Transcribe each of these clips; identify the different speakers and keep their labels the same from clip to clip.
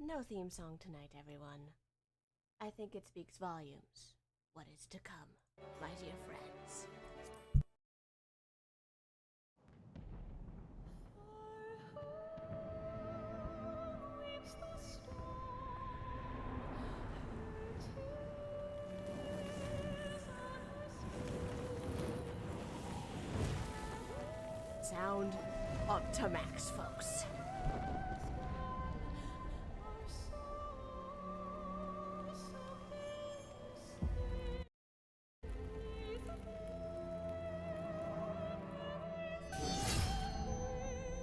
Speaker 1: No theme song tonight, everyone. I think it speaks volumes. What is to come, my dear friends. Sound up to max, folks.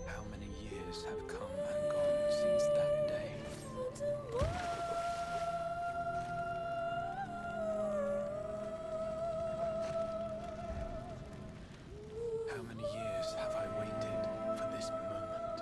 Speaker 2: How many years have come and gone since that day? How many years have I waited for this moment?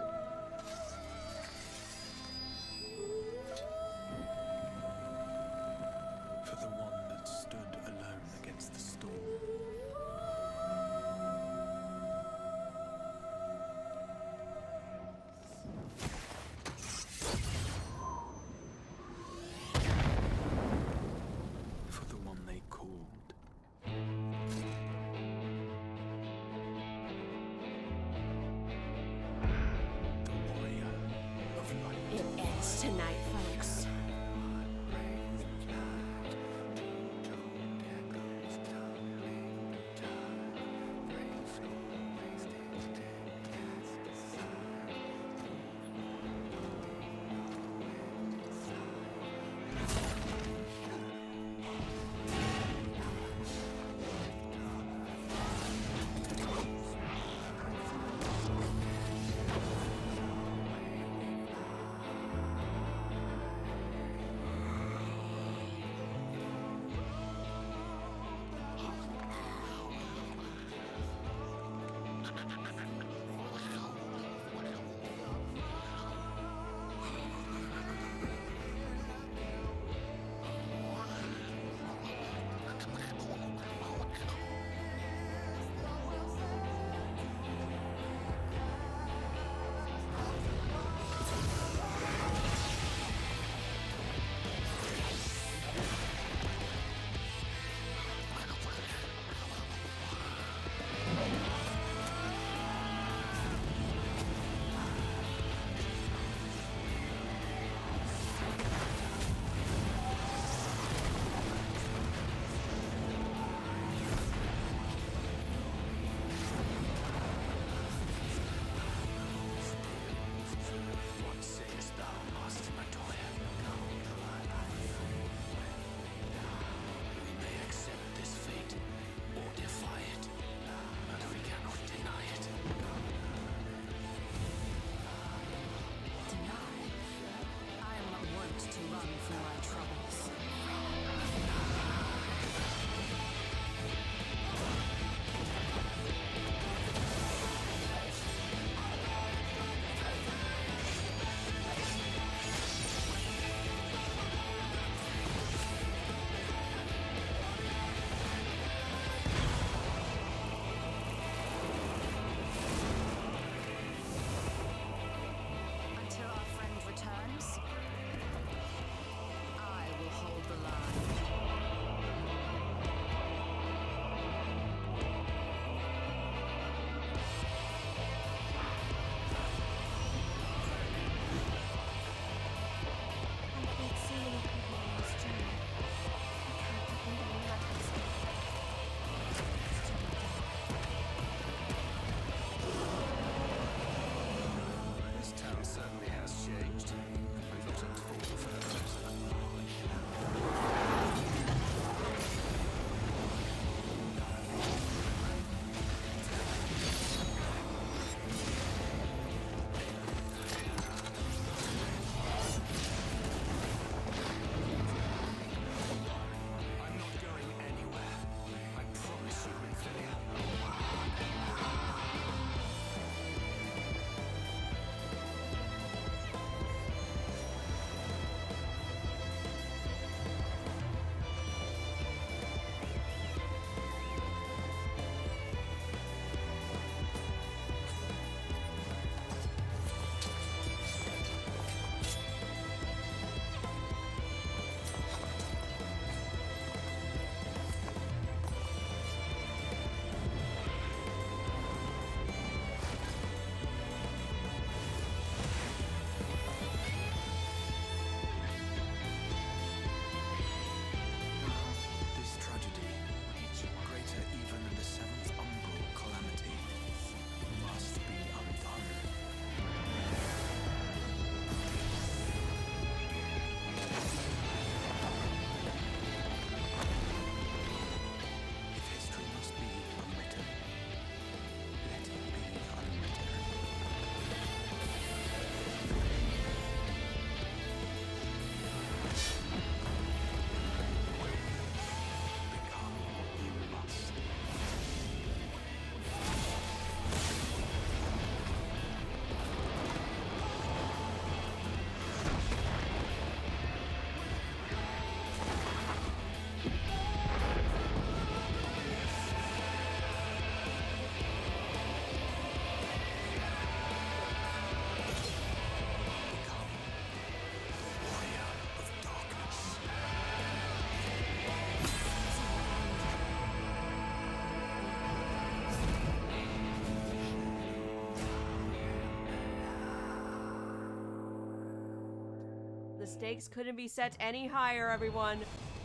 Speaker 1: stakes couldn't be set any higher, everyone.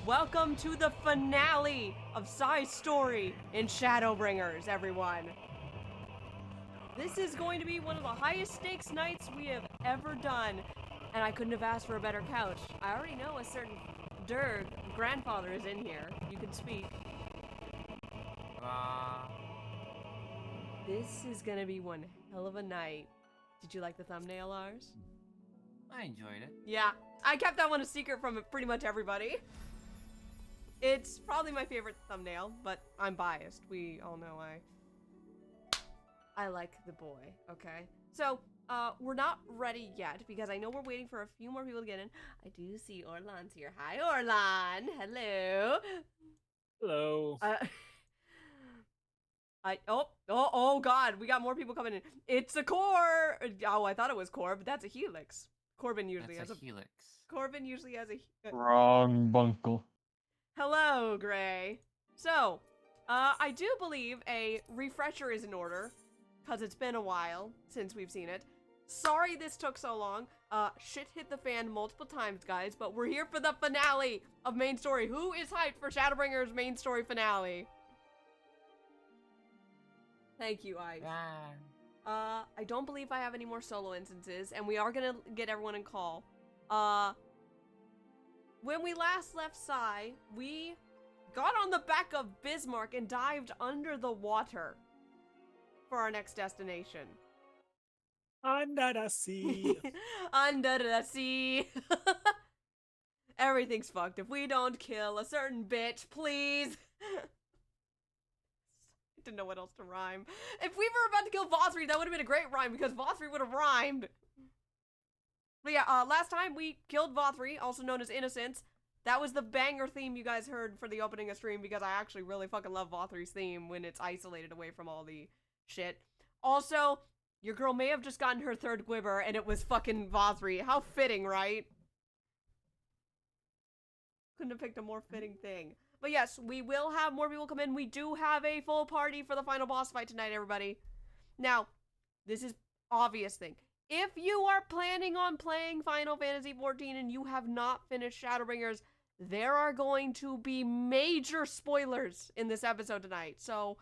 Speaker 1: Welcome to the finale of Sai's story in Shadowbringers, everyone. This is going to be one of the highest stakes nights we have ever done, and I couldn't have asked for a better couch. I already know a certain Durg grandfather is in here. You can speak. This is gonna be one hell of a night. Did you like the thumbnail, Lars?
Speaker 3: I enjoyed it.
Speaker 1: Yeah, I kept that one a secret from pretty much everybody. It's probably my favorite thumbnail, but I'm biased. We all know I like the boy, okay? So, we're not ready yet because I know we're waiting for a few more people to get in. I do see Orlan's here. Hi, Orlan. Hello.
Speaker 2: Hello.
Speaker 1: Oh God, we got more people coming in. It's a core. Oh, I thought it was core, but that's a helix. Corbin usually has a
Speaker 3: helix.
Speaker 1: Corbin usually has a
Speaker 4: Wrong bunkle.
Speaker 1: Hello, Gray. So, I do believe a refresher is in order, because it's been a while since we've seen it. Sorry this took so long. Shit hit the fan multiple times, guys, but we're here for the finale of main story. Who is hyped for Shadowbringers main story finale? Thank you, Ice. I don't believe I have any more solo instances, and we are gonna get everyone in call. When we last left Sai, we got on the back of Bismarck and dived under the water for our next destination.
Speaker 2: Under the sea.
Speaker 1: Under the sea. Everything's fucked if we don't kill a certain bitch, please. I didn't know what else to rhyme. If we were about to kill Vothri, that would have been a great rhyme because Vothri would have rhymed. But yeah, last time we killed Vothri, also known as Innocence. That was the banger theme you guys heard for the opening of stream because I actually really fucking love Vothri's theme when it's isolated away from all the shit. Also, your girl may have just gotten her third Gwibber and it was fucking Vothri. How fitting, right? Couldn't have picked a more fitting thing. But yes, we will have more people come in. We do have a full party for the final boss fight tonight, everybody. Now, this is obvious thing. If you are planning on playing Final Fantasy XIV and you have not finished Shadowbringers, there are going to be major spoilers in this episode tonight. So,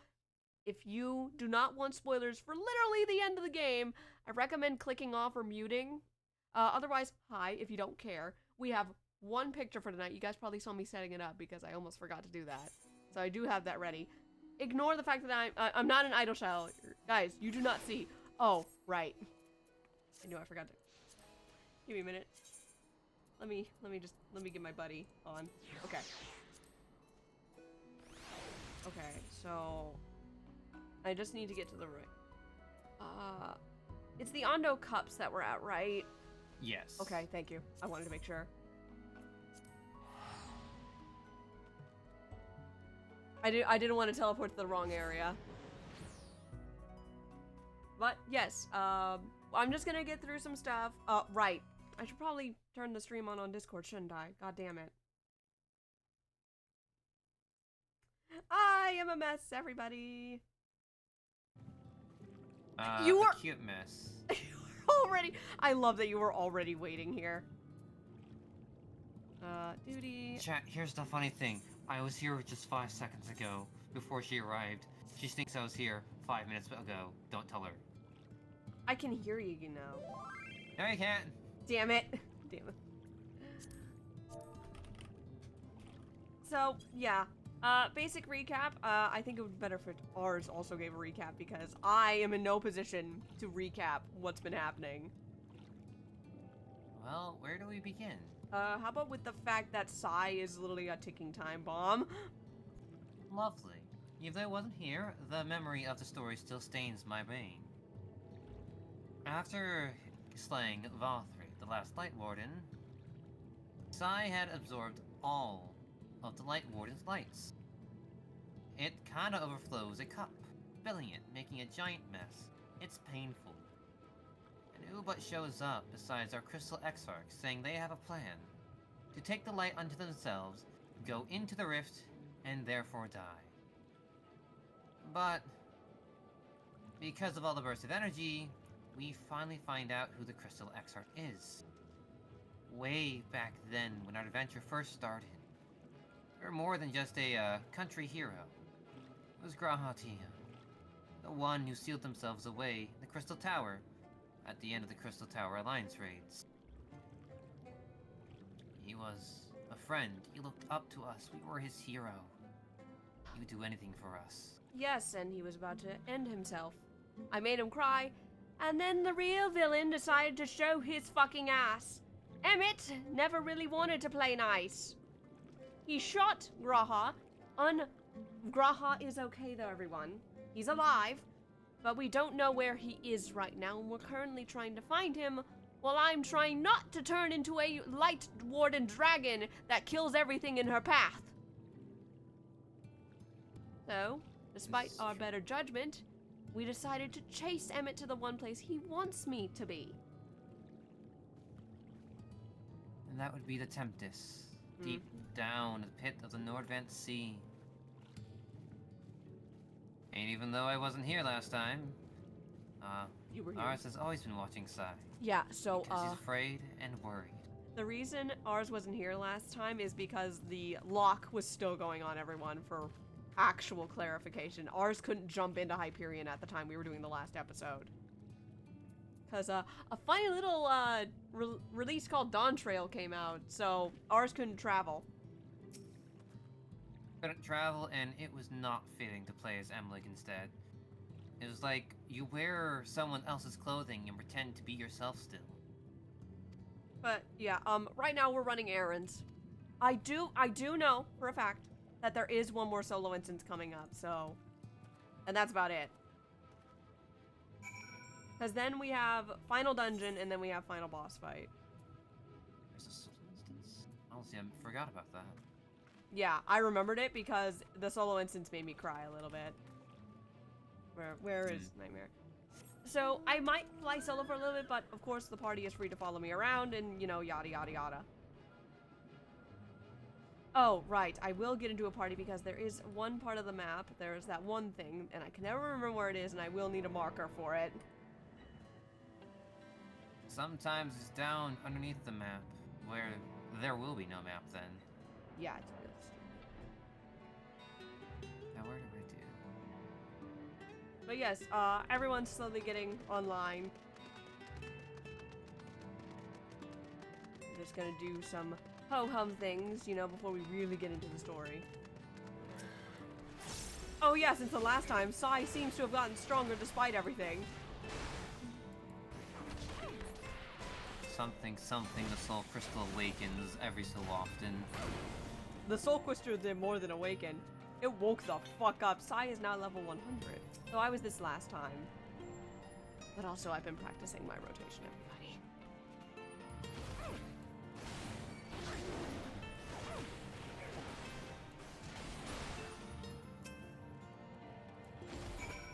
Speaker 1: if you do not want spoilers for literally the end of the game, I recommend clicking off or muting. Otherwise, hi, if you don't care. We have one picture for tonight. You guys probably saw me setting it up because I almost forgot to do that. So I do have that ready. Ignore the fact that I'm not an idle child. Guys, you do not see. Oh, right. I knew I forgot to. Give me a minute. Let me get my buddy on. Okay. Okay, so I just need to get to the right. It's the Ondo Cups that we're at, right?
Speaker 3: Yes.
Speaker 1: Okay, thank you. I wanted to make sure. I didn't want to teleport to the wrong area. But yes, I'm just gonna get through some stuff. Right. I should probably turn the stream on Discord, shouldn't I? God damn it. I am a mess, everybody. You were
Speaker 3: a cute mess.
Speaker 1: You were already. I love that you were already waiting here. Duty.
Speaker 3: Chat, here's the funny thing. I was here just 5 seconds ago, before she arrived. She thinks I was here 5 minutes ago. Don't tell her.
Speaker 1: I can hear you, you know.
Speaker 3: No, you can't.
Speaker 1: Damn it. Damn it. So, yeah. Basic recap. I think it would be better if ours also gave a recap because I am in no position to recap what's been happening.
Speaker 3: Well, where do we begin?
Speaker 1: How about with the fact that Sai is literally a ticking time bomb?
Speaker 3: Lovely. Even though I wasn't here, the memory of the story still stains my brain. After slaying Vothri, the last Light Warden, Sai had absorbed all of the Light Warden's lights. It kinda overflows a cup, spilling it, making a giant mess. It's painful. And who but shows up besides our Crystal Exarchs saying they have a plan to take the light unto themselves, go into the rift, and therefore die. But because of all the bursts of energy, we finally find out who the Crystal Exarch is. way back then when our adventure first started. We were more than just a country hero. It was Grahatia, the one who sealed themselves away in the Crystal Tower at the end of the Crystal Tower Alliance raids. He was a friend. He looked up to us. We were his hero. He would do anything for us.
Speaker 1: Yes, and he was about to end himself. I made him cry, and then the real villain decided to show his fucking ass. Emmett never really wanted to play nice. He shot Graha. Graha is okay though, everyone. He's alive, but we don't know where he is right now, and we're currently trying to find him while I'm trying not to turn into a light warden dragon that kills everything in her path. So, despite our better judgment, we decided to chase Emmett to the one place he wants me to be.
Speaker 3: And that would be the Tempest, deep down the pit of the Nordvent Sea. And even though I wasn't here last time,
Speaker 1: You were here.
Speaker 3: Ars has always been watching Sai.
Speaker 1: Yeah, so,
Speaker 3: Because he's afraid and worried.
Speaker 1: the reason ours wasn't here last time is because the lock was still going on, everyone, for actual clarification. Ours couldn't jump into Hyperion at the time we were doing the last episode. Because a funny little release called Dawn Trail came out, so ours couldn't travel.
Speaker 3: Couldn't travel, and it was not fitting to play as Emlich instead. It was like you wear someone else's clothing and pretend to be yourself still.
Speaker 1: But yeah, right now we're running errands. I do know for a fact that there is one more solo instance coming up, so, and that's about it. Because then we have final dungeon, and then we have final boss fight.
Speaker 3: There's a solo instance? Honestly, I forgot about that.
Speaker 1: Yeah, I remembered it because the solo instance made me cry a little bit. Where is Nightmare? So, I might fly solo for a little bit, but of course the party is free to follow me around and, you know, yada yada yada. Oh, right, I will get into a party because there is one part of the map, there's that one thing, and I can never remember where it is, and I will need a marker for it.
Speaker 3: Sometimes it's down underneath the map, where there will be no map then.
Speaker 1: Yeah,
Speaker 3: Now where do I do?
Speaker 1: but yes, everyone's slowly getting online. I'm just gonna do some ho-hum things, you know, before we really get into the story. Oh yeah, since the last time, Sai seems to have gotten stronger despite everything.
Speaker 3: Something, the soul crystal awakens every so often.
Speaker 1: The Soul Crystal did more than awaken. It woke the fuck up. Sai is now level 100. So I was this last time. But also I've been practicing my rotation, everybody.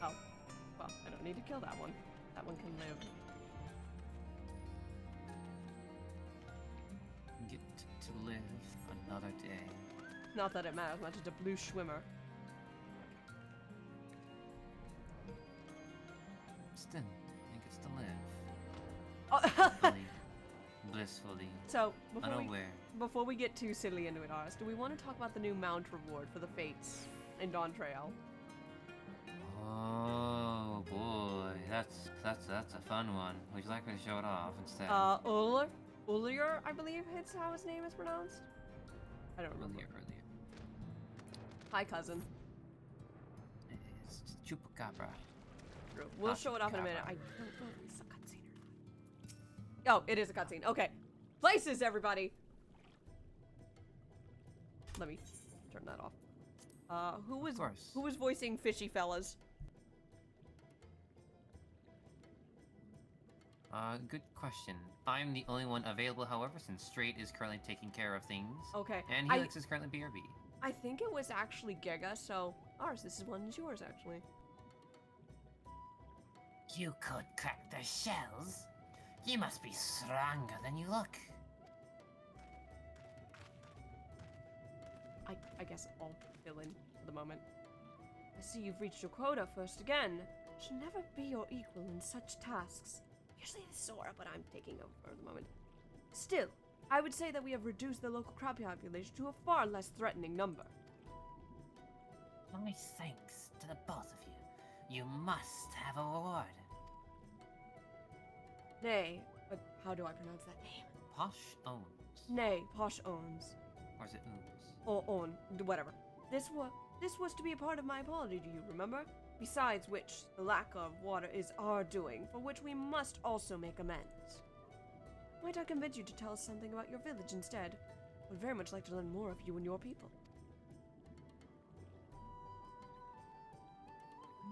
Speaker 1: Oh. Well, I don't need to kill that one. That one can live.
Speaker 3: Get to live another day.
Speaker 1: Not that it matters much, it's a blue schwimmer.
Speaker 3: Still, he gets to live.
Speaker 1: Oh.
Speaker 3: Happily, blissfully,
Speaker 1: So,
Speaker 3: unaware.
Speaker 1: before we get too silly into it, Oris, do we want to talk about the new mount reward for the Fates in Dawn Trail?
Speaker 3: Oh boy, that's a fun one. Would you like me to show it off instead?
Speaker 1: Ulier, I believe it's how his name is pronounced. I don't remember.
Speaker 3: Earlier.
Speaker 1: Hi, cousin.
Speaker 3: It's Chupacabra.
Speaker 1: True. We'll show it off in a minute. I don't know if it's a cutscene or not. Oh, it is a cutscene. Okay. Places, everybody! Let me turn that off. Who was voicing Fishy Fellas?
Speaker 3: Good question. I'm the only one available, however, since Straight is currently taking care of things.
Speaker 1: Okay.
Speaker 3: And Helix is currently BRB.
Speaker 1: I think it was actually Giga, so ours, this one is yours, actually.
Speaker 3: You could crack the shells? You must be stronger than you look.
Speaker 1: I guess I'll fill in for the moment. I see you've reached your quota first again. Should never be your equal in such tasks. Usually it's Sora, but I'm taking over for the moment. Still, I would say that we have reduced the local crab population to a far less threatening number.
Speaker 3: My thanks to the both of you. You must have a reward.
Speaker 1: Nay, but how do I pronounce that name?
Speaker 3: Posh owns.
Speaker 1: Nay, Posh owns.
Speaker 3: Or is it owns?
Speaker 1: Or own, whatever. This was to be a part of my apology, do you remember? Besides which, the lack of water is our doing, for which we must also make amends. Might I convince you to tell us something about your village instead? Would very much like to learn more of you and your people.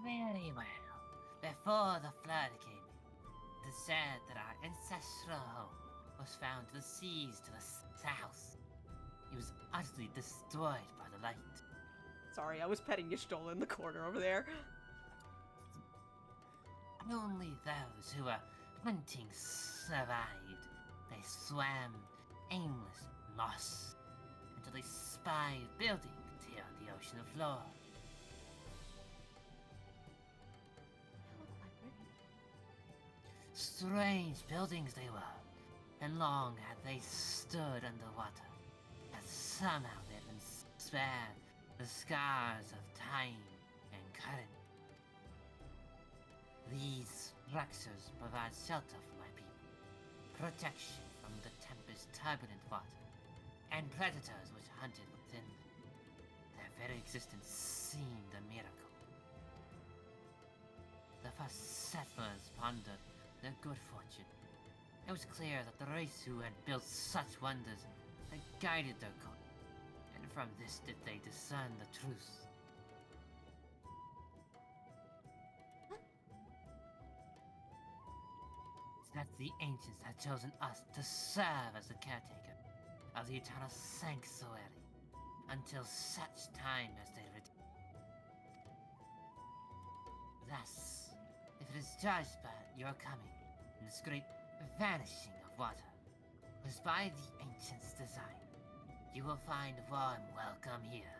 Speaker 3: Very well. Before the flood came in, it is said that our ancestral home was found to the seas to the south. It was utterly destroyed by the light.
Speaker 1: Sorry, I was petting Y'shtola in the corner over there.
Speaker 3: And only those who were hunting survived. They swam aimless, lost, until they spied buildings here on the ocean floor. Strange buildings they were, and long had they stood underwater, but somehow they've been spared the scars of time and current. These structures provide shelter for my people, protection from the tempest's turbulent water, and predators which hunted within them. Their very existence seemed a miracle. The first settlers pondered their good fortune. It was clear that the race who had built such wonders had guided their course, and from this did they discern the truth. That the ancients had chosen us to serve as the caretaker of the eternal sanctuary until such time as they return. Thus, if it is judged by your coming and this great vanishing of water was by the ancients' design, you will find warm welcome here.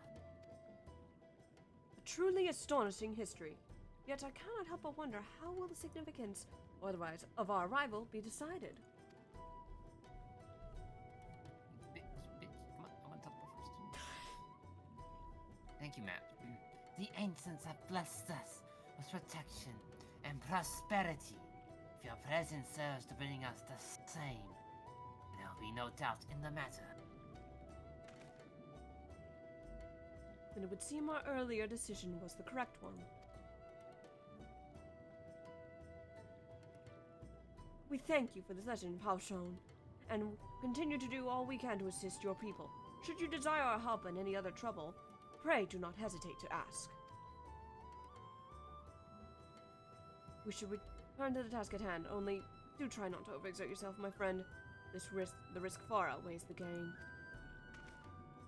Speaker 1: A truly astonishing history. Yet I cannot help but wonder how will the significance, or otherwise, of our arrival be decided.
Speaker 3: Bitch, come on, I want to talk first. Thank you, Matt. The ancients have blessed us with protection and prosperity. If your presence serves to bring us the same, there will be no doubt in the matter.
Speaker 1: Then it would seem our earlier decision was the correct one. We thank you for this lesson, Paushon, and continue to do all we can to assist your people. Should you desire our help in any other trouble, pray do not hesitate to ask. We should return to the task at hand, only do try not to overexert yourself, my friend. The risk far outweighs the gain.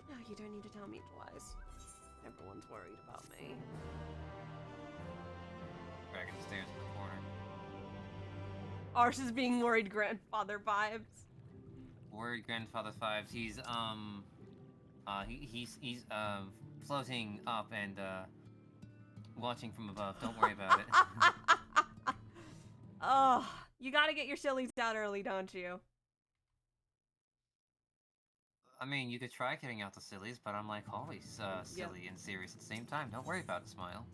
Speaker 1: Oh, you don't need to tell me twice. Everyone's worried about me.
Speaker 3: Back in the stairs in the corner.
Speaker 1: Ours is being worried grandfather vibes.
Speaker 3: Worried grandfather fives. He's floating up and watching from above. Don't worry about it.
Speaker 1: Oh, you gotta get your sillies out early, don't you?
Speaker 3: I mean, you could try getting out the sillies, but I'm like always silly and serious at the same time. Don't worry about it, Smile.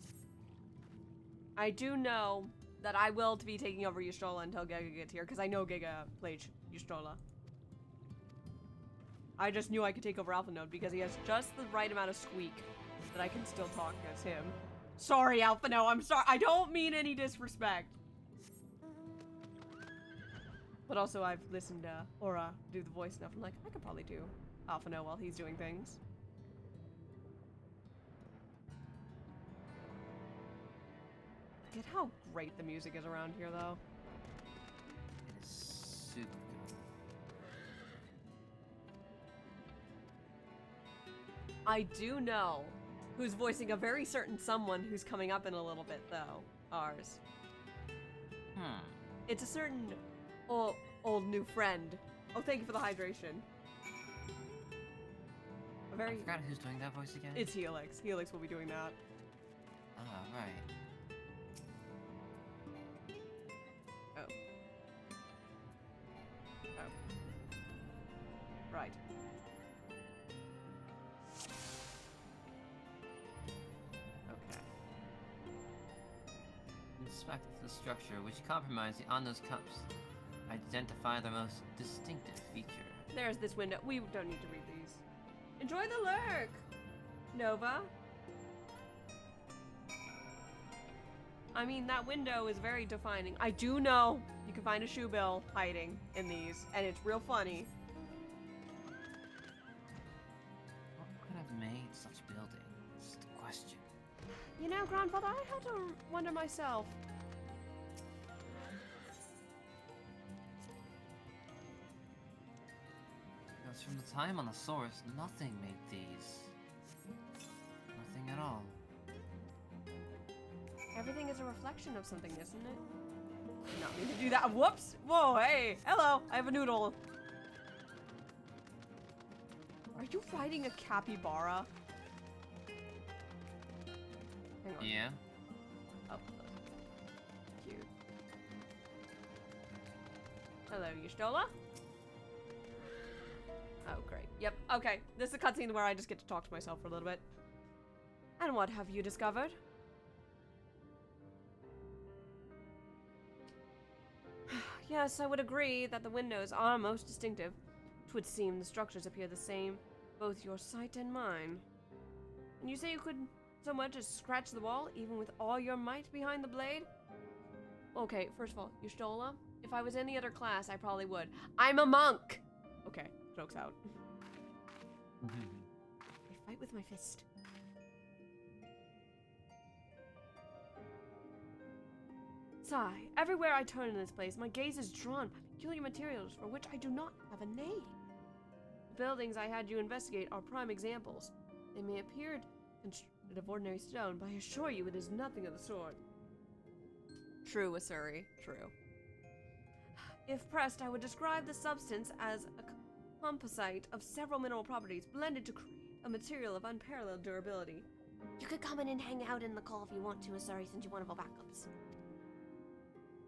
Speaker 1: I do know that I will be taking over Y'shtola until Giga gets here, because I know Giga played Y'shtola. I just knew I could take over Alpha Node because he has just the right amount of squeak that I can still talk as him. Sorry, Alpha Node, I'm sorry. I don't mean any disrespect. But also, I've listened to Aura do the voice enough. I'm like, I could probably do Alpha Node while he's doing things. Look at how great the music is around here, though.
Speaker 3: It is super good.
Speaker 1: I do know who's voicing a very certain someone who's coming up in a little bit, though. Ours. It's a certain old new friend. Oh, thank you for the hydration. A very.
Speaker 3: I forgot who's doing that voice again.
Speaker 1: It's Helix. Helix will be doing that.
Speaker 3: Ah, right. suspect the structure which compromised the Ando's cups. Identify their most distinctive feature.
Speaker 1: There's this window. We don't need to read these. Enjoy the lurk, Nova. I mean, that window is very defining. I do know you can find a shoe bill hiding in these, and it's real funny.
Speaker 3: What could have made such buildings? The question.
Speaker 1: You know, Grandfather, I had to wonder myself.
Speaker 3: Because from the time on the source, nothing made these. Nothing at all.
Speaker 1: Everything is a reflection of something, isn't it? Did not mean to do that. Whoops! Whoa, hey! Hello! I have a noodle. Are you riding a capybara? Hang on.
Speaker 3: Yeah.
Speaker 1: Oh. Cute. Hello, Y'shtola? Oh, great. Yep, okay. This is a cutscene where I just get to talk to myself for a little bit. And what have you discovered? Yes, I would agree that the windows are most distinctive. 'Twould seem the structures appear the same, both your sight and mine. And you say you could so much as scratch the wall, even with all your might behind the blade? Okay, first of all, Y'shtola, if I was any other class, I probably would. I'm a monk! Okay, joke's out. I fight with my fist. Sigh. Everywhere I turn in this place, my gaze is drawn by peculiar materials for which I do not have a name. The buildings I had you investigate are prime examples. They may appear constructed of ordinary stone, but I assure you it is nothing of the sort. True, Asuri. True. If pressed, I would describe the substance as a composite of several mineral properties blended to create a material of unparalleled durability. You could come in and hang out in the call if you want to, Asuri, since you're one of our backups.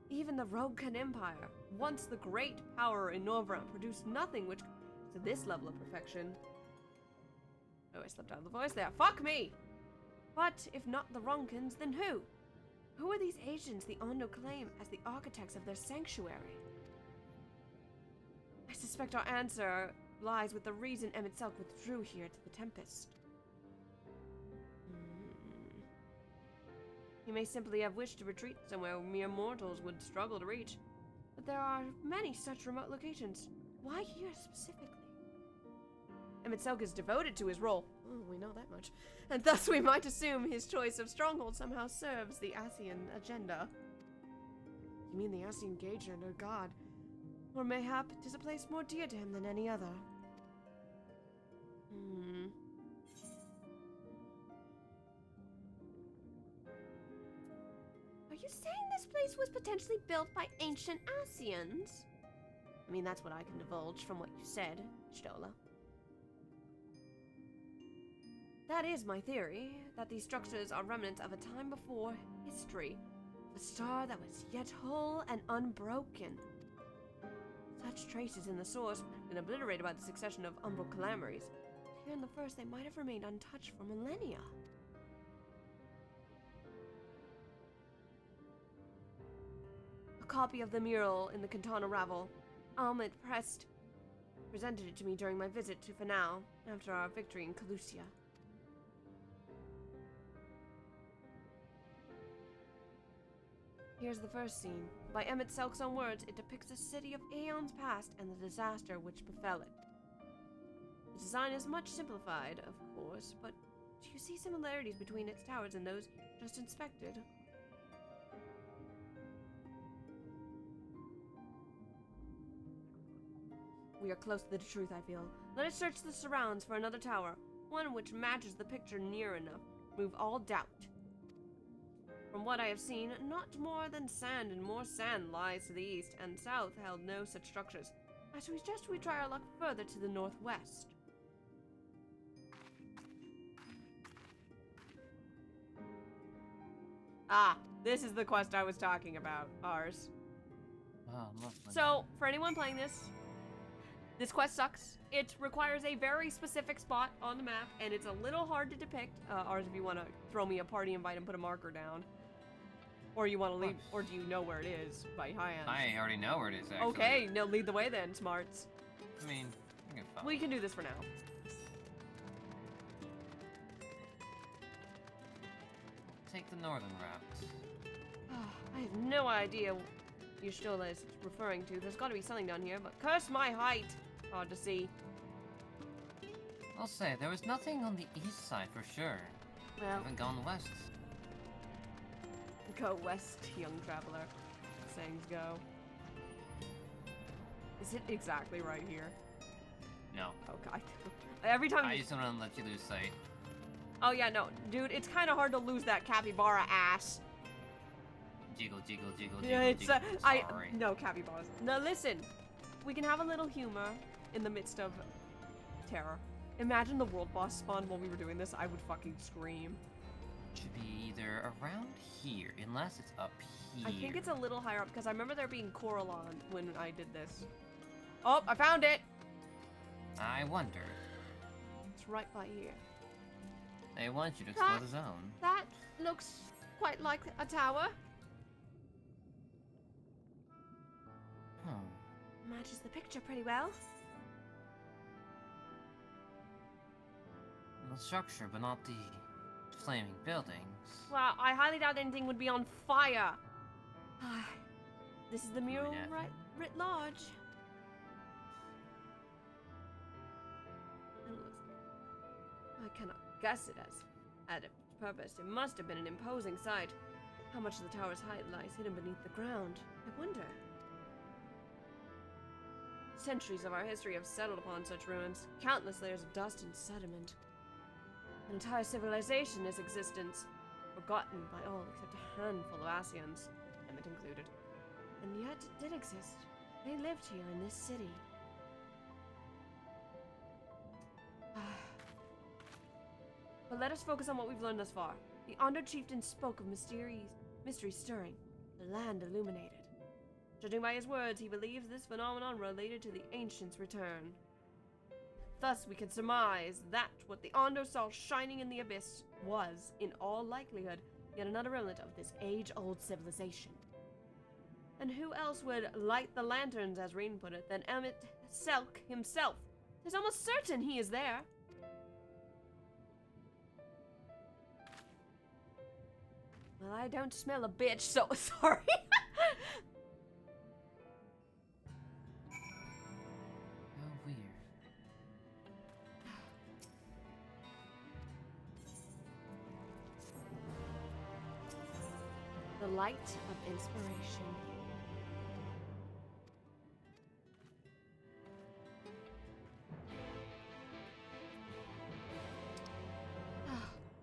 Speaker 1: Even the Rogan Empire, once the great power in Norvrand, produced nothing which to this level of perfection. Oh, I slipped out of the voice there. Fuck me! But if not the Ronkins, then who? Who are these agents the Ondo claim as the architects of their sanctuary? I suspect our answer lies with the reason Ep.6 withdrew here to the Tempest. He may simply have wished to retreat somewhere mere mortals would struggle to reach. But there are many such remote locations. Why here specifically? Ep.6 is devoted to his role. Oh, we know that much. And thus we might assume his choice of stronghold somehow serves the Ascian agenda. You mean the Ascian gauge under God? Or mayhap 'tis a place more dear to him than any other. Are you saying this place was potentially built by ancient Ascians? I mean, that's what I can divulge from what you said, Y'shtola. That is my theory, that these structures are remnants of a time before history, a star that was yet whole and unbroken. Such traces in the source have been obliterated by the succession of umbral calamaries. Here in the first, they might have remained untouched for millennia. A copy of the mural in the Katana Ravel. Almit presented it to me during my visit to Fanal after our victory in Calusia. Here's the first scene. By Ep.6's own words, it depicts a city of aeons past and the disaster which befell it. The design is much simplified, of course, but do you see similarities between its towers and those just inspected? We are close to the truth, I feel. Let us search the surrounds for another tower, one which matches the picture near enough. Remove all doubt. From what I have seen, not more than sand and more sand lies to the east, and south held no such structures. I suggest we try our luck further to the northwest. Ah, this is the quest I was talking about. Ours.
Speaker 3: Oh, lovely.
Speaker 1: So, for anyone playing this quest sucks. It requires a very specific spot on the map, and it's a little hard to depict. Ours, if you want to throw me a party invite and put a marker down. Or you want to lead,
Speaker 3: course.
Speaker 1: or do you know where it is by hand?
Speaker 3: I already know where it is, actually.
Speaker 1: Okay, no, lead the way then, smarts.
Speaker 3: I mean, you can follow.
Speaker 1: We can do this for now.
Speaker 3: Take the northern route.
Speaker 1: I have no idea what Y'shtola is referring to. There's got to be something down here, but curse my height. Hard to see.
Speaker 3: I'll say, there was nothing on the east side for sure. I
Speaker 1: Well,
Speaker 3: haven't gone west.
Speaker 1: go west, young traveler. Sayings go. Is it exactly right here?
Speaker 3: No.
Speaker 1: Okay. Every time
Speaker 3: I
Speaker 1: you...
Speaker 3: just don't want to let you lose sight.
Speaker 1: Oh yeah, no. Dude, it's kind of hard to lose that capybara ass.
Speaker 3: Jiggle, jiggle, jiggle, jiggle,
Speaker 1: Yeah, it's
Speaker 3: jiggle. Sorry.
Speaker 1: no capybaras. No, listen. We can have a little humor in the midst of terror. Imagine the world boss spawned while we were doing this. I would fucking scream.
Speaker 3: Should be either around here, unless it's up here.
Speaker 1: I think it's a little higher up because I remember there being coral on when I did this. Oh, I found it.
Speaker 3: I wonder.
Speaker 1: It's right by here.
Speaker 3: They want you to explore
Speaker 1: That-
Speaker 3: the zone.
Speaker 1: That looks quite like a tower. Matches the picture pretty well.
Speaker 3: The structure, but not the flaming buildings.
Speaker 1: Well, I highly doubt anything would be on fire. This is the mural,
Speaker 3: nothing.
Speaker 1: right? Writ large. And it looks good. I cannot guess it as at its purpose. It must have been an imposing sight. How much of the tower's height lies hidden beneath the ground? I wonder. Centuries of our history have settled upon such ruins. Countless layers of dust and sediment. An entire civilization is existence, forgotten by all except a handful of Asians, Emmett included. And yet it did exist. They lived here in this city. But let us focus on what we've learned thus far. The Honored Chieftain spoke of mystery stirring, the land illuminated. Judging by his words, he believes this phenomenon related to the Ancients' return. Thus, we can surmise that what the Ondo saw shining in the abyss was, in all likelihood, yet another remnant of this age-old civilization. And who else would light the lanterns, as Rain put it, than Emmett Selk himself? It's almost certain he is there. Well, I don't smell a bitch, so sorry.
Speaker 3: How weird.
Speaker 1: The light of inspiration.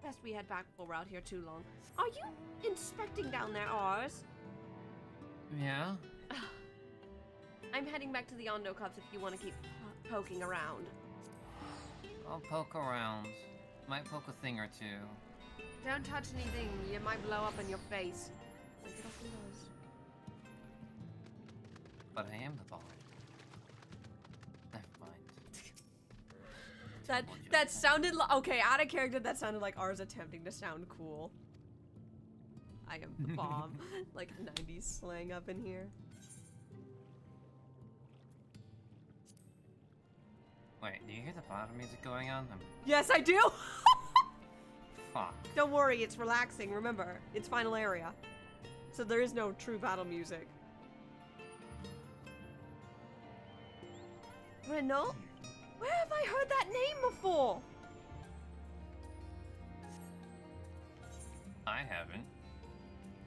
Speaker 1: Best we head back before we're out here too long. Are you inspecting down there, ours?
Speaker 3: Yeah?
Speaker 1: I'm heading back to the Ondo Cups if you want to keep poking around.
Speaker 3: I'll poke around. Might poke a thing or two.
Speaker 1: Don't touch anything, you might blow up in your face. Get off your nose.
Speaker 3: But I am the ball. Never mind.
Speaker 1: That sounded okay, out of character, that sounded like ours attempting to sound cool. I am the bomb. Like 90s slang up in here.
Speaker 3: Wait, do you hear the bottom music going on?
Speaker 1: Yes, I do!
Speaker 3: Fuck.
Speaker 1: Don't worry, it's relaxing, remember. It's final area. So there is no true battle music. Renault? Where have I heard that name before?
Speaker 3: I haven't.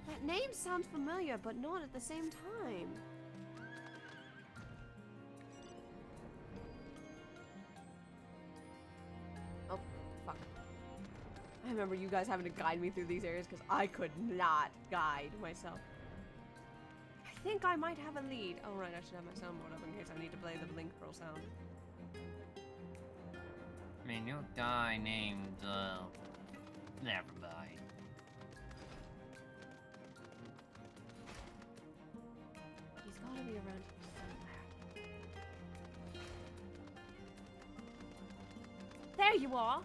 Speaker 1: That name sounds familiar, but not at the same time. Oh, fuck. I remember you guys having to guide me through these areas because I could not guide myself. I think I might have a lead. Oh, right, I should have my soundboard up in case I need to play the Blink Pearl sound.
Speaker 3: I mean, your guy named, never mind.
Speaker 1: He's gotta be around here somewhere. There you are!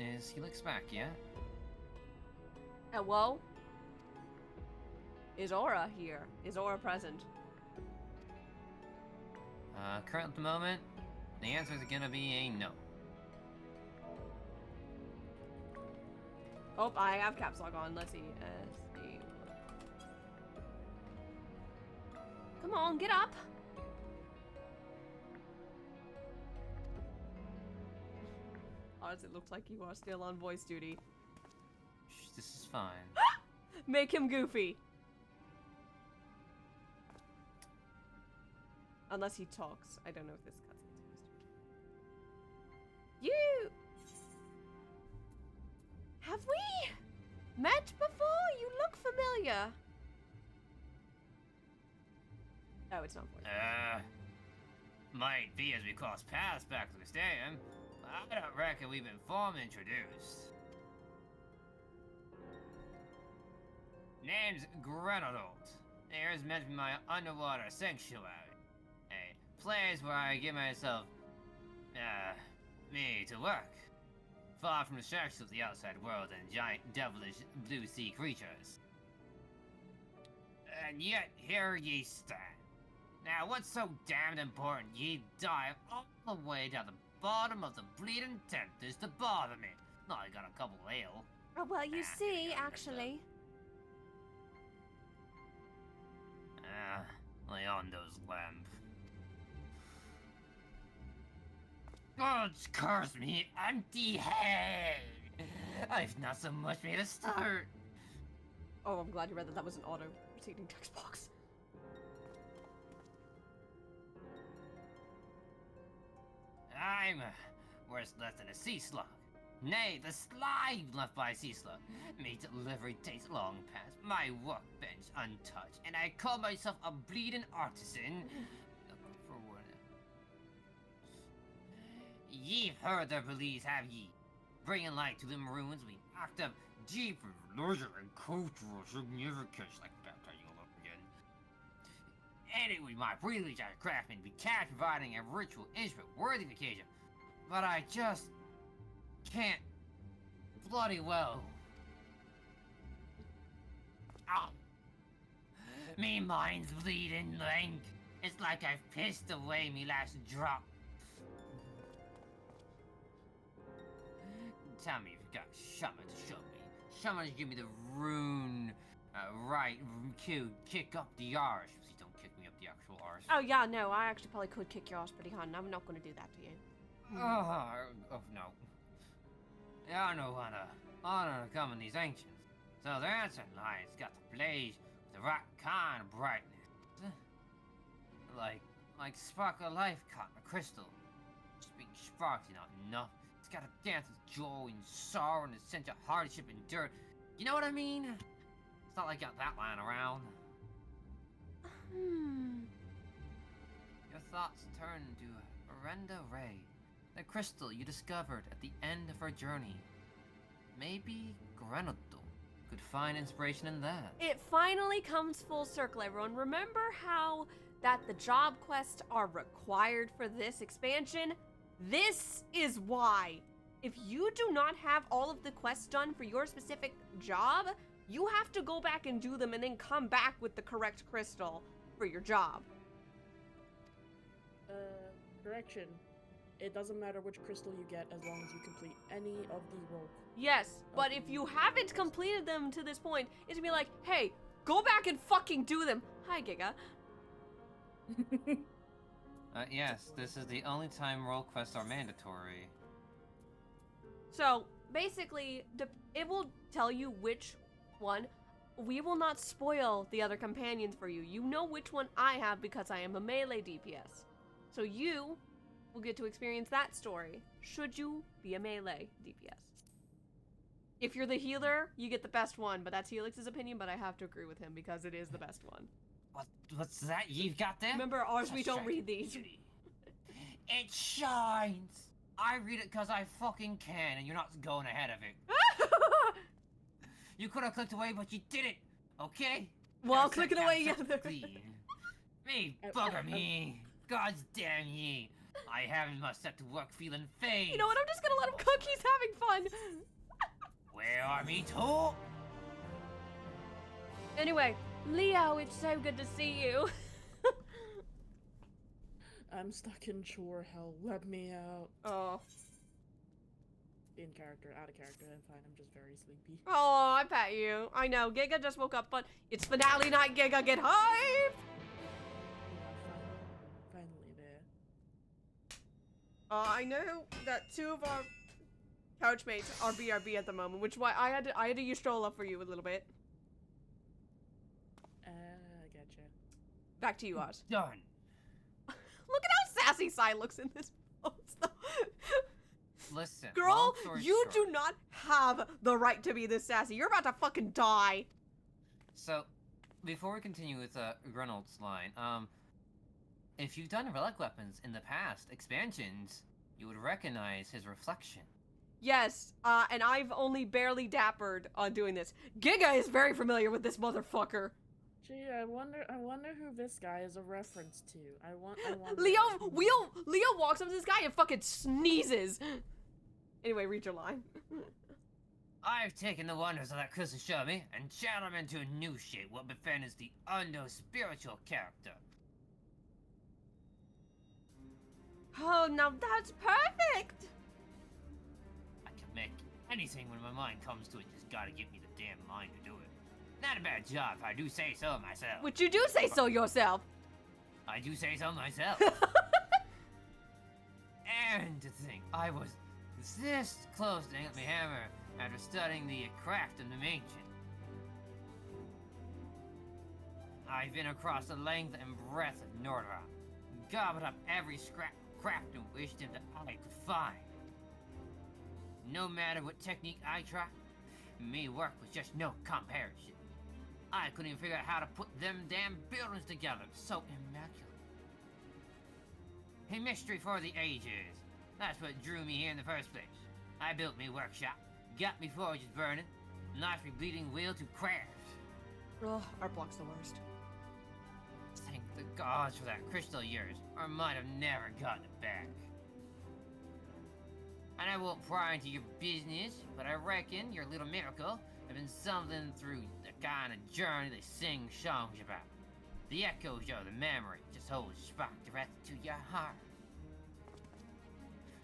Speaker 3: Is Helix back yet?
Speaker 1: Hello? Is Aura here? Is Aura present?
Speaker 3: Current at the moment, the answer is gonna be a no.
Speaker 1: Oh, I have caps lock on. Let's see. S-E. Come on, get up. Honestly, it looks like you are still on voice duty.
Speaker 3: Shh, this is fine.
Speaker 1: Make him goofy. Unless he talks. I don't know if this cutscene's supposed to. You! Have we met before? You look familiar. Oh, it's not voice.
Speaker 3: Might be as we cross paths back to the stadium. I don't reckon we've been formally introduced. Name's Grenadalt. Here's meant to be my underwater sanctuary. A place where I give myself, me to work. Far from the distractions of the outside world and giant devilish blue sea creatures. And yet, here ye stand. Now, what's so damned important ye dive all the way down the bottom of the bleeding tempest to bother me? No, I got a couple of ale.
Speaker 1: Oh, well, you see, actually.
Speaker 3: Leondo's lamp. God's curse me, empty head! I've not so much made a start.
Speaker 1: Oh, I'm glad you read that. That was an auto-receiving text box.
Speaker 3: I'm worse less than a sea slug. Nay, the slime left by a sea slug. Me delivery takes long past, my workbench untouched, and I call myself a bleeding artisan. For what? Ye've heard their beliefs, have ye? Bringing light to them ruins, we act of deep religious and cultural significance, like baptizing all over again. And it was my privilege as a craftsman to be cast providing a ritual instrument worthy of the occasion. But I just can't bloody well. Ow. Me mind's bleeding blank. It's like I've pissed away me last drop. Tell me if you got shaman to show me. Shaman to give me the rune, right cue, kick up the arse. Please don't kick me up the actual arse.
Speaker 1: Oh, yeah, no, I actually probably could kick your ass pretty hard, and I'm not going to do that to you.
Speaker 3: Oh, no. Yeah, I know honor to come in these ancients. So the answer light's got to blaze with the right kind of brightness. Like spark of life caught in a crystal. Just being sparks is not enough. It's gotta dance with joy and sorrow and a sense of hardship and dirt. You know what I mean? It's not like I got that lying around. Your thoughts turn to Arenda Ray, the crystal you discovered at the end of her journey. Maybe Grenadal could find inspiration in that.
Speaker 1: It finally comes full circle, everyone. Remember how that the job quests are required for this expansion? This is why. If you do not have all of the quests done for your specific job, you have to go back and do them and then come back with the correct crystal for your job.
Speaker 5: Correction. It doesn't matter which crystal you get as long as you complete any of the role.
Speaker 1: Yes, but if you haven't completed them to this point, it's gonna be like, hey, go back and fucking do them. Hi, Giga.
Speaker 3: Yes, this is the only time role quests are mandatory.
Speaker 1: So, basically, it will tell you which one. We will not spoil the other companions for you. You know which one I have because I am a melee DPS. So you will get to experience that story, should you be a melee DPS. If you're the healer, you get the best one, but that's Helix's opinion, but I have to agree with him because it is the best one.
Speaker 3: What's that you've got there?
Speaker 1: Remember, ours, we don't read these.
Speaker 3: It shines! I read it because I fucking can, and you're not going ahead of it. You could have clicked away, but you didn't, okay?
Speaker 1: Well, clicking away, yeah.
Speaker 3: Me, bugger me. Gods damn ye. I haven't must set to work feeling phased.
Speaker 1: You know what? I'm just gonna let him cook. He's having fun.
Speaker 3: Where are me too?
Speaker 1: Anyway, Leo, it's so good to see you.
Speaker 5: I'm stuck in chore hell. Let me out.
Speaker 1: Oh.
Speaker 5: In character, out of character, I'm fine. I'm just very sleepy.
Speaker 1: Oh, I pat you. I know, Giga just woke up, but it's finale night, Giga. Get hyped!
Speaker 5: Yeah, finally there.
Speaker 1: I know that 2 of our couchmates are BRB at the moment, which is why I had to use Strolla for you a little bit.
Speaker 5: Gotcha.
Speaker 1: Back to you, Oz.
Speaker 3: Done.
Speaker 1: Look at how sassy Sai looks in this post, though.
Speaker 3: Listen,
Speaker 1: Girl,
Speaker 3: long story
Speaker 1: you
Speaker 3: short,
Speaker 1: do not have the right to be this sassy. You're about to fucking die.
Speaker 3: So, before we continue with Reynolds' line, if you've done relic weapons in the past expansions, you would recognize his reflection.
Speaker 1: Yes, and I've only barely dappered on doing this. Giga is very familiar with this motherfucker.
Speaker 5: Gee, I wonder who this guy is a reference to. I wonder.
Speaker 1: Leo walks up to this guy and fucking sneezes. Anyway, read your line.
Speaker 3: I've taken the wonders of that crystal show me and channeled them into a new shape, what befriends the unknown spiritual character.
Speaker 1: Oh, now that's perfect.
Speaker 3: I can make anything when my mind comes to it, just gotta give me the damn mind to do it. Not a bad job, if I do say so myself.
Speaker 1: Which you do say so yourself.
Speaker 3: I do say so myself. And to think, I was this close to hang up my hammer after studying the craft of the ancient. I've been across the length and breadth of Nordra, gobbled up every scrap of craft and wisdom that I could find. No matter what technique I tried, me work was just no comparison. I couldn't even figure out how to put them damn buildings together, so immaculate. A mystery for the ages. That's what drew me here in the first place. I built me workshop, got me forges burning, knifed me bleeding wheel to craft.
Speaker 1: Ugh, art block's the worst.
Speaker 3: Thank the gods for that crystal of yours, or I might have never gotten it back. And I won't pry into your business, but I reckon your little miracle have been something through the kind of journey they sing songs about. The echoes of the memory just hold a spark directly to your heart.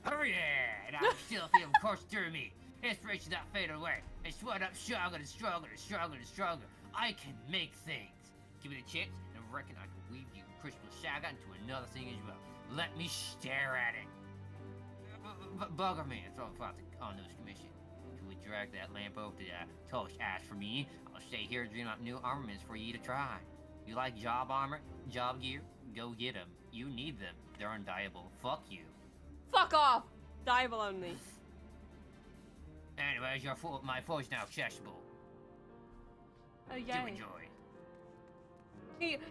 Speaker 3: Oh yeah, and I still feel course through me. Inspiration not fade away. I sweat up stronger and stronger and stronger and stronger. I can make things. Give it a chance, and I reckon I can weave you crystal saga into another thing as well. Let me stare at it. Bugger man, throw a on those commission. Can we drag that lamp over to torch ash for me? I'll stay here and dream up new armaments for you to try. You like job armor, job gear? Go get them. You need them. They're undieable. Fuck you.
Speaker 1: Fuck off! Diable only.
Speaker 3: Anyways, my forge now accessible.
Speaker 1: Oh,
Speaker 3: Do
Speaker 1: yay.
Speaker 3: enjoy.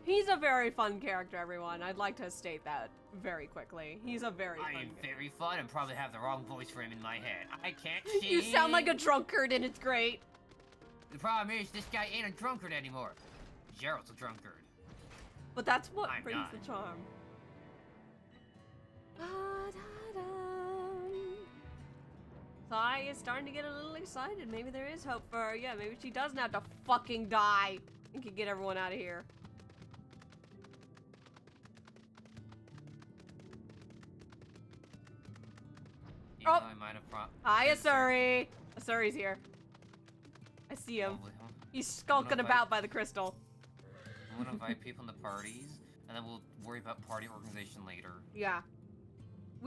Speaker 1: He's a very fun character, everyone. I'd like to state that very quickly. He's a very fun
Speaker 3: I am
Speaker 1: character.
Speaker 3: very fun and probably have the wrong voice for him in my head. I can't sing.
Speaker 1: You sound like a drunkard and it's great.
Speaker 3: The problem is, this guy ain't a drunkard anymore. Gerald's a drunkard.
Speaker 1: But that's what
Speaker 3: I'm
Speaker 1: brings
Speaker 3: not.
Speaker 1: the charm. Sai is starting to get a little excited. Maybe there is hope for her. Yeah, maybe she doesn't have to fucking die and can get everyone out of here.
Speaker 3: You know, I might have
Speaker 1: Hi, Asuri. Asuri's here. I see him. He's skulking about by the crystal.
Speaker 3: I'm gonna invite people in the parties, and then we'll worry about party organization later.
Speaker 1: Yeah.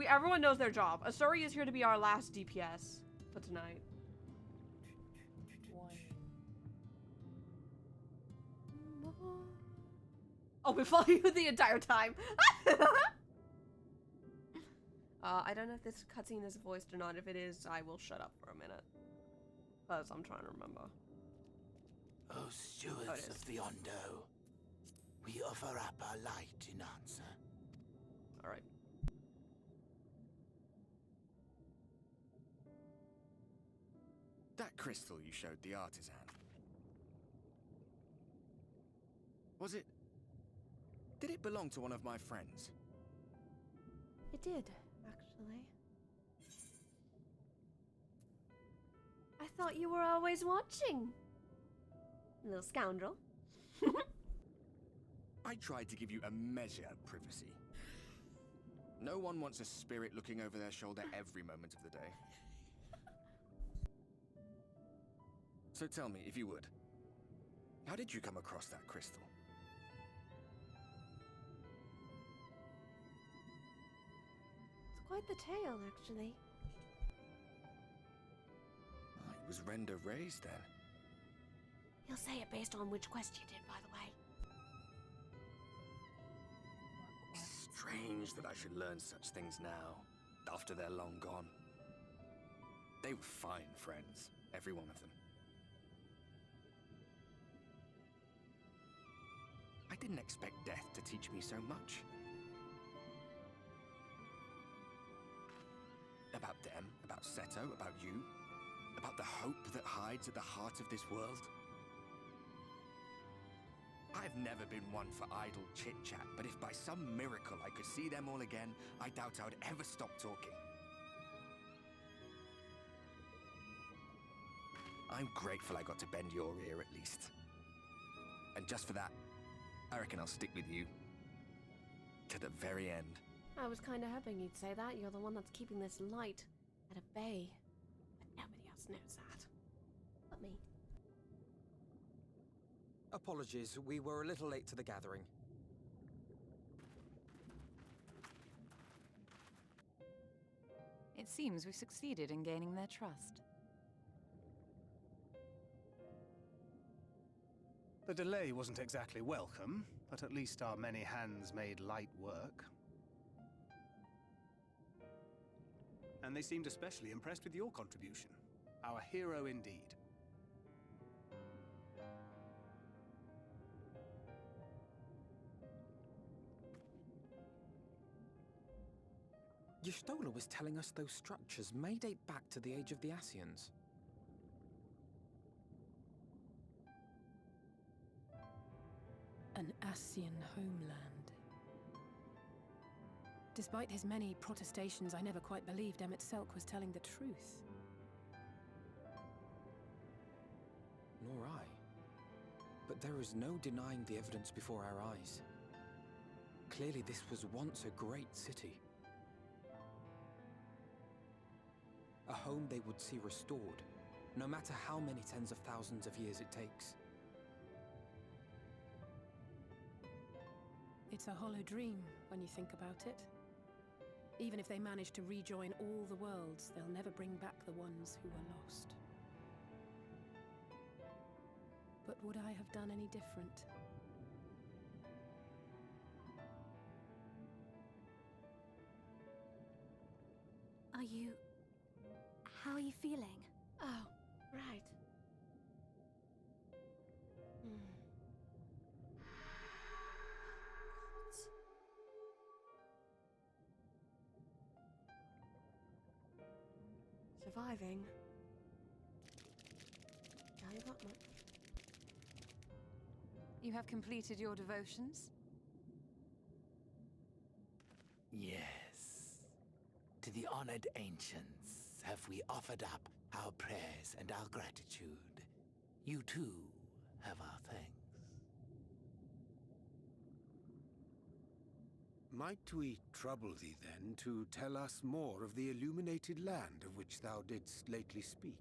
Speaker 1: Everyone knows their job. Asuri is here to be our last DPS for tonight. Oh, we follow you the entire time. I don't know if this cutscene is voiced or not. If it is, I will shut up for a minute. Because I'm trying to remember.
Speaker 6: O stewards of the Ondo, we offer up our light in answer.
Speaker 1: Alright.
Speaker 7: That crystal you showed the artisan. Was it... Did it belong to one of my friends?
Speaker 1: It did, actually. I thought you were always watching. Little scoundrel.
Speaker 7: I tried to give you a measure of privacy. No one wants a spirit looking over their shoulder every moment of the day. So tell me, if you would, how did you come across that crystal?
Speaker 1: It's quite the tale, actually.
Speaker 7: Oh, it was Render raised then.
Speaker 1: He'll say it based on which quest you did, by the way.
Speaker 7: Strange that I should learn such things now, after they're long gone. They were fine friends, every one of them. I didn't expect death to teach me so much. About them, about Seto, about you, about the hope that hides at the heart of this world. I've never been one for idle chit-chat, but if by some miracle I could see them all again, I doubt I would ever stop talking. I'm grateful I got to bend your ear at least. And just for that, I reckon I'll stick with you. To the very end.
Speaker 1: I was kind of hoping you'd say that. You're the one that's keeping this light at bay. But nobody else knows that. But me.
Speaker 8: Apologies, we were a little late to the gathering.
Speaker 9: It seems we've succeeded in gaining their trust.
Speaker 10: The delay wasn't exactly welcome, but at least our many hands made light work. And they seemed especially impressed with your contribution. Our hero indeed.
Speaker 8: Y'shtola was telling us those structures may date back to the age of the Ascians.
Speaker 9: An Ascian homeland. Despite his many protestations, I never quite believed Ep.6 was telling the truth.
Speaker 8: Nor I. But there is no denying the evidence before our eyes. Clearly this was once a great city. A home they would see restored, no matter how many tens of thousands of years it takes.
Speaker 9: It's a hollow dream when you think about it. Even if they manage to rejoin all the worlds, they'll never bring back the ones who were lost. But would I have done any different?
Speaker 11: Are you... how are you feeling?
Speaker 1: Oh, right. Surviving. Tell you that much.
Speaker 9: You have completed your devotions?
Speaker 6: Yes. To the honored ancients have we offered up our prayers and our gratitude. You too have our thanks.
Speaker 12: Might we trouble thee then to tell us more of the illuminated land of which thou didst lately speak?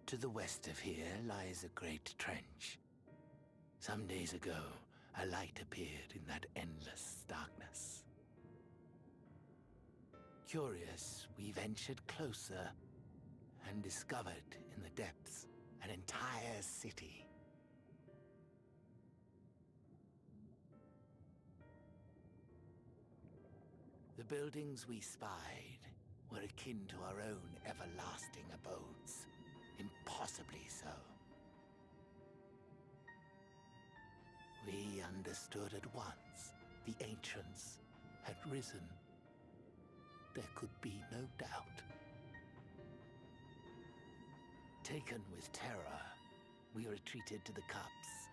Speaker 6: To the west of here lies a great trench. Some days ago, a light appeared in that endless darkness. Curious, we ventured closer and discovered in the depths an entire city. The buildings we spied were akin to our own everlasting abodes, impossibly so. We understood at once the ancients had risen. There could be no doubt. Taken with terror, we retreated to the cups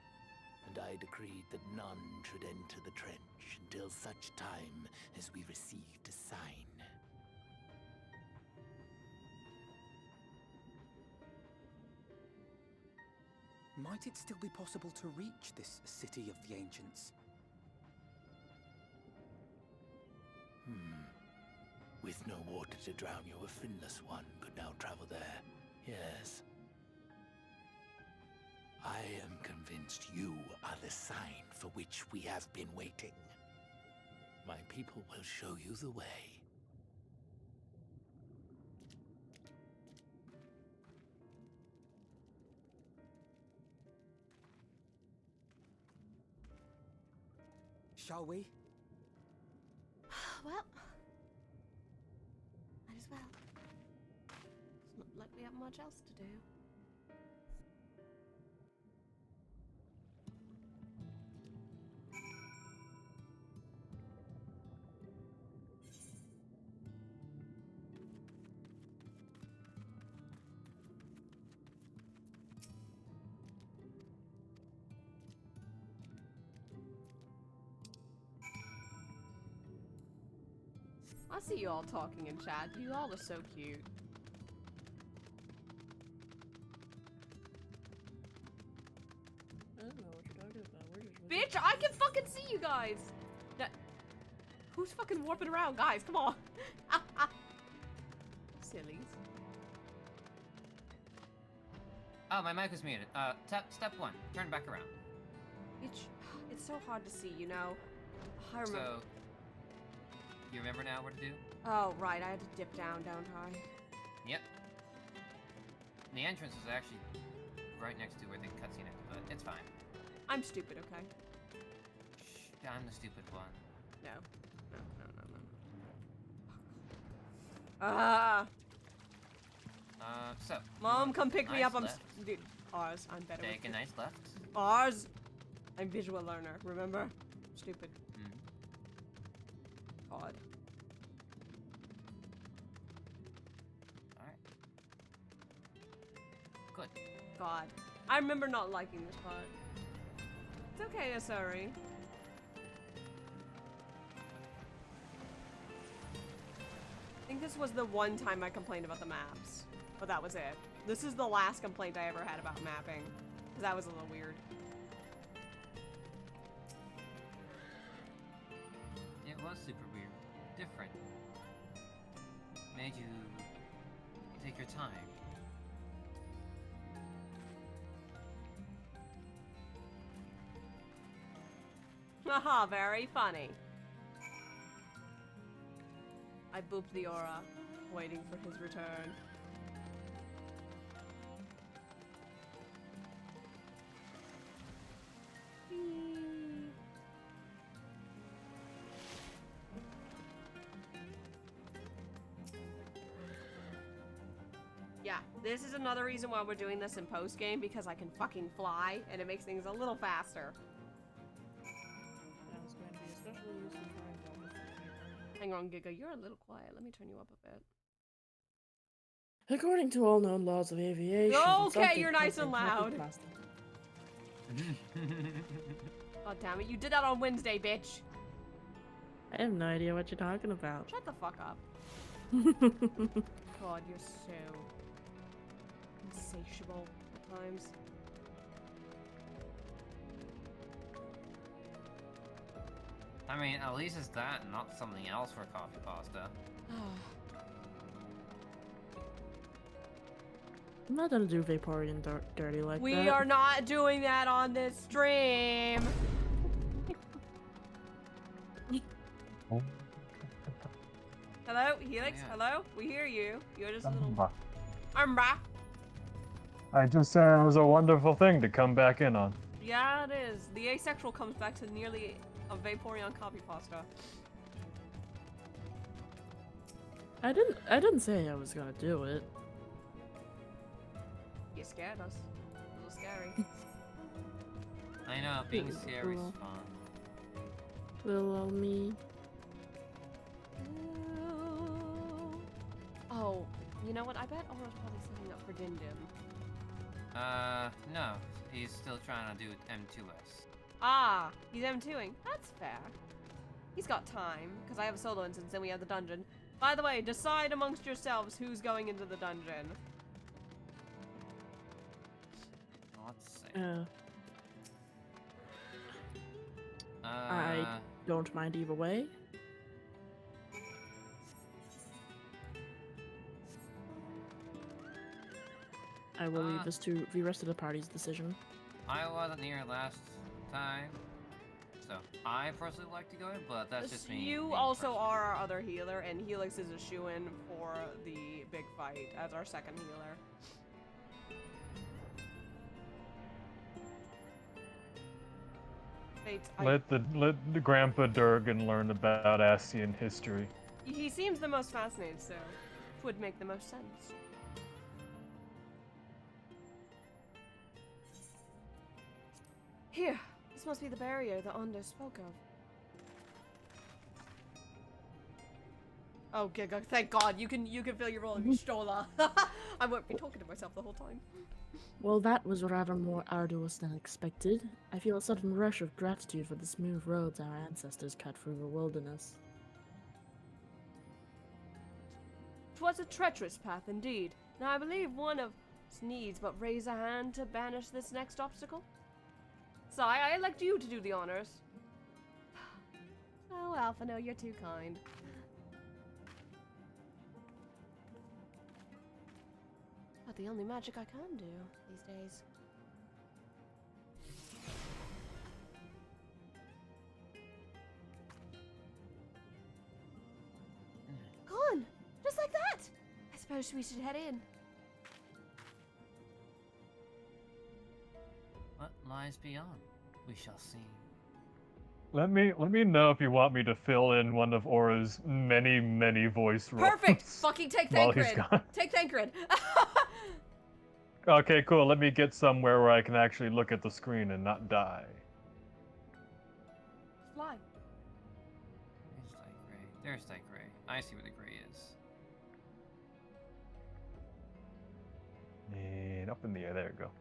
Speaker 6: and I decreed that none should enter the trench until such time as we received a sign.
Speaker 8: Might it still be possible to reach this city of the ancients?
Speaker 6: With no water to drown you, a finless one could now travel there. Yes. I am convinced you are the sign for which we have been waiting. My people will show you the way.
Speaker 8: Shall we?
Speaker 1: Well, might as well. It's not like we have much else to do. I see you all talking in chat. You all are so cute.
Speaker 5: I don't know what you're talking about. We're just
Speaker 1: Bitch, I can fucking see you guys! Who's fucking warping around? Guys, come on! Sillies.
Speaker 3: Oh, my mic was muted. Step 1. Turn back around.
Speaker 1: Bitch, it's so hard to see, you know? I remember.
Speaker 3: So, you remember now what to do?
Speaker 1: Oh, right, I had to dip down, don't I?
Speaker 3: Yep. The entrance is actually right next to where the cutscene ended, but it's fine.
Speaker 1: I'm stupid, okay?
Speaker 3: Shh, I'm the stupid one.
Speaker 1: No. Ah!
Speaker 3: So.
Speaker 1: Mom, come pick me
Speaker 3: nice
Speaker 1: up. I'm
Speaker 3: left.
Speaker 1: dude. Ours. I'm better.
Speaker 3: Take a
Speaker 1: with
Speaker 3: nice left.
Speaker 1: Ours. I'm visual learner. Remember? Stupid. God.
Speaker 3: Alright. Good.
Speaker 1: God. I remember not liking this part. It's okay, Asari. I think this was the one time I complained about the maps. But that was it. This is the last complaint I ever had about mapping. Because that was a little weird.
Speaker 3: It was super weird. Different. Made you take your time.
Speaker 1: Haha, very funny. I booped the aura, waiting for his return. Yeah, this is another reason why we're doing this in post-game, because I can fucking fly, and it makes things a little faster.
Speaker 5: That was going to be especially useful for a fighter.
Speaker 1: Hang on, Giga, you're a little quiet. Let me turn you up a bit.
Speaker 5: According to all known laws of aviation,
Speaker 1: Okay,
Speaker 5: something
Speaker 1: you're nice and
Speaker 5: can't be
Speaker 1: loud.
Speaker 5: plastic.
Speaker 1: God damn it, you did that on Wednesday, bitch.
Speaker 5: I have no idea what you're talking about.
Speaker 1: Shut the fuck up. God, you're so insatiable at times.
Speaker 3: I mean, at least it's that and not something else for coffee pasta.
Speaker 5: I'm not gonna do Vaporeon dirty like that.
Speaker 1: We are not doing that on this stream. Hello, Helix?
Speaker 4: Yeah.
Speaker 1: Hello? We hear you. You're just a little...
Speaker 4: I just said it was a wonderful thing to come back in on.
Speaker 1: Yeah, it is. The asexual comes back to nearly a Vaporeon copy pasta.
Speaker 5: I didn't say I was gonna do it.
Speaker 1: You scared us. A little scary.
Speaker 3: I know, being scary is fun.
Speaker 5: Little old me.
Speaker 1: Oh, you know what? I bet Aura's probably setting up for Din Din.
Speaker 3: No. He's still trying to do M2S.
Speaker 1: Ah, he's M2ing. That's fair. He's got time, because I have a solo instance and we have the dungeon. By the way, decide amongst yourselves who's going into the dungeon.
Speaker 3: Let's see.
Speaker 5: I don't mind either way. I will leave this to the rest of the party's decision.
Speaker 3: I wasn't here last time, so I personally like to go in, but that's just me.
Speaker 1: You also are our other healer, and Helix is a shoo-in for the big fight as our second healer.
Speaker 4: Let the Grandpa Durgan learn about Ascian history.
Speaker 1: He seems the most fascinated, so it would make the most sense. Here, this must be the barrier the Ondo spoke of. Oh, Giga, thank God, you can feel your role in Stola. I won't be talking to myself the whole time.
Speaker 5: Well, that was rather more arduous than expected. I feel a sudden rush of gratitude for the smooth roads our ancestors cut through the wilderness.
Speaker 1: 'Twas a treacherous path indeed. Now I believe one of us needs but raise a hand to banish this next obstacle. Sai, I elect you to do the honors. Oh, Alphino, you're too kind. But the only magic I can do these days. Gone! Just like that! I suppose we should head in.
Speaker 3: What lies beyond? We shall see.
Speaker 4: Let me know if you want me to fill in one of Aura's many voice roles.
Speaker 1: Perfect! Fucking take
Speaker 4: while he's
Speaker 1: Thancred!
Speaker 4: gone.
Speaker 1: Take Thancred!
Speaker 4: Okay, cool. Let me get somewhere where I can actually look at the screen and not die.
Speaker 1: Fly.
Speaker 3: There's that gray. There's that gray. I see where the gray is.
Speaker 4: And up in the air. There we go.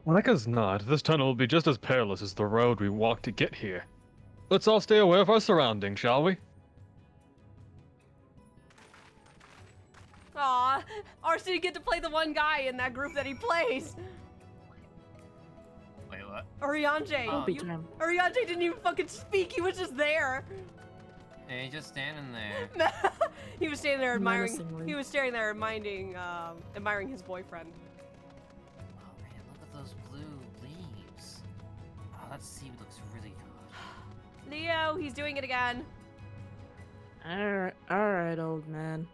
Speaker 4: Like as not, this tunnel will be just as perilous as the road we walked to get here. Let's all stay aware of our surroundings, shall we?
Speaker 1: Aw, Arce didn't get to play the one guy in that group that he plays.
Speaker 3: Wait, what?
Speaker 1: Oriange.
Speaker 3: Oh,
Speaker 1: Oriange didn't even fucking speak. He was just there.
Speaker 3: Hey, he's just standing there.
Speaker 1: He was standing there admiring.
Speaker 5: Menacingly.
Speaker 1: He was staring there admiring his boyfriend.
Speaker 3: Oh man, look at those blue leaves. Oh, that seed looks really good.
Speaker 1: Leo, he's doing it again.
Speaker 5: Alright, old man.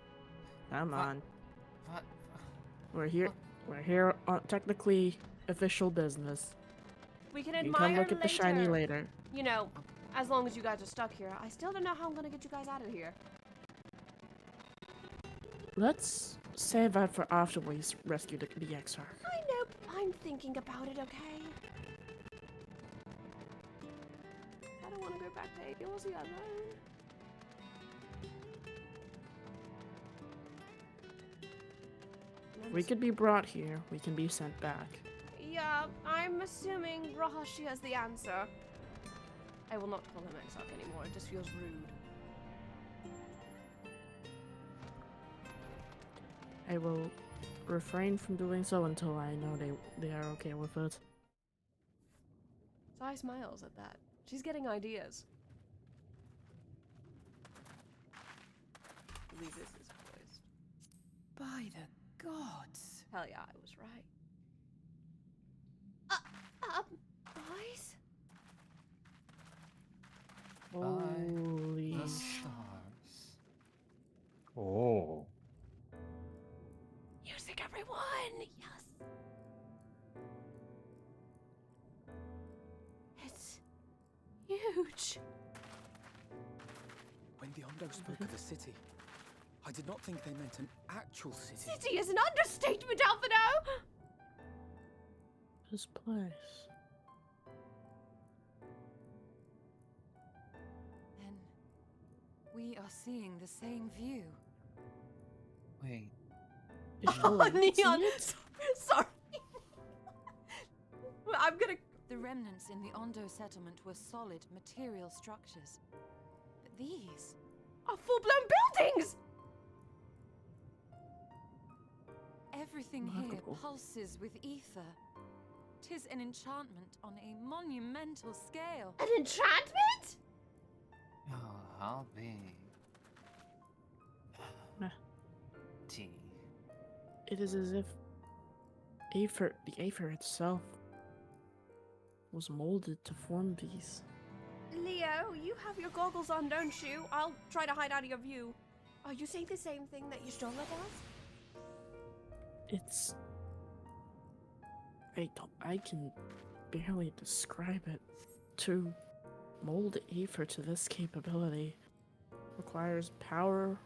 Speaker 5: Come on.
Speaker 3: What?
Speaker 5: We're here on technically official business.
Speaker 1: We can
Speaker 5: You
Speaker 1: admire
Speaker 5: can come look at the shiny later.
Speaker 1: You know, as long as you guys are stuck here. I still don't know how I'm gonna get you guys out of here.
Speaker 5: Let's save that for after we rescue the Exarch.
Speaker 1: I know. I'm thinking about it, okay? I don't want to go back to Eosy alone.
Speaker 5: We could be brought here. We can be sent back.
Speaker 1: Yeah, I'm assuming Rahashi has the answer. I will not call him Exarch anymore. It just feels rude.
Speaker 5: I will refrain from doing so until I know they are okay with it.
Speaker 1: Sai smiles at that. She's getting ideas. I believe this is poised.
Speaker 11: By the gods.
Speaker 1: Hell yeah, I was right. Boys?
Speaker 5: Holy
Speaker 3: The stars.
Speaker 4: Oh.
Speaker 1: Music, everyone! Yes! It's huge.
Speaker 8: When the Ondo spoke of a city, I did not think they meant an actual city.
Speaker 1: City is an understatement, Alphino!
Speaker 5: this place.
Speaker 11: Then we are seeing the same view.
Speaker 3: Wait,
Speaker 5: Ishola, you can see
Speaker 1: Neon.
Speaker 5: it?
Speaker 1: Sorry. I'm gonna.
Speaker 13: The remnants in the Ondo settlement were solid, material structures. But these...
Speaker 1: are full-blown buildings!
Speaker 13: Everything here
Speaker 5: Remarkable.
Speaker 13: pulses with ether. 'Tis an enchantment on a monumental scale.
Speaker 1: An enchantment?
Speaker 3: Oh, I'll be.
Speaker 5: Meh.
Speaker 3: Tea.
Speaker 5: It is as if the Aether itself was molded to form these.
Speaker 1: Leo, you have your goggles on, don't you? I'll try to hide out of your view. Are you saying the same thing that Y'shtola does?
Speaker 5: It's... I can barely describe it. To mold Aether to this capability requires power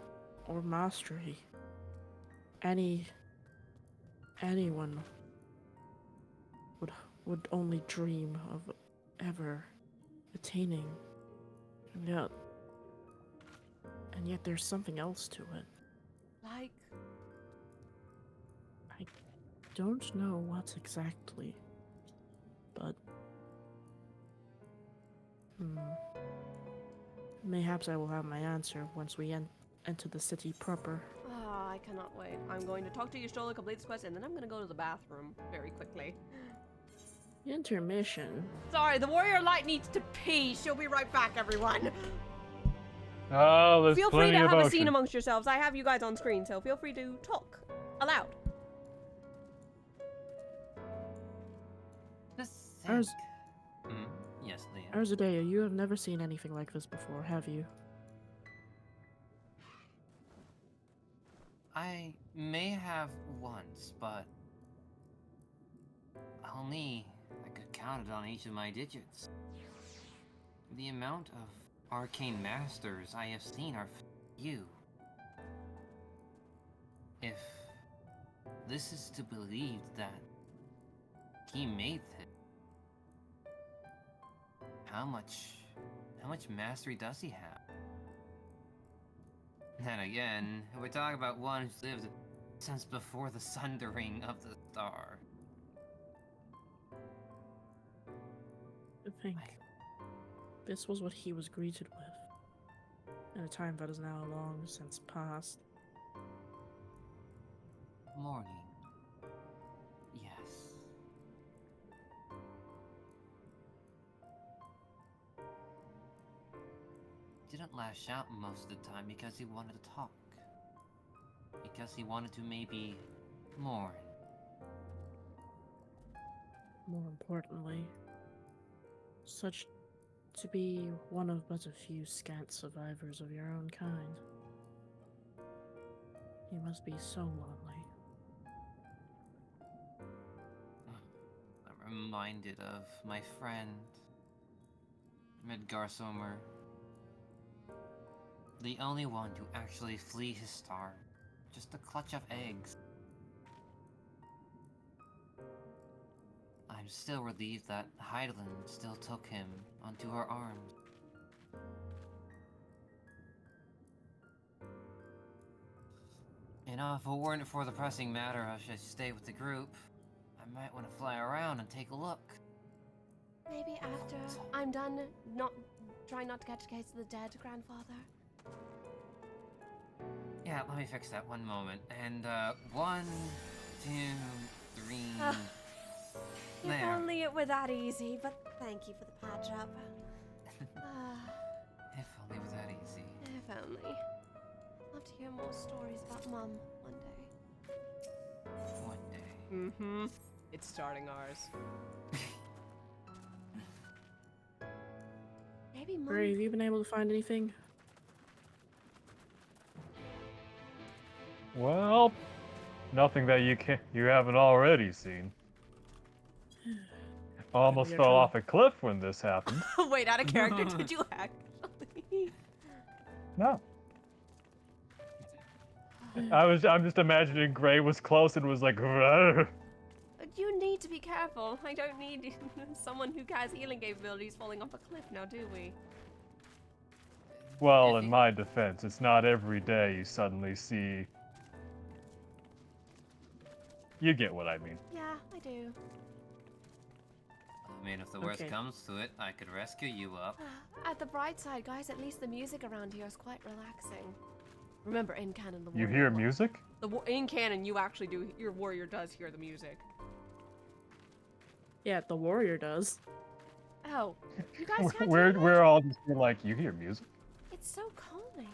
Speaker 5: or mastery. Anyone would only dream of ever attaining. And yet there's something else to it.
Speaker 1: Like,
Speaker 5: I don't know what exactly, but mayhaps I will have my answer once we enter the city proper.
Speaker 1: I cannot wait. I'm going to talk to Y'shtola, complete this quest, and then I'm going to go to the bathroom very quickly.
Speaker 5: Intermission.
Speaker 1: Sorry, the Warrior Light needs to pee. She'll be right back, everyone.
Speaker 4: Oh, there's
Speaker 1: Feel free
Speaker 4: plenty
Speaker 1: to
Speaker 4: of
Speaker 1: have a
Speaker 4: ocean.
Speaker 1: scene amongst yourselves. I have you guys on screen, so feel free to talk aloud.
Speaker 5: Ars-
Speaker 3: Yes, Leah.
Speaker 5: Arzadea, you have never seen anything like this before, have you?
Speaker 3: I may have once, but only I could count it on each of my digits. The amount of arcane masters I have seen are few. If this is to believe that he made it, how much mastery does he have? Then again, we're talking about one who's lived since before the sundering of the star.
Speaker 5: I think this was what he was greeted with, in a time that is now long since past.
Speaker 3: Morning. Yes. Didn't lash out most of the time because he wanted to talk. Because he wanted to maybe mourn.
Speaker 5: More importantly, such to be one of but a few scant survivors of your own kind. You must be so lonely.
Speaker 3: I'm reminded of my friend, Midgar Somer. The only one to actually flee his star. Just a clutch of eggs. I'm still relieved that Heidelin still took him onto her arms. You know, if it weren't for the pressing matter I should stay with the group, I might want to fly around and take a look.
Speaker 1: Maybe after I'm done trying not to catch a case of the dead, grandfather.
Speaker 3: Yeah, let me fix that one moment. And, 1, 2, 3...
Speaker 1: If
Speaker 3: there.
Speaker 1: only it were that easy, but thank you for the patch up.
Speaker 3: If only it was that easy.
Speaker 1: If only. Love to hear more stories about Mum one day.
Speaker 3: One day.
Speaker 1: Mm-hmm. It's starting ours. Maybe Mum...
Speaker 5: Ray, have you been able to find anything?
Speaker 4: Well, nothing that you haven't already seen. Almost
Speaker 5: Your
Speaker 4: fell
Speaker 5: turn.
Speaker 4: off a cliff when this happened.
Speaker 1: Wait, out of character, did you actually?
Speaker 4: No. I'm just imagining Gray was close and was like, "Rrr."
Speaker 1: You need to be careful. I don't need someone who has healing capabilities falling off a cliff now, do we?
Speaker 4: Well, in my defense, it's not every day you suddenly see You get what I mean.
Speaker 1: Yeah, I do.
Speaker 3: I mean, if the worst
Speaker 5: Okay.
Speaker 3: comes to it, I could rescue you up.
Speaker 1: At the bright side, guys, at least the music around here is quite relaxing. Remember, in canon, the
Speaker 4: You
Speaker 1: warrior
Speaker 4: hear
Speaker 1: will-
Speaker 4: music?
Speaker 1: In canon, you actually do. Your warrior does hear the music.
Speaker 5: Yeah, the warrior does.
Speaker 1: Oh, you guys can't
Speaker 4: We're
Speaker 1: hear it?
Speaker 4: we're all just like, you hear music?
Speaker 1: It's so calming.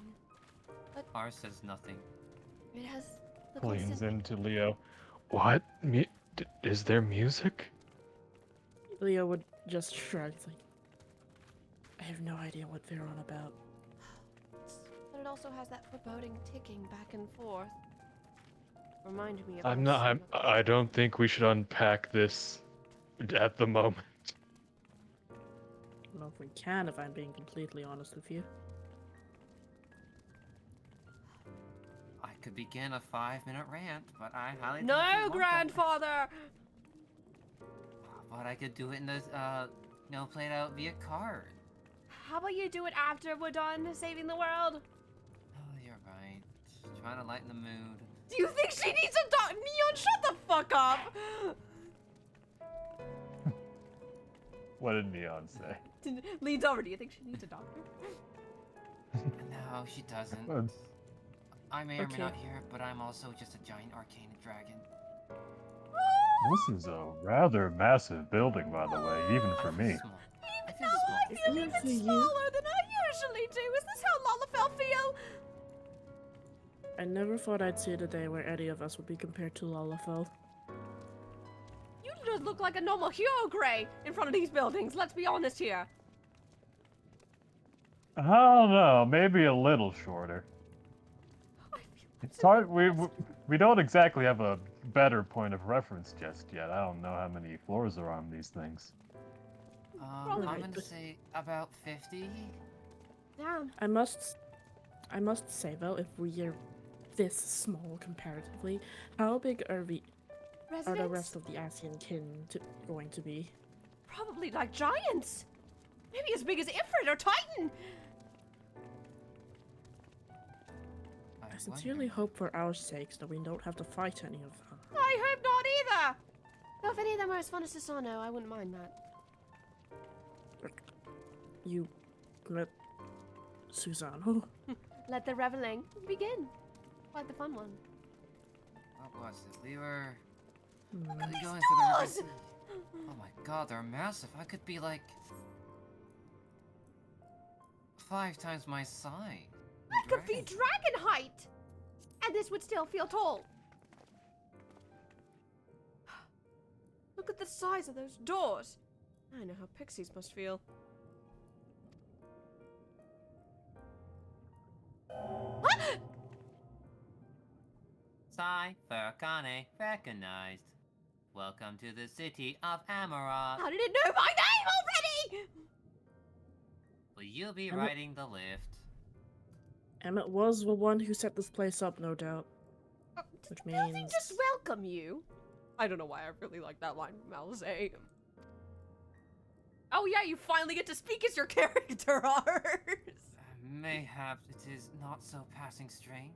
Speaker 3: Ours says nothing.
Speaker 1: It has the
Speaker 4: Leans
Speaker 1: constant.
Speaker 4: into Leo. What? Is there music?
Speaker 5: Leo would just shrug. It's like, I have no idea what they're on about.
Speaker 1: But it also has that foreboding ticking back and forth. Reminded me of.
Speaker 4: I'm
Speaker 1: how
Speaker 4: not. I don't think we should unpack this at the moment.
Speaker 5: I don't know if we can, if I'm being completely honest with you.
Speaker 3: I could begin a 5-minute rant, but I highly doubt you
Speaker 1: No,
Speaker 3: want that.
Speaker 1: grandfather.
Speaker 3: But I could do it in this, played out via card.
Speaker 1: How about you do it after we're done saving the world?
Speaker 3: Oh, you're right. Trying to lighten the mood.
Speaker 1: Do you think she needs a doc? Neon, shut the fuck up!
Speaker 4: What did Neon say?
Speaker 1: Leans over. Do you think she needs a doctor?
Speaker 3: No, she doesn't. I may or may not hear it, but I'm also just a giant arcane dragon.
Speaker 4: This is a rather massive building, by the way, even for me.
Speaker 3: Small.
Speaker 1: No, I feel
Speaker 5: Even
Speaker 1: even
Speaker 5: for you?
Speaker 1: smaller than I usually do. Is this how Lalafell feel?
Speaker 5: I never thought I'd see the day where any of us would be compared to Lalafell.
Speaker 1: You just look like a normal hero, Gray, in front of these buildings. Let's be honest here.
Speaker 4: I don't know, maybe a little shorter. It's hard. We don't exactly have a better point of reference just yet. I don't know how many floors are on these things.
Speaker 3: I'm
Speaker 5: Right,
Speaker 3: gonna
Speaker 5: but-
Speaker 3: say about 50.
Speaker 1: Damn.
Speaker 5: I must say though, if we are this small comparatively, how big are the
Speaker 1: Residents?
Speaker 5: rest of the Asian kin going to be?
Speaker 1: Probably like giants. Maybe as big as Ifrit or Titan.
Speaker 5: I sincerely hope for our sakes that we don't have to fight any of them.
Speaker 1: I hope not either. Though if any of them are as fun as Susano, I wouldn't mind that.
Speaker 5: You met Susano?
Speaker 1: Let the reveling begin. Quite the fun one.
Speaker 3: What was it? We were
Speaker 5: Hmm.
Speaker 3: really going
Speaker 1: doors!
Speaker 3: for the. Oh my god, they're massive. I could be like 5 times my size.
Speaker 1: That could be dragon height. And this would still feel tall. Look at the size of those doors. I know how pixies must feel.
Speaker 3: Cypher Kane recognized. Welcome to the city of Amaroth.
Speaker 1: How did it know my name already?
Speaker 3: Will you be
Speaker 5: I'm-
Speaker 3: riding the lift?
Speaker 5: Emmett was the one who set this place up, no doubt. Which
Speaker 1: Does he
Speaker 5: means
Speaker 1: just welcome you? I don't know why I really like that line from Alize. Oh yeah, you finally get to speak as your character, Ars.
Speaker 3: Mayhap it is not so passing strange.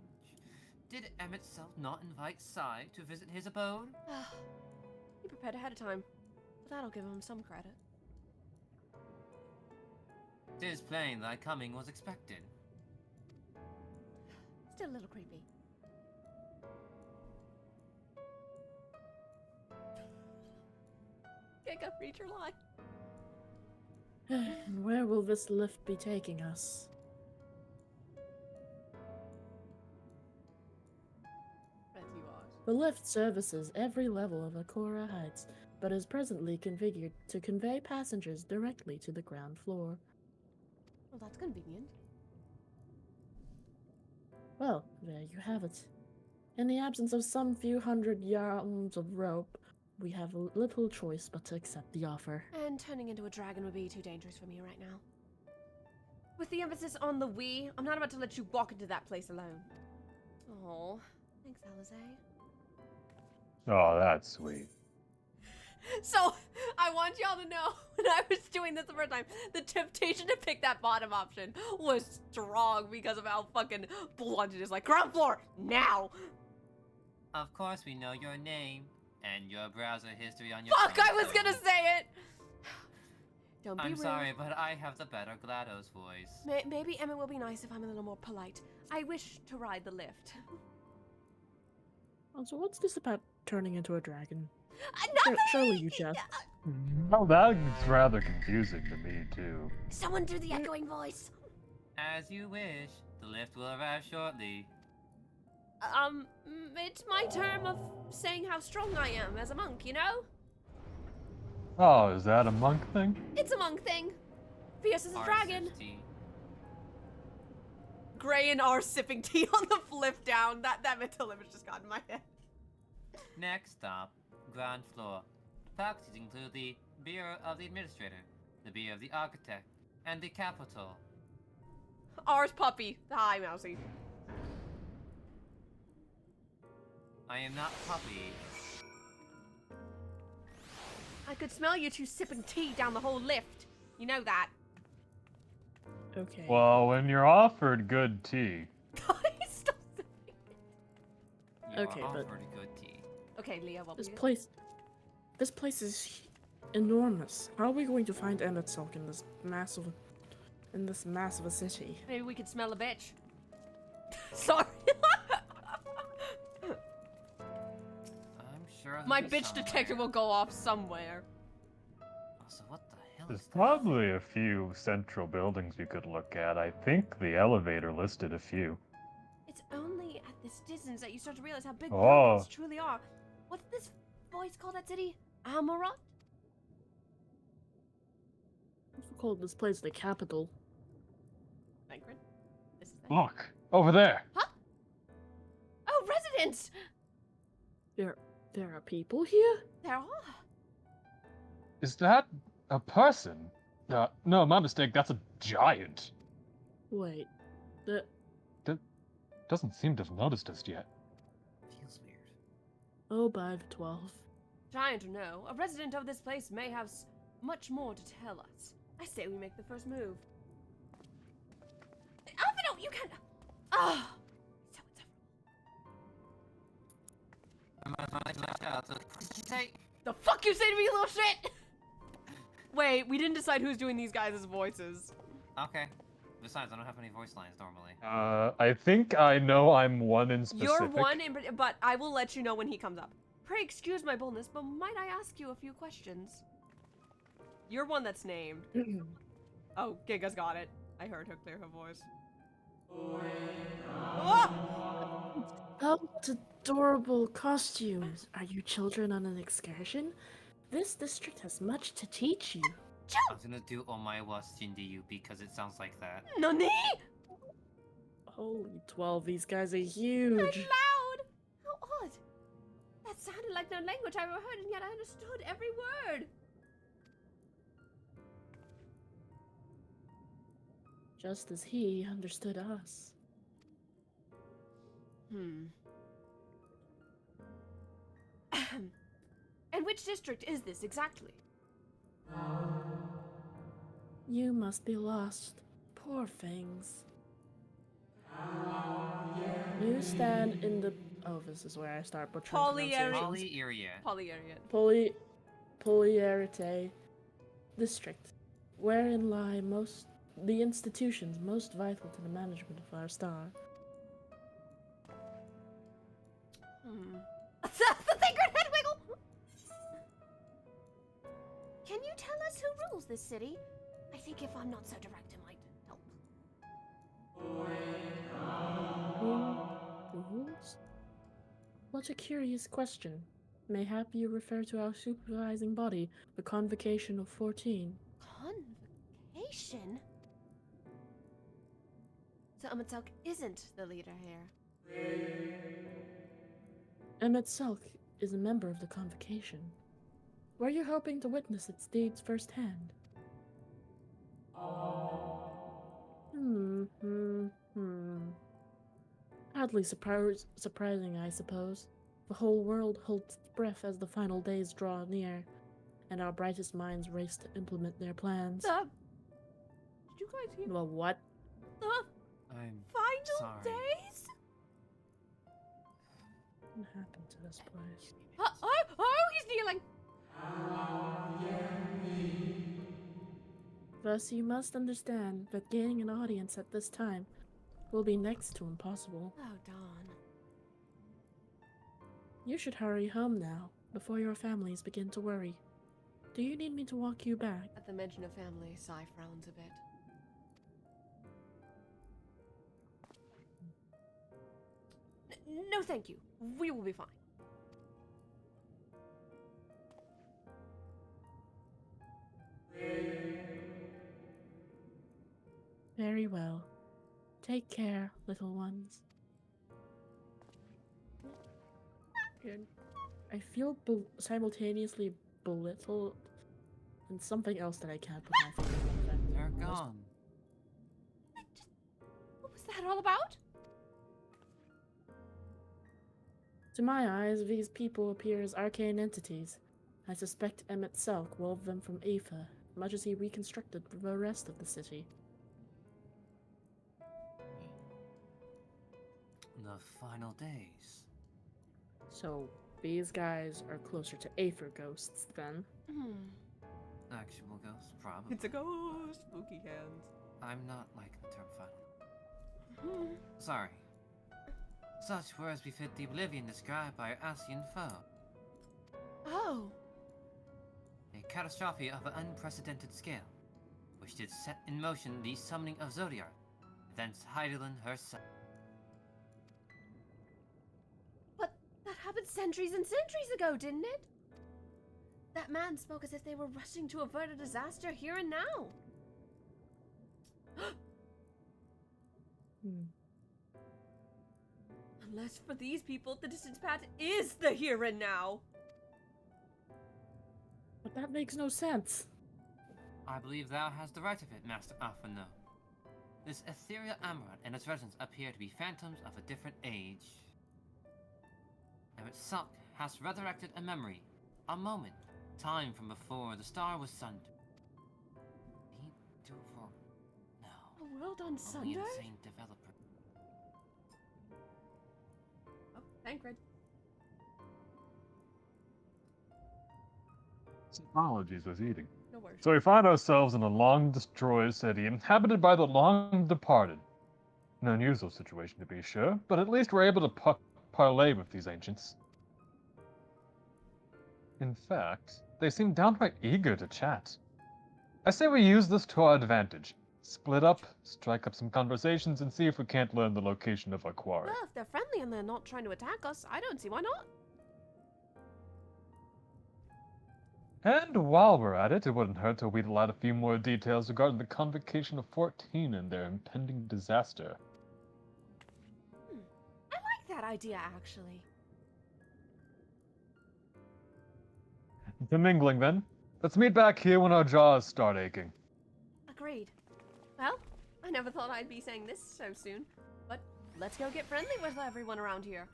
Speaker 3: Did Emmett Self not invite Sai to visit his abode?
Speaker 1: He prepared ahead of time. But that'll give him some credit.
Speaker 3: 'Tis plain thy coming was expected.
Speaker 1: Still a little creepy. Can't go read your line.
Speaker 5: And where will this lift be taking us?
Speaker 1: As you are.
Speaker 5: The lift services every level of Akora Heights, but is presently configured to convey passengers directly to the ground floor.
Speaker 1: Well, that's convenient.
Speaker 5: Well, there you have it. In the absence of some few hundred yards of rope, we have little choice but to accept the offer.
Speaker 1: And turning into a dragon would be too dangerous for me right now. With the emphasis on the we, I'm not about to let you walk into that place alone. Oh, thanks, Alize.
Speaker 4: Oh, that's sweet.
Speaker 1: So, I want y'all to know, when I was doing this the first time, the temptation to pick that bottom option was strong because of how fucking blunt it is. Like, ground floor, now!
Speaker 3: Of course we know your name. and your browser history on your
Speaker 1: Fuck, I
Speaker 3: phone
Speaker 1: was gonna
Speaker 3: phone.
Speaker 1: say it! Don't be
Speaker 3: I'm
Speaker 1: rude.
Speaker 3: sorry, but I have the better GLaDOS voice.
Speaker 1: Maybe Emmett will be nice if I'm a little more polite. I wish to ride the lift.
Speaker 5: Also, what's this about turning into a dragon?
Speaker 1: Nothing!
Speaker 5: Surely you jest.
Speaker 4: Well, that's rather confusing to me, too.
Speaker 1: Someone do the echoing voice.
Speaker 3: As you wish. The lift will arrive shortly.
Speaker 1: It's my term of saying how strong I am as a monk, you know?
Speaker 4: Oh, is that a monk thing?
Speaker 1: It's a monk thing. Fierce as a dragon.
Speaker 3: R60.
Speaker 1: Gray and R sipping tea on the flip down. That mental image just got in my head.
Speaker 3: Next stop, ground floor. Faculties include the Bureau of the Administrator, the Bureau of the Architect, and the Capital.
Speaker 1: R's puppy. Hi, Mousy.
Speaker 3: I am not puppy.
Speaker 1: I could smell you two sipping tea down the whole lift. You know that.
Speaker 5: Okay.
Speaker 4: Well, when you're offered good tea.
Speaker 1: Stop sipping.
Speaker 3: You
Speaker 5: Okay,
Speaker 3: are
Speaker 5: but-
Speaker 3: offered good tea.
Speaker 1: Okay, Leah, what
Speaker 5: This
Speaker 1: was
Speaker 5: place is enormous. How are we going to find Emmett.6 in this massive a city?
Speaker 1: Maybe we could smell a bitch. Sorry.
Speaker 3: I'm sure
Speaker 1: My
Speaker 3: there'll be
Speaker 1: bitch
Speaker 3: somewhere.
Speaker 1: detector will go off somewhere.
Speaker 3: Also, what the hell
Speaker 4: There's
Speaker 3: is that?
Speaker 4: probably a few central buildings you could look at. I think the elevator listed a few.
Speaker 1: It's only at this distance that you start to realize how big
Speaker 4: Oh.
Speaker 1: buildings truly are. What's this voice called that city? Amarant?
Speaker 5: We call this place the capital.
Speaker 1: Bankrupt? This is
Speaker 4: Look, over there.
Speaker 1: Huh? Oh, residents!
Speaker 5: There are people here?
Speaker 1: There are.
Speaker 4: Is that a person? No, my mistake. That's a giant.
Speaker 5: Wait,
Speaker 4: Doesn't seem to have noticed us yet.
Speaker 3: Feels weird.
Speaker 5: oh, by the 12.
Speaker 1: Giant or no, a resident of this place may have much more to tell us. I say we make the first move. Alvino, you can. Ah. The fuck you say to me, you little shit? Wait, we didn't decide who's doing these guys' voices.
Speaker 3: Okay. Besides, I don't have any voice lines normally.
Speaker 4: I think I know I'm one in specific.
Speaker 1: You're one, but I will let you know when he comes up. Pray excuse my boldness, but might I ask you a few questions? You're one that's named. Oh, Giga's got it. I heard her clear her voice.
Speaker 5: Oh, what adorable costumes! Are you children on an excursion? This district has much to teach you.
Speaker 3: I was gonna do Omae Shindi you because it sounds like that.
Speaker 1: Nani?
Speaker 5: Holy 12, these guys are huge.
Speaker 1: Loud! How odd. That sounded like no language I've ever heard, and yet I understood every word.
Speaker 5: Just as he understood us.
Speaker 1: And which district is this exactly?
Speaker 5: You must be lost. Poor things. You stand in the... Oh, this is where I start butchering pronunciations.
Speaker 3: Polyarea.
Speaker 5: Polyarite district, wherein lie the institutions most vital to the management of our star.
Speaker 1: The sacred head wiggle! Can you tell us who rules this city? I think if I'm not so direct, it might help.
Speaker 5: Who rules? What a curious question. Mayhap you refer to our supervising body, the Convocation of 14.
Speaker 1: Convocation? So Emmett.6 isn't the leader here.
Speaker 5: Emmett.6 is a member of the Convocation. Were you hoping to witness its deeds firsthand? Oddly surprising, I suppose. The whole world holds its breath as the final days draw near, and our brightest minds race to implement their plans.
Speaker 1: Did you guys hear?
Speaker 5: Well, what?
Speaker 1: The
Speaker 3: I'm
Speaker 1: final
Speaker 3: sorry.
Speaker 1: days?
Speaker 5: What happened to this place? Thus, you must understand that gaining an audience at this time will be next to impossible.
Speaker 1: Oh, Dawn.
Speaker 5: You should hurry home now, before your families begin to worry. Do you need me to walk you back?
Speaker 1: At the mention of family, Sai frowns a bit. No, thank you. We will be fine.
Speaker 5: Very well. Take care, little ones. And I feel simultaneously belittled and something else that I can't put my finger on.
Speaker 3: They're gone.
Speaker 1: What was that all about?
Speaker 5: To my eyes, these people appear as arcane entities. I suspect Emmett Selk wove them from Aether, much as he reconstructed the rest of the city.
Speaker 3: The final days.
Speaker 5: So, these guys are closer to Aether ghosts, then.
Speaker 3: Actual ghosts, probably.
Speaker 1: It's a ghost. Spooky hands.
Speaker 3: I'm not like the term final. Sorry. Such words befit the oblivion described by our Asian foe.
Speaker 1: Oh.
Speaker 3: A catastrophe of an unprecedented scale, which did set in motion the summoning of Zodiac, thence Heidelin herself.
Speaker 1: But that happened centuries and centuries ago, didn't it? That man spoke as if they were rushing to avert a disaster here and now. Unless for these people, the distant past is the here and now.
Speaker 5: But that makes no sense.
Speaker 3: I believe thou hast the right of it, Master Afano. This ethereal Amaranth and its residents appear to be phantoms of a different age. Emmett Selk has resurrected a memory, a moment, time from before the star was sundered. Beautiful. No.
Speaker 1: A world on
Speaker 3: Only
Speaker 1: Sunday?
Speaker 3: insane developer.
Speaker 1: Oh, Tancred.
Speaker 4: Apologies was eating.
Speaker 1: No worries.
Speaker 4: So we find ourselves in a long-destroyed city inhabited by the long-departed. An unusual situation to be sure, but at least we're able to parley with these ancients. In fact, they seem downright eager to chat. I say we use this to our advantage. Split up, strike up some conversations, and see if we can't learn the location of our quarry.
Speaker 1: Well, if they're friendly and they're not trying to attack us, I don't see why not.
Speaker 4: And while we're at it, it wouldn't hurt to wheedle out a few more details regarding the convocation of 14 and their impending disaster.
Speaker 1: I like that idea, actually.
Speaker 4: The mingling, then. Let's meet back here when our jaws start aching.
Speaker 1: Agreed. Well, I never thought I'd be saying this so soon, but let's go get friendly with everyone around here.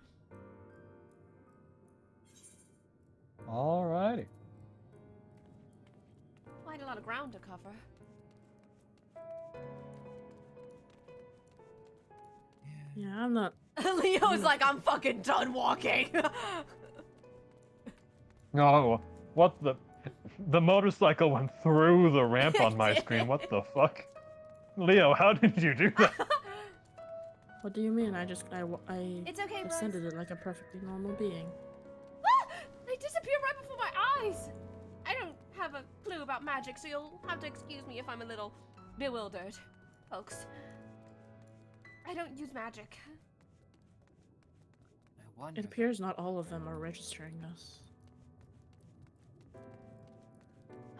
Speaker 4: Alrighty.
Speaker 1: Quite a lot of ground to cover.
Speaker 5: Yeah, I'm not.
Speaker 1: Leo's like, I'm fucking done walking.
Speaker 4: Oh, what the? The motorcycle went through the ramp on my screen. What the fuck? Leo, how did you do that?
Speaker 5: What do you mean? I
Speaker 1: It's okay, bros.
Speaker 5: ascended it like a perfectly normal being.
Speaker 1: Ah! They disappear right before my eyes. I don't have a clue about magic, so you'll have to excuse me if I'm a little bewildered, folks. I don't use magic.
Speaker 3: I wonder.
Speaker 5: It appears not all of them are registering us.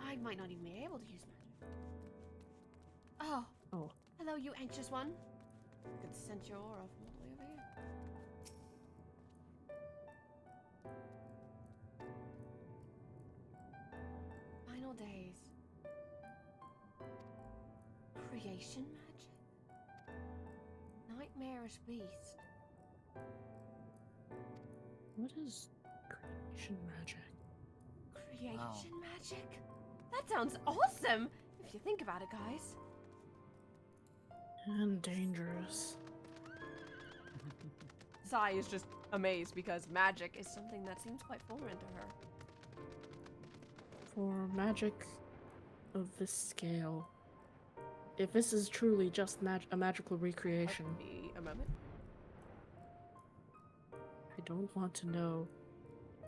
Speaker 1: I might not even be able to use magic. Oh.
Speaker 5: Oh.
Speaker 1: Hello, you anxious one. I could sense your aura from all the way over here. Final days. Creation magic? Nightmarish beast.
Speaker 5: What is creation magic?
Speaker 1: Creation magic? That sounds awesome! If you think about it, guys.
Speaker 5: And dangerous.
Speaker 1: Sai is just amazed because magic is something that seems quite foreign to her.
Speaker 5: For magic of this scale, if this is truly just a magical recreation,
Speaker 1: Give me a moment.
Speaker 5: I don't want to know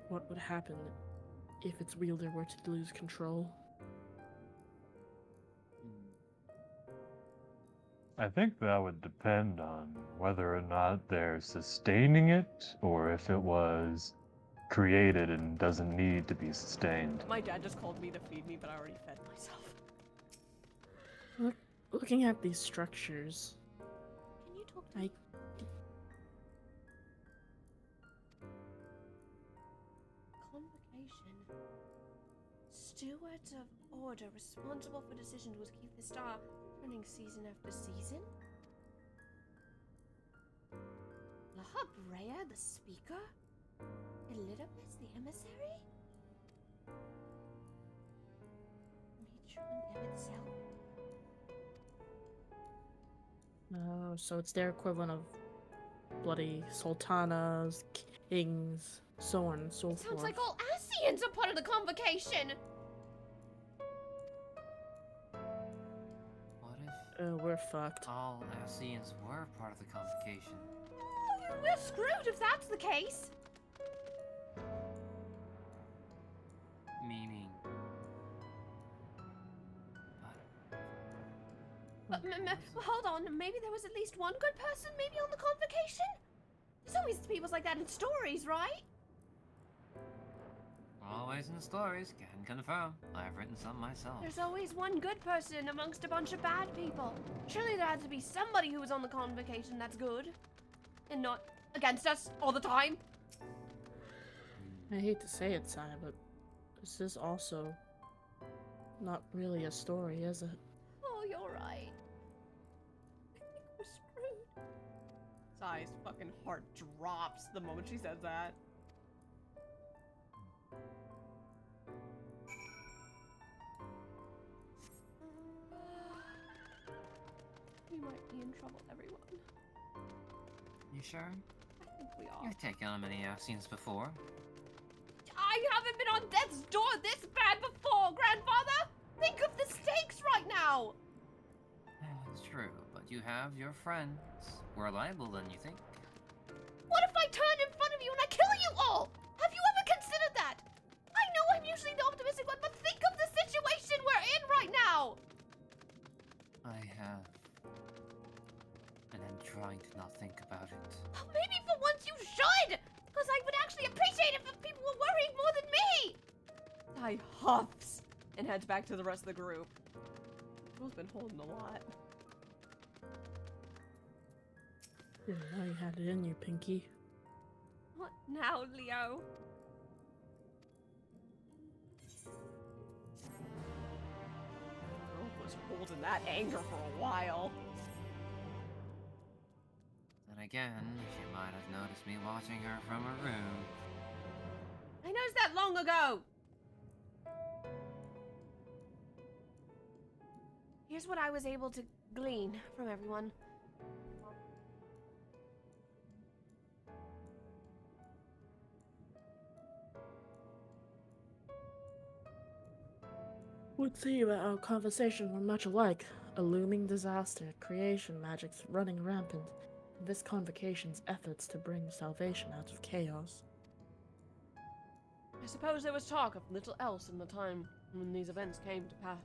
Speaker 5: what would happen if its wielder were to lose control.
Speaker 4: I think that would depend on whether or not they're sustaining it, or if it was created and doesn't need to be sustained.
Speaker 1: My dad just called me to feed me, but I already fed myself.
Speaker 5: Looking at these structures,
Speaker 1: Can you talk to me? Convocation. Stewards of order responsible for decisions will keep the star running season after season? La Brea, the speaker? Elidibus, the emissary? Matron Emetzel?
Speaker 5: oh, so it's their equivalent of bloody sultanas, kings, so on and so forth.
Speaker 1: Sounds like all Asians are part of the convocation!
Speaker 3: What if
Speaker 5: We're fucked.
Speaker 3: all Asians were part of the convocation?
Speaker 1: We're screwed if that's the case!
Speaker 3: Meaning...
Speaker 1: Hold on, maybe there was at least one good person maybe on the convocation? There's always people like that in stories, right?
Speaker 3: Always in the stories, can confirm. I've written some myself.
Speaker 1: There's always one good person amongst a bunch of bad people. Surely there had to be somebody who was on the convocation that's good. And not against us all the time.
Speaker 5: I hate to say it, Sai, but this is also not really a story, is it?
Speaker 1: Oh, you're right. I think we're screwed. Sai's fucking heart drops the moment she says that. We might be in trouble, everyone.
Speaker 3: You sure?
Speaker 1: I think we are.
Speaker 3: You've taken on many Asians before.
Speaker 1: I haven't been on death's door this bad before, Grandfather! Think of the stakes right now!
Speaker 3: It's true, but you have your friends. More liable than you think.
Speaker 1: What if I turn in front of you and I kill you all? Have you ever considered that? I know I'm usually the optimistic one, but think of the situation we're in right now!
Speaker 3: I have. And I'm trying to not think about it.
Speaker 1: Maybe for once you should! Because I would actually appreciate it if people were worrying more than me! I huffs and heads back to the rest of the group. Joel's been holding a lot.
Speaker 5: Didn't know you had it in you, Pinky.
Speaker 1: What now, Leo? Joel was holding that anger for a while.
Speaker 3: Then again, she might have noticed me watching her from her room.
Speaker 1: I noticed that long ago! Here's what I was able to glean from everyone.
Speaker 5: Would seem that our conversations were much alike. A looming disaster, creation magics running rampant, and this convocation's efforts to bring salvation out of chaos.
Speaker 1: I suppose there was talk of little else in the time when these events came to pass.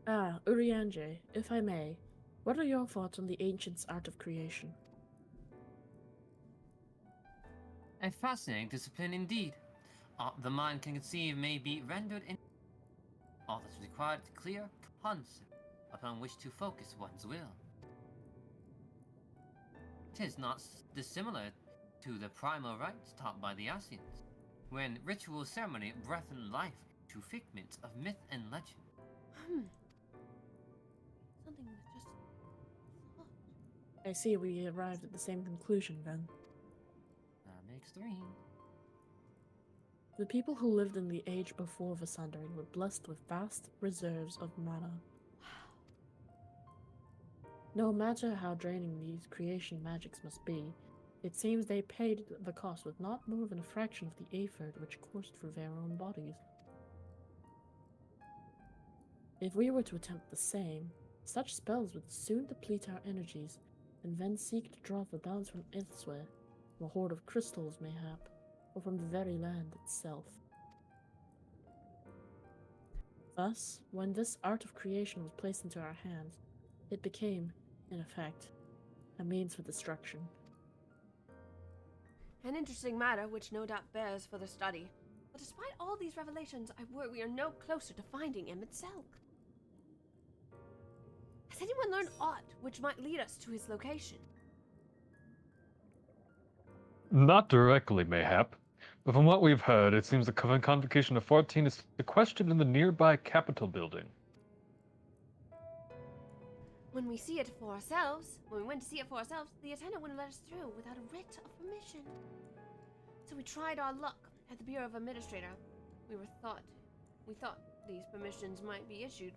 Speaker 5: Ah, Urianger, if I may, what are your thoughts on the ancients' art of creation?
Speaker 3: A fascinating discipline indeed. All the mind can conceive may be rendered in. All that's required is a clear concept upon which to focus one's will. 'Tis not dissimilar to the primal rites taught by the Asians, when ritual ceremony breath and life to figments of myth and legend.
Speaker 1: Something with just thought.
Speaker 5: I see we arrived at the same conclusion then.
Speaker 3: That makes three.
Speaker 5: The people who lived in the age before the Sundering were blessed with vast reserves of mana. No matter how draining these creation magics must be, It seems they paid the cost with not more than a fraction of the aphid which coursed through their own bodies. If we were to attempt the same, such spells would soon deplete our energies, and then seek to draw the balance from elsewhere, from a hoard of crystals mayhap, or from the very land itself. Thus, when this art of creation was placed into our hands, it became, in effect, a means for destruction.
Speaker 1: An interesting matter which no doubt bears further study. But despite all these revelations, I worry we are no closer to finding Ep.6. Has anyone learned aught which might lead us to his location?
Speaker 4: Not directly, mayhap. But from what we've heard, it seems the convocation of 14 is questioned in the nearby Capitol building.
Speaker 1: When we went to see it for ourselves, the attendant wouldn't let us through without a writ of permission. So we tried our luck at the Bureau of Administrator. We thought these permissions might be issued.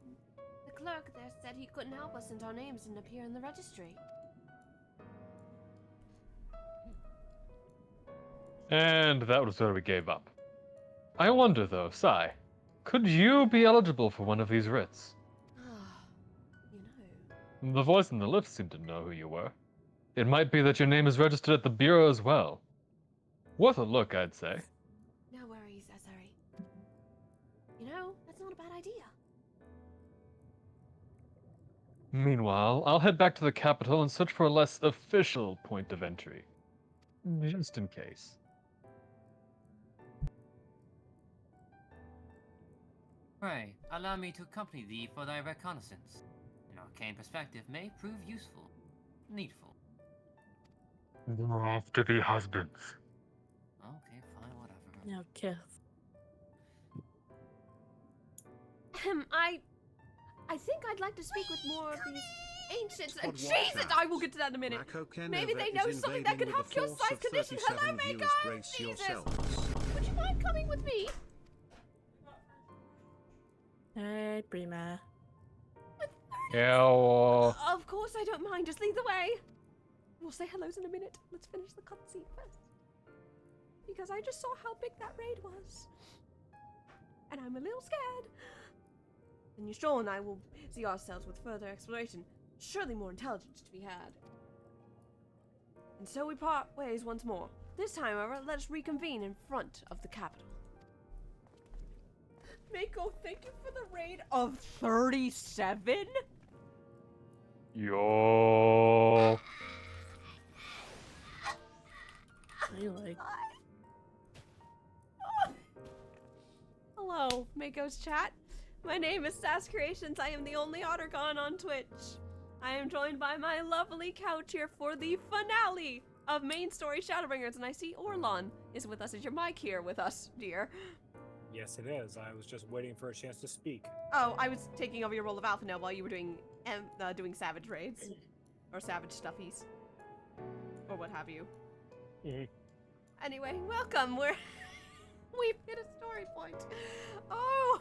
Speaker 1: The clerk there said he couldn't help us since our names didn't appear in the registry.
Speaker 4: And that was where we gave up. I wonder though, Sai, could you be eligible for one of these writs? The voice in the lift seemed to know who you were. It might be that your name is registered at the Bureau as well. Worth a look, I'd say.
Speaker 1: No worries, Azari. That's not a bad idea.
Speaker 4: Meanwhile, I'll head back to the Capitol and search for a less official point of entry. Just in case.
Speaker 3: Pray, allow me to accompany thee for thy reconnaissance. An arcane perspective may prove useful, needful.
Speaker 4: We're off to be husbands.
Speaker 3: Okay, fine, whatever.
Speaker 5: Now, Kith.
Speaker 1: I think I'd like to speak with more of these ancients.
Speaker 12: Squad
Speaker 1: Jesus,
Speaker 12: watch
Speaker 1: I will get to that in a minute. Maybe they know something that could help cure Sai's condition. Hello, Mako! Jesus! Would you mind coming with me?
Speaker 5: Hey, Prima.
Speaker 4: Yeah,
Speaker 1: Of course I don't mind. Just lead the way. We'll say hellos in a minute. Let's finish the cutscene first. Because I just saw how big that raid was. And I'm a little scared. And Yushrol and I will busy ourselves with further exploration. Surely more intelligence to be had. And so we part ways once more. This time, however, let us reconvene in front of the Capitol. Mako, thank you for the raid of 37?
Speaker 4: Yo.
Speaker 5: I like.
Speaker 1: Hello, Mako's chat. My name is Sass Creations. I am the only Ottergon on Twitch. I am joined by my lovely couch here for the finale of main story Shadowbringers, and I see Orlon is with us. Is your mic here with us, dear?
Speaker 14: Yes, it is. I was just waiting for a chance to speak.
Speaker 1: Oh, I was taking over your role of Alpha now while you were doing savage raids. Or savage stuffies. Or what have you. Anyway, welcome. We've hit a story point. Oh!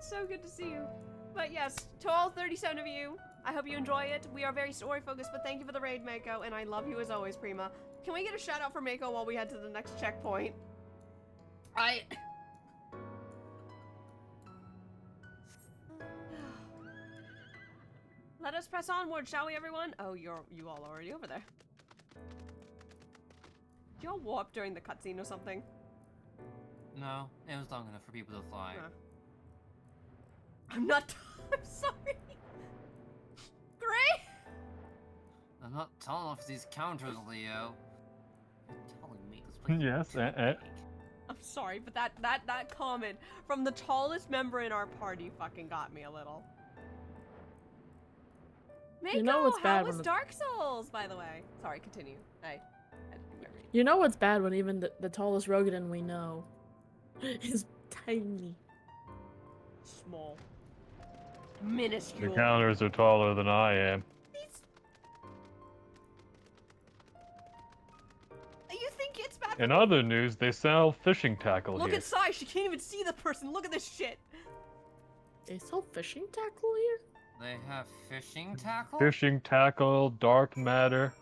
Speaker 1: So good to see you. But yes, to all 37 of you, I hope you enjoy it. We are very story focused, but thank you for the raid, Mako, and I love you as always, Prima. Can we get a shout out for Mako while we head to the next checkpoint? Let us press onward, shall we, everyone? Oh, you all already over there. Did y'all warp during the cutscene or something?
Speaker 3: No, it was long enough for people to fly.
Speaker 1: Huh. I'm sorry. Gray?
Speaker 3: I'm not tall enough for these counters, Leo. You're telling me this place
Speaker 4: Yes,
Speaker 1: I'm sorry, but that comment from the tallest member in our party fucking got me a little. Mako,
Speaker 5: You know what's
Speaker 1: how
Speaker 5: bad
Speaker 1: was
Speaker 5: when
Speaker 1: Dark Souls, by the way? Sorry, continue. I
Speaker 5: You know what's bad when even the tallest Rogadin we know is tiny.
Speaker 1: Small. Minuscule.
Speaker 4: The counters are taller than I am.
Speaker 1: You think it's bad?
Speaker 4: In other news, they sell fishing tackle
Speaker 1: Look
Speaker 4: here.
Speaker 1: at Sai, she can't even see the person. Look at this shit.
Speaker 5: They sell fishing tackle here?
Speaker 3: They have fishing tackle?
Speaker 4: Fishing tackle, dark matter.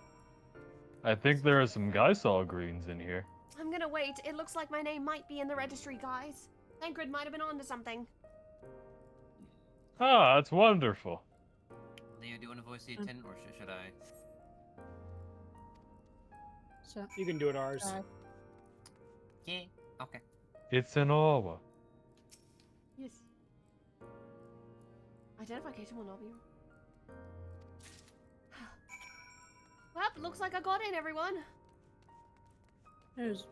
Speaker 4: I think there are some Gysol greens in here.
Speaker 1: I'm gonna wait. It looks like my name might be in the registry, guys. Thancred might have been onto something.
Speaker 4: Ah, that's wonderful.
Speaker 3: Leo, do you want to voice the attendant, or should I?
Speaker 5: So,
Speaker 14: You can do it, ours.
Speaker 3: Yeah. Okay.
Speaker 4: It's an Awa.
Speaker 1: Yes. Identification will not be. Well, looks like I got in, everyone.
Speaker 5: there's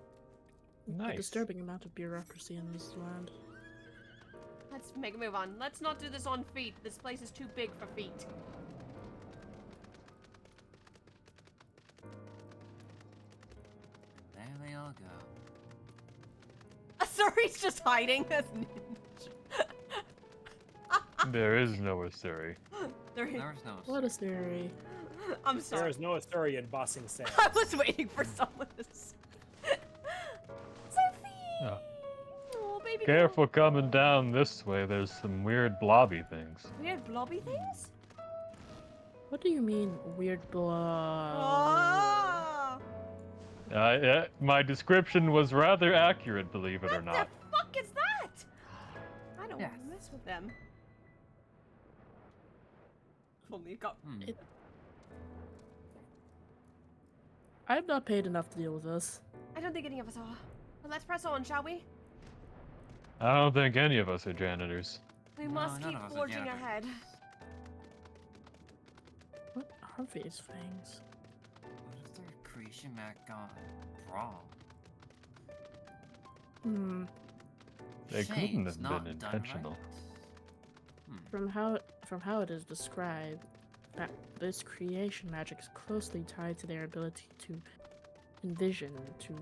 Speaker 5: a
Speaker 4: Nice.
Speaker 5: disturbing amount of bureaucracy in this land.
Speaker 1: Let's make a move on. Let's not do this on feet. This place is too big for feet.
Speaker 3: There they all go.
Speaker 1: Asuri's just hiding. That's
Speaker 4: There is no Asuri.
Speaker 1: There is.
Speaker 3: There's no.
Speaker 5: What a theory.
Speaker 1: I'm sorry.
Speaker 14: There is no Asturian bossing Sam.
Speaker 1: I was waiting for someone to say. Sophie!
Speaker 4: Oh.
Speaker 1: Oh, baby
Speaker 4: Careful coming down this way. There's some weird blobby things.
Speaker 1: girl. Weird blobby things?
Speaker 5: What do you mean, weird blood?
Speaker 1: Ah!
Speaker 4: My description was rather accurate, believe it or not.
Speaker 1: What the fuck is that? I don't
Speaker 3: Yes.
Speaker 1: want to mess with them. If only it got.
Speaker 5: I've not paid enough to deal with this.
Speaker 1: I don't think any of us are. But let's press on, shall we?
Speaker 4: I don't think any of us are janitors.
Speaker 1: We
Speaker 3: No,
Speaker 1: must
Speaker 3: none
Speaker 1: keep
Speaker 3: of us are
Speaker 1: forging
Speaker 3: janitors.
Speaker 1: ahead.
Speaker 5: What are these things?
Speaker 3: What if their creation map gone wrong?
Speaker 5: Hmm.
Speaker 4: They
Speaker 3: Shame
Speaker 4: couldn't
Speaker 3: it's
Speaker 4: have
Speaker 3: not
Speaker 4: been
Speaker 3: done
Speaker 4: intentional.
Speaker 3: right.
Speaker 5: From how it is described, that this creation magic is closely tied to their ability to envision, to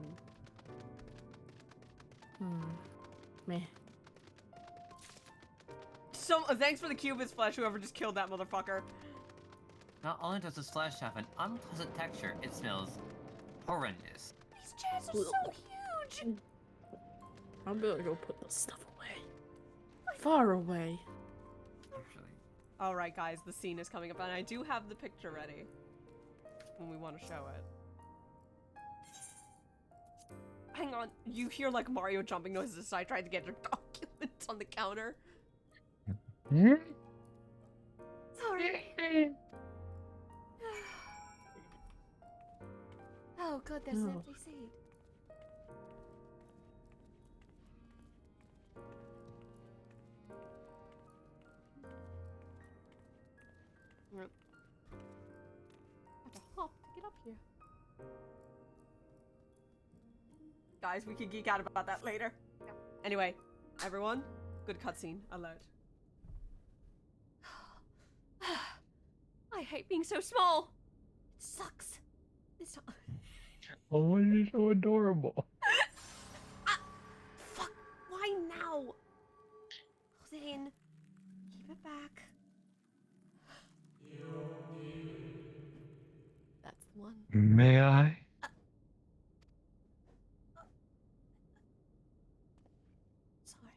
Speaker 5: meh.
Speaker 1: Thanks for the cubist flesh, whoever just killed that motherfucker.
Speaker 3: Not only does this flesh have an unpleasant texture, it smells horrendous.
Speaker 1: These chairs are so huge.
Speaker 5: I'm gonna go put this stuff away. Far away.
Speaker 3: Actually.
Speaker 1: Alright, guys, the scene is coming up, and I do have the picture ready when we want to show it. Hang on, you hear like Mario jumping noises as I tried to get your documents on the counter. Sorry. Oh, good, there's an
Speaker 5: No.
Speaker 1: empty seat. Yep. Have to hop to get up here. Guys, we can geek out about that later. Anyway, everyone, good cutscene alert. I hate being so small. It sucks. This time.
Speaker 4: Oh, you're so adorable.
Speaker 1: Fuck. Why now? Hold it in. Keep it back. That's the one.
Speaker 4: May I?
Speaker 1: Sorry.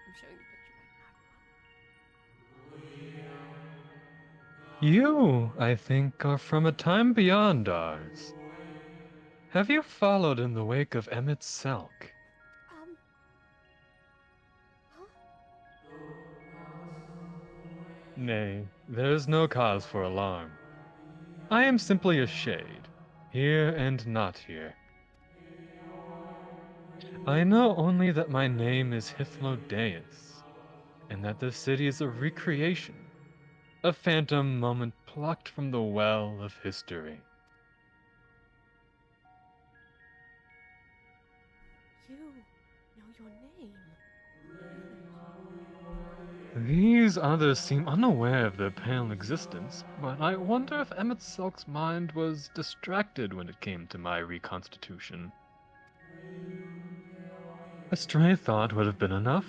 Speaker 1: I'm showing the picture right now.
Speaker 4: You, I think, are from a time beyond ours. Have you followed in the wake of Ep.6? Nay, there is no cause for alarm. I am simply a shade, here and not here. I know only that my name is Hythlodeus, and that this city is a recreation, a phantom moment plucked from the well of history.
Speaker 1: You know your name.
Speaker 4: These others seem unaware of their pale existence, but I wonder if Ep.6's mind was distracted when it came to my reconstitution. A stray thought would have been enough.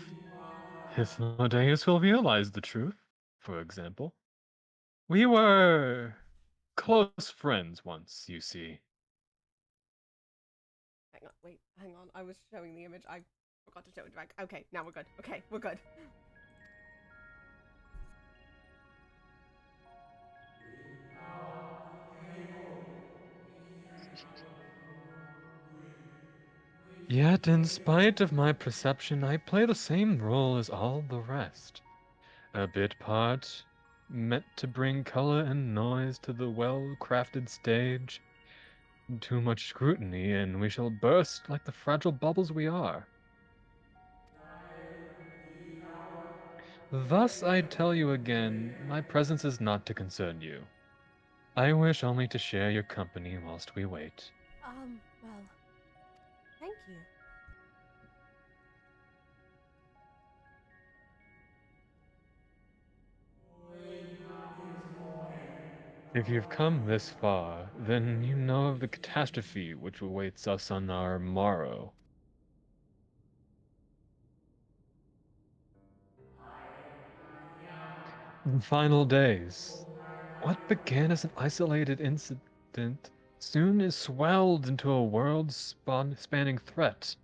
Speaker 4: Hythlodeus will realize the truth, for example. We were close friends once, you see.
Speaker 1: Hang on, wait, hang on. I was showing the image. I forgot to show it back. Okay, now we're good. Okay, we're good.
Speaker 15: Yet, in spite of my perception, I play the same role as all the rest. A bit part, meant to bring color and noise to the well-crafted stage. Too much scrutiny, and we shall burst like the fragile bubbles we are. Thus, I tell you again, my presence is not to concern you. I wish only to share your company whilst we wait.
Speaker 1: Well, thank you.
Speaker 15: If you've come this far, then you know of the catastrophe which awaits us on our morrow. The final days. What began as an isolated incident soon is swelled into a world-spanning threat.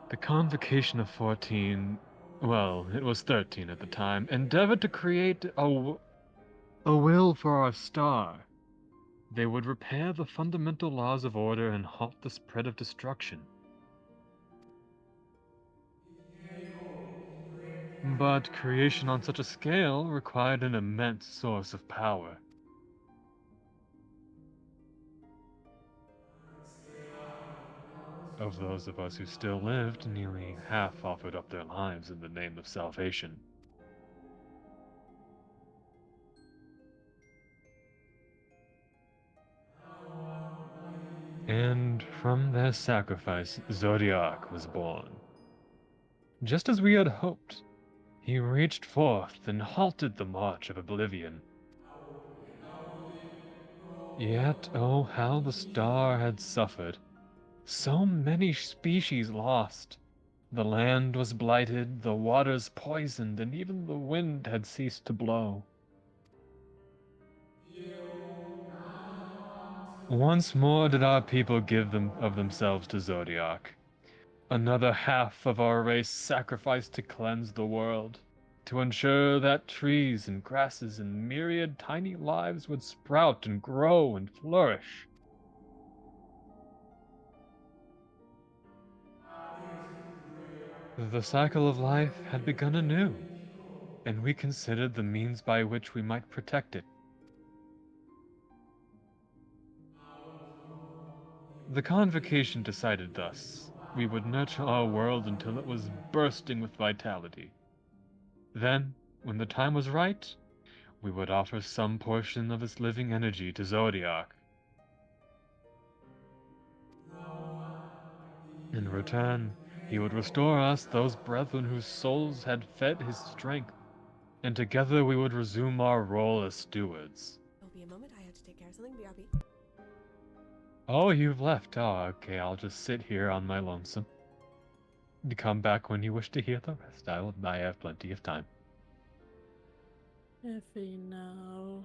Speaker 15: The Convocation of 14, well, it was 13 at the time, endeavored to create a will for our star. They would repair the fundamental laws of order and halt the spread of destruction. But creation on such a scale required an immense source of power. Of those of us who still lived, nearly half offered up their lives in the name of salvation. And from their sacrifice, Zodiac was born. Just as we had hoped, he reached forth and halted the march of oblivion. Yet, oh, how the star had suffered. So many species lost. The land was blighted, the waters poisoned, and even the wind had ceased to blow. Once more did our people give of themselves to Zodiac. Another half of our race sacrificed to cleanse the world, to ensure that trees and grasses and myriad tiny lives would sprout and grow and flourish. The cycle of life had begun anew, and we considered the means by which we might protect it. The Convocation decided thus. We would nurture our world until it was bursting with vitality. Then, when the time was right, we would offer some portion of its living energy to Zodiac. In return, he would restore us those brethren whose souls had fed his strength, and together we would resume our role as stewards.
Speaker 1: It'll be a moment. I have to take care of something. BRB.
Speaker 15: Oh, you've left. Oh, okay, I'll just sit here on my lonesome. Come back when you wish to hear the rest. I have plenty of time.
Speaker 5: Effie, no.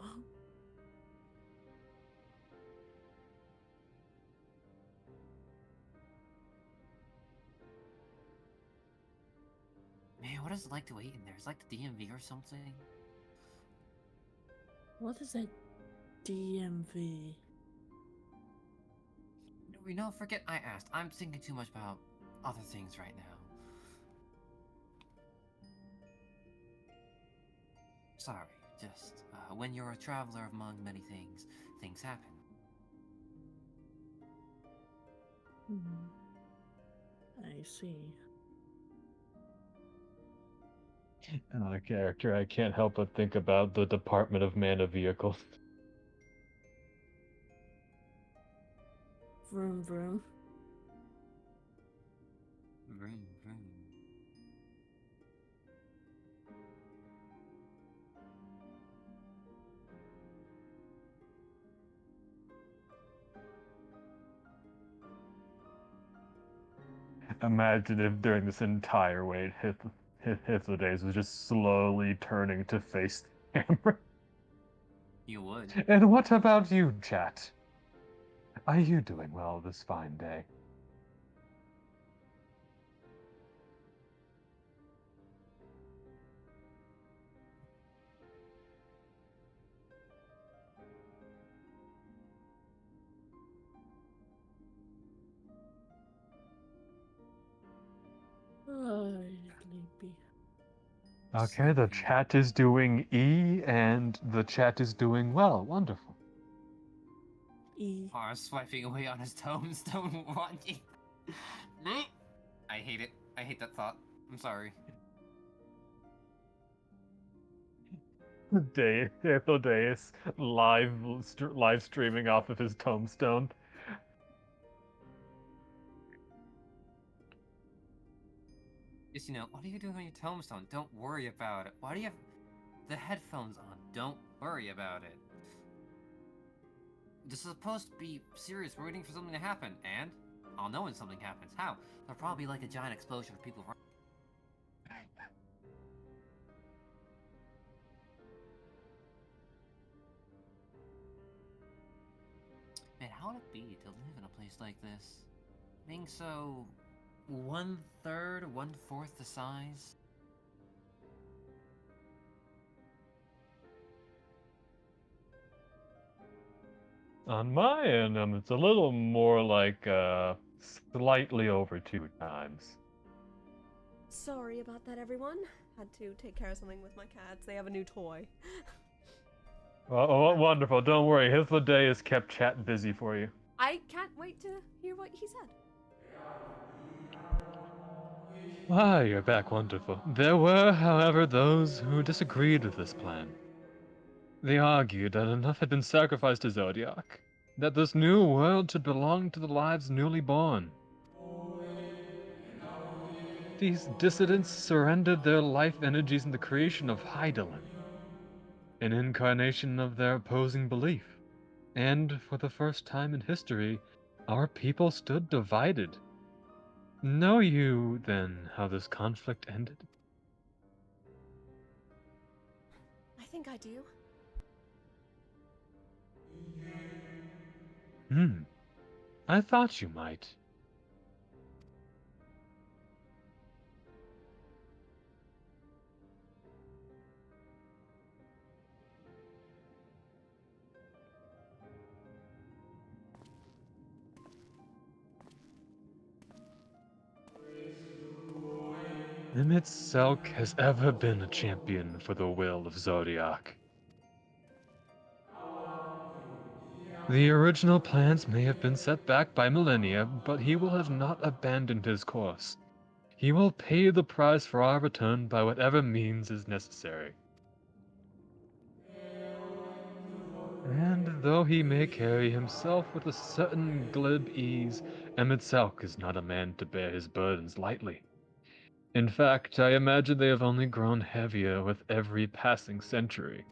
Speaker 3: Man, what is it like to wait in there? It's like the DMV or something.
Speaker 5: What is a DMV?
Speaker 3: No, forget I asked. I'm thinking too much about other things right now. Sorry, just when you're a traveler among many things, things happen.
Speaker 5: I see.
Speaker 15: Another character I can't help but think about the Department of Mana Vehicles.
Speaker 5: Vroom vroom.
Speaker 3: Vroom, vroom.
Speaker 4: Imagine if during this entire wait, Days was just slowly turning to face the camera.
Speaker 3: You would.
Speaker 4: And what about you, chat? Are you doing well this fine day?
Speaker 15: Okay, the chat is doing E, and the chat is doing well. Wonderful.
Speaker 5: E.
Speaker 3: R swiping away on his tombstone watching. I hate it. I hate that thought. I'm sorry.
Speaker 4: Deus live streaming off of his tombstone.
Speaker 3: Just, what are you doing on your tombstone? Don't worry about it. Why do you have the headphones on? Don't worry about it. This is supposed to be serious. We're waiting for something to happen, and I'll know when something happens. How? There'll probably be like a giant explosion of people running. Man, how would it be to live in a place like this? Being so 1/3, 1/4 the size?
Speaker 4: On my end, it's a little more like slightly over 2 times.
Speaker 1: Sorry about that, everyone. Had to take care of something with my cats. They have a new toy.
Speaker 4: Oh, wonderful. Don't worry. Hitler has kept chat busy for you.
Speaker 1: I can't wait to hear what he said.
Speaker 15: Ah, you're back, wonderful. There were, however, those who disagreed with this plan. They argued that enough had been sacrificed to Zodiac, that this new world should belong to the lives newly born. These dissidents surrendered their life energies in the creation of Hydaelyn, an incarnation of their opposing belief. And for the first time in history, our people stood divided. Know you, then, how this conflict ended?
Speaker 1: I think I do.
Speaker 15: I thought you might. Ep.6 has ever been a champion for the will of Zodiac. The original plans may have been set back by millennia, but he will have not abandoned his course. He will pay the price for our return by whatever means is necessary. And though he may carry himself with a certain glib ease, Ep.6 is not a man to bear his burdens lightly. In fact, I imagine they have only grown heavier with every passing century.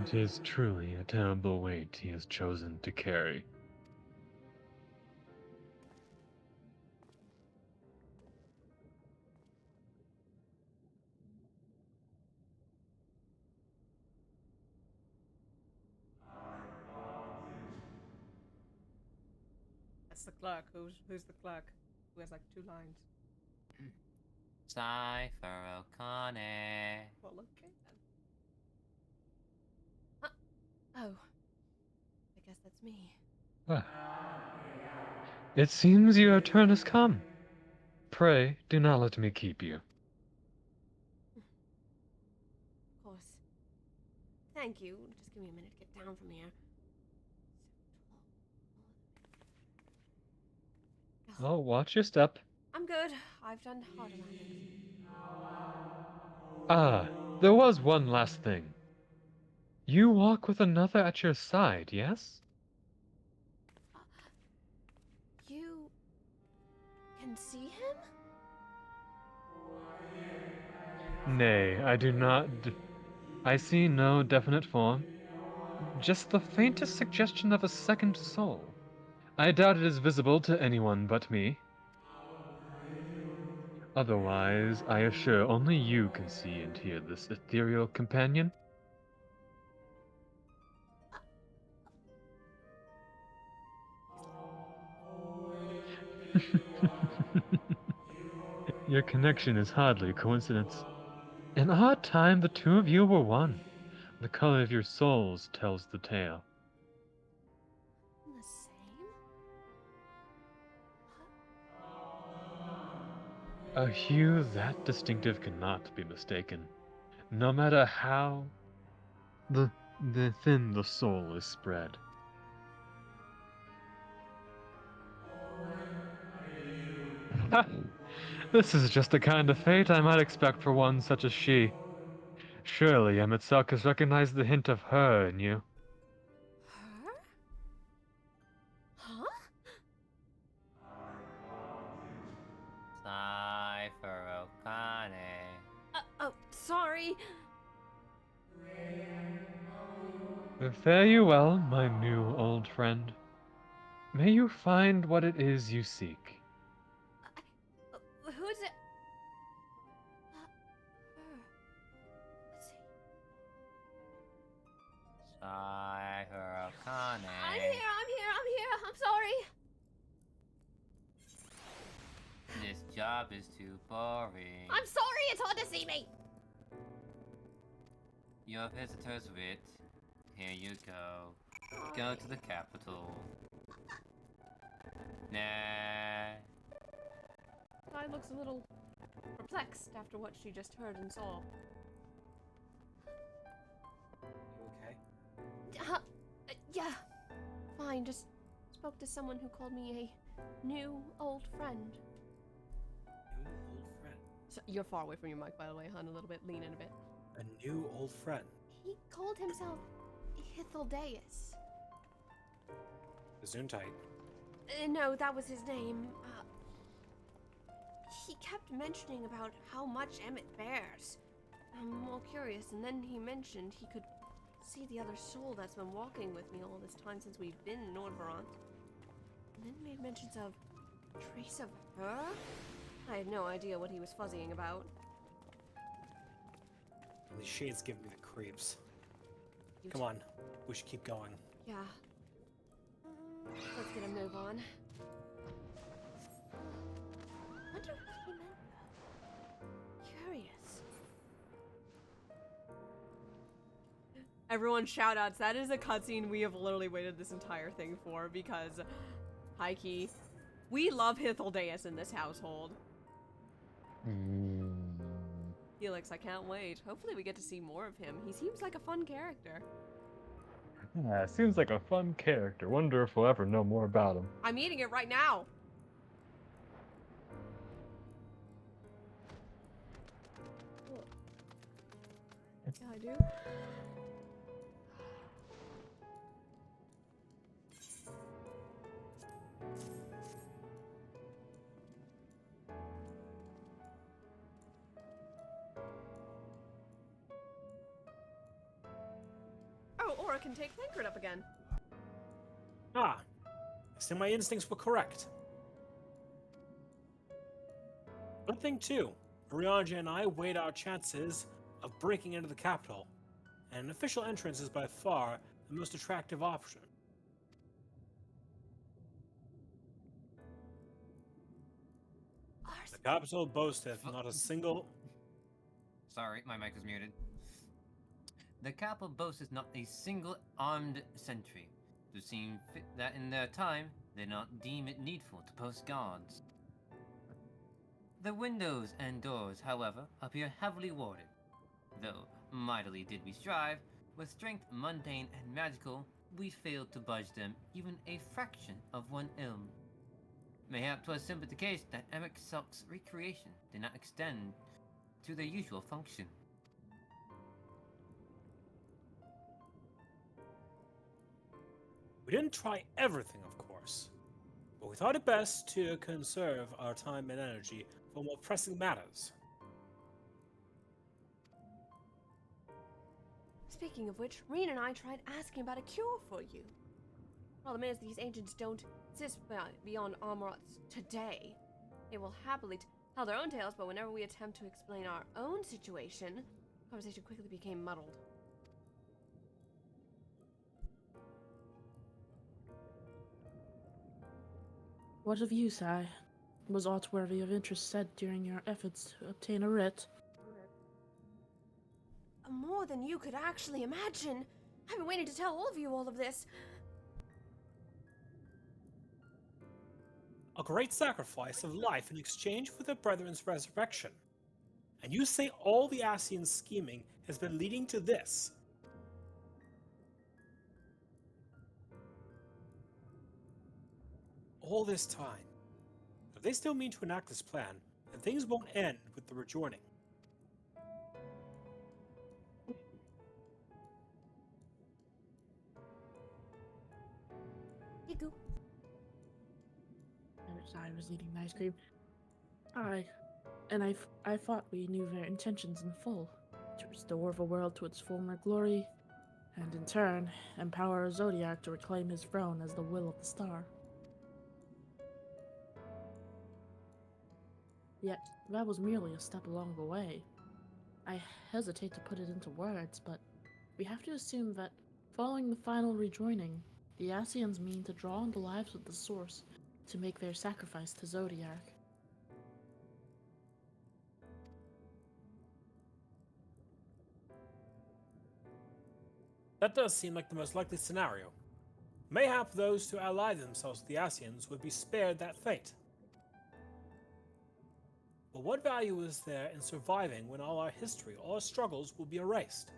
Speaker 15: It is truly a terrible weight he has chosen to carry.
Speaker 1: That's the clerk. Who's the clerk? Who has like 2 lines.
Speaker 3: Cypher O'Connor.
Speaker 1: Well, okay then. Oh. I guess that's me.
Speaker 15: Ah. It seems your turn has come. Pray, do not let me keep you.
Speaker 1: Of course. Thank you. Just give me a minute to get down from here.
Speaker 15: Oh, watch your step.
Speaker 1: I'm good. I've done harder landings.
Speaker 15: Ah, there was one last thing. You walk with another at your side, yes?
Speaker 1: You can see him?
Speaker 15: Nay, I do not. I see no definite form. Just the faintest suggestion of a second soul. I doubt it is visible to anyone but me. Otherwise, I assure only you can see and hear this ethereal companion. Your connection is hardly a coincidence. In our time, the two of you were one. The color of your souls tells the tale.
Speaker 1: The same?
Speaker 15: A hue that distinctive cannot be mistaken, no matter how the thin the soul is spread. This is just the kind of fate I might expect for one such as she. Surely Ep.6 has recognized the hint of her in you.
Speaker 1: Her? Huh?
Speaker 3: Cypher Okane.
Speaker 1: Oh, sorry.
Speaker 15: Fare you well, my new old friend. May you find what it is you seek.
Speaker 1: Who's it? Her. Let's see.
Speaker 3: Cypher Okane.
Speaker 1: I'm here. I'm sorry.
Speaker 3: This job is too boring.
Speaker 1: I'm sorry, it's hard to see me.
Speaker 3: Your visitor's wit. Here you go. Go to the capital. Nah.
Speaker 1: Sai looks a little perplexed after what she just heard and saw.
Speaker 14: You okay?
Speaker 1: Yeah. Fine, just spoke to someone who called me a new old friend.
Speaker 14: New old friend.
Speaker 1: So, you're far away from your mic, by the way, hon. A little bit. Lean in a bit.
Speaker 14: A new old friend.
Speaker 1: He called himself Hitheldeus.
Speaker 14: Gesundheit.
Speaker 1: No, that was his name. He kept mentioning about how much Emmett bears. I'm all curious, and then he mentioned he could see the other soul that's been walking with me all this time since we've been in Nordvarant. And then made mentions of a trace of her? I had no idea what he was fuzzying about.
Speaker 14: These shades give me the creeps.
Speaker 1: You
Speaker 14: Come on, we should keep going.
Speaker 1: Yeah. Let's get a move on. Wonder what he meant though. Curious. Everyone shoutouts. That is a cutscene we have literally waited this entire thing for because, high key, we love Hitheldeus in this household. Felix, I can't wait. Hopefully we get to see more of him. He seems like a fun character.
Speaker 4: Yeah, seems like a fun character. Wonder if we'll ever know more about him.
Speaker 1: I'm eating it right now. Yeah, I do. Oh, or I can take Tancred up again.
Speaker 14: Ah, I see my instincts were correct. Good thing too, Arianja and I weighed our chances of breaking into the capital, and an official entrance is by far the most attractive option. The capital boasteth not a single...
Speaker 3: Sorry, my mic was muted. The capital boasts not a single armed sentry. To seem fit that in their time, they not deem it needful to post guards. The windows and doors, however, appear heavily warded. Though, mightily did we strive, with strength mundane and magical, we failed to budge them even a fraction of one ilm. Mayhap 'twas simply the case that Ep.6's recreation did not extend to their usual function.
Speaker 14: We didn't try everything, of course, but we thought it best to conserve our time and energy for more pressing matters.
Speaker 1: Speaking of which, Reen and I tried asking about a cure for you. Problem is, these ancients don't exist beyond Amarot's today. They will happily tell their own tales, but whenever we attempt to explain our own situation, the conversation quickly became muddled.
Speaker 5: What of you, Sai? Was aught worthy of interest said during your efforts to obtain a writ?
Speaker 1: more than you could actually imagine. I've been waiting to tell all of you all of this.
Speaker 14: A great sacrifice of life in exchange for their brethren's resurrection. And you say all the Ascian scheming has been leading to this? All this time. If they still mean to enact this plan, then things won't end with the rejoining.
Speaker 1: Igu.
Speaker 5: I was eating ice cream. I thought we knew their intentions in full, to restore the world to its former glory, and in turn, empower Zodiac to reclaim his throne as the will of the star. Yet, that was merely a step along the way. I hesitate to put it into words, but we have to assume that, following the final rejoining, the Ascians mean to draw on the lives of the Source to make their sacrifice to Zodiac.
Speaker 14: That does seem like the most likely scenario. Mayhap those who ally themselves with the Ascians would be spared that fate. But what value is there in surviving when all our history, all our struggles will be erased?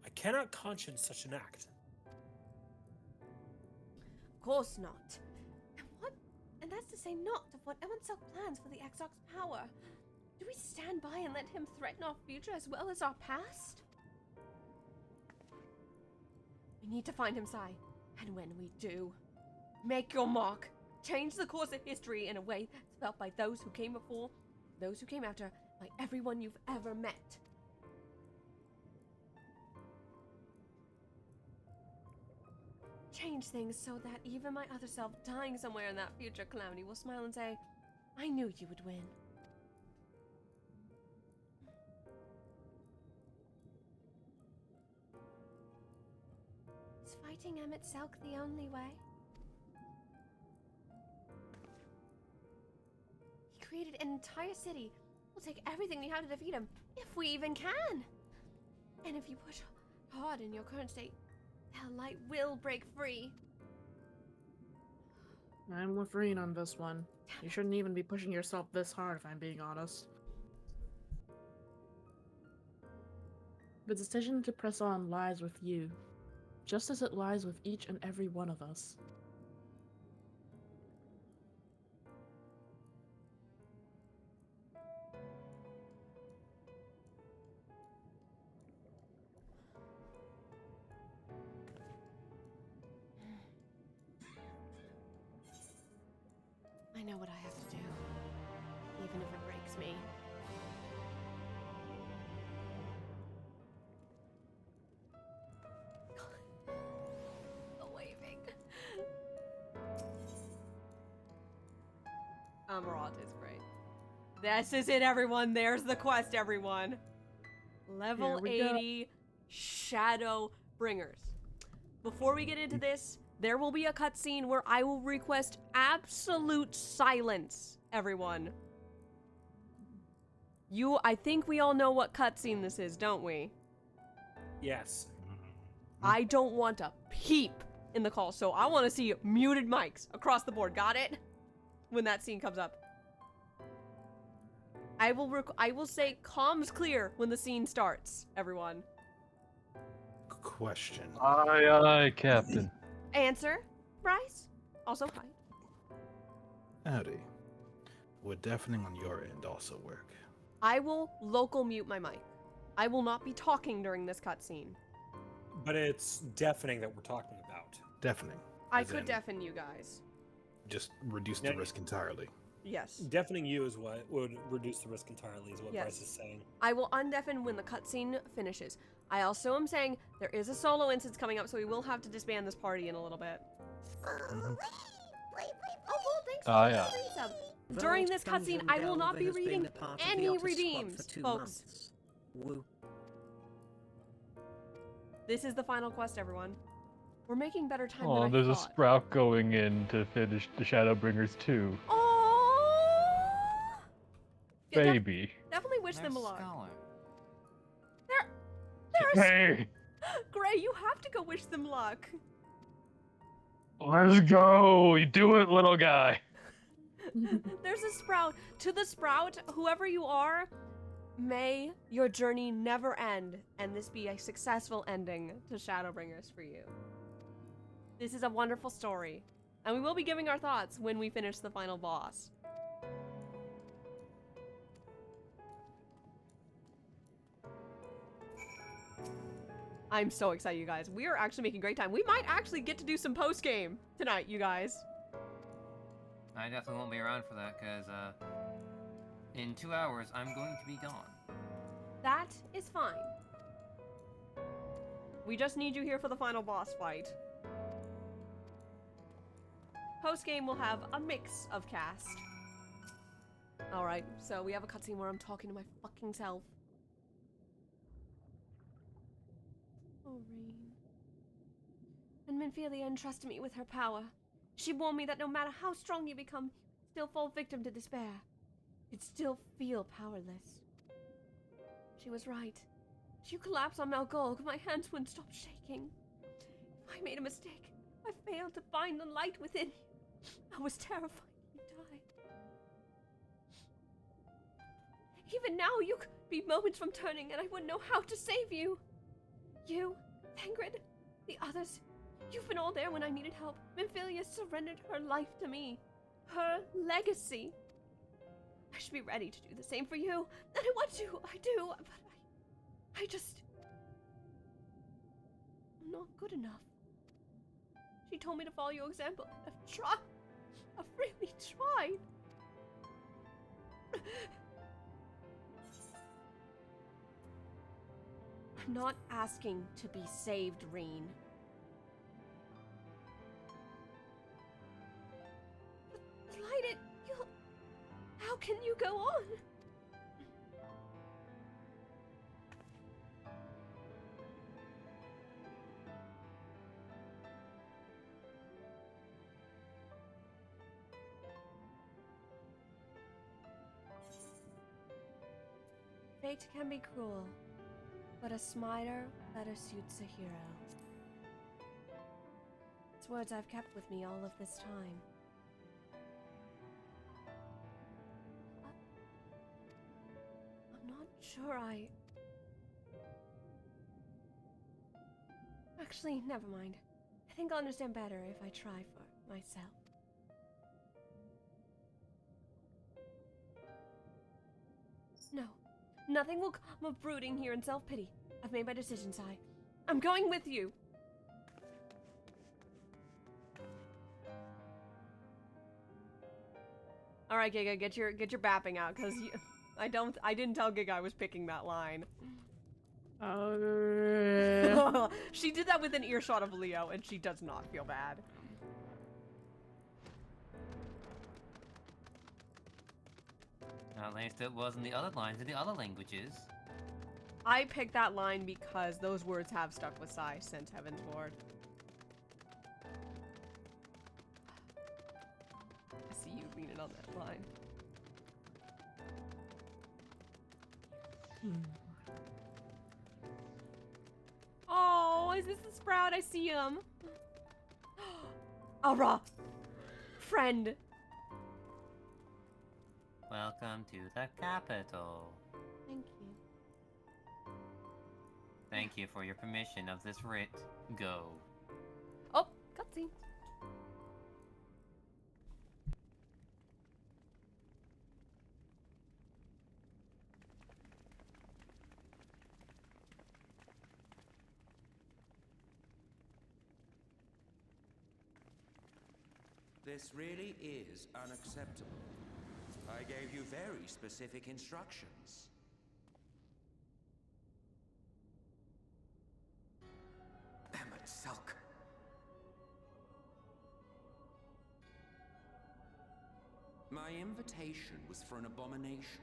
Speaker 14: I cannot conscience such an act.
Speaker 1: Of course not. And that's to say not of what Ewanselk plans for the Exarch's power. Do we stand by and let him threaten our future as well as our past? We need to find him, Sai. And when we do, make your mark. Change the course of history in a way that's felt by those who came before, those who came after, by everyone you've ever met. Change things so that even my other self dying somewhere in that future calamity will smile and say, I knew you would win. Is fighting Ep.6 the only way? He created an entire city. We'll take everything we have to defeat him, if we even can. And if you push hard in your current state, the light will break free.
Speaker 5: I'm with Reen on this one. You shouldn't even be pushing yourself this hard, if I'm being honest. The decision to press on lies with you, just as it lies with each and every one of us.
Speaker 1: I know what I have to do, even if it breaks me. The waving. Amarat is great. This is it, everyone. There's the quest, everyone. Level 80 Shadowbringers. Before we get into this, there will be a cutscene where I will request absolute silence, everyone. I think we all know what cutscene this is, don't we?
Speaker 14: Yes.
Speaker 1: I don't want a peep in the call, so I want to see muted mics across the board. Got it? When that scene comes up. I will say comms clear when the scene starts, everyone.
Speaker 16: Question.
Speaker 15: Aye, aye, Captain.
Speaker 1: Answer, Bryce? Also, hi.
Speaker 16: Howdy. Would deafening on your end also work?
Speaker 1: I will local mute my mic. I will not be talking during this cutscene.
Speaker 14: But it's deafening that we're talking about.
Speaker 16: Deafening.
Speaker 1: I could deafen you guys.
Speaker 16: Just reduce the risk entirely.
Speaker 1: Yes.
Speaker 14: Deafening you is what would reduce the risk entirely, is what
Speaker 1: Yes.
Speaker 14: Bryce is saying.
Speaker 1: I will undeafen when the cutscene finishes. I also am saying there is a solo instance coming up, so we will have to disband this party in a little bit.
Speaker 15: Mm-hmm.
Speaker 1: Oh, thanks for
Speaker 15: Ah,
Speaker 1: the
Speaker 15: yeah.
Speaker 1: resub. During this cutscene, I will not be reading any redeems, folks.
Speaker 17: Woo.
Speaker 1: This is the final quest, everyone. We're making better time
Speaker 15: Oh,
Speaker 1: than I
Speaker 15: there's a
Speaker 1: thought.
Speaker 15: sprout going in to finish the Shadowbringers 2.
Speaker 1: Yeah,
Speaker 15: Baby.
Speaker 1: Definitely wish them
Speaker 3: There's
Speaker 1: luck.
Speaker 3: Scholar.
Speaker 4: Hey,
Speaker 1: Gray, you have to go wish them luck.
Speaker 4: let's go. You do it, little guy.
Speaker 1: There's a sprout. To the sprout, whoever you are, may your journey never end, and this be a successful ending to Shadowbringers for you. This is a wonderful story, and we will be giving our thoughts when we finish the final boss. I'm so excited, you guys. We are actually making great time. We might actually get to do some post-game tonight, you guys.
Speaker 3: I definitely won't be around for that, because, in 2 hours, I'm going to be gone.
Speaker 1: That is fine. We just need you here for the final boss fight. Post-game will have a mix of cast. Alright, so we have a cutscene where I'm talking to my fucking self. Oh, Rain. And Minfilia entrusted me with her power. She warned me that no matter how strong you become, you still fall victim to despair. You'd still feel powerless. She was right. As you collapsed on Malgolg, my hands wouldn't stop shaking. If I made a mistake, I failed to find the light within you. I was terrified you'd die. Even now, you could be moments from turning, and I wouldn't know how to save you. You, Thengrid, the others, you've been all there when I needed help. Minfilia surrendered her life to me. Her legacy. I should be ready to do the same for you. And I want to, I do, but I just... I'm not good enough. She told me to follow your example. I've tried. I've really tried. I'm not asking to be saved, Rain. Light it. You'll... How can you go on? Fate can be cruel, but a smiter better suits a hero. It's words I've kept with me all of this time. I'm not sure Actually, never mind. I think I'll understand better if I try for myself. No. Nothing will come of brooding here in self-pity. I've made my decision, Sai. I'm going with you. All right, Giga, get your bapping out, cause I didn't tell Giga I was picking that line. She did that with an earshot of Leo, and she does not feel bad.
Speaker 3: At least it wasn't the other lines in the other languages.
Speaker 1: I picked that line because those words have stuck with Sai since Heaven's Ward. I see you leaning on that line. Oh, is this the Sprout? I see him. Ara! Friend!
Speaker 3: Welcome to the capital.
Speaker 1: Thank you.
Speaker 3: Thank you for your permission of this writ. Go.
Speaker 1: Oh, cutscene.
Speaker 17: This really is unacceptable. I gave you very specific instructions.
Speaker 7: Emmet Sulk.
Speaker 17: My invitation was for an abomination,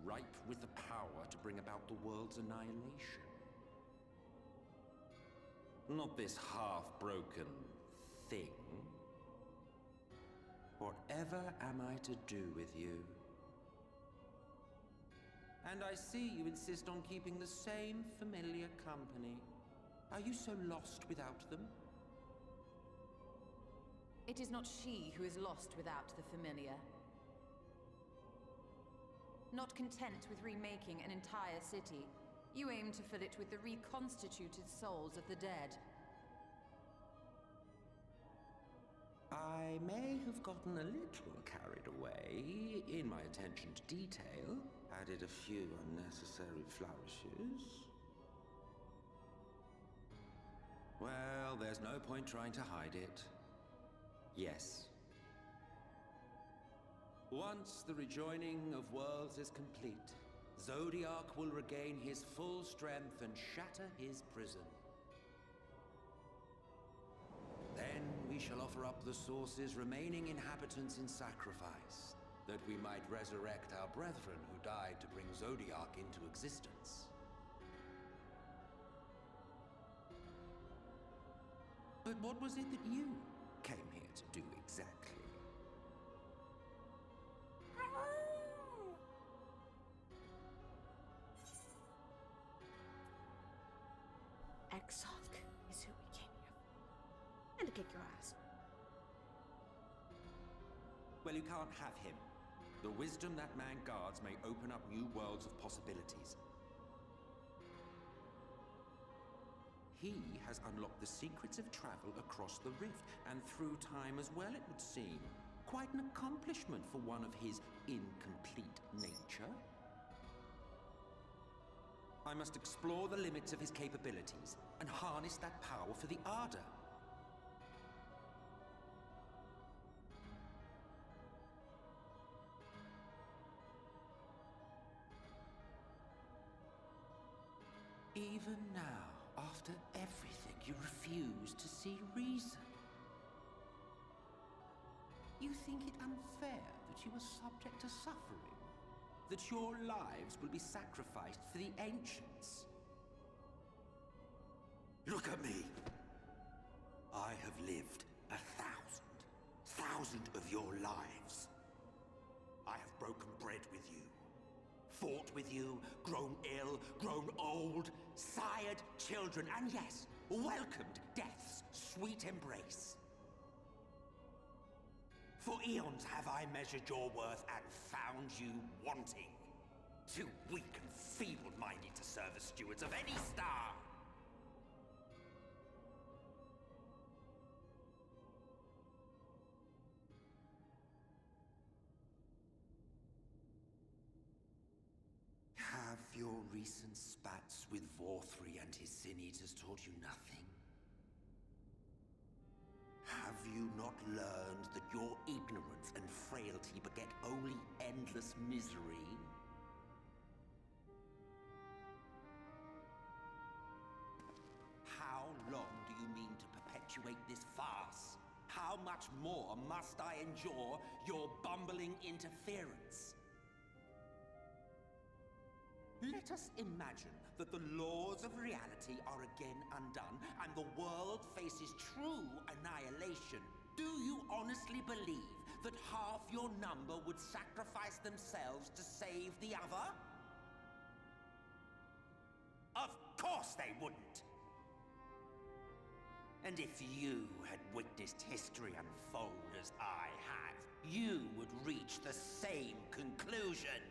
Speaker 17: ripe with the power to bring about the world's annihilation. Not this half-broken thing. Whatever am I to do with you? And I see you insist on keeping the same familiar company. Are you so lost without them?
Speaker 13: It is not she who is lost without the familiar. Not content with remaking an entire city, you aim to fill it with the reconstituted souls of the dead.
Speaker 17: I may have gotten a little carried away in my attention to detail, added a few unnecessary flourishes. Well, there's no point trying to hide it. Yes. Once the rejoining of worlds is complete, Zodiac will regain his full strength and shatter his prison. Then we shall offer up the Source's remaining inhabitants in sacrifice, that we might resurrect our brethren who died to bring Zodiac into existence. But what was it that you came here to do exactly?
Speaker 1: Exalc is who we came here for. And to kick your ass.
Speaker 17: Well, you can't have him. The wisdom that man guards may open up new worlds of possibilities. He has unlocked the secrets of travel across the rift, and through time as well, it would seem. Quite an accomplishment for one of his incomplete nature. I must explore the limits of his capabilities, and harness that power for the Ardor. Even now, after everything, you refuse to see reason. You think it unfair that you are subject to suffering? That your lives will be sacrificed for the Ancients? Look at me! I have lived 1,000 of your lives. I have broken bread with you, fought with you, grown ill, grown old, sired children, and yes, welcomed death's sweet embrace. For eons have I measured your worth and found you wanting. Too weak and feeble-minded to serve as stewards of any star. Have your recent spats with Vorthri and his Sin Eaters taught you nothing? Have you not learned that your ignorance and frailty beget only endless misery? How long do you mean to perpetuate this farce? How much more must I endure your bumbling interference? Let us imagine that the laws of reality are again undone and the world faces true annihilation. Do you honestly believe that half your number would sacrifice themselves to save the other? Of course they wouldn't! And if you had witnessed history unfold as I have, you would reach the same conclusion.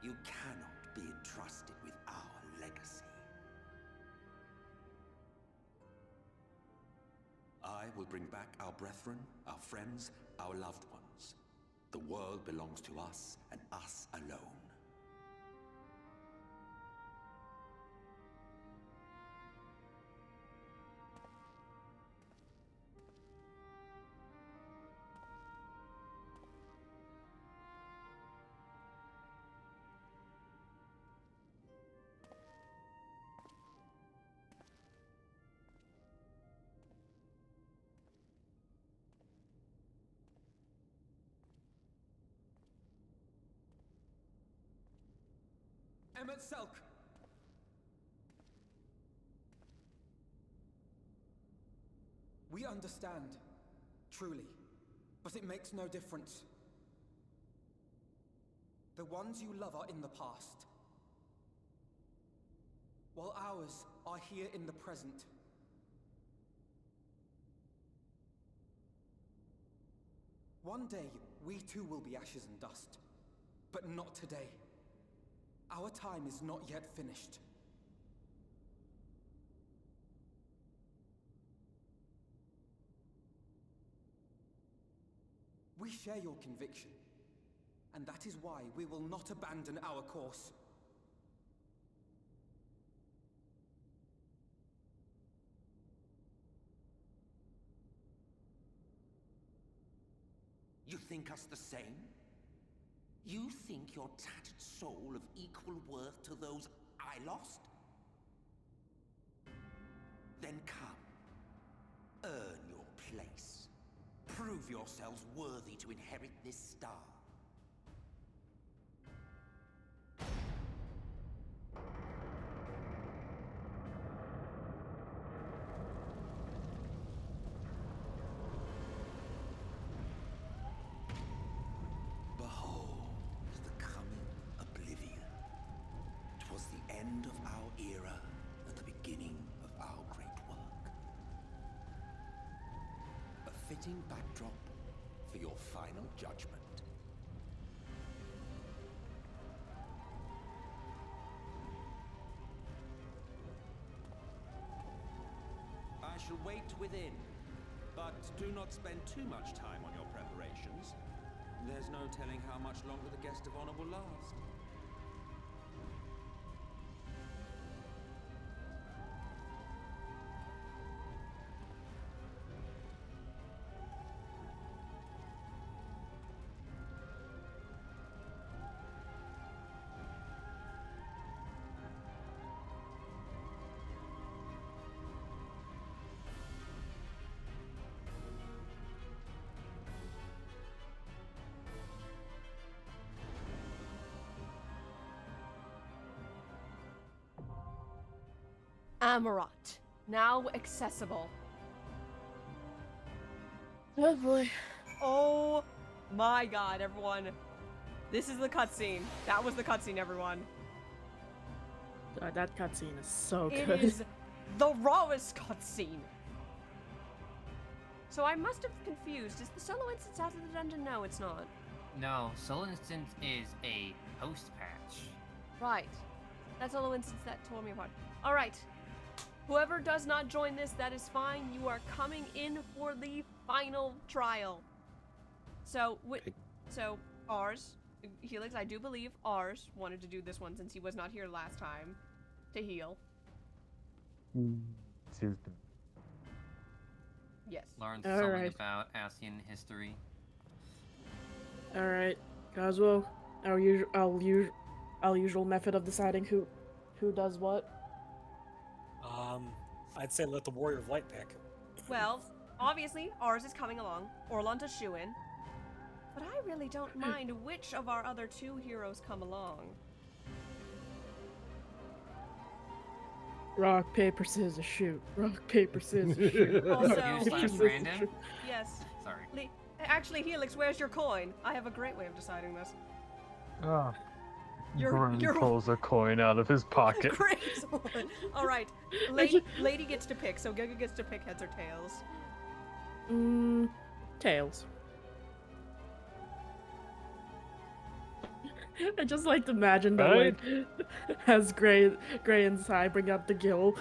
Speaker 17: You cannot be entrusted with our legacy. I will bring back our brethren, our friends, our loved ones. The world belongs to us and us alone.
Speaker 6: Ep.6!
Speaker 18: We understand, truly, but it makes no difference. The ones you love are in the past, while ours are here in the present. One day, we too will be ashes and dust, but not today. Our time is not yet finished. We share your conviction, and that is why we will not abandon our course.
Speaker 17: You think us the same? You think your tattered soul of equal worth to those I lost? Then come. Earn your place. Prove yourselves worthy to inherit this star. Behold the coming oblivion. 'Twas the end of our era and the beginning of our great work. A fitting backdrop for your final judgment.
Speaker 6: I shall wait within, but do not spend too much time on your preparations. There's no telling how much longer the guest of honor will last.
Speaker 1: Amarat, now accessible.
Speaker 5: Oh boy.
Speaker 1: Oh my god, everyone. This is the cutscene. That was the cutscene, everyone.
Speaker 5: That cutscene is so
Speaker 1: It
Speaker 5: good.
Speaker 1: is the rawest cutscene. So I must have confused. Is the solo instance after the dungeon? No, it's not.
Speaker 3: No, Solo Instance is a post patch.
Speaker 1: Right. That solo instance that tore me apart. Alright. Whoever does not join this, that is fine. You are coming in for the final trial. So, ours, Helix, I do believe ours wanted to do this one since he was not here last time to heal. Yes.
Speaker 3: Learn
Speaker 5: All
Speaker 3: something
Speaker 5: right.
Speaker 3: about Asian history.
Speaker 5: Alright, Cosmo, our usual method of deciding who does what.
Speaker 14: I'd say let the Warrior of Light pick.
Speaker 1: Well, obviously, ours is coming along. Orlon to shoe in. But I really don't mind which of our other two heroes come along.
Speaker 5: Rock, paper, scissors, shoot. Rock, paper, scissors, shoot.
Speaker 1: Also,
Speaker 5: Rock, paper, scissors,
Speaker 3: Brandon?
Speaker 5: shoot.
Speaker 1: Yes.
Speaker 3: Sorry.
Speaker 1: Actually, Helix, where's your coin? I have a great way of deciding this.
Speaker 4: Ah.
Speaker 1: You're-
Speaker 4: pulls a coin out of his pocket.
Speaker 1: Great one. All right, lady gets to pick, so Gaga gets to pick heads or tails.
Speaker 5: Tails. I just like to imagine that, like, as Gray and Sai bring up the gill,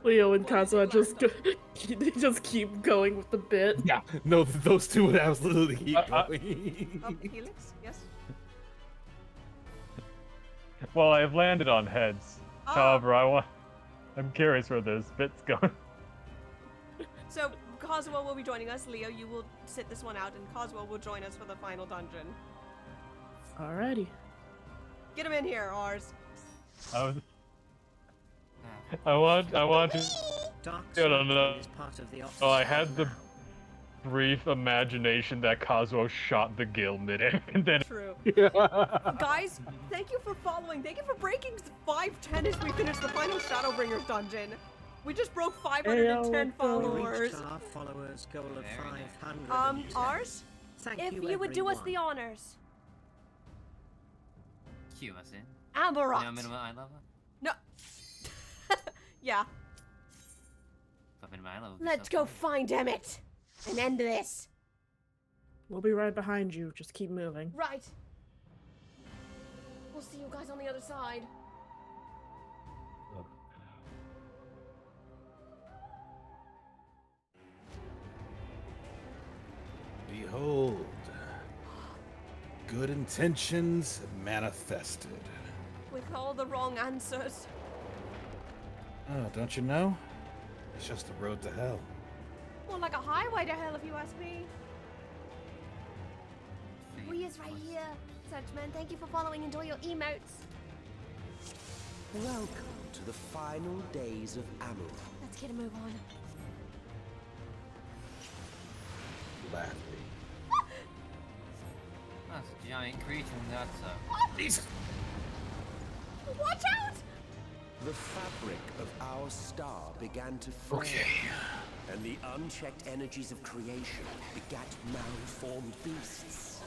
Speaker 5: Leo and Kazuha they just keep going with the bit.
Speaker 19: Yeah, no, those two would absolutely keep going.
Speaker 1: Helix, yes.
Speaker 4: Well, I've landed on heads. However, I'm curious where this bit's going.
Speaker 1: So Kazuha will be joining us. Leo, you will sit this one out, and Kazuha will join us for the final dungeon.
Speaker 5: Alrighty.
Speaker 1: Get him in here, ours.
Speaker 4: I want to. No. Oh, I had the brief imagination that Kazuo shot the gill midair, and then.
Speaker 1: True. Guys, thank you for following. Thank you for breaking 5:10 as we finish the final Shadowbringers dungeon. We just broke 510 followers.
Speaker 20: We reached our followers' goal of 500.
Speaker 1: Ours?
Speaker 20: Thank
Speaker 1: if
Speaker 20: you,
Speaker 1: you would do us the
Speaker 20: everyone.
Speaker 1: honors.
Speaker 3: Cue us in.
Speaker 1: Amaranth.
Speaker 3: No minimum eye level?
Speaker 1: No. Yeah.
Speaker 3: But minimum eye level would be
Speaker 1: Let's
Speaker 3: so
Speaker 1: go
Speaker 3: fun.
Speaker 1: find Emmett and end this.
Speaker 5: We'll be right behind you. Just keep moving.
Speaker 1: Right. We'll see you guys on the other side.
Speaker 16: Behold, good intentions manifested.
Speaker 1: With all the wrong answers.
Speaker 16: Oh, don't you know? It's just a road to hell.
Speaker 1: More like a highway to hell, if you ask me. We is right here. Searchman, thank you for following. Enjoy your emotes.
Speaker 17: Welcome to the final days of Amaranth.
Speaker 1: Let's get a move on.
Speaker 16: Gladly.
Speaker 3: That's a giant creature and that's
Speaker 16: Jesus.
Speaker 1: Watch out!
Speaker 17: The fabric of our star began to fray.
Speaker 16: Okay.
Speaker 17: And the unchecked energies of creation begat malformed beasts.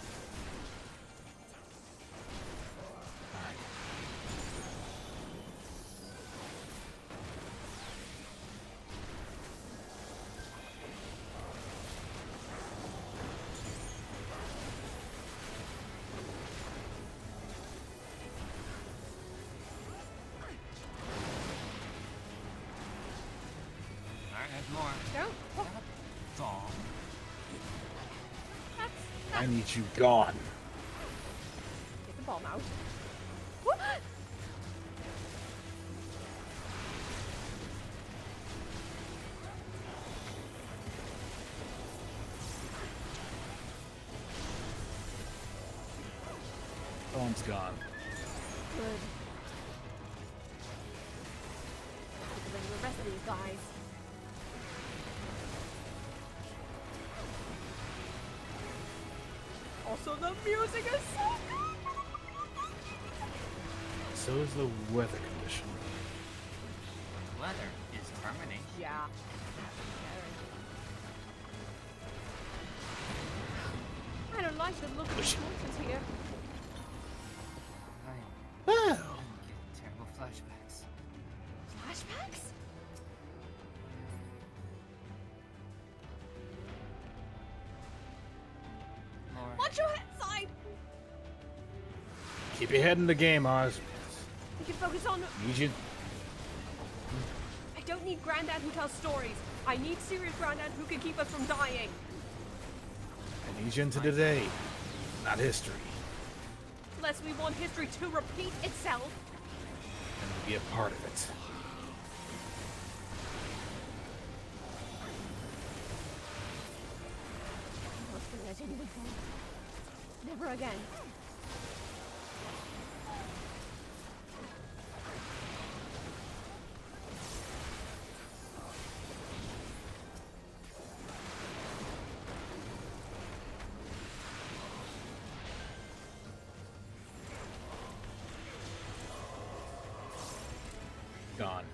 Speaker 3: Alright, there's more.
Speaker 1: Go.
Speaker 3: Gone.
Speaker 16: I need you gone.
Speaker 1: Get the bomb out. What?
Speaker 16: Bone's gone.
Speaker 1: Good. Bring the rest of these guys. Also, the music is so good.
Speaker 16: So is the weather condition.
Speaker 3: Weather is termination.
Speaker 1: Yeah. I don't like the look of the choices here.
Speaker 3: I'm getting terrible flashbacks.
Speaker 1: Flashbacks?
Speaker 3: More.
Speaker 1: Watch your head side!
Speaker 16: Keep your head in the game, Oz.
Speaker 1: We can focus on.
Speaker 16: Need you.
Speaker 1: I don't need Grandad who tells stories. I need serious Grandad who can keep us from dying.
Speaker 16: I need you into today, not history.
Speaker 1: Unless we want history to repeat itself.
Speaker 16: And be a part of it.
Speaker 1: Worse than I didn't before. Never again.
Speaker 16: Gone.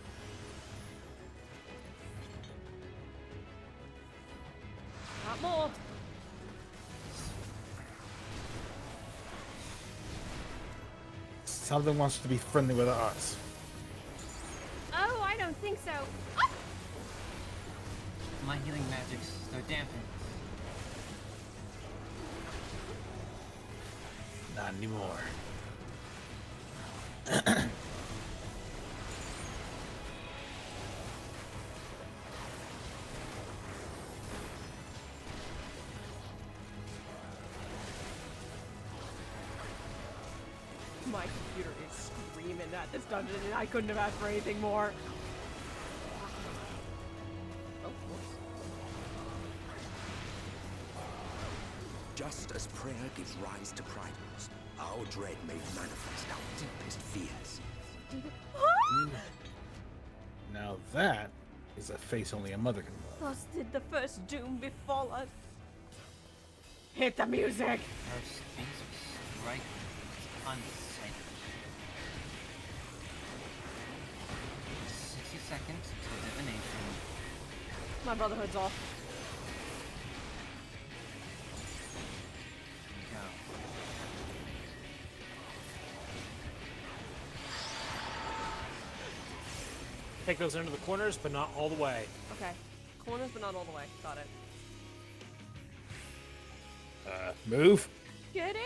Speaker 1: Not more.
Speaker 16: Something wants to be friendly with us.
Speaker 1: Oh, I don't think so. Ah!
Speaker 3: My healing magics, they're dampened.
Speaker 16: Not anymore.
Speaker 1: My computer is screaming at this dungeon and I couldn't have asked for anything more. Oh, whoops.
Speaker 17: Just as prayer gives rise to prideals, our dread made manifest our deepest fears.
Speaker 16: Now that is a face only a mother can love.
Speaker 1: Thus did the first doom befall us. Hit the music!
Speaker 3: First things are striking. It's unsafe. second to divination.
Speaker 1: My brotherhood's off.
Speaker 3: Go.
Speaker 14: Take those into the corners, but not all the way.
Speaker 1: Okay. Corners, but not all the way. Got it.
Speaker 16: Move.
Speaker 1: Get it?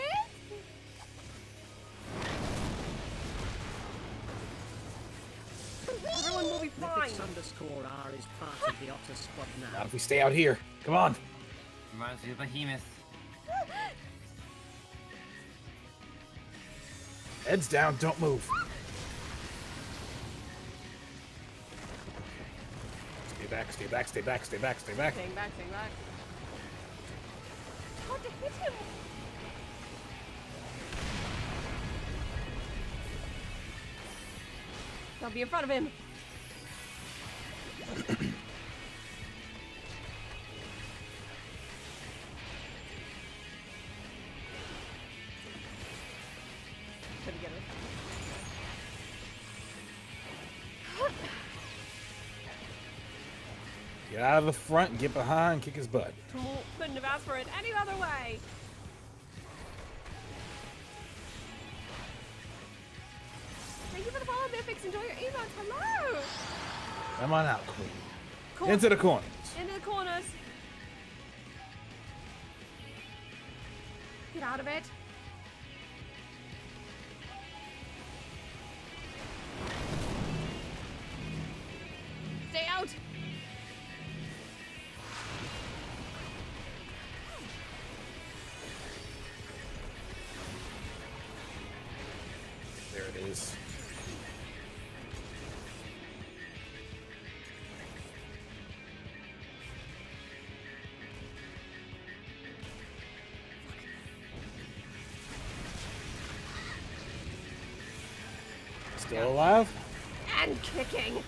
Speaker 1: Everyone will be fine.
Speaker 20: FFX_R is part of the Otter Squad now.
Speaker 16: Not if we stay out here. Come on.
Speaker 3: Reminds me of Behemoth.
Speaker 16: Heads down. Don't move. Stay back. Stay back. Stay back. Stay back. Stay back.
Speaker 1: Staying back, staying back. Hard to hit him. I'll be in front of him. Couldn't get it.
Speaker 16: Get out of the front and get behind. Kick his butt.
Speaker 1: Couldn't have asked for it any other way. Thank you for the follow, Biffix. Enjoy your emotes. Hello.
Speaker 16: Come on out, Queen.
Speaker 1: Cool.
Speaker 16: Into the corners.
Speaker 1: Into the corners. Get out of it. Stay out.
Speaker 16: There it is. Still alive?
Speaker 1: And kicking.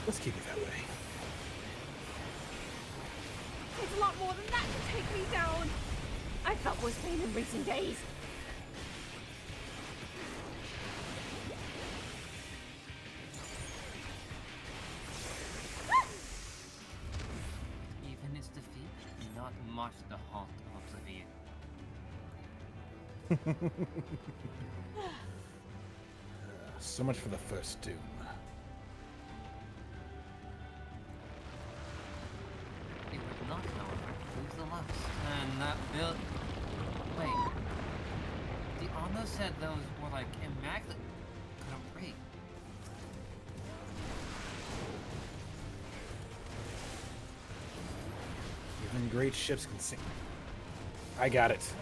Speaker 16: Let's keep it that way.
Speaker 1: It's a lot more than that to take me down. I felt worse pain in recent days.
Speaker 3: Even its defeat, not much the halt of oblivion.
Speaker 16: So much for the first doom.
Speaker 3: It would not, however, lose the lust. And that build. Wait. The Honor said those were like immaculate. Great.
Speaker 16: Even great ships can sink. I got it.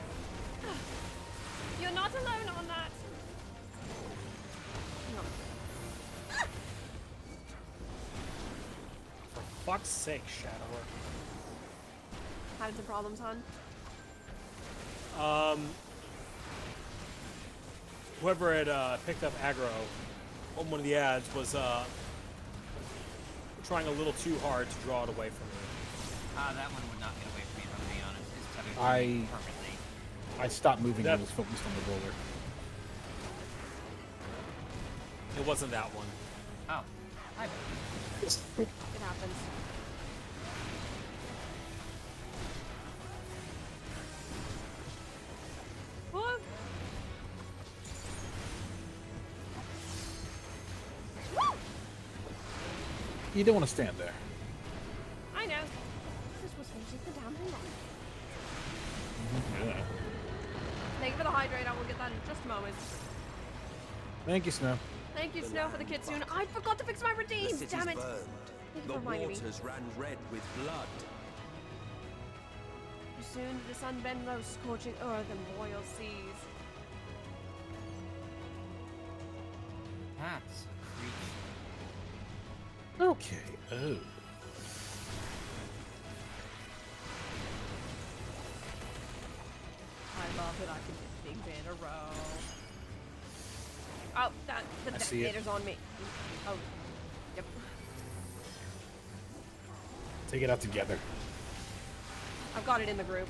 Speaker 1: You're not alone on that. No.
Speaker 14: For fuck's sake, Shadower.
Speaker 1: Had some problems, hon?
Speaker 14: Whoever had picked up aggro on one of the ads was trying a little too hard to draw it away from me.
Speaker 3: That one would not get away from me, if I'm being honest. It's tethered perfectly.
Speaker 16: I stopped moving and was focused on the roller.
Speaker 14: It wasn't that one.
Speaker 3: Oh. I
Speaker 1: It happens. What?
Speaker 16: You don't want to stand there.
Speaker 1: I know. This was finishing the damn thing wrong.
Speaker 16: Yeah.
Speaker 1: Thank you for the hydrate. I will get that in just a moment.
Speaker 16: Thank you, Snow.
Speaker 1: Thank you, Snow, for the kitsune. I forgot to fix my redeems. Damn it.
Speaker 17: Burned.
Speaker 1: Thank you
Speaker 17: The
Speaker 1: for reminding me.
Speaker 17: waters ran red with blood.
Speaker 1: Soon did the sun bend low, scorching earth and boil seas.
Speaker 3: That's a creature.
Speaker 16: Okay. Oh.
Speaker 1: I love it. I can get things in a row. Oh, the
Speaker 16: I see it.
Speaker 1: detonator's on me. Oh, yep.
Speaker 16: Take it out together.
Speaker 1: I've got it in the group.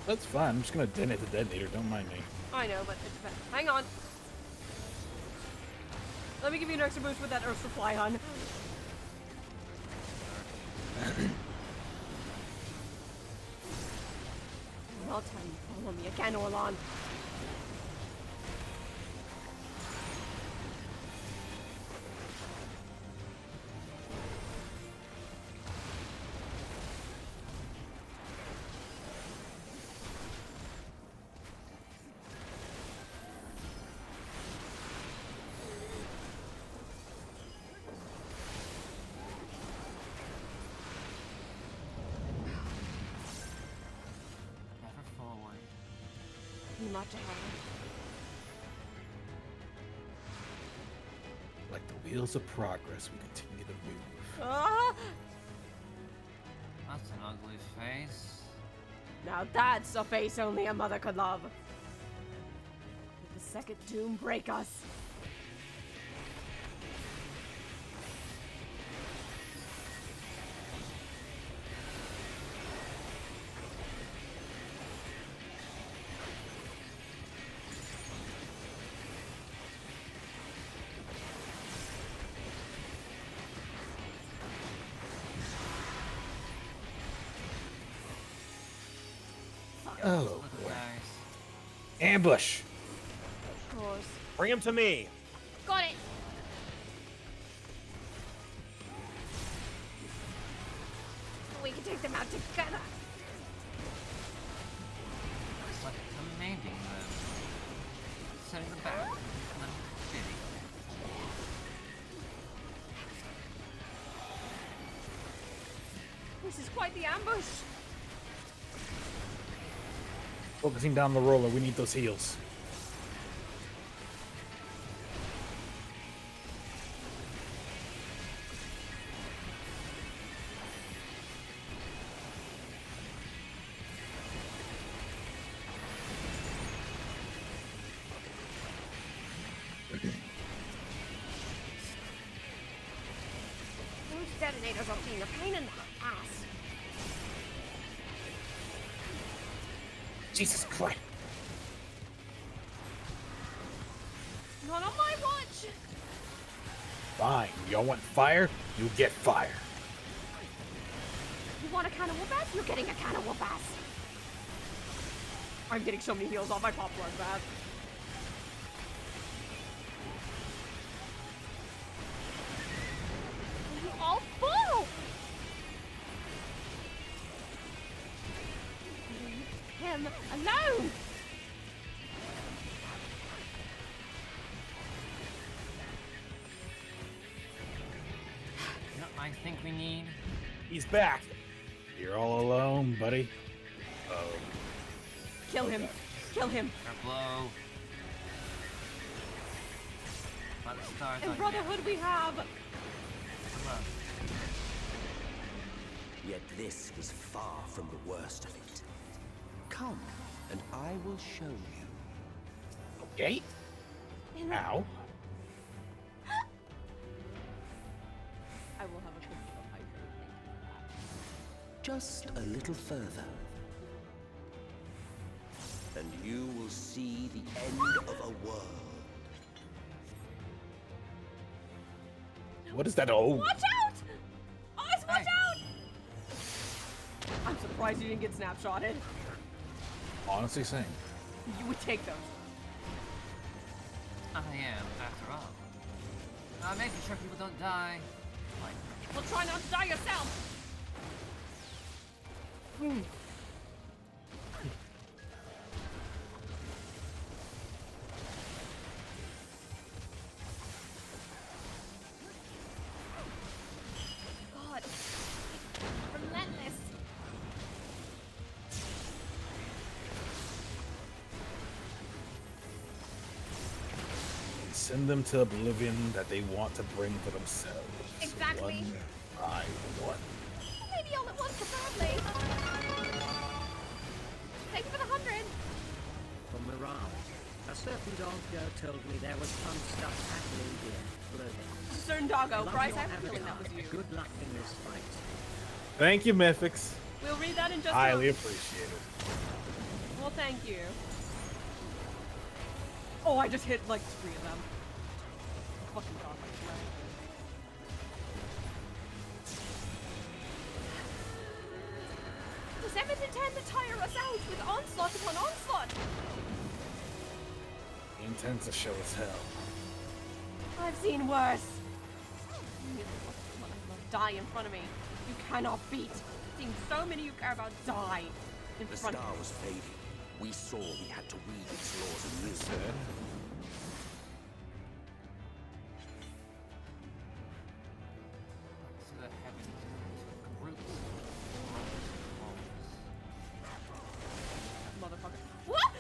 Speaker 16: That's fine. I'm just gonna detonate the detonator. Don't mind me.
Speaker 1: I know, but hang on. Let me give you an extra boost with that Ursa Fly, hun. I'll tell you, follow me again, Orlan. Much
Speaker 16: Like the wheels of progress, we continue to move.
Speaker 1: Ah!
Speaker 3: That's an ugly face.
Speaker 1: Now that's a face only a mother could love. Did the second doom break us?
Speaker 16: Oh boy. Ambush!
Speaker 1: Of course.
Speaker 14: Bring him to me.
Speaker 1: Got it! We can take them out together.
Speaker 3: It's like commanding them. Setting them back. And then hitting.
Speaker 1: This is quite the ambush.
Speaker 16: Focusing down the roller, we need those heals.
Speaker 1: Those detonators are being a pain in the ass.
Speaker 16: Jesus Christ.
Speaker 1: Not on my watch.
Speaker 16: Fine. Y'all want fire? You get fire.
Speaker 1: You want a can of whoop ass? You're getting a can of whoop ass. I'm getting so many heals off my pop blood bath. You all full. Leave him alone.
Speaker 3: You know, I think we need.
Speaker 14: He's back.
Speaker 16: You're all alone, buddy. Oh.
Speaker 1: Kill him. Kill him.
Speaker 3: Blow.
Speaker 1: And brotherhood we have.
Speaker 17: Yet this is far from the worst of it. Come, and I will show you.
Speaker 16: Okay. Ow.
Speaker 1: I will have a quick fight.
Speaker 17: Just a little further. And you will see the end of a world.
Speaker 16: What is that? Oh.
Speaker 1: Watch out! Eyes, watch out! I'm surprised you didn't get snapshotted.
Speaker 16: Honestly saying.
Speaker 1: You would take those.
Speaker 3: I am, after all. Making sure people don't die. Like,
Speaker 1: Well, try not to die yourself. God, relentless.
Speaker 16: Send them to oblivion that they want to bring for themselves.
Speaker 1: Exactly.
Speaker 16: One by one.
Speaker 1: Maybe all at once, preferably. Thank you for the 100.
Speaker 20: For morale, a certain doggo told me there was fun stuff happening here. Bloody.
Speaker 1: Certain doggo.
Speaker 20: Love
Speaker 1: Bryce,
Speaker 20: your
Speaker 1: I have a feeling that was
Speaker 20: avatar.
Speaker 1: you.
Speaker 20: Good luck in this fight.
Speaker 16: Thank you, Mythics.
Speaker 1: We'll read that in just a
Speaker 16: Highly
Speaker 1: moment.
Speaker 16: appreciated.
Speaker 1: Well, thank you. Oh, I just hit like 3 of them. fucking godlike threat. Does Emmett intend to tire us out with onslaught upon onslaught?
Speaker 16: He intends to show us hell.
Speaker 1: I've seen worse. Die in front of me. You cannot beat. I've seen so many you care about die in
Speaker 6: The
Speaker 1: front
Speaker 6: star
Speaker 1: of me.
Speaker 6: was fading. We saw we had to weed its laws and live.
Speaker 3: So the heavens took root.
Speaker 1: Motherfucker. What?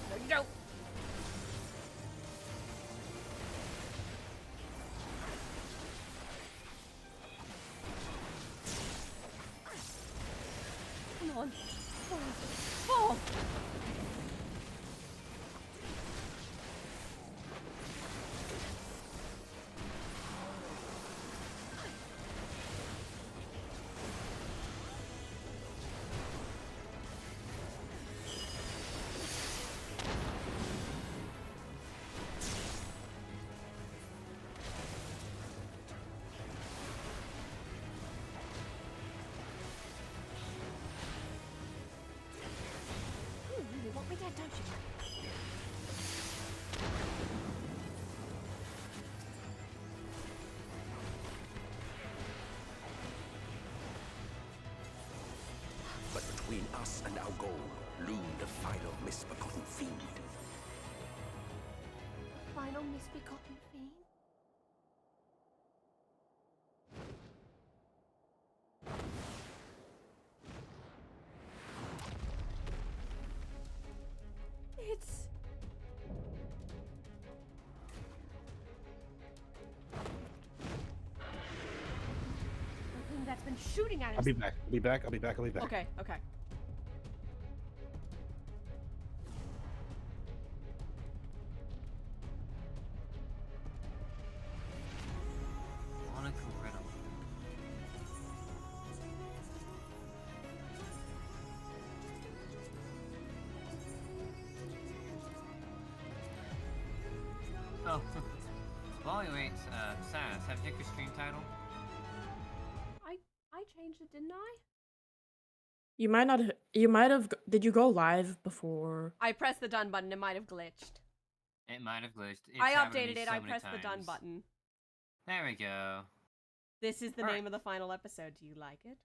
Speaker 1: No, you don't. Come on. Fall. You really want me dead, don't you?
Speaker 6: But between us and our goal loomed a final misbegotten fiend.
Speaker 1: Final misbegotten fiend? It's... the thing that's been shooting at us.
Speaker 16: I'll be back. I'll be back. I'll be back. I'll be back.
Speaker 1: Okay, okay.
Speaker 3: Monica Riddle. Oh. While you wait, Sass, have you checked your stream title?
Speaker 1: I changed it, didn't I?
Speaker 5: You might not. You might have. Did you go live before?
Speaker 1: I pressed the done button. It might have glitched.
Speaker 3: It might have glitched. It's
Speaker 1: I
Speaker 3: happened to
Speaker 1: updated
Speaker 3: me
Speaker 1: it.
Speaker 3: so
Speaker 1: I
Speaker 3: many
Speaker 1: pressed the done
Speaker 3: times.
Speaker 1: button.
Speaker 3: There we go.
Speaker 1: This is the
Speaker 3: Alright.
Speaker 1: name of the final episode. Do you like it?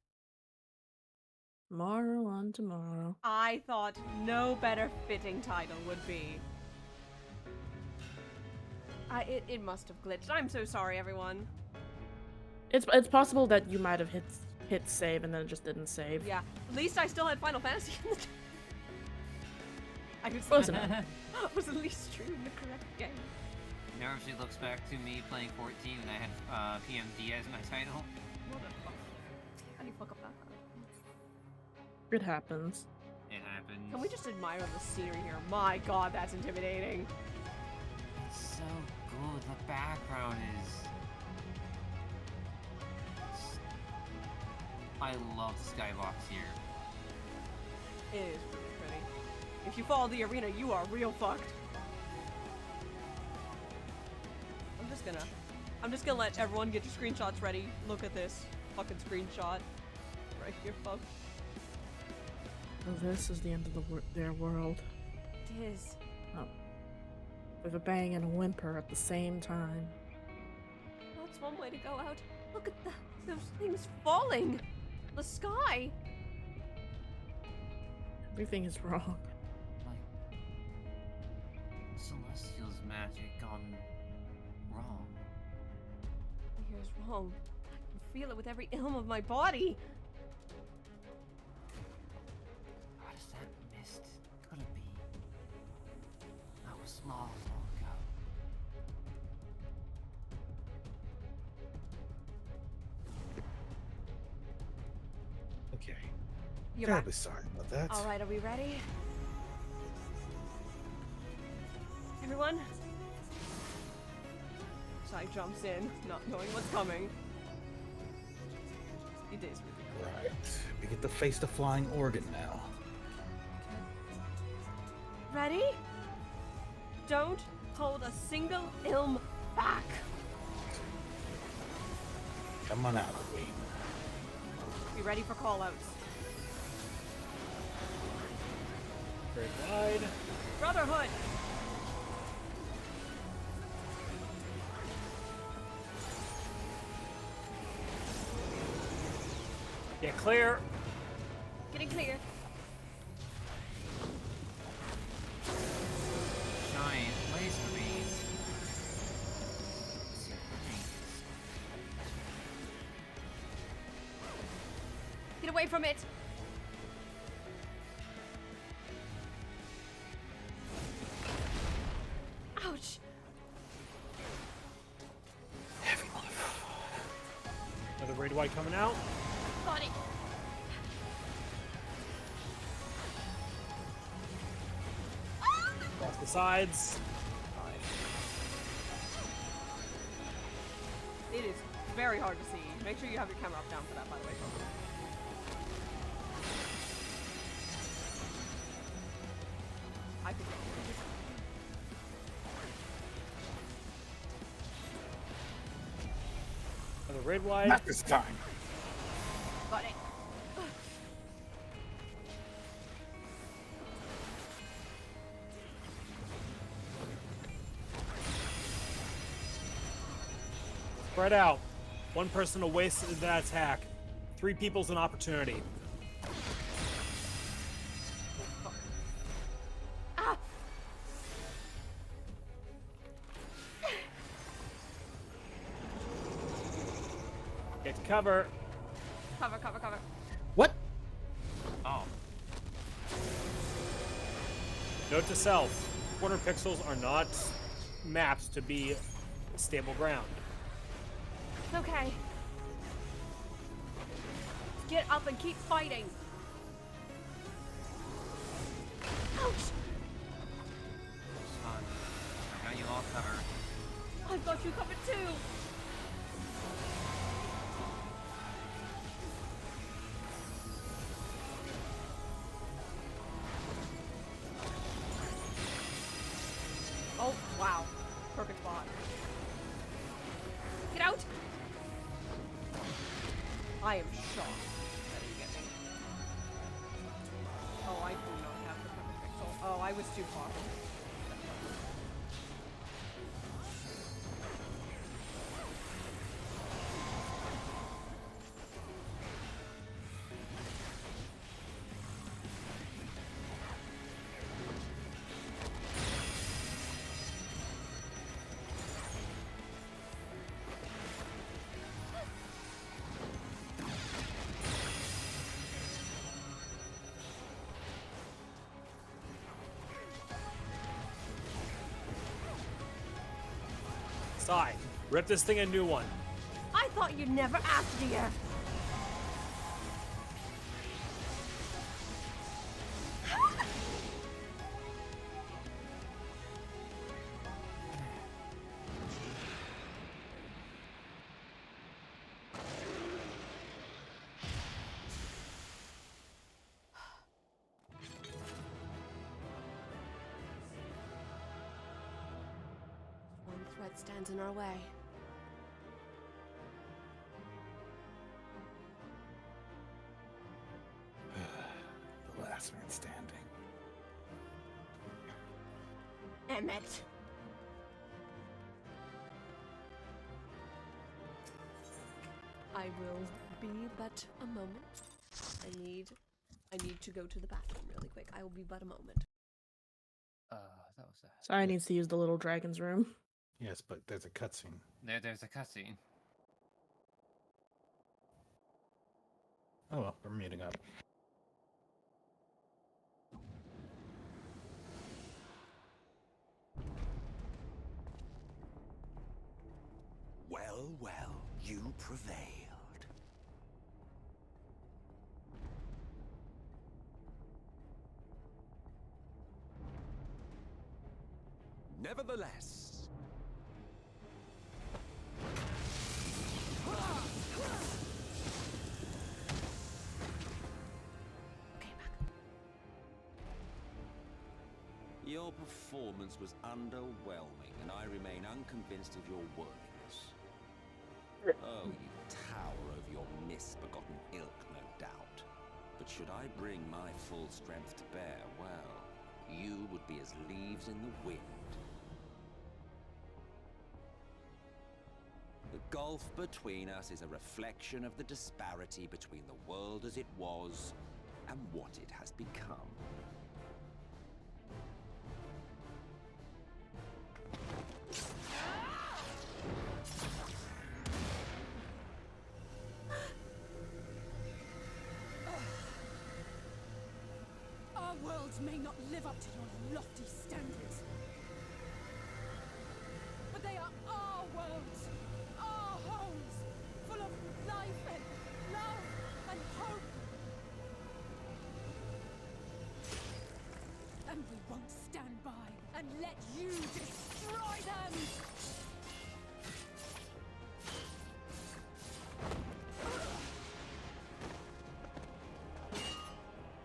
Speaker 5: Tomorrow on tomorrow.
Speaker 1: I thought no better fitting title would be. It must have glitched. I'm so sorry, everyone.
Speaker 5: It's possible that you might have hit save and then it just didn't save.
Speaker 1: Yeah. At least I still had Final Fantasy in the I was
Speaker 5: Close enough.
Speaker 1: was at least true in the correct game.
Speaker 3: Never she looks back to me playing 14 and I had PMD as my title.
Speaker 1: How do you fuck up that?
Speaker 5: It happens.
Speaker 3: It happens.
Speaker 1: Can we just admire the scenery here? My god, that's intimidating.
Speaker 3: It's so good. The background is. I love the skybox here.
Speaker 1: It is really pretty. If you follow the arena, you are real fucked. I'm just gonna let everyone get your screenshots ready. Look at this fucking screenshot. Right here, folks.
Speaker 5: So this is the end of their world.
Speaker 1: It is.
Speaker 5: Oh. With a bang and a whimper at the same time.
Speaker 1: That's one way to go out. Look at those things falling. The sky.
Speaker 5: Everything is wrong.
Speaker 3: Like Celestial's magic gone wrong.
Speaker 1: Here's wrong. I can feel it with every ilm of my body.
Speaker 3: What is that mist gonna be? That was long ago.
Speaker 16: Okay.
Speaker 1: You're
Speaker 16: Terribly
Speaker 1: back.
Speaker 16: sorry about that.
Speaker 1: All right, are we ready? Everyone? Sai jumps in, not knowing what's coming. It is really cool.
Speaker 16: Right. We get to face the flying organ now.
Speaker 1: Ready? Don't hold a single ilm back.
Speaker 16: Come on out, Queen.
Speaker 1: Be ready for callouts.
Speaker 14: Very wide.
Speaker 1: Brotherhood!
Speaker 14: Get clear.
Speaker 1: Getting clear.
Speaker 3: Giant laser beams.
Speaker 1: Get away from it! Ouch!
Speaker 14: Another raid wide coming out.
Speaker 1: Got it!
Speaker 14: Across the sides.
Speaker 1: It is very hard to see. Make sure you have your camera up down for that, by the way, folks. I could go.
Speaker 14: Another raid wide.
Speaker 16: Not this time.
Speaker 1: Got it.
Speaker 14: Spread out. One person to waste that attack. 3 people's an opportunity.
Speaker 1: Ah!
Speaker 14: Get to cover.
Speaker 1: Cover, cover, cover.
Speaker 16: What?
Speaker 3: Oh.
Speaker 14: Note to self. Corner pixels are not maps to be stable ground.
Speaker 1: It's okay. Get up and keep fighting. Ouch!
Speaker 3: Son, I got you all covered.
Speaker 1: I've got you covered too. Oh, wow. Perfect spot. Get out! I am shocked that he get me. Oh, I do not have the perfect pixel. Oh, I was too far.
Speaker 14: Sai, rip this thing a new one.
Speaker 1: I thought you'd never ask, dear. One threat stands in our way.
Speaker 16: The last man standing.
Speaker 1: Emmet. I will be but a moment. I need to go to the bathroom really quick. I will be but a moment.
Speaker 3: That was a...
Speaker 5: Sorry, needs to use the little dragon's room.
Speaker 16: Yes, but there's a cutscene.
Speaker 3: There's a cutscene.
Speaker 16: Oh well, we're meeting up.
Speaker 17: Well, well, you prevailed.
Speaker 7: Nevertheless,
Speaker 6: your performance was underwhelming, and I remain unconvinced of your worthiness. Oh, you tower over your misbegotten ilk, no doubt. But should I bring my full strength to bear, well, you would be as leaves in the wind. The gulf between us is a reflection of the disparity between the world as it was and what it has become.
Speaker 9: Our worlds may not live up to your lofty standards, but they are our worlds, our homes, full of life and love and hope. And we won't stand by and let you destroy them!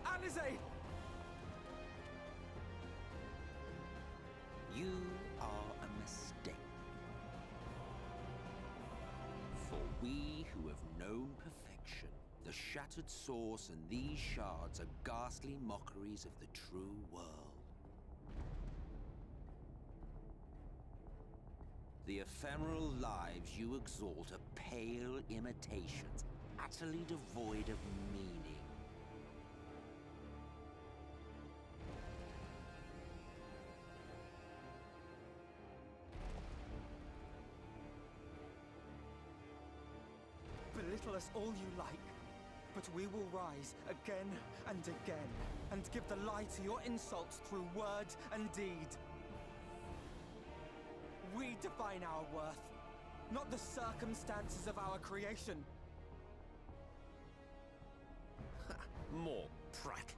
Speaker 6: Alizé! You are a mistake. For we who have known perfection, the shattered source and these shards are ghastly mockeries of the true world. The ephemeral lives you exalt are pale imitations, utterly devoid of meaning.
Speaker 18: Belittle us all you like, but we will rise again and again, and give the lie to your insults through word and deed. We define our worth, not the circumstances of our creation.
Speaker 6: More prat.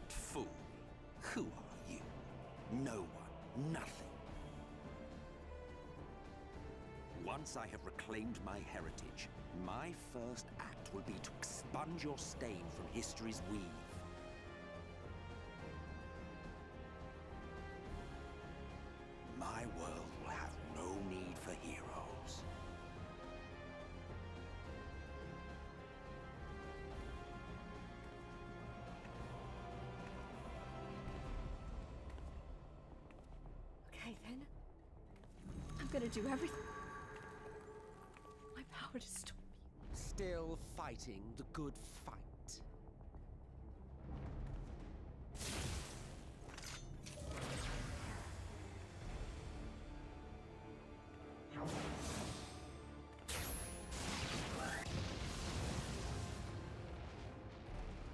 Speaker 6: Fool, who are you? No one, nothing. Once I have reclaimed my heritage, my first act will be to expunge your stain from history's weave. My world will have no need for heroes.
Speaker 1: Okay, then. I'm gonna do everything. My power to stop you.
Speaker 6: Still fighting the good fight.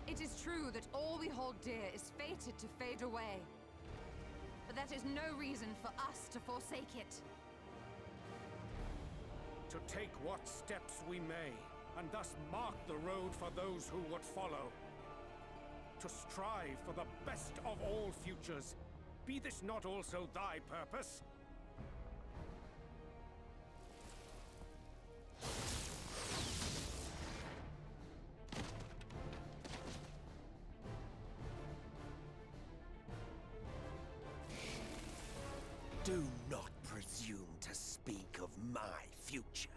Speaker 13: It is true that all we hold dear is fated to fade away. But that is no reason for us to forsake it.
Speaker 12: To take what steps we may, and thus mark the road for those who would follow. To strive for the best of all futures. Be this not also thy purpose?
Speaker 6: Do not presume to speak of my future.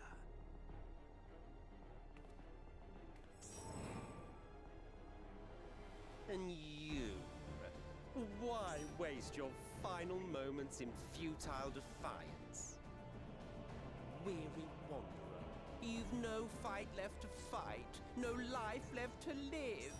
Speaker 21: And you? Why waste your final moments in futile defiance? Weary wanderer, you've no fight left to fight, no life left to live.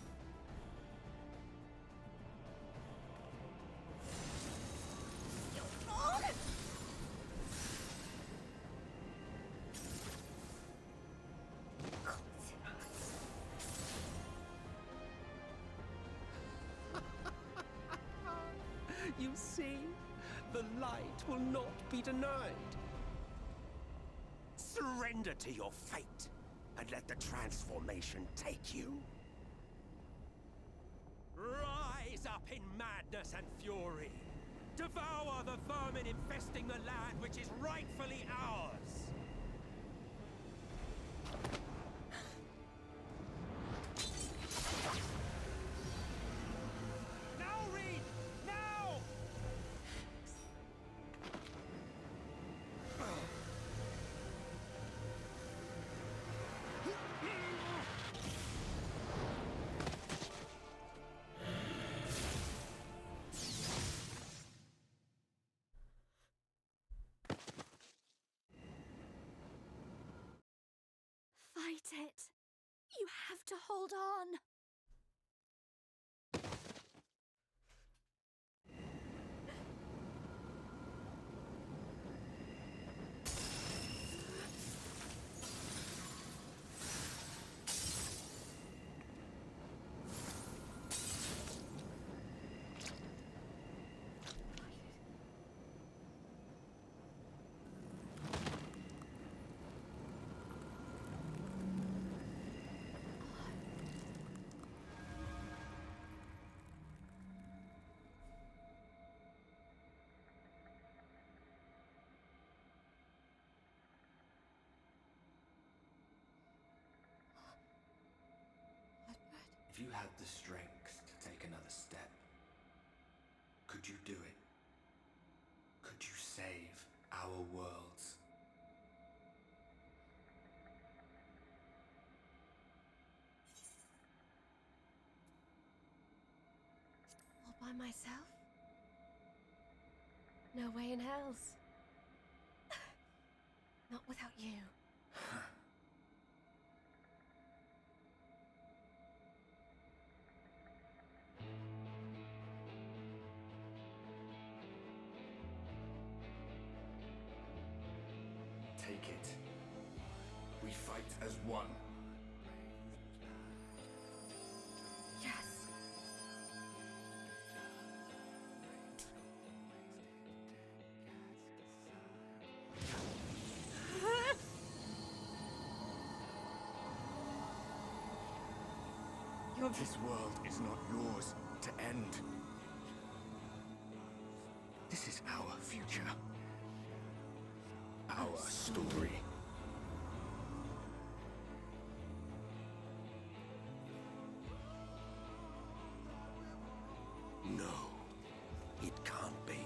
Speaker 21: see? The light will not be denied. Surrender to your fate, and let the transformation take you. Rise up in madness and fury. Devour the vermin infesting the land which is rightfully ours. Now, Reed! Now!
Speaker 11: Fight it. You have to hold on.
Speaker 7: If you had the strength to take another step, could you do it? Could you save our worlds?
Speaker 1: All by myself? No way in hells. Not without you.
Speaker 7: Take it. We fight as one.
Speaker 1: Yes.
Speaker 7: This world is not yours to end. This is our future. Our story.
Speaker 21: No, it can't be.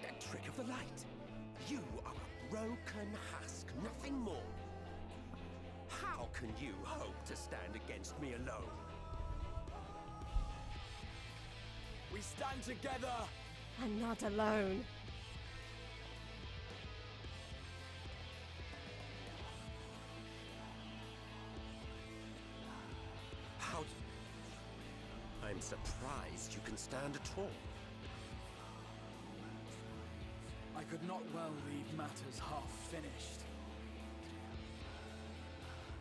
Speaker 21: That trick of the light. You are a broken husk, nothing more. How can you hope to stand against me alone?
Speaker 18: We stand together!
Speaker 1: I'm not alone.
Speaker 21: How... I'm surprised you can stand at all.
Speaker 18: I could not well leave matters half finished.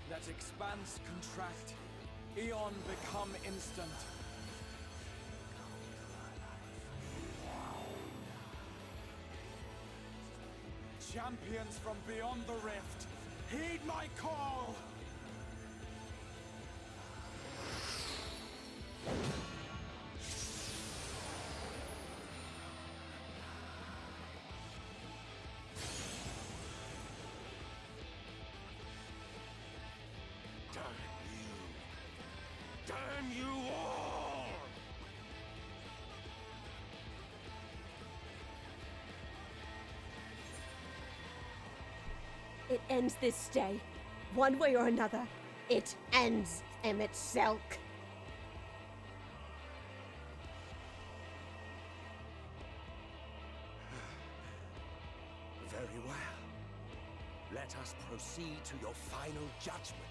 Speaker 18: Let expanse contract, eon become instant. Champions from beyond the rift, heed my call!
Speaker 21: Damn you all!
Speaker 1: It ends this day. One way or another. It ends, Emmett Selk.
Speaker 21: Very well. Let us proceed to your final judgment.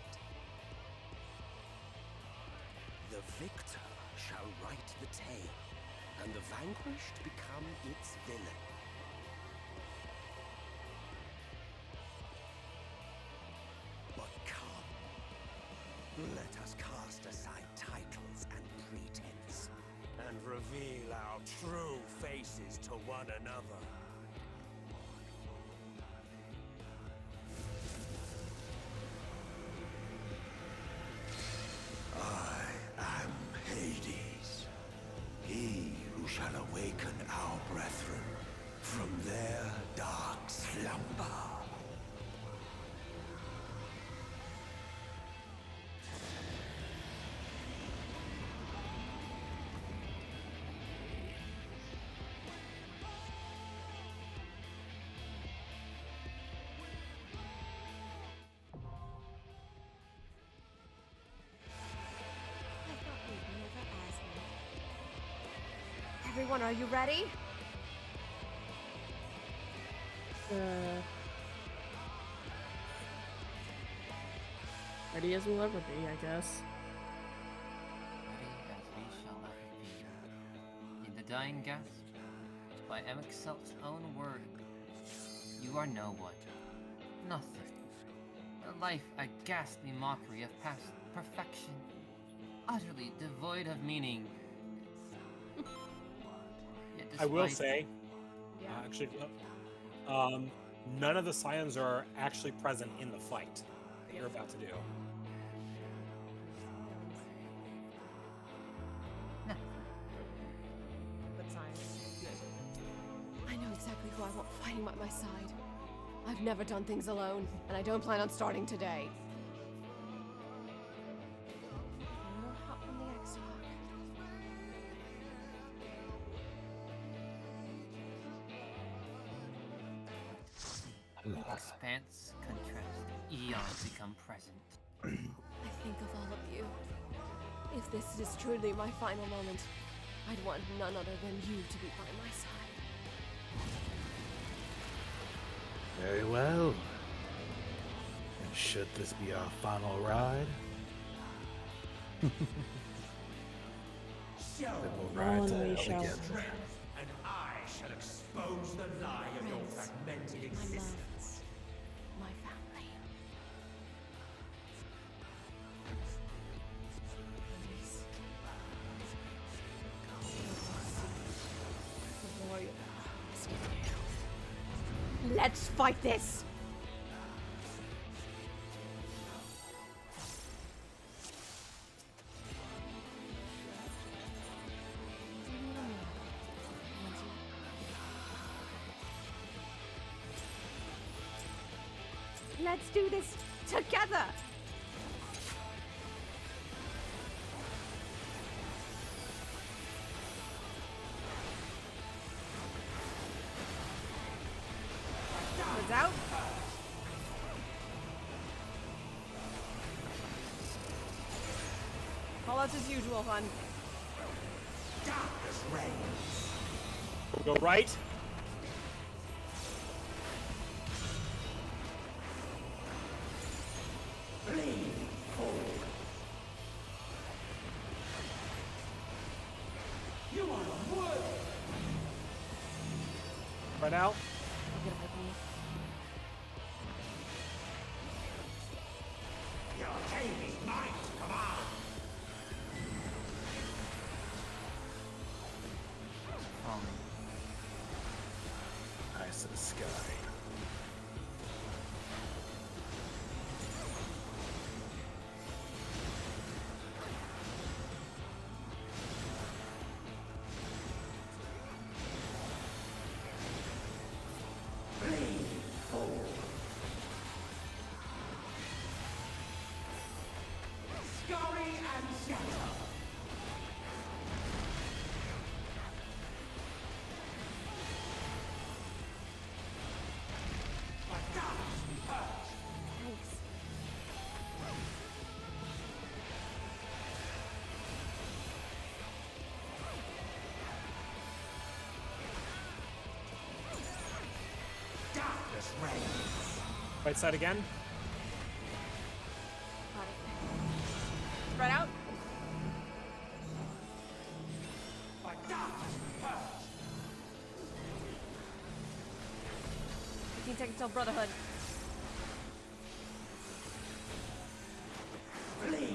Speaker 21: The victor shall write the tale, and the vanquished become its villain.
Speaker 12: Let us cast aside titles and pretense, and reveal our true faces to one another. I am Hades, he who shall awaken our brethren from their dark slumber.
Speaker 1: Everyone, are you ready?
Speaker 5: Ready as we'll ever be, I guess.
Speaker 3: Ready as we shall ever be. In the dying gasp, by Ep.6's own word, you are no one. Nothing. A life a ghastly mockery of past perfection. Utterly devoid of meaning. Yet
Speaker 14: I will
Speaker 3: despite-
Speaker 14: say, actually, none of the scions are actually present in the fight that you're about to do.
Speaker 1: But science. I know exactly who I want fighting by my side. I've never done things alone, and I don't plan on starting today. No help from the X-Hawk.
Speaker 3: Expanse, contrast, eons become present.
Speaker 1: I think of all of you. If this is truly my final moment, I'd want none other than you to be by my side.
Speaker 16: Very well. And should this be our final ride? Then we'll ride to hell together.
Speaker 12: And I shall expose the lie of your fragmented existence.
Speaker 1: My family. Please. The warrior is with you. Let's fight this! Let's do this together! What's out? Call outs as usual, fun.
Speaker 12: Darkness reigns.
Speaker 14: We'll go right.
Speaker 12: Lean forward. You are worthy.
Speaker 14: Right out.
Speaker 12: Your Hades might command.
Speaker 16: Eyes to the sky.
Speaker 12: Lean forward. Scurry and scatter. My God,
Speaker 1: Thanks.
Speaker 12: darkness reigns.
Speaker 14: Right side again.
Speaker 1: Got it. Spread out.
Speaker 12: My darkness purge.
Speaker 1: 15 seconds till Brotherhood.
Speaker 12: Flee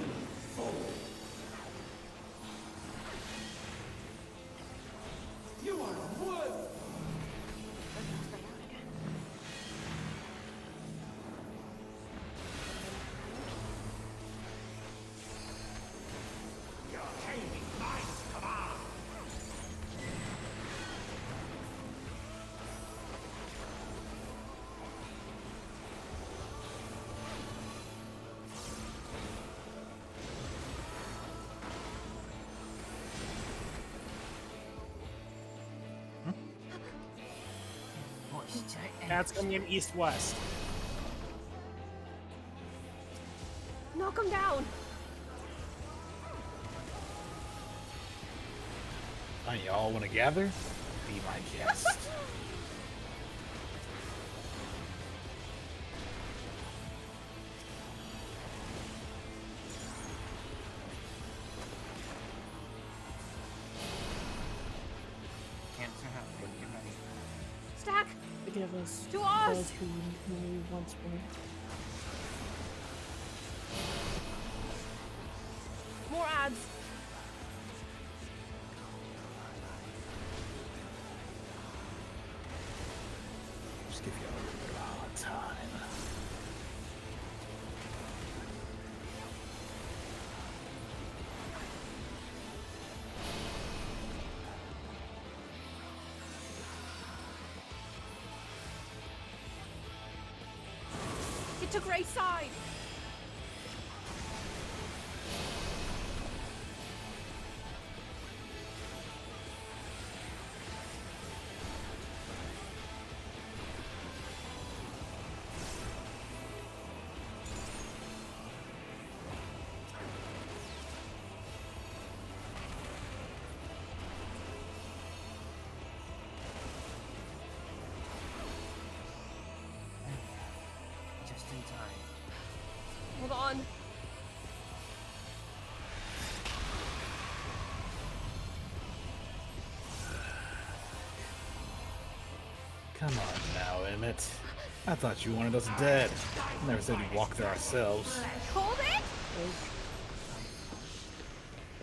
Speaker 14: That's coming in east-west.
Speaker 1: Knock him down.
Speaker 16: Y'all want to gather? Be my guest.
Speaker 3: Cancer happening. Get ready.
Speaker 1: Stack.
Speaker 5: Forgive us.
Speaker 1: To us.
Speaker 5: Those who we once were.
Speaker 1: More ads.
Speaker 16: Just give you a little bit of a hard time.
Speaker 1: Get to Gray's side.
Speaker 3: Just in time.
Speaker 1: Hold on.
Speaker 16: Come on now, Emmett. I thought you wanted us dead. Never said we'd walk there ourselves.
Speaker 1: Hold it.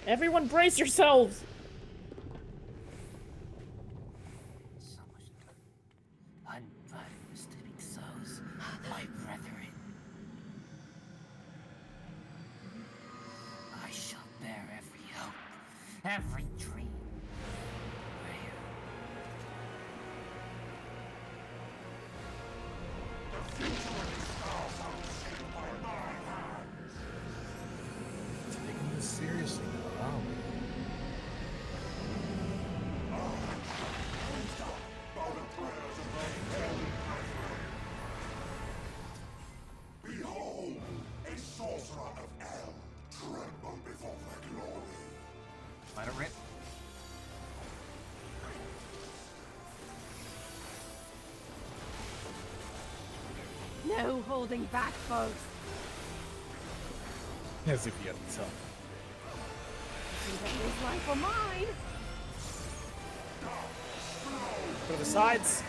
Speaker 5: Everyone brace yourselves!
Speaker 3: Unblood speak souls, my brethren. I shall bear every hope, every dream.
Speaker 16: Taking this seriously now, aren't we?
Speaker 2: Behold, a sorcerer of El, tremble before their glory.
Speaker 3: Let it rip.
Speaker 1: No holding back, folks.
Speaker 16: As if you had to tell.
Speaker 1: His life or mine.
Speaker 14: Go to the sides.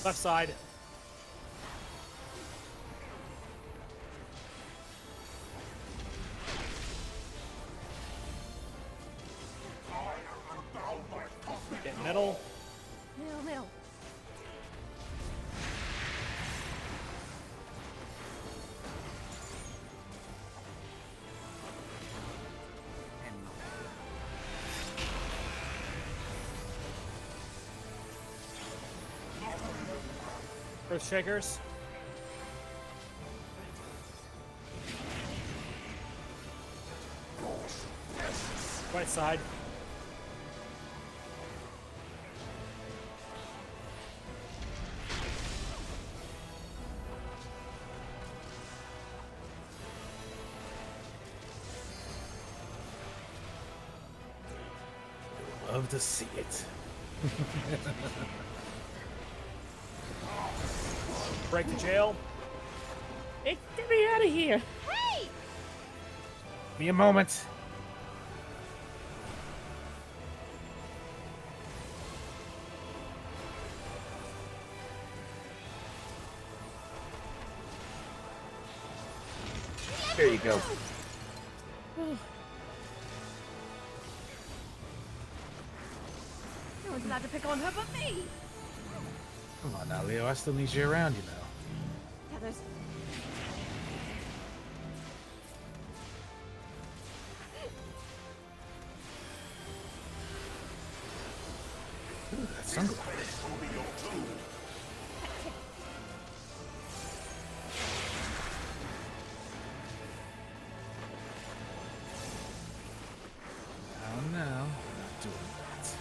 Speaker 14: Left side. Get middle.
Speaker 1: Middle.
Speaker 14: Earth Shakers. Right side.
Speaker 16: Love to see it.
Speaker 14: Break the jail.
Speaker 5: Hey, get me out of here!
Speaker 1: Hey!
Speaker 16: Be a moment. There you go.
Speaker 1: No one's allowed to pick on her but me.
Speaker 16: Come on now, Leo. I still need you around, you know.
Speaker 1: Yeah, there's...
Speaker 16: Sunglasses. Oh no, I'm not doing that.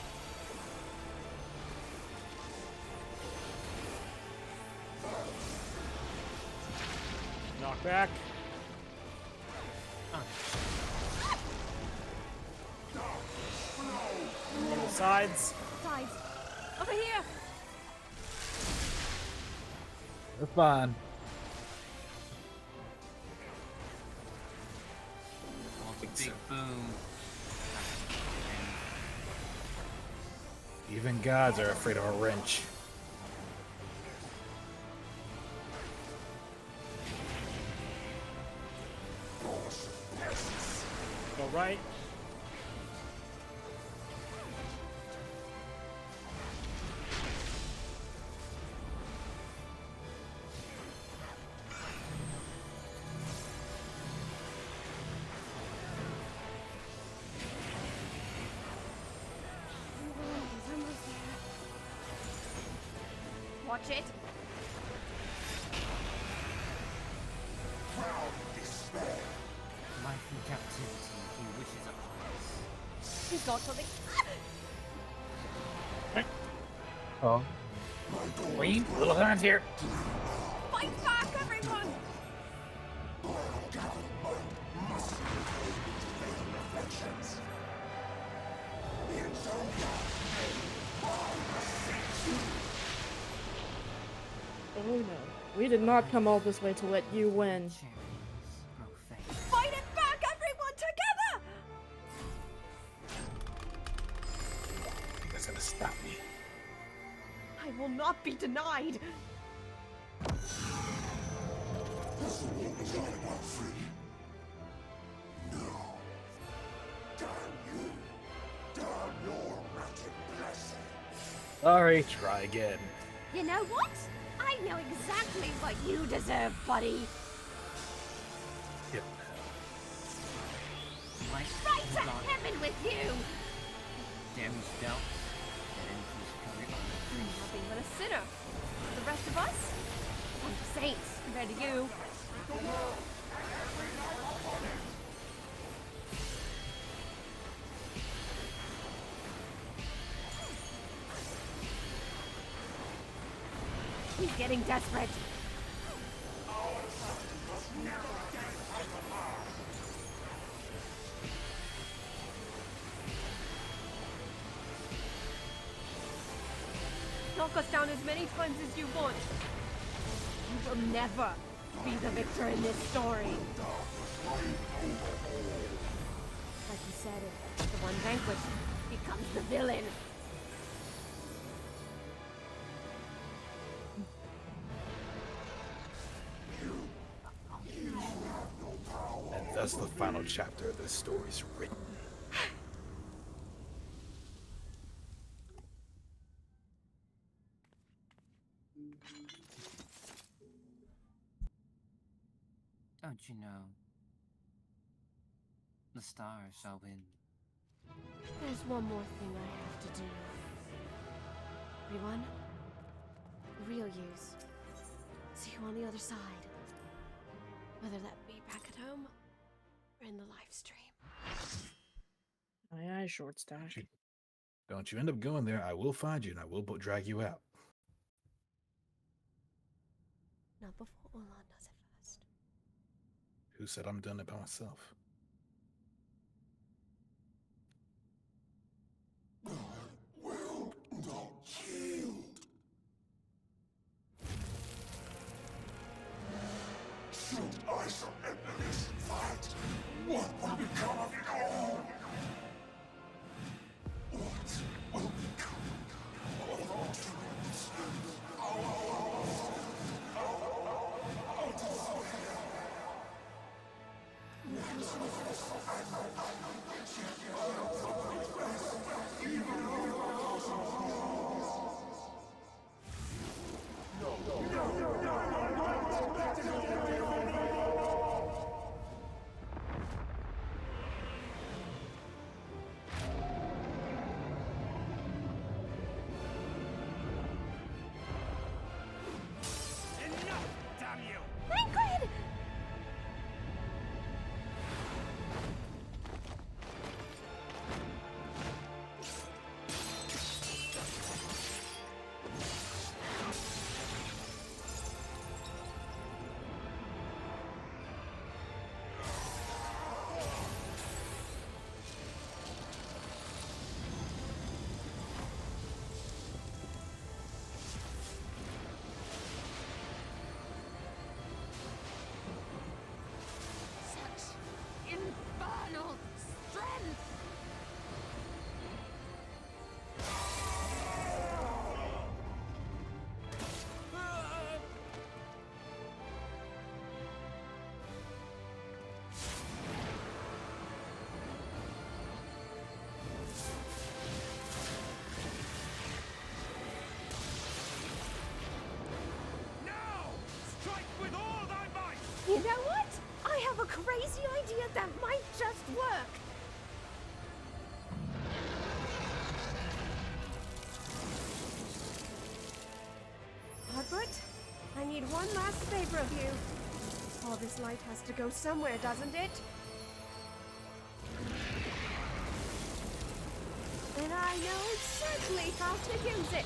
Speaker 14: Knock back. One of the sides.
Speaker 1: Sides. Over here.
Speaker 16: We're fine.
Speaker 3: Big boom.
Speaker 16: Even gods are afraid of a wrench.
Speaker 14: Go right.
Speaker 1: Watch it.
Speaker 3: Life in captivity, he wishes upon us.
Speaker 1: He's got something.
Speaker 16: Oh. Queen, little hands here.
Speaker 1: Fight back, everyone!
Speaker 5: Oh no. We did not come all this way to let you win.
Speaker 1: Fight it back, everyone, together!
Speaker 16: That's gonna stop me.
Speaker 1: I will not be denied.
Speaker 2: This war was all about free. No. Damn you. Damn your ratchet blessing.
Speaker 16: Sorry, try again.
Speaker 1: You know what? I know exactly what you deserve, buddy.
Speaker 16: Yep.
Speaker 3: Light
Speaker 1: Right
Speaker 3: in
Speaker 1: to
Speaker 3: dark.
Speaker 1: heaven with you!
Speaker 3: Damage dealt. That increased recovery on
Speaker 1: Nothing but a sinner. The rest of us? I'm the saints compared to you. He's getting desperate. Knock us down as many times as you want. You will never be the victor in this story. Like you said, the one vanquished becomes the villain.
Speaker 16: And thus the final chapter of this story is written.
Speaker 3: Don't you know? The stars shall win.
Speaker 1: There's one more thing I have to do. Everyone, the real yous. See you on the other side. Whether that be back at home or in the live stream.
Speaker 5: Aye, aye, short stack.
Speaker 16: Don't you end up going there, I will find you and I will drag you out.
Speaker 1: Not before Ulan does it first.
Speaker 16: Who said I'm doing it by myself?
Speaker 2: Will not yield. Should I surrender this fight, what will become of it all? What will become of our dreams?
Speaker 11: crazy idea that might just work. Herbert, I need one last favor of you. All this light has to go somewhere, doesn't it? And I know exactly how to use it.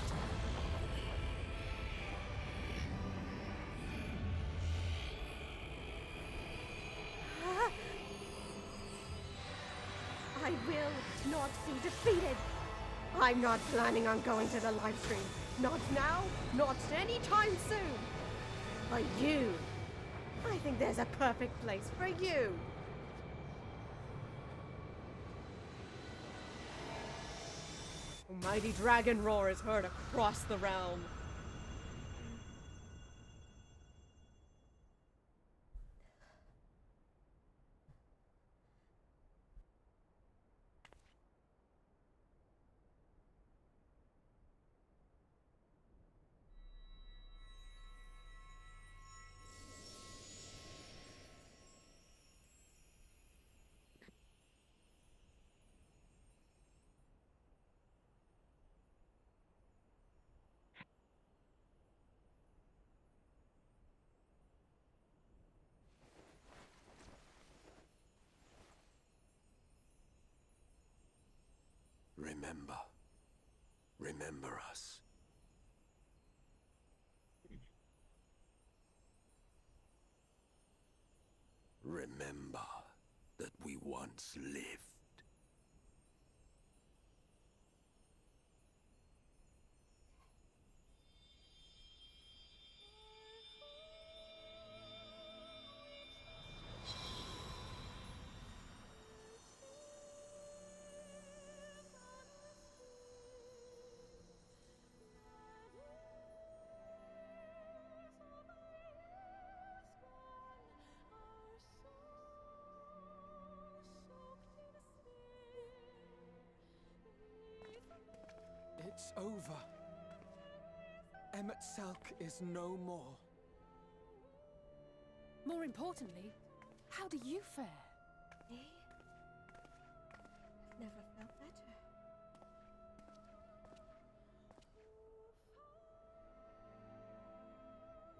Speaker 11: I will not be defeated. I'm not planning on going to the live stream. Not now, not anytime soon. But you, I think there's a perfect place for you. A mighty dragon roar is heard across the realm.
Speaker 6: Remember. Remember us. Remember that we once lived.
Speaker 18: It's over. Ep.6 is no more.
Speaker 9: More importantly, how do you fare?
Speaker 11: Me? I've never felt better.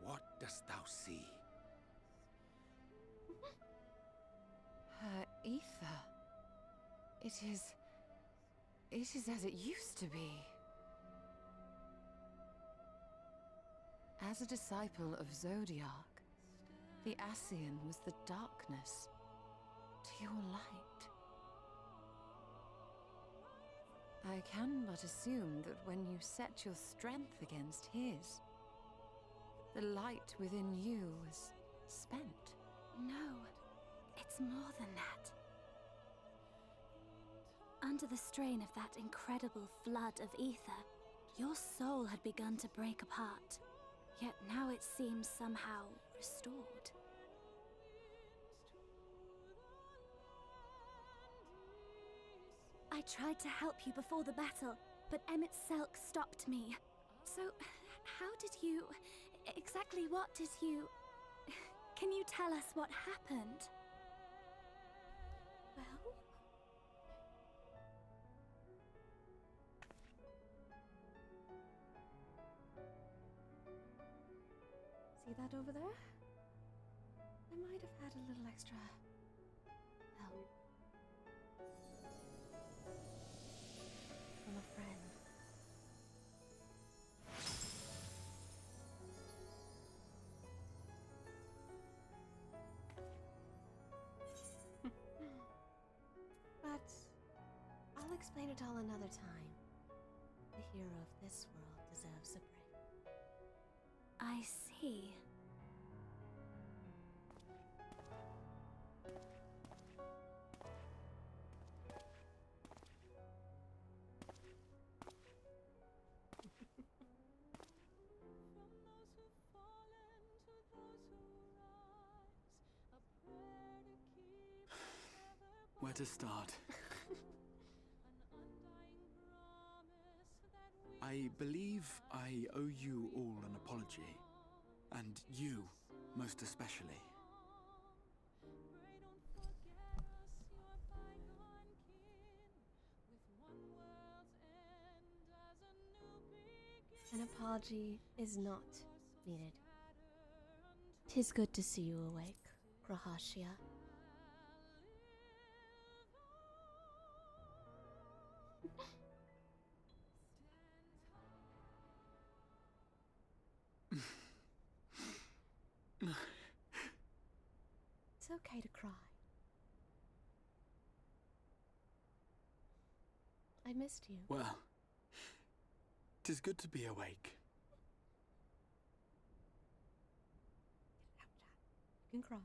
Speaker 6: What dost thou see?
Speaker 13: Her ether. It is as it used to be. As a disciple of Zodiac, the Ascian was the darkness to your light. I can but assume that when you set your strength against his, the light within you was spent.
Speaker 11: No, it's more than that. Under the strain of that incredible flood of ether, your soul had begun to break apart. Yet now it seems somehow restored. I tried to help you before the battle, but Ep.6 stopped me. So, how did you... exactly what did you... Can you tell us what happened? Well... See that over there? I might have had a little extra help from a friend. But I'll explain it all another time. The hero of this world deserves a break. I see.
Speaker 18: Where to start? I believe I owe you all an apology. And you, most especially.
Speaker 11: apology is not needed. 'Tis good to see you awake, Rahashia. It's okay to cry. I missed you.
Speaker 18: Well, 'tis good to be awake.
Speaker 11: You can cry.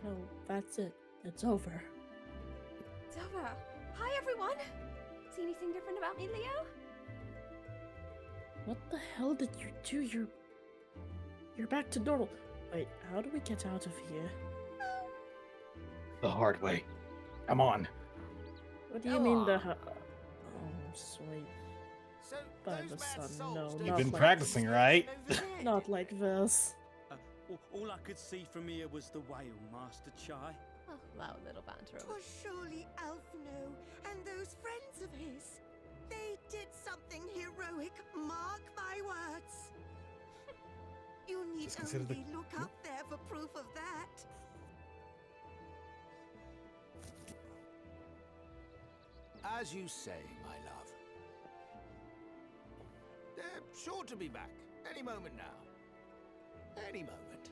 Speaker 5: No, that's it. It's over.
Speaker 11: It's over. Hi, everyone. See anything different about me, Leo?
Speaker 5: What the hell did you do? You're back to normal. Wait, how do we get out of here?
Speaker 16: The hard way. Come on.
Speaker 5: What do you mean the Oh, sweet. By the sun, no,
Speaker 16: You've
Speaker 5: not
Speaker 16: been
Speaker 5: like
Speaker 16: practicing, right?
Speaker 5: Not like this.
Speaker 10: All I could see from here was the whale, Master Chai.
Speaker 11: Oh, wow, little banter.
Speaker 22: Was surely Alphino and those friends of his. They did something heroic, mark my words. You need
Speaker 16: Just consider
Speaker 22: only look up there for proof of that.
Speaker 23: As you say, my love. They're sure to be back any moment now. Any moment.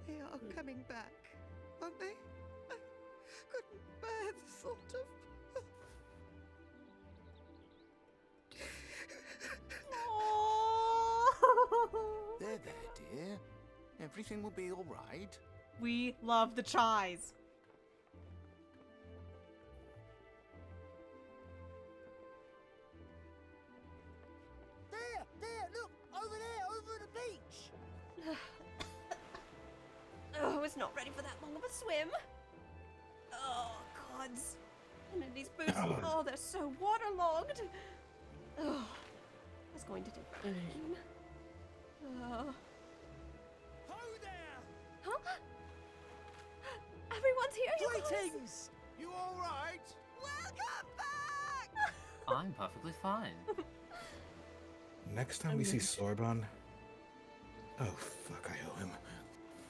Speaker 22: They are coming back, aren't they? I couldn't bear the thought of...
Speaker 23: There, dear. Everything will be all right.
Speaker 1: We love the Chais.
Speaker 22: There, look! Over there, over the beach!
Speaker 11: Oh, it's not ready for that long of a swim. Oh, gods. And in these boots, oh, they're so waterlogged. Oh, it's going to take pain. Oh.
Speaker 10: Ho there!
Speaker 11: Huh? Everyone's here, you guys.
Speaker 23: Greetings! You all right?
Speaker 22: Welcome back!
Speaker 3: I'm perfectly fine.
Speaker 16: Next time we see Sorbonne. Oh, fuck, I owe him.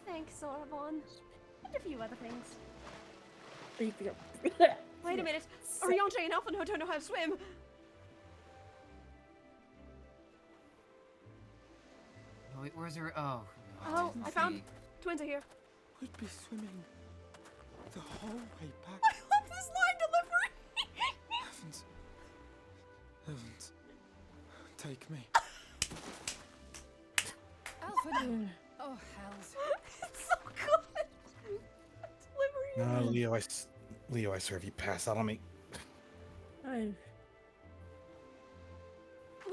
Speaker 11: Thanks, Sorbonne. And a few other things.
Speaker 5: Wait
Speaker 11: Wait a minute. Oriange and Alphino don't know how to swim.
Speaker 3: Oh, wait, where's her? Oh.
Speaker 11: Oh, I found. Twins are here.
Speaker 18: We'd be swimming the whole way back.
Speaker 11: I love this line delivery.
Speaker 18: Heavens. Take me.
Speaker 9: Alpha. Oh, hells.
Speaker 11: It's so good. Delivery.
Speaker 16: Leo, I swear if you pass out on me.
Speaker 5: I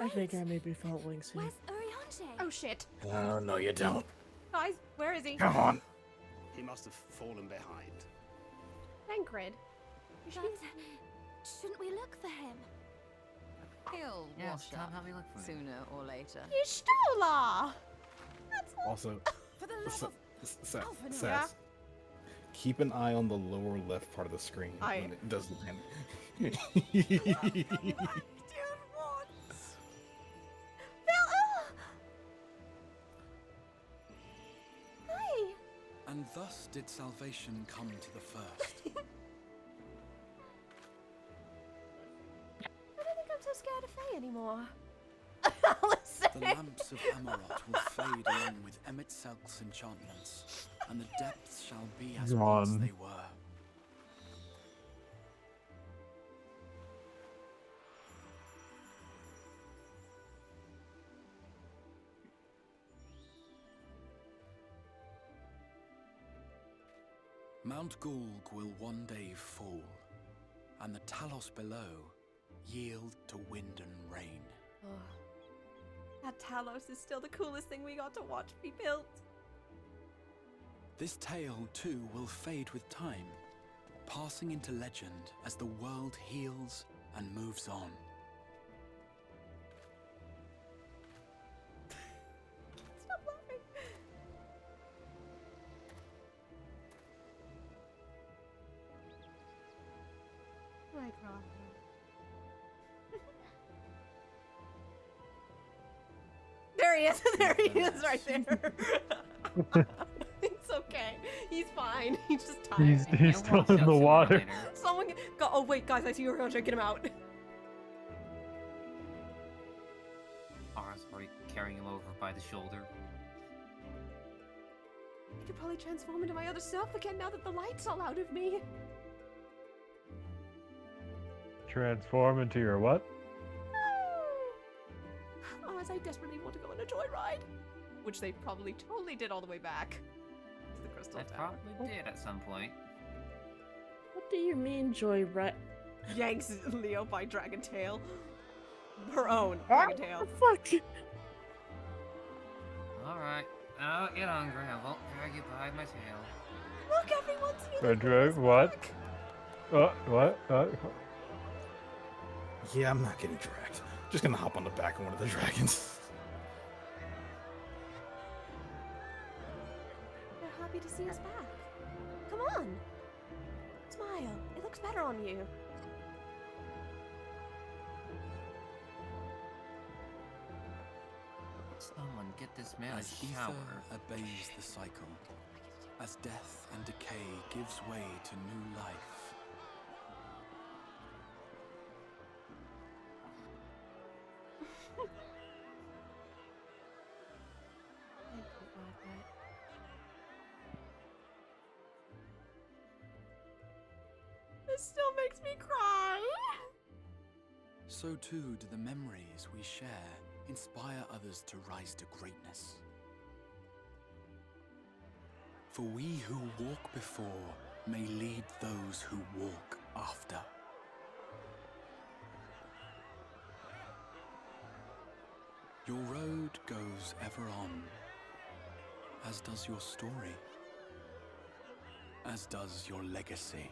Speaker 5: think I may be following suit.
Speaker 11: Where's Oriange? Oh, shit.
Speaker 16: Oh, no, you don't.
Speaker 11: Guys, where is he?
Speaker 16: Come on.
Speaker 10: He must have fallen behind.
Speaker 11: Thancred.
Speaker 13: Shouldn't we look for him? He'll
Speaker 3: Yes,
Speaker 13: wash
Speaker 3: come
Speaker 13: up
Speaker 3: help me look for him.
Speaker 13: sooner or later.
Speaker 11: Y'shtola! That's
Speaker 16: Also,
Speaker 9: For the love
Speaker 16: Sass,
Speaker 9: Alphino.
Speaker 11: Yeah?
Speaker 16: keep an eye on the lower left part of the screen
Speaker 11: I-
Speaker 16: when it does land.
Speaker 11: Hi.
Speaker 18: And thus did salvation come to the first.
Speaker 11: I don't think I'm so scared of Faye anymore.
Speaker 18: The lamps of Amarot will fade along with Ep.6's enchantments, and the depths shall be as once
Speaker 4: Ron.
Speaker 18: they were.
Speaker 8: Mount Gulg will one day fall, and the Talos below yield to wind and rain.
Speaker 1: Oh, that Talos is still the coolest thing we got to watch be built.
Speaker 8: This tale, too, will fade with time, passing into legend as the world heals and moves on.
Speaker 1: Stop laughing. My God. There he is. There he is right there. It's okay. He's fine. He's just tired.
Speaker 4: He's still in the water.
Speaker 1: Someone go. Oh wait, guys, I see you're gonna try to get him out.
Speaker 3: Ara's already carrying him over by the shoulder.
Speaker 1: I could probably transform into my other self again now that the light's all out of me.
Speaker 4: Transform into your what?
Speaker 1: Oh, as I desperately want to go on a joyride. Which they probably totally did all the way back to the Crystal Tower.
Speaker 3: Probably did at some point.
Speaker 5: What do you mean, Joyride?
Speaker 1: Yanks Leo by Dragon Tail. Her own Dragon Tail.
Speaker 5: Fuck.
Speaker 3: Alright, I'll get hungry. I won't drag you by my tail.
Speaker 1: Look, everyone's feeling
Speaker 4: What? What?
Speaker 16: Yeah, I'm not getting dragged. Just gonna hop on the back of one of the dragons.
Speaker 1: They're happy to see us back. Come on. Smile. It looks better on you.
Speaker 3: Someone get this man
Speaker 8: As
Speaker 3: a shower.
Speaker 8: ether obeys the cycle, as death and decay gives way to new life,
Speaker 1: This still makes me cry.
Speaker 8: so too do the memories we share inspire others to rise to greatness. For we who walk before may lead those who walk after. Your road goes ever on, as does your story, as does your legacy.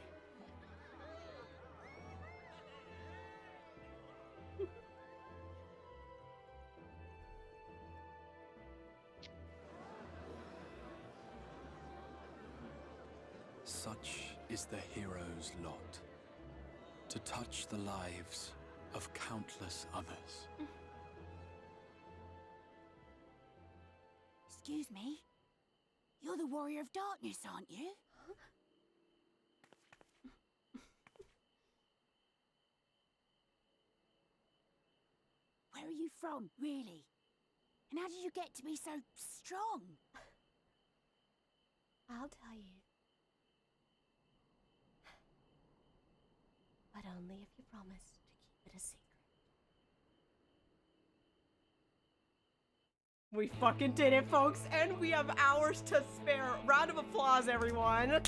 Speaker 8: Such is the hero's lot, to touch the lives of countless others.
Speaker 15: Excuse me? You're the Warrior of Darkness, aren't you? Where are you from, really? And how did you get to be so strong?
Speaker 11: I'll tell you. But only if you promise to keep it a secret.
Speaker 1: We fucking did it, folks, and we have hours to spare. Round of applause, everyone.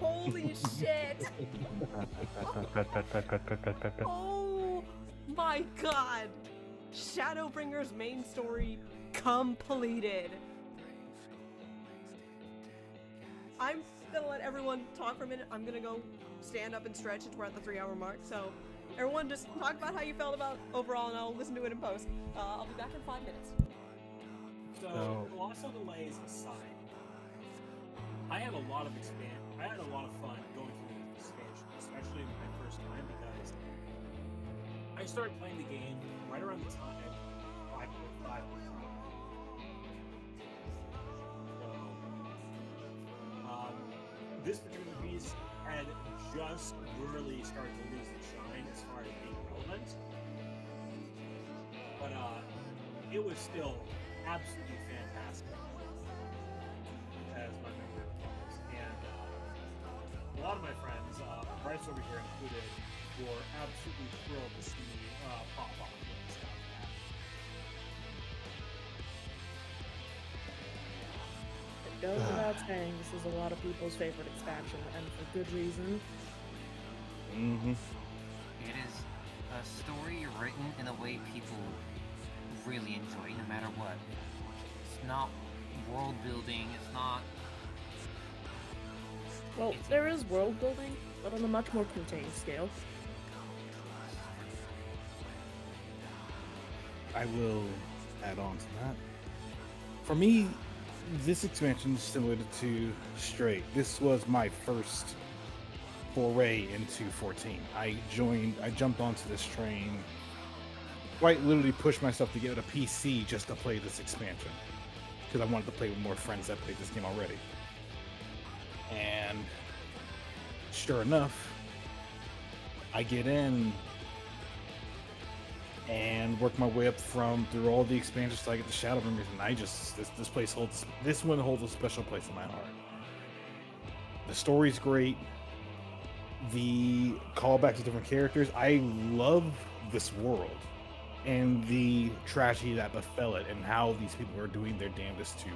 Speaker 1: Holy shit. Oh my god. Shadowbringers main story completed. I'm gonna let everyone talk for a minute. I'm gonna go stand up and stretch since we're at the 3-hour mark. So everyone just talk about how you felt about overall and I'll listen to it in post. I'll be back in 5 minutes.
Speaker 14: So, colossal delays aside, I had a lot of fun going through the expansion, especially my first time, because I started playing the game right around the time 5.5 was out. So, this particular piece had just really started to lose its shine as far as being relevant, but it was still absolutely fantastic, as my memory recalls. And a lot of my friends, Bryce over here included, were absolutely thrilled to see pop off and stuff.
Speaker 5: Goes without saying, this is a lot of people's favorite expansion, and for good reason.
Speaker 16: Mm-hmm.
Speaker 3: It is a story written in a way people really enjoy, no matter what. It's not world building. It's not.
Speaker 5: Well, there is world building, but on a much more contained scale.
Speaker 16: I will add on to that. For me, this expansion is similar to Straight. This was my first foray into 14. I jumped onto this train, quite literally pushed myself to get a PC just to play this expansion. Because I wanted to play with more friends that played this game already. And sure enough, I get in and work my way up through all the expansions till I get the Shadowbringers, and this one holds a special place in my heart. The story's great. The callbacks to different characters. I love this world and the tragedy that befell it, and how these people are doing their damnedest to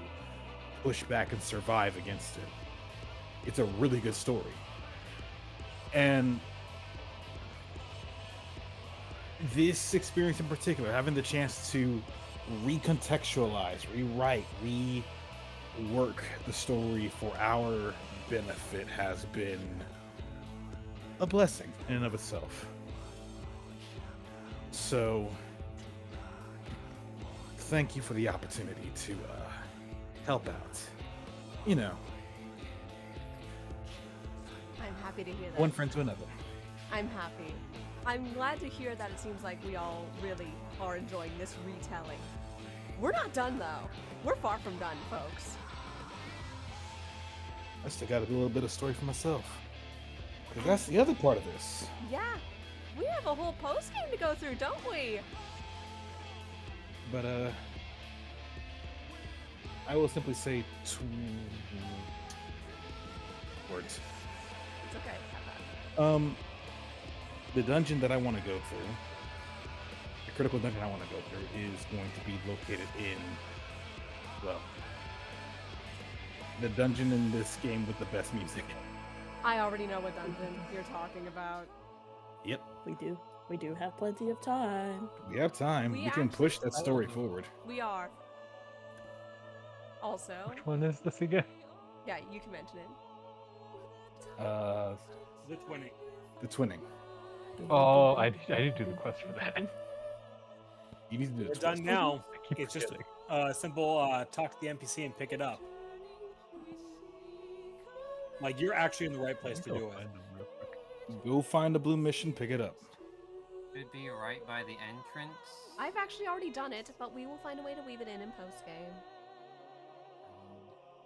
Speaker 16: push back and survive against it. It's a really good story. And this experience in particular, having the chance to recontextualize, rewrite, rework the story for our benefit, has been a blessing in and of itself. So, thank you for the opportunity to help out. You know,
Speaker 1: I'm happy to hear that.
Speaker 16: one friend to another.
Speaker 1: I'm happy. I'm glad to hear that it seems like we all really are enjoying this retelling. We're not done, though. We're far from done, folks.
Speaker 16: I still got to do a little bit of story for myself. Because that's the other part of this.
Speaker 1: Yeah, we have a whole post-game to go through, don't we?
Speaker 16: But, I will simply say two words.
Speaker 1: It's okay.
Speaker 16: The dungeon that I want to go through, the critical dungeon I want to go through, is going to be located in, well, the dungeon in this game with the best music.
Speaker 1: I already know what dungeon you're talking about.
Speaker 16: Yep.
Speaker 5: We do have plenty of time.
Speaker 16: We have time. We can push that story forward.
Speaker 1: We are. Also.
Speaker 4: Which one is this again?
Speaker 1: Yeah, you can mention it.
Speaker 14: The twinning.
Speaker 16: The twinning.
Speaker 4: Oh, I did do the quest for that.
Speaker 16: You need to do
Speaker 14: We're done now. It's just a simple talk to the NPC and pick it up. Like, you're actually in the right place to do it.
Speaker 16: Go find the blue mission, pick it up.
Speaker 3: It'd be right by the entrance.
Speaker 1: I've actually already done it, but we will find a way to weave it in post-game.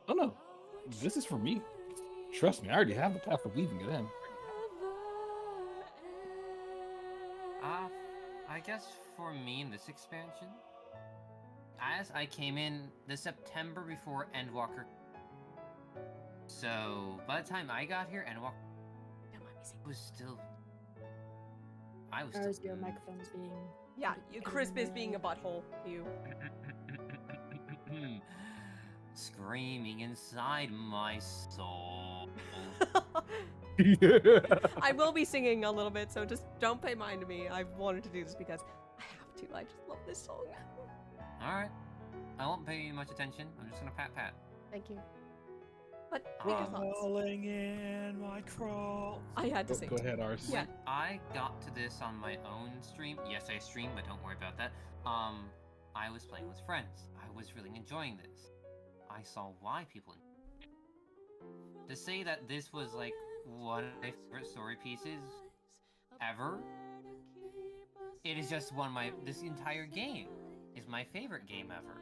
Speaker 16: Oh no, this is for me. Trust me, I already have the path of weaving it in.
Speaker 3: I guess for me in this expansion, as I came in the September before Endwalker. So by the time I got here, Endwalker was still.
Speaker 5: Your microphone's being.
Speaker 1: Yeah, Crisp is being a butthole. You.
Speaker 3: Screaming inside my soul.
Speaker 1: I will be singing a little bit, so just don't pay mind to me. I wanted to do this because I have to. I just love this song.
Speaker 3: Alright. I won't pay much attention. I'm just gonna pat.
Speaker 1: Thank you. But make your thoughts.
Speaker 14: Crawling in my crawl.
Speaker 1: I had to sing.
Speaker 16: Go ahead, Ars.
Speaker 1: Yeah.
Speaker 3: I got to this on my own stream. Yes, I stream, but don't worry about that. I was playing with friends. I was really enjoying this. I saw why people. To say that this was like one of my favorite story pieces ever, it is just one of my. This entire game is my favorite game ever.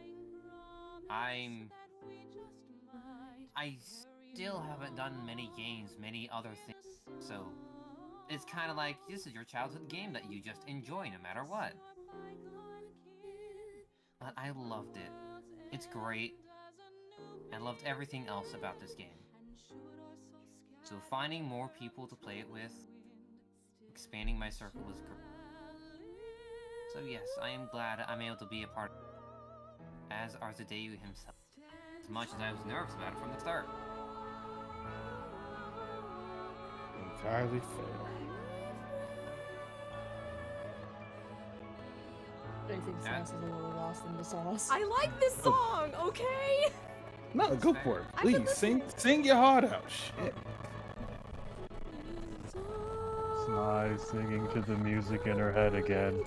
Speaker 3: I still haven't done many games, many other things, so it's kind of like this is your childhood game that you just enjoy no matter what. But I loved it. It's great. I loved everything else about this game. So finding more people to play it with, expanding my circle was great. So yes, I am glad I'm able to be a part of it, as Arzadeu himself. As much as I was nervous about it from the start.
Speaker 16: Entirely fair.
Speaker 5: I think sauce is a little lost in the sauce.
Speaker 1: I like this song, okay?
Speaker 16: No, go for it. Please, sing your heart out. Shit.
Speaker 4: Snai singing to the music in her head again.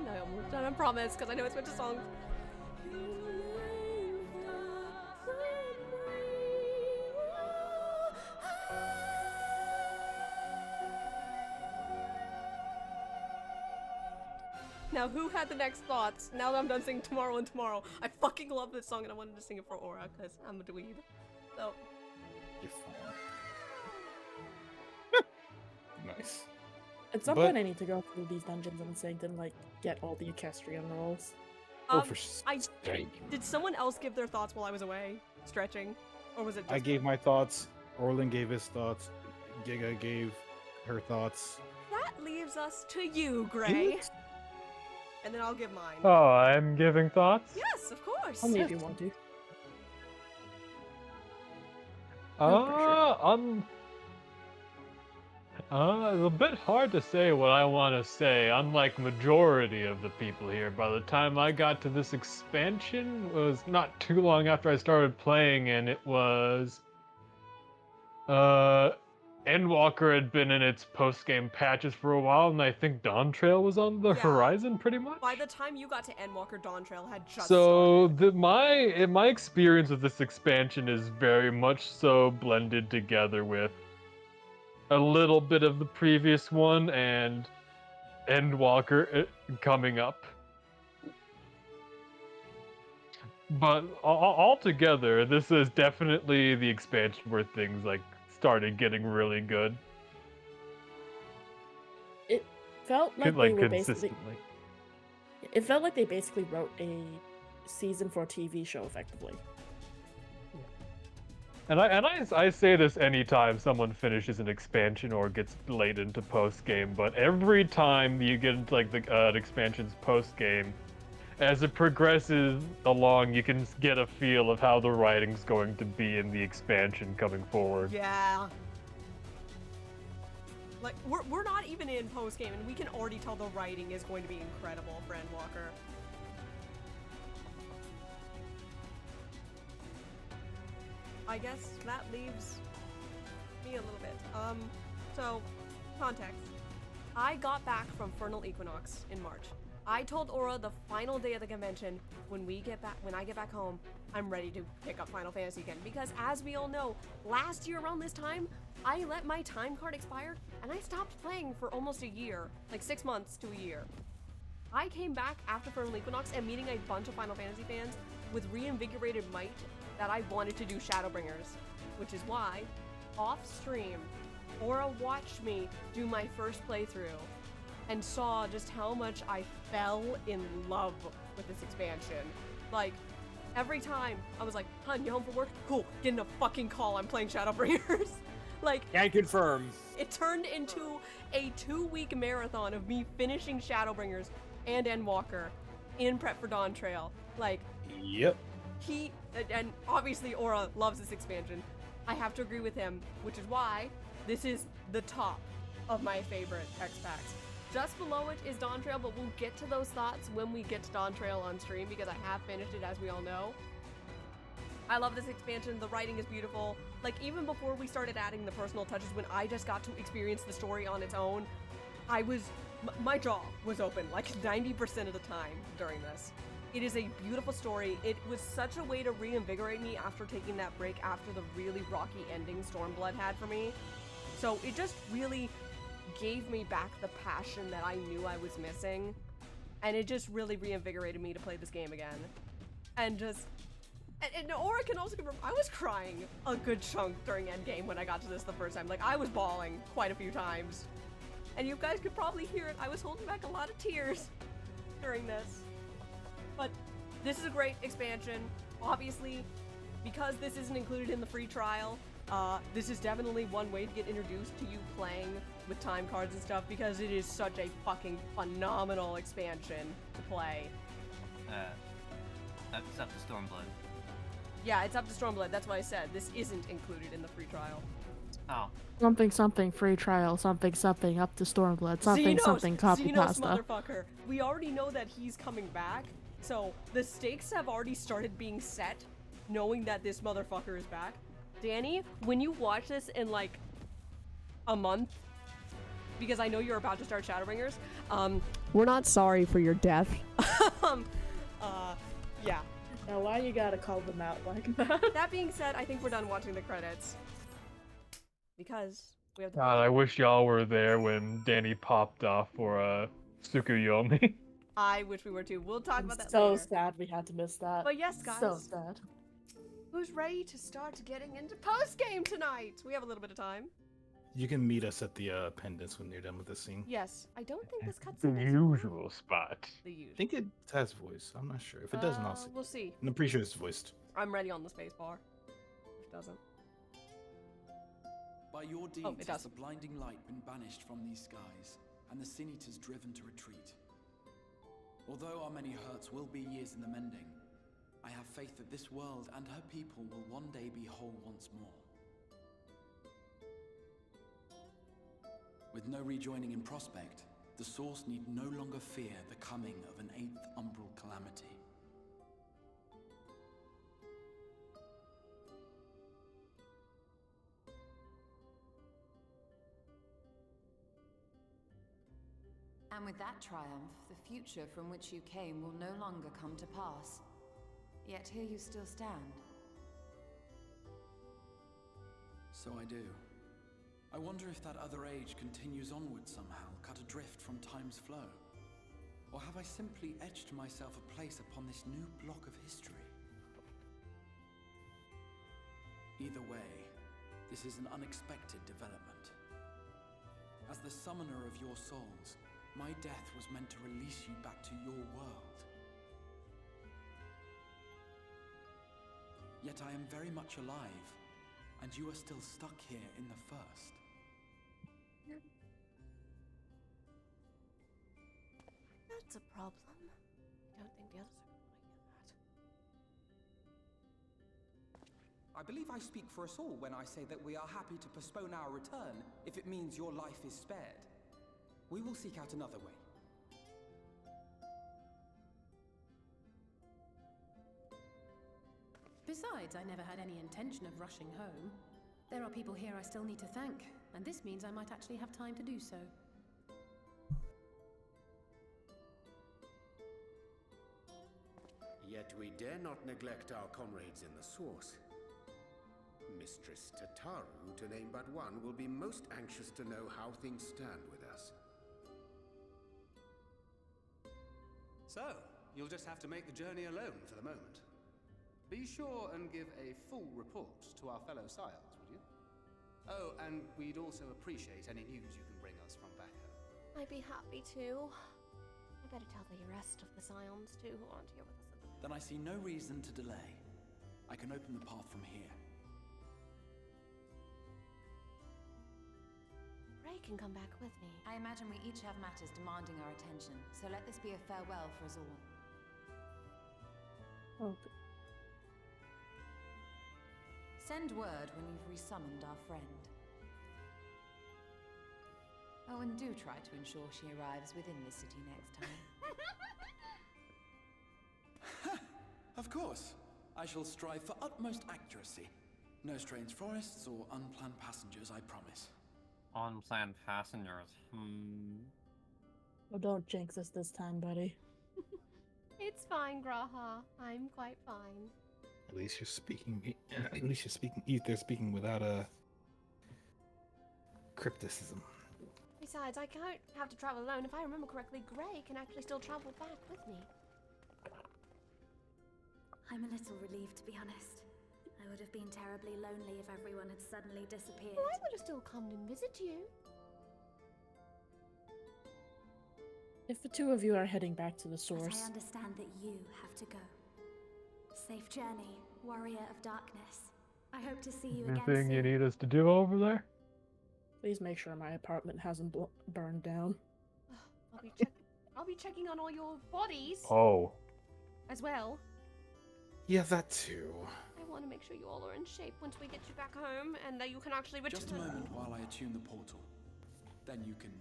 Speaker 1: I almost done, I promise, because I know it's such a song. Now, who had the next thoughts? Now that I'm done singing Tomorrow and Tomorrow, I fucking love this song and I wanted to sing it for Aura because I'm a dweeb. So.
Speaker 16: You're fine. Nice.
Speaker 5: At some point, I need to go through these dungeons and sing and like get all the equestrian rolls.
Speaker 1: Did someone else give their thoughts while I was away, stretching, or was it? Just
Speaker 16: I gave my thoughts. Orlin gave his thoughts. Giga gave her thoughts.
Speaker 1: That leaves us to you, Gray. And then I'll give mine.
Speaker 4: Oh, I'm giving thoughts?
Speaker 1: Yes, of course.
Speaker 5: Only if you want to.
Speaker 4: It's a bit hard to say what I want to say. Unlike majority of the people here, by the time I got to this expansion, it was not too long after I started playing, and it was Endwalker had been in its post-game patches for a while, and I think Dawn Trail was on the horizon pretty much.
Speaker 1: By the time you got to Endwalker, Dawn Trail had just
Speaker 4: So my experience with this expansion is very much so blended together with a little bit of the previous one and Endwalker coming up. But altogether, this is definitely the expansion where things like started getting really good.
Speaker 5: It felt like
Speaker 4: Like
Speaker 5: they were
Speaker 4: consistently.
Speaker 5: It felt like they basically wrote a season 4 TV show effectively.
Speaker 4: And I say this anytime someone finishes an expansion or gets late into post game, but every time you get into like the expansion's post game, as it progresses along, you can get a feel of how the writing's going to be in the expansion coming forward.
Speaker 1: Yeah. Like, we're not even in post-game, and we can already tell the writing is going to be incredible for Endwalker. I guess that leaves me a little bit. So, context. I got back from Fernal Equinox in March. I told Aura the final day of the convention, when I get back home, I'm ready to pick up Final Fantasy again. Because as we all know, last year around this time, I let my time card expire, and I stopped playing for almost a year, like 6 months to a year. I came back after Fernal Equinox and meeting a bunch of Final Fantasy fans with reinvigorated might that I wanted to do Shadowbringers, which is why, off stream, Aura watched me do my first playthrough and saw just how much I fell in love with this expansion. Like, every time I was like, "Hun, you home from work? Cool, getting a fucking call, I'm playing Shadowbringers." Like,
Speaker 17: can confirm.
Speaker 1: It turned into a 2-week marathon of me finishing Shadowbringers and Endwalker in prep for Dawn Trail. Like,
Speaker 16: yep.
Speaker 1: And obviously Aura loves this expansion. I have to agree with him, which is why this is the top of my favorite X packs. Just below it is Dawn Trail, but we'll get to those thoughts when we get to Dawn Trail on stream because I have finished it, as we all know. I love this expansion. The writing is beautiful. Like, even before we started adding the personal touches, when I just got to experience the story on its own, my jaw was open like 90% of the time during this. It is a beautiful story. It was such a way to reinvigorate me after taking that break after the really rocky ending Stormblood had for me. So it just really gave me back the passion that I knew I was missing. And it just really reinvigorated me to play this game again. And just... And Aura can also confirm, I was crying a good chunk during Endgame when I got to this the first time. Like, I was bawling quite a few times. And you guys could probably hear it. I was holding back a lot of tears during this. But this is a great expansion. Obviously, because this isn't included in the free trial, This is definitely one way to get introduced to you playing with time cards and stuff, because it is such a fucking phenomenal expansion to play.
Speaker 3: That's up to Stormblood.
Speaker 1: Yeah, it's up to Stormblood. That's what I said. This isn't included in the free trial.
Speaker 3: Oh.
Speaker 5: Something free trial, something up to Stormblood, something copy
Speaker 1: Xenos,
Speaker 5: pasta.
Speaker 1: motherfucker. We already know that he's coming back, so the stakes have already started being set, knowing that this motherfucker is back. Danny, when you watch this in like a month, because I know you're about to start Shadowbringers, we're not sorry for your death. Yeah.
Speaker 5: Now why you gotta call them out like that?
Speaker 1: That being said, I think we're done watching the credits. Because we have the
Speaker 4: God, I wish y'all were there when Danny popped off for Tsukuyomi.
Speaker 1: I wish we were too. We'll talk about that
Speaker 5: So
Speaker 1: later.
Speaker 5: sad we had to miss that.
Speaker 1: But yes, guys.
Speaker 5: So sad.
Speaker 1: Who's ready to start getting into post-game tonight? We have a little bit of time.
Speaker 16: You can meet us at the pendants when you're done with this scene.
Speaker 1: Yes, I don't think this cuts
Speaker 4: The usual spot.
Speaker 1: The usual.
Speaker 16: I think it has voice. I'm not sure. If it doesn't, I'll see.
Speaker 1: We'll see.
Speaker 16: I'm pretty sure it's voiced.
Speaker 1: I'm ready on the space bar. If it doesn't.
Speaker 8: By your deeds
Speaker 1: it
Speaker 8: has
Speaker 1: does.
Speaker 8: the blinding light been banished from these skies, and the Sin Eaters driven to retreat. Although our many hurts will be years in the mending, I have faith that this world and her people will one day be whole once more. With no rejoining in prospect, the Source need no longer fear the coming of an 8th umbral calamity.
Speaker 13: And with that triumph, the future from which you came will no longer come to pass. Yet here you still stand.
Speaker 8: So I do. I wonder if that other age continues onward somehow, cut adrift from time's flow. Or have I simply etched myself a place upon this new block of history? Either way, this is an unexpected development. As the summoner of your souls, my death was meant to release you back to your world. Yet I am very much alive, and you are still stuck here in the First.
Speaker 11: That's a problem. I don't think the others are going to get that.
Speaker 18: I believe I speak for us all when I say that we are happy to postpone our return if it means your life is spared. We will seek out another way.
Speaker 9: Besides, I never had any intention of rushing home. There are people here I still need to thank, and this means I might actually have time to do so.
Speaker 17: Yet we dare not neglect our comrades in the Source. Mistress Tataru, to name but one, will be most anxious to know how things stand with us.
Speaker 7: So, you'll just have to make the journey alone for the moment. Be sure and give a full report to our fellow Scions, would you? Oh, and we'd also appreciate any news you can bring us from back home.
Speaker 11: I'd be happy to. I better tell the rest of the Scions too who aren't here with us at the moment.
Speaker 8: Then I see no reason to delay. I can open the path from here.
Speaker 11: Ray can come back with me.
Speaker 13: I imagine we each have matters demanding our attention, so let this be a farewell for us all.
Speaker 5: Okay.
Speaker 13: Send word when you've resummoned our friend. Oh, and do try to ensure she arrives within the city next time.
Speaker 8: Of course. I shall strive for utmost accuracy. No strange forests or unplanned passengers, I promise.
Speaker 3: Unplanned passengers.
Speaker 5: Oh, don't jinx us this time, buddy.
Speaker 11: It's fine, Graha. I'm quite fine.
Speaker 16: At least you're speaking. At least you're speaking. They're speaking without a crypticism.
Speaker 11: Besides, I can't have to travel alone. If I remember correctly, Gray can actually still travel back with me.
Speaker 19: I'm a little relieved, to be honest. I would have been terribly lonely if everyone had suddenly disappeared.
Speaker 11: Well, I would have still come and visit you.
Speaker 5: If the two of you are heading back to the
Speaker 19: But
Speaker 5: Source,
Speaker 19: I understand that you have to go. Safe journey, warrior of darkness. I hope to see you again
Speaker 4: Anything you
Speaker 19: soon.
Speaker 4: need us to do over there?
Speaker 5: Please make sure my apartment hasn't burned down.
Speaker 1: I'll be checking on all your bodies
Speaker 4: Oh.
Speaker 1: as well.
Speaker 16: Yeah, that too.
Speaker 1: I want to make sure you all are in shape once we get you back home and that you can actually return.
Speaker 8: Just a moment while I attune the portal. Then you can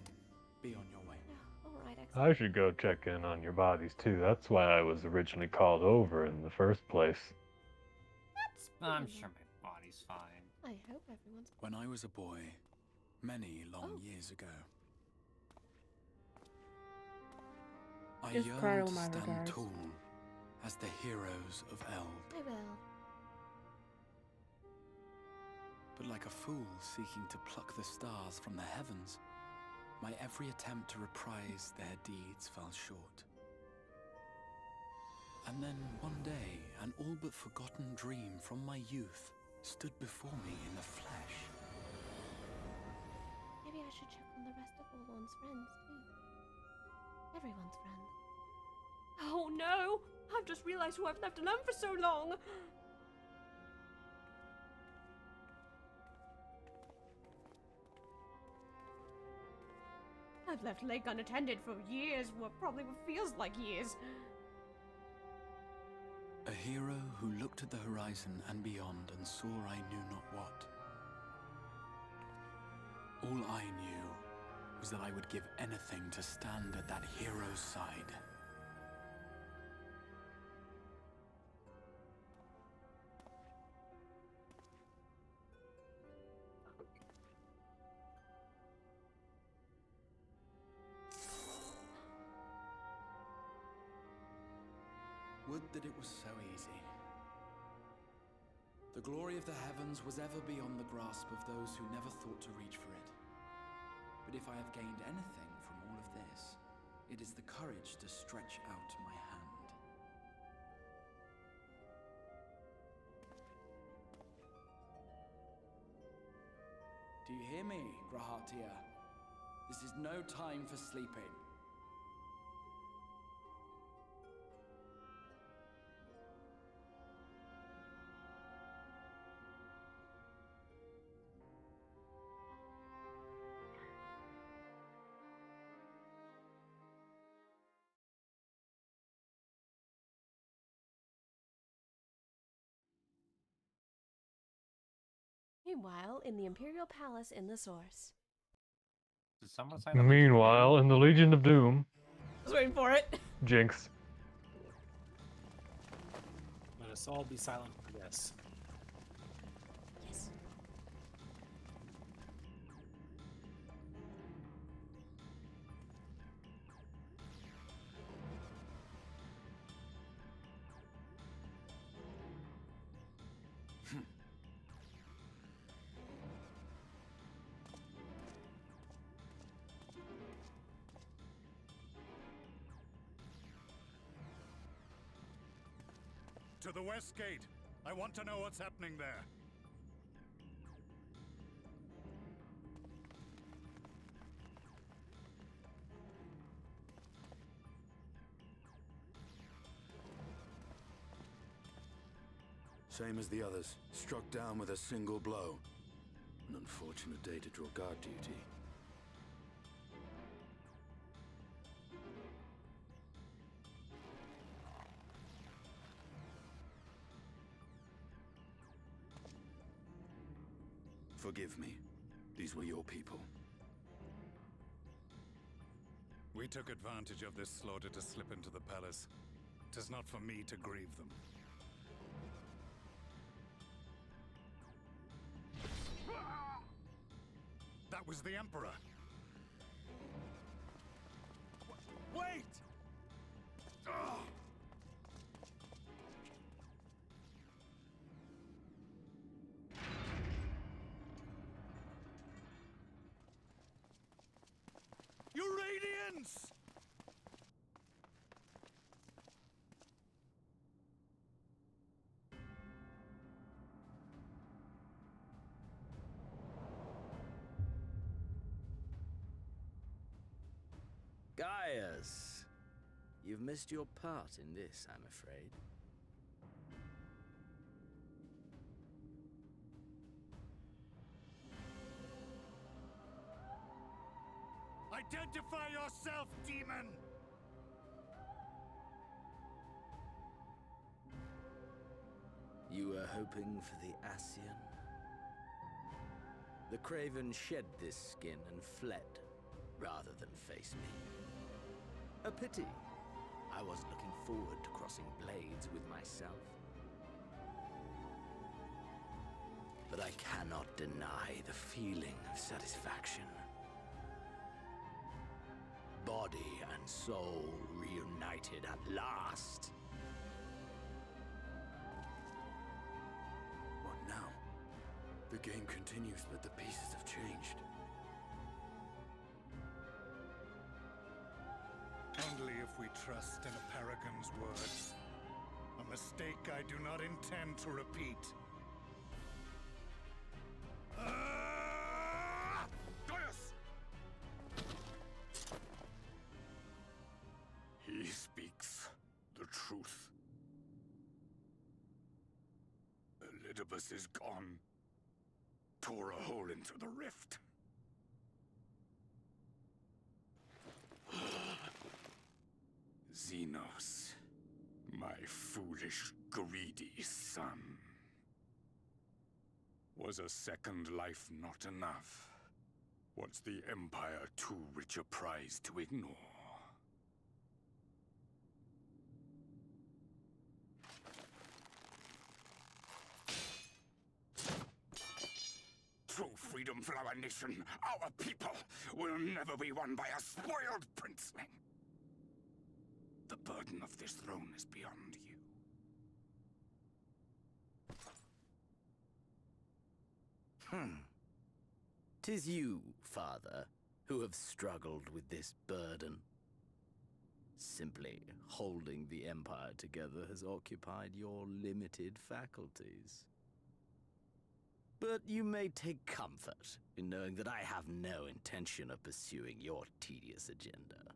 Speaker 8: be on your way.
Speaker 1: Alright,
Speaker 4: I should go check in on your bodies too. That's why I was originally called over in the first place.
Speaker 3: I'm sure my body's fine.
Speaker 1: I hope everyone's.
Speaker 8: When I was a boy, many long years ago, I
Speaker 5: Give
Speaker 8: yearned
Speaker 5: Cryo
Speaker 8: to
Speaker 5: my
Speaker 8: stand
Speaker 5: regards.
Speaker 8: tall as the heroes of Eld.
Speaker 1: I will.
Speaker 8: But like a fool seeking to pluck the stars from the heavens, my every attempt to reprise their deeds fell short. And then one day, an all but forgotten dream from my youth stood before me in the flesh.
Speaker 1: Maybe I should check on the rest of Orlon's friends too. Everyone's friends. Oh no! I've just realized who I've left alone for so long! I've left Lake unattended for years, what probably feels like years.
Speaker 8: A hero who looked at the horizon and beyond and saw I knew not what. All I knew was that I would give anything to stand at that hero's side. Would that it was so easy. The glory of the heavens was ever beyond the grasp of those who never thought to reach for it. But if I have gained anything from all of this, it is the courage to stretch out my hand. Do you hear me, Grahatia? This is no time for sleeping.
Speaker 1: Meanwhile, in the Imperial Palace in the Source.
Speaker 3: Did someone say the Legion of
Speaker 4: Meanwhile, in the Legion of Doom,
Speaker 1: I was waiting for it.
Speaker 4: Jinx.
Speaker 14: Let us all be silent for this.
Speaker 1: Yes.
Speaker 2: To the west gate. I want to know what's happening there.
Speaker 12: Same as the others. Struck down with a single blow. An unfortunate day to draw guard duty. Forgive me. These were your people.
Speaker 2: We took advantage of this slaughter to slip into the palace. 'Tis not for me to grieve them. That was the Emperor! Wait! Ugh. Uranians!
Speaker 23: Gaius, you've missed your part in this, I'm afraid.
Speaker 2: Identify yourself, demon!
Speaker 23: You were hoping for the Ascian? The Craven shed this skin and fled, rather than face me. A pity. I was looking forward to crossing blades with myself. But I cannot deny the feeling of satisfaction. Body and soul reunited at last.
Speaker 12: What now? The game continues, but the pieces have changed.
Speaker 2: Only if we trust in a paragon's words. A mistake I do not intend to repeat. Gaius! He speaks the truth. Elidibus is gone. Tore a hole into the rift. Xenos, my foolish, greedy son. Was a second life not enough? Was the Empire too rich a prize to ignore? True freedom for our nation, our people, will never be won by a spoiled princeling. The burden of this throne is beyond you.
Speaker 23: 'Tis you, father, who have struggled with this burden. Simply holding the Empire together has occupied your limited faculties. But you may take comfort in knowing that I have no intention of pursuing your tedious agenda.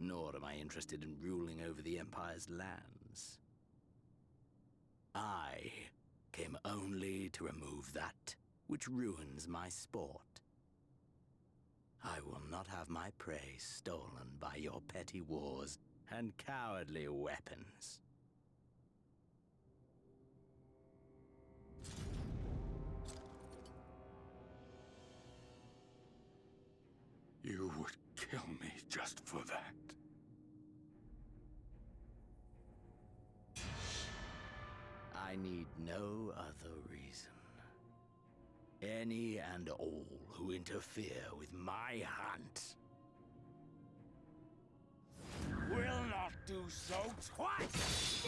Speaker 23: Nor am I interested in ruling over the Empire's lands. I came only to remove that which ruins my sport. I will not have my prey stolen by your petty wars and cowardly weapons.
Speaker 2: You would kill me just for that.
Speaker 23: I need no other reason. Any and all who interfere with my hunt will not do so twice!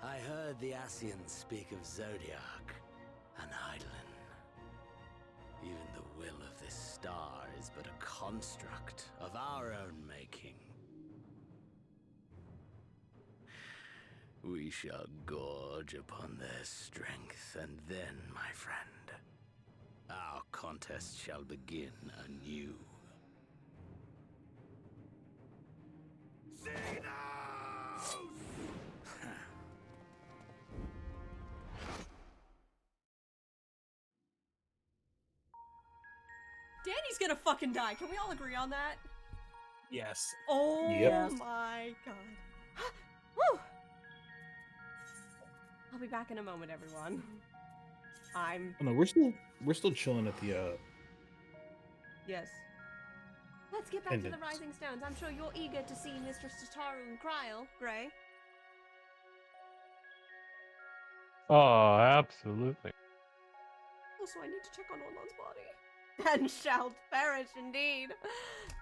Speaker 23: I heard the Ascians speak of Zodiac and Eidolon. Even the will of this star is but a construct of our own making. We shall gorge upon their strength, and then, my friend, our contest shall begin anew.
Speaker 1: Danny's gonna fucking die. Can we all agree on that?
Speaker 14: Yes.
Speaker 1: Oh
Speaker 16: Yep.
Speaker 1: my god. Woo! I'll be back in a moment, everyone. I'm
Speaker 16: Oh, no, we're still chilling at the
Speaker 1: yes. Let's get back to the
Speaker 16: Pendants.
Speaker 1: Rising Stones. I'm sure you're eager to see Mr. Tataru and Kryl, Gray.
Speaker 4: Oh, absolutely.
Speaker 1: Also, I need to check on Orlan's body. And shall perish indeed.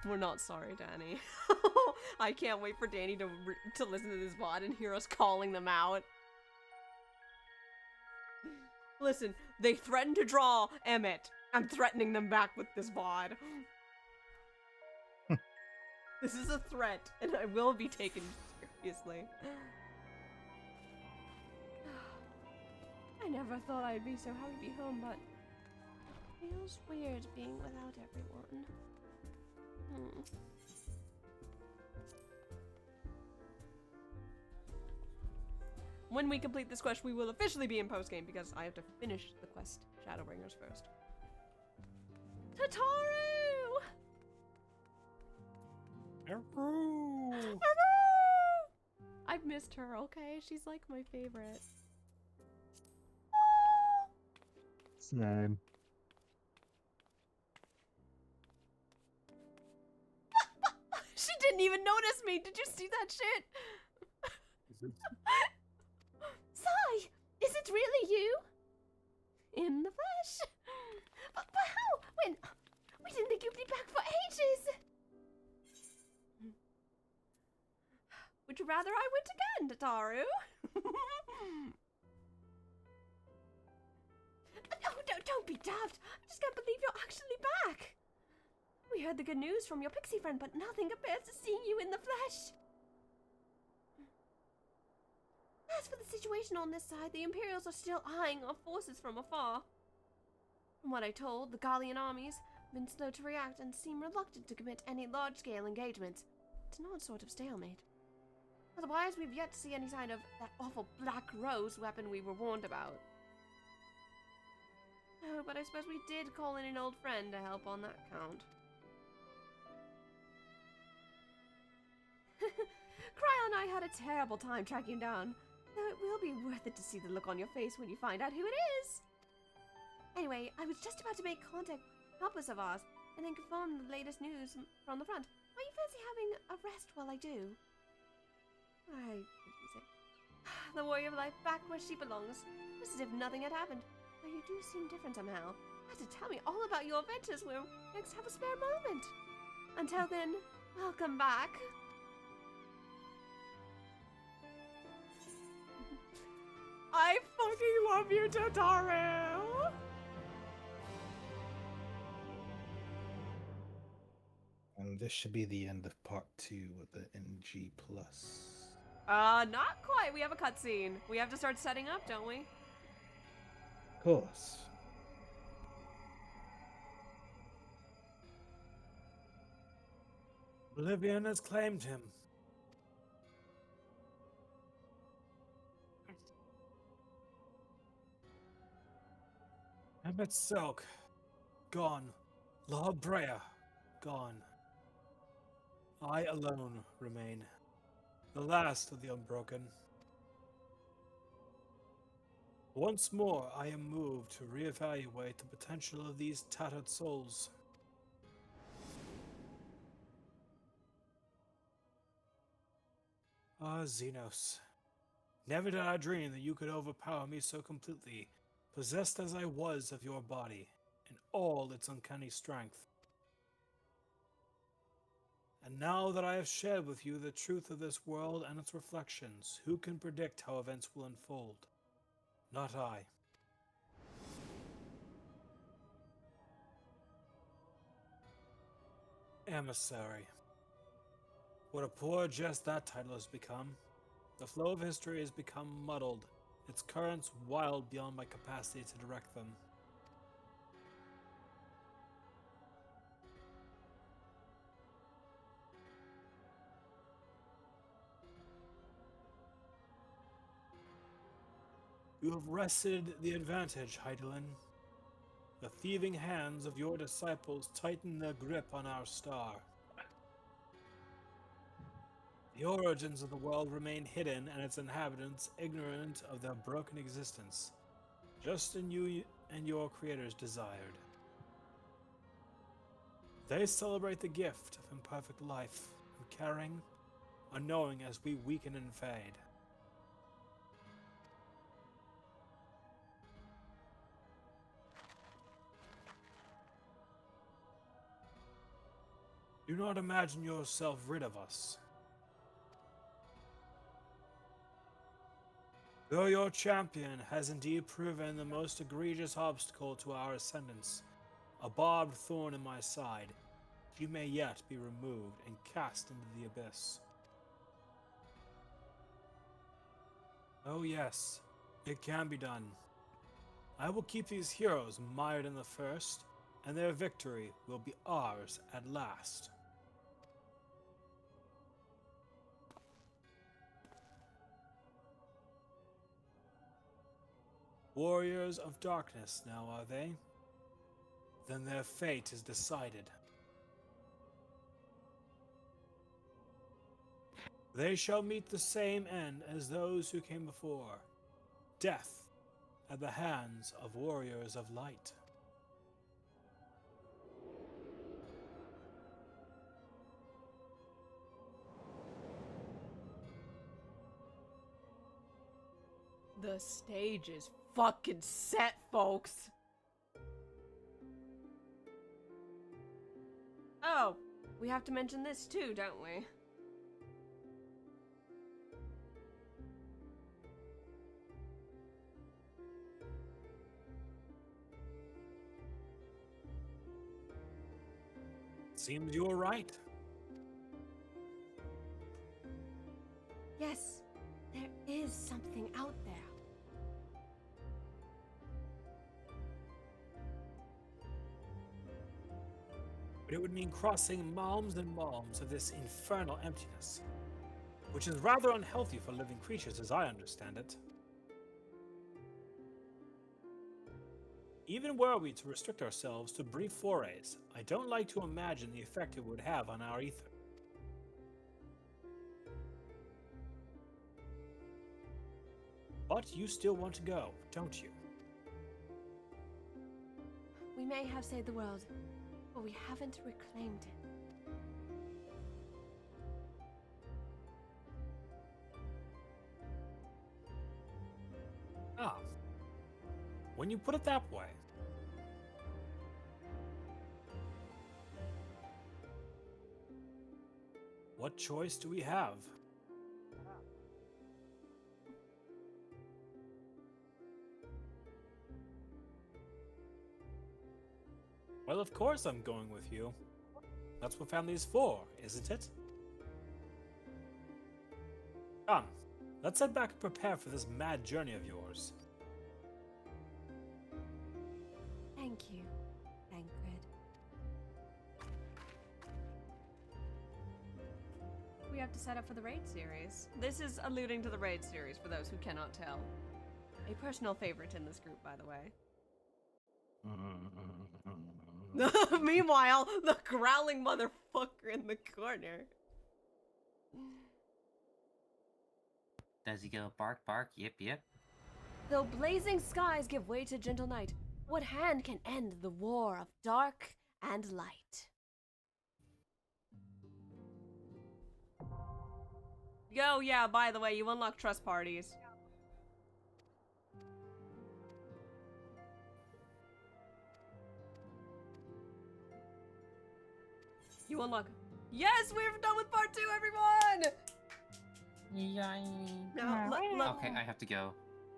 Speaker 1: We're not sorry, Danny. I can't wait for Danny to listen to this VOD and hear us calling them out. Listen, they threatened to draw Emmett. I'm threatening them back with this VOD. This is a threat, and I will be taken seriously. I never thought I'd be so happy to be home, but feels weird being without everyone. when we complete this quest, we will officially be in post-game because I have to finish the quest Shadowbringers first. Tataru! I've missed her, okay? She's like my favorite.
Speaker 4: Same.
Speaker 1: She didn't even notice me. Did you see that shit? Sai, is it really you? In the flesh. But how? When? We didn't think you'd be back for ages. Would you rather I went again, Tataru? No, don't be daft. I just can't believe you're actually back. We heard the good news from your pixie friend, but nothing compares to seeing you in the flesh. As for the situation on this side, the Imperials are still eyeing our forces from afar. From what I told, the Gallian armies have been slow to react and seem reluctant to commit any large-scale engagements. It's an odd sort of stalemate. Otherwise, we've yet to see any sign of that awful Black Rose weapon we were warned about. Oh, but I suppose we did call in an old friend to help on that count. Cryo and I had a terrible time tracking you down, though it will be worth it to see the look on your face when you find out who it is. Anyway, I was just about to make contact with helpers of ours, and then confirm the latest news from the front. Might you fancy having a rest while I do? What did you say? The warrior of life back where she belongs, just as if nothing had happened. Though you do seem different somehow. You have to tell me all about your adventures when we next have a spare moment. Until then, welcome back. I fucking love you, Tataru!
Speaker 16: And this should be the end of part 2 of the NG+.
Speaker 1: Not quite. We have a cutscene. We have to start setting up, don't we?
Speaker 16: Of course.
Speaker 14: Oblivion has claimed him. Emmett Silk, gone. La Brea, gone. I alone remain, the last of the Unbroken. Once more, I am moved to reevaluate the potential of these tattered souls. Ah, Xenos. Never did I dream that you could overpower me so completely, possessed as I was of your body, in all its uncanny strength. And now that I have shared with you the truth of this world and its reflections, who can predict how events will unfold? Not I. Emissary. What a poor jest that title has become. The flow of history has become muddled, its currents wild beyond my capacity to direct them. You have wrested the advantage, Heidelin. The thieving hands of your disciples tighten their grip on our star. The origins of the world remain hidden and its inhabitants ignorant of their broken existence, just as you and your creators desired. They celebrate the gift of imperfect life, uncaring, unknowing as we weaken and fade. Do not imagine yourself rid of us. Though your champion has indeed proven the most egregious obstacle to our ascendance, a barbed thorn in my side, you may yet be removed and cast into the abyss. Oh yes, it can be done. I will keep these heroes mired in the first, and their victory will be ours at last. Warriors of Darkness now, are they? Then their fate is decided. They shall meet the same end as those who came before. Death at the hands of Warriors of Light.
Speaker 1: The stage is fucking set, folks. Oh, we have to mention this too, don't we?
Speaker 14: Seems you were right.
Speaker 11: Yes, there is something out there.
Speaker 14: But it would mean crossing malms and malms of this infernal emptiness, which is rather unhealthy for living creatures as I understand it. Even were we to restrict ourselves to brief forays, I don't like to imagine the effect it would have on our ether. But you still want to go, don't you?
Speaker 11: We may have saved the world, but we haven't reclaimed it.
Speaker 14: Ah. When you put it that way. What choice do we have? Well, of course I'm going with you. That's what family is for, isn't it? Come, let's head back and prepare for this mad journey of yours.
Speaker 11: Thank you, Tancred.
Speaker 1: We have to set up for the raid series. This is alluding to the raid series for those who cannot tell. A personal favorite in this group, by the way. Meanwhile, the growling motherfucker in the corner.
Speaker 3: Does he go bark, bark, yip, yip?
Speaker 1: Though blazing skies give way to gentle night, what hand can end the war of dark and light? Yo, yeah, by the way, you unlock trust parties. You unlock. Yes, we're done with part 2, everyone! Now,
Speaker 3: Okay, I have to go.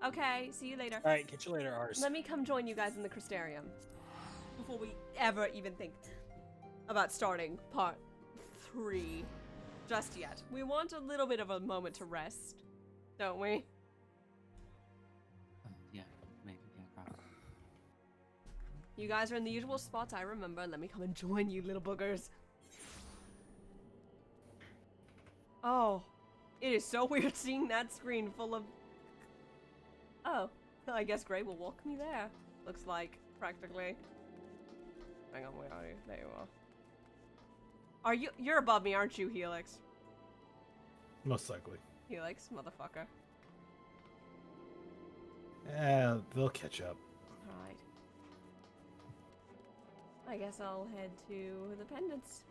Speaker 1: Okay, see you later.
Speaker 14: Alright, catch you later, Ars.
Speaker 1: Let me come join you guys in the Crystarium. Before we ever even think about starting part 3 just yet. We want a little bit of a moment to rest, don't we?
Speaker 3: Yeah, maybe, yeah, probably.
Speaker 1: You guys are in the usual spots, I remember. Let me come and join you, little boogers. Oh, it is so weird seeing that screen full of... Oh, I guess Gray will walk me there. Looks like, practically. Hang on, where are you? There you are. Are you? You're above me, aren't you, Helix?
Speaker 16: Most likely.
Speaker 1: Helix, motherfucker.
Speaker 16: Yeah, they'll catch up.
Speaker 1: Alright. I guess I'll head to the pendants.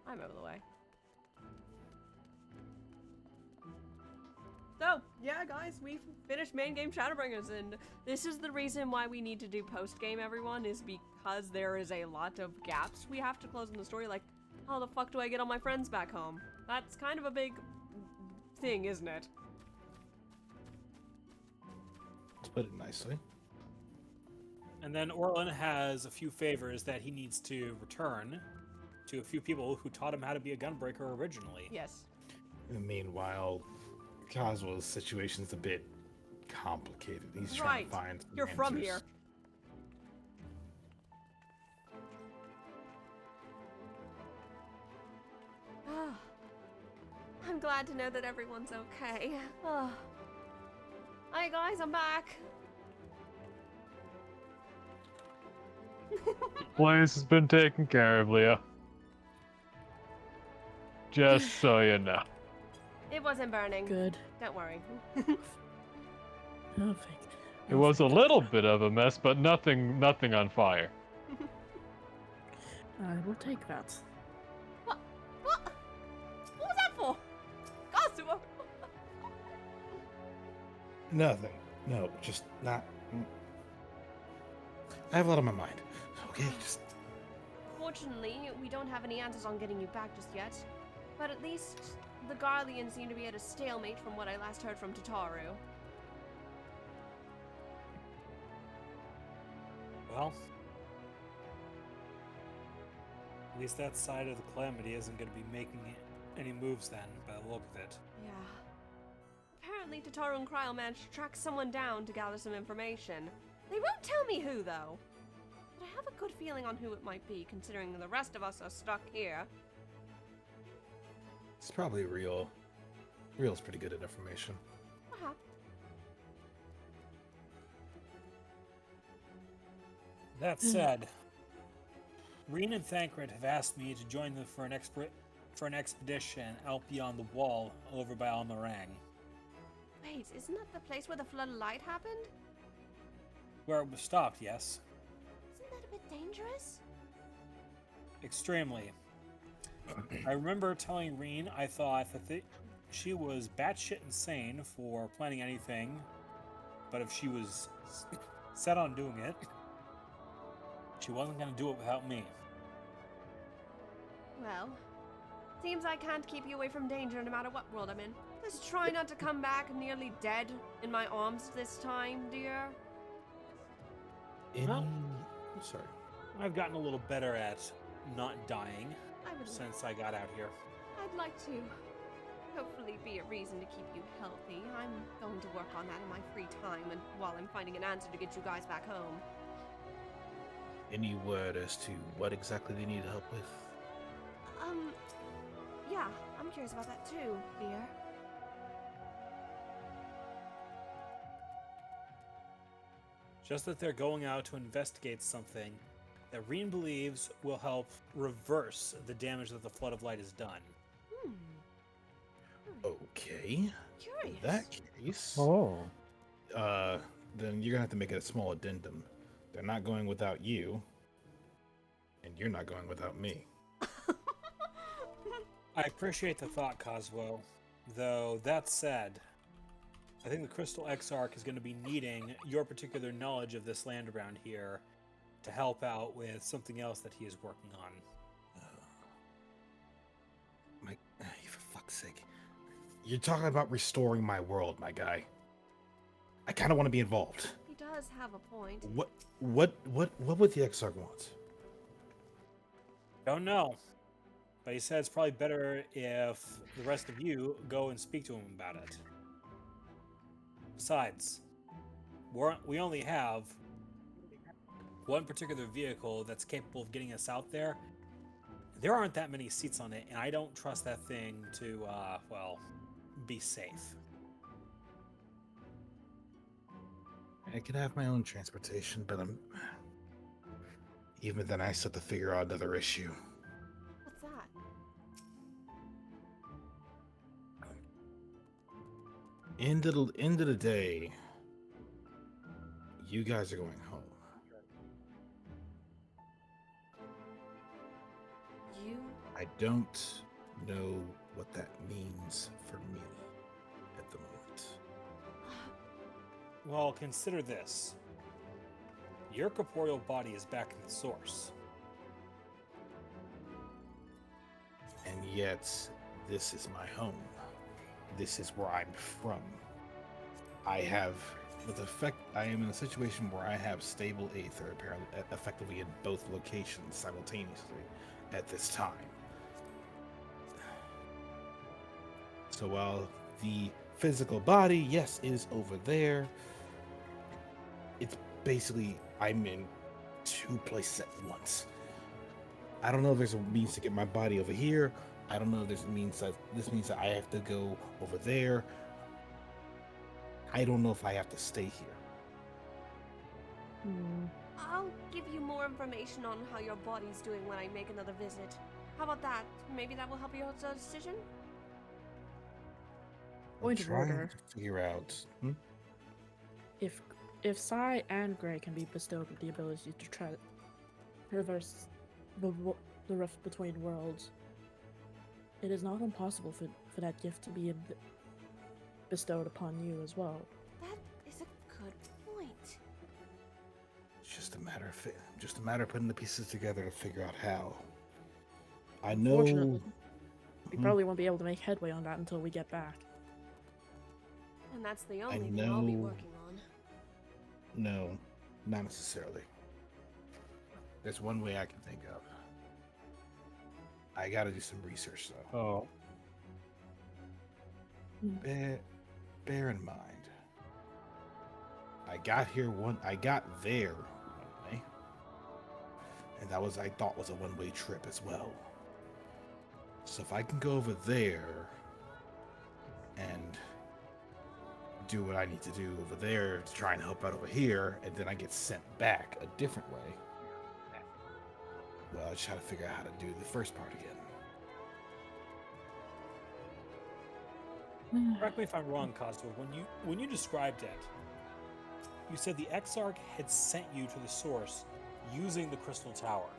Speaker 1: I'm out of the way. So, yeah, guys, we've finished main game Shadowbringers, and this is the reason why we need to do post-game, everyone, is because there is a lot of gaps we have to close in the story, like, how the fuck do I get all my friends back home? That's kind of a big thing, isn't it?
Speaker 16: To put it nicely.
Speaker 14: And then Orlin has a few favors that he needs to return to a few people who taught him how to be a gunbreaker originally.
Speaker 1: Yes.
Speaker 16: And meanwhile, Cosmo's situation's a bit complicated. He's trying
Speaker 1: Right.
Speaker 16: to find some
Speaker 1: You're from
Speaker 16: answers.
Speaker 1: here. I'm glad to know that everyone's okay. Oh. Hi guys, I'm back.
Speaker 4: Place has been taken care of, Leah. Just so you know.
Speaker 1: It wasn't burning.
Speaker 5: Good.
Speaker 1: Don't worry.
Speaker 5: Perfect.
Speaker 4: It was a little bit of a mess, but nothing on fire.
Speaker 5: I will take that.
Speaker 1: What? What was that for? Kazuo!
Speaker 16: Nothing. No, just not. I have a lot on my mind. Okay, just.
Speaker 1: Fortunately, we don't have any answers on getting you back just yet. But at least the Garleans seem to be at a stalemate from what I last heard from Tataru.
Speaker 14: Well, at least that side of the Calamity isn't going to be making any moves then, by the look of it.
Speaker 1: Yeah. Apparently Tataru and Cryle managed to track someone down to gather some information. They won't tell me who, though. But I have a good feeling on who it might be, considering the rest of us are stuck here.
Speaker 16: It's probably real. Real's pretty good at information.
Speaker 1: Uh-huh.
Speaker 14: That said, Reen and Thancred have asked me to join them for an expedition out beyond the wall over by Almarang.
Speaker 1: Wait, isn't that the place where the flood of light happened?
Speaker 14: Where it was stopped, yes.
Speaker 1: Isn't that a bit dangerous?
Speaker 14: Extremely. I remember telling Reen I thought that she was batshit insane for planning anything, but if she was set on doing it, she wasn't going to do it without me.
Speaker 1: Well, seems I can't keep you away from danger no matter what world I'm in. Just try not to come back nearly dead in my arms this time, dear.
Speaker 16: Sorry.
Speaker 14: I've gotten a little better at not dying since I got out here.
Speaker 1: I'd like to hopefully be a reason to keep you healthy. I'm going to work on that in my free time and while I'm finding an answer to get you guys back home.
Speaker 16: Any word as to what exactly they need help with?
Speaker 1: Yeah, I'm curious about that too, dear.
Speaker 14: Just that they're going out to investigate something that Reen believes will help reverse the damage that the Flood of Light has done.
Speaker 16: Okay.
Speaker 1: Curious.
Speaker 16: In that case, then you're gonna have to make it a small addendum. They're not going without you, and you're not going without me.
Speaker 14: I appreciate the thought, Cosmo. Though, that said, I think the Crystal Exarch is going to be needing your particular knowledge of this land around here to help out with something else that he is working on.
Speaker 16: For fuck's sake. You're talking about restoring my world, my guy. I kind of want to be involved.
Speaker 1: He does have a point.
Speaker 16: What would the Exarch want?
Speaker 14: Don't know. But he said it's probably better if the rest of you go and speak to him about it. Besides, we only have one particular vehicle that's capable of getting us out there. There aren't that many seats on it, and I don't trust that thing to, be safe.
Speaker 16: I could have my own transportation, but even then I still have to figure out another issue.
Speaker 1: What's that?
Speaker 16: End of the day, you guys are going home.
Speaker 1: You?
Speaker 16: I don't know what that means for me at the moment.
Speaker 14: Well, consider this. Your corporeal body is back in the source.
Speaker 16: And yet, this is my home. This is where I'm from. I am in a situation where I have stable aether, apparently, effectively in both locations simultaneously at this time. So while the physical body, yes, is over there, it's basically I'm in two places at once. I don't know if there's a means to get my body over here I don't know if this means that I have to go over there. I don't know if I have to stay here.
Speaker 1: I'll give you more information on how your body's doing when I make another visit. How about that? Maybe that will help you with the decision?
Speaker 5: Point of order.
Speaker 16: To figure out.
Speaker 5: If Sai and Gray can be bestowed with the ability to traverse the rift between worlds, it is not impossible for that gift to be bestowed upon you as well.
Speaker 1: That is a good point.
Speaker 16: It's just a matter of putting the pieces together to figure out how. I know.
Speaker 5: Unfortunately, we probably won't be able to make headway on that until we get back.
Speaker 1: And that's the only thing I'll be working on.
Speaker 16: No, not necessarily. There's one way I can think of. I gotta do some research though.
Speaker 4: Oh.
Speaker 16: Bear in mind, I got there one way, and that was I thought was a one-way trip as well. So if I can go over there and do what I need to do over there to try and help out over here, and then I get sent back a different way, well, I just try to figure out how to do the first part again.
Speaker 14: Correct me if I'm wrong, Cosmo. When you described it, you said the Exarch had sent you to the source using the Crystal Tower.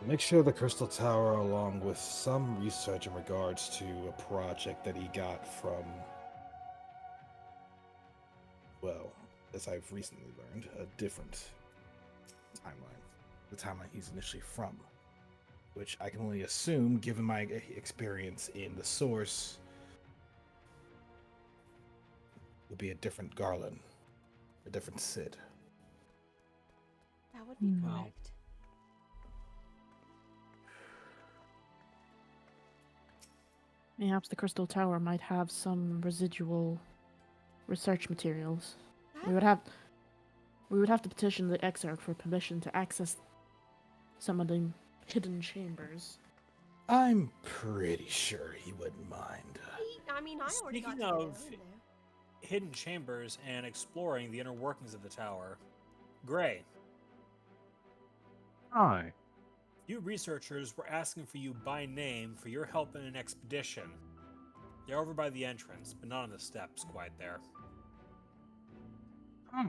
Speaker 16: A mixture of the Crystal Tower along with some research in regards to a project that he got from, well, as I've recently learned, a different timeline. The timeline he's initially from. Which I can only assume, given my experience in the source, would be a different Garland, a different Sid.
Speaker 1: That would be correct.
Speaker 5: Perhaps the Crystal Tower might have some residual research materials. We would have to petition the Exarch for permission to access some of the hidden chambers.
Speaker 16: I'm pretty sure he wouldn't mind.
Speaker 1: I mean, I already got
Speaker 14: Speaking
Speaker 1: to
Speaker 14: of
Speaker 1: there.
Speaker 14: hidden chambers and exploring the inner workings of the tower, Gray,
Speaker 4: Hi.
Speaker 14: you researchers were asking for you by name for your help in an expedition. They're over by the entrance, but not on the steps quite there.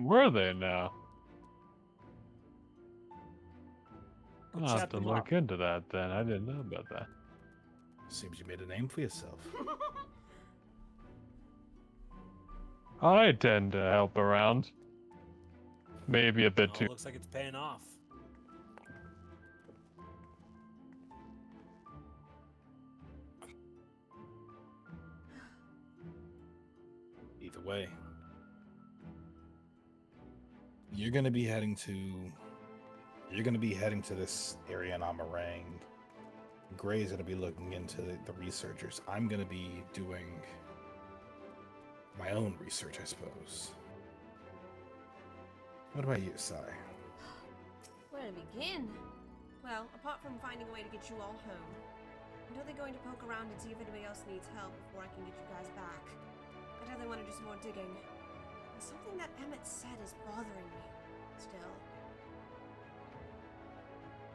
Speaker 4: Where are they now?
Speaker 14: We'll
Speaker 4: I'll have
Speaker 14: chat
Speaker 4: to
Speaker 14: them
Speaker 4: look
Speaker 14: up.
Speaker 4: into that then. I didn't know about that.
Speaker 16: Seems you made a name for yourself.
Speaker 4: I tend to help around. Maybe a bit
Speaker 14: Oh,
Speaker 4: too.
Speaker 14: looks like it's paying off.
Speaker 16: Either way, you're gonna be heading to this area in Amarang. Gray's gonna be looking into the researchers. I'm gonna be doing my own research, I suppose. What about you, Sai?
Speaker 1: Where to begin? Well, apart from finding a way to get you all home, I'm totally going to poke around and see if anybody else needs help before I can get you guys back. I totally want to do some more digging. And something that Emmett said is bothering me. Still.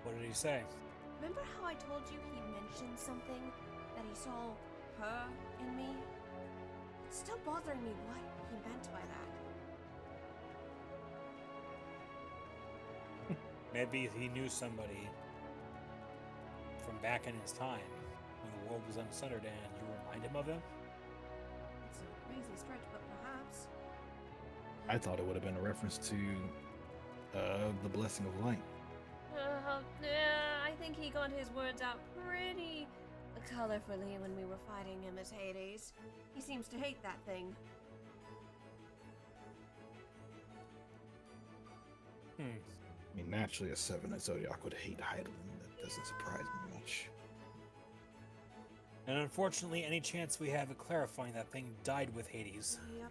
Speaker 14: What did he say?
Speaker 1: Remember how I told you he mentioned something that he saw her in me? It's still bothering me what he meant by that.
Speaker 14: Maybe he knew somebody from back in his time when the world was uncentered and you remind him of him?
Speaker 1: It's a crazy stretch, but perhaps.
Speaker 16: I thought it would have been a reference to the Blessing of Light.
Speaker 1: I think he got his words out pretty colorfully when we were fighting him as Hades. He seems to hate that thing.
Speaker 16: I mean, naturally, a 7 at Zodiac would hate Heidelin. That doesn't surprise me much.
Speaker 14: And unfortunately, any chance we have of clarifying that thing died with Hades.
Speaker 1: Yep.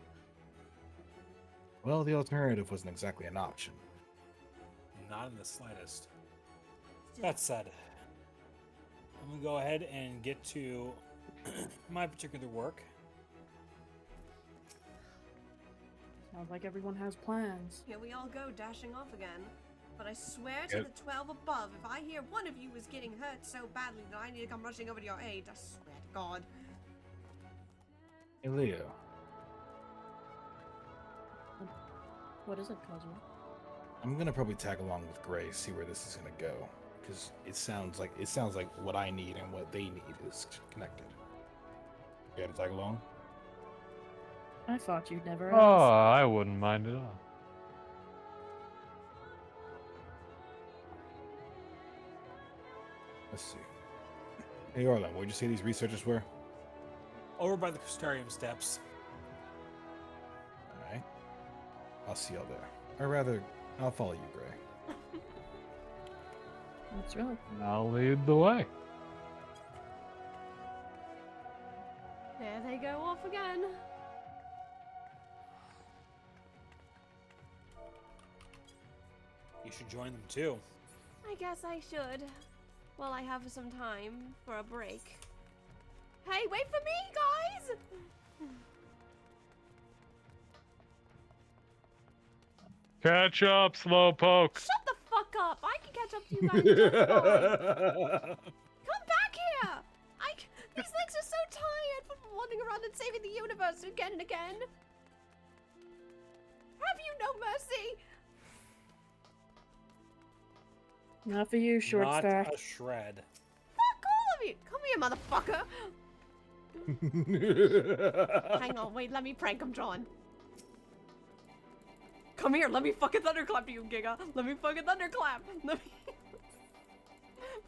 Speaker 16: Well, the alternative wasn't exactly an option.
Speaker 14: Not in the slightest. That said, I'm gonna go ahead and get to my particular work.
Speaker 5: Sounds like everyone has plans.
Speaker 1: Here we all go, dashing off again. But I swear to the 12 above, if I hear one of you is getting hurt so badly that I need to come rushing over to your aid, I swear to God.
Speaker 16: Hey, Leo.
Speaker 5: What is it, Cosmo?
Speaker 16: I'm gonna probably tag along with Gray, see where this is gonna go, because it sounds like what I need and what they need is connected. You gotta tag along.
Speaker 5: I thought you'd never
Speaker 4: Oh,
Speaker 5: ask.
Speaker 4: I wouldn't mind at all.
Speaker 16: Let's see. Hey, Orlan, where'd you say these researchers were?
Speaker 14: Over by the Crystarium steps.
Speaker 16: All right. I'll see y'all there. Or rather, I'll follow you, Gray.
Speaker 5: That's right.
Speaker 4: I'll lead the way.
Speaker 1: There they go off again.
Speaker 14: You should join them too.
Speaker 1: I guess I should. Well, I have some time for a break. Hey, wait for me, guys!
Speaker 4: Catch up, Slowpoke.
Speaker 1: Shut the fuck up! I can catch up to you guys just fine. Come back here! These legs are so tired from wandering around and saving the universe again and again. Have you no mercy?
Speaker 5: Not for you, short
Speaker 14: Not
Speaker 5: stack.
Speaker 14: a shred.
Speaker 1: Fuck all of you! Come here, motherfucker! Hang on, wait, let me prank him, John. Come here, let me fucking thunderclap you, Giga. Let me fucking thunderclap. Let me...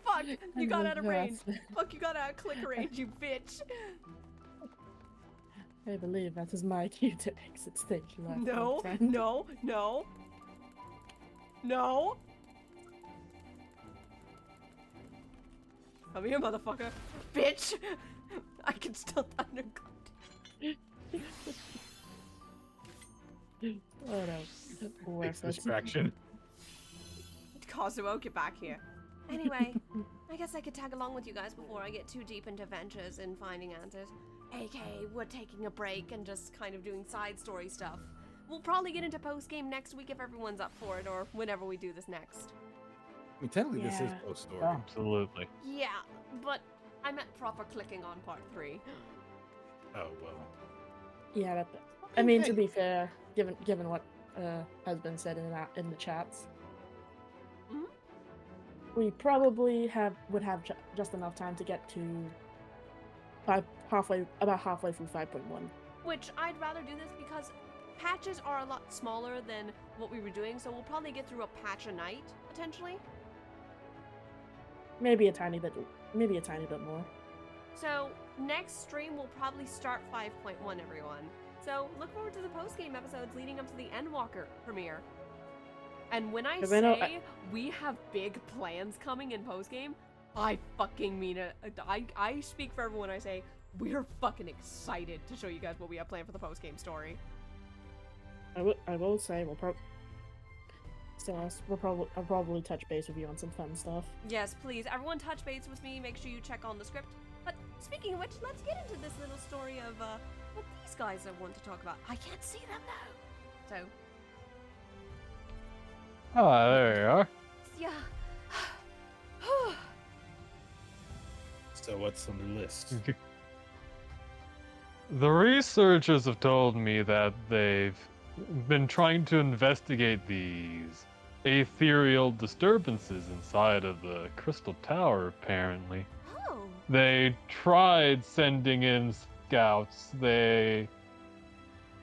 Speaker 1: Fuck, you got out of range. Fuck, you got out of click range, you bitch.
Speaker 5: I believe that is my cue to exit stage left.
Speaker 1: No,
Speaker 5: my friend.
Speaker 1: no, no. No. Come here, motherfucker. Bitch! I can still thunderclap.
Speaker 5: Oh no.
Speaker 4: Takes distraction.
Speaker 1: Cosmo, get back here. Anyway, I guess I could tag along with you guys before I get too deep into ventures and finding answers. AKA, we're taking a break and just kind of doing side story stuff. We'll probably get into post-game next week if everyone's up for it, or whenever we do this next.
Speaker 16: I mean, technically, this is post-story.
Speaker 4: Absolutely.
Speaker 1: Yeah, but I meant proper clicking on part 3.
Speaker 16: Oh, well.
Speaker 5: Yeah, that. I mean, to be fair, given what has been said in the chats, we probably would have just enough time to get to about halfway through 5.1.
Speaker 1: Which I'd rather do this because patches are a lot smaller than what we were doing, so we'll probably get through a patch a night, potentially.
Speaker 5: Maybe a tiny bit more.
Speaker 1: So next stream we'll probably start 5.1, everyone. So look forward to the post-game episodes leading up to the Endwalker premiere. And when I say we have big plans coming in post-game, I fucking mean it. I speak for everyone when I say we're fucking excited to show you guys what we have planned for the post-game story.
Speaker 5: I will say I'll probably touch base with you on some fun stuff.
Speaker 1: Yes, please. Everyone touch base with me. Make sure you check on the script. But speaking of which, let's get into this little story of what these guys want to talk about. I can't see them now. So.
Speaker 4: Oh, there you are.
Speaker 1: Yeah.
Speaker 16: So what's on the list?
Speaker 4: The researchers have told me that they've been trying to investigate these ethereal disturbances inside of the Crystal Tower, apparently.
Speaker 1: Oh.
Speaker 4: They tried sending in scouts. The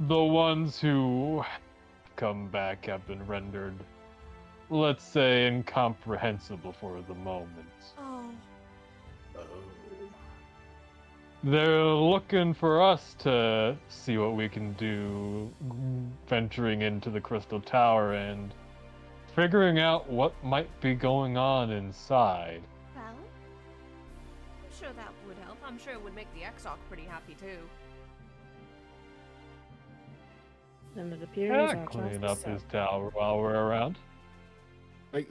Speaker 4: ones who come back have been rendered, let's say, incomprehensible for the moment.
Speaker 1: Oh.
Speaker 4: They're looking for us to see what we can do venturing into the Crystal Tower and figuring out what might be going on inside.
Speaker 1: Well, I'm sure that would help. I'm sure it would make the Exarch pretty happy too.
Speaker 5: And it appears
Speaker 4: Yeah, clean up his tower while we're around.
Speaker 16: Like,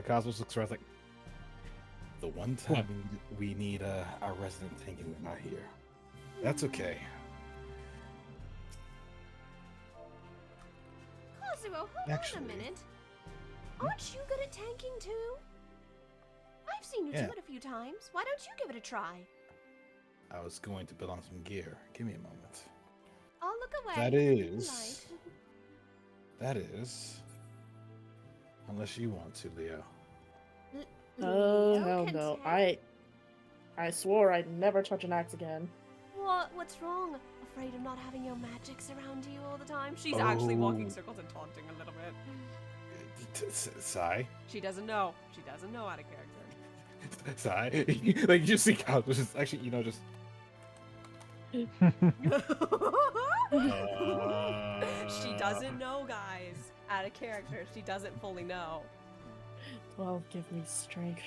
Speaker 16: Cosmos looks around like, The one time we need our resident Tinker not here. That's okay.
Speaker 1: Kazuo, hold
Speaker 16: Actually-
Speaker 1: on a minute. Aren't you good at tanking too? I've seen you
Speaker 16: Yeah.
Speaker 1: do it a few times. Why don't you give it a try?
Speaker 16: I was going to put on some gear. Give me a moment.
Speaker 1: I'll look away.
Speaker 16: That
Speaker 1: if you
Speaker 16: is. That is. Unless you want to, Leo.
Speaker 1: like.
Speaker 5: Oh
Speaker 1: Leo
Speaker 5: hell
Speaker 1: can
Speaker 5: no!
Speaker 1: tank?
Speaker 5: I swore I'd never touch an axe again.
Speaker 1: What's wrong? Afraid of not having your magic surround you all the time? She's actually walking
Speaker 16: Oh.
Speaker 1: circles and taunting a little bit.
Speaker 16: Sigh.
Speaker 1: She doesn't know. She doesn't know out of character.
Speaker 16: Sigh. Like, you see Kyle, which is actually, just.
Speaker 1: She doesn't know, guys. Out of character. She doesn't fully know.
Speaker 5: 12, give me strength.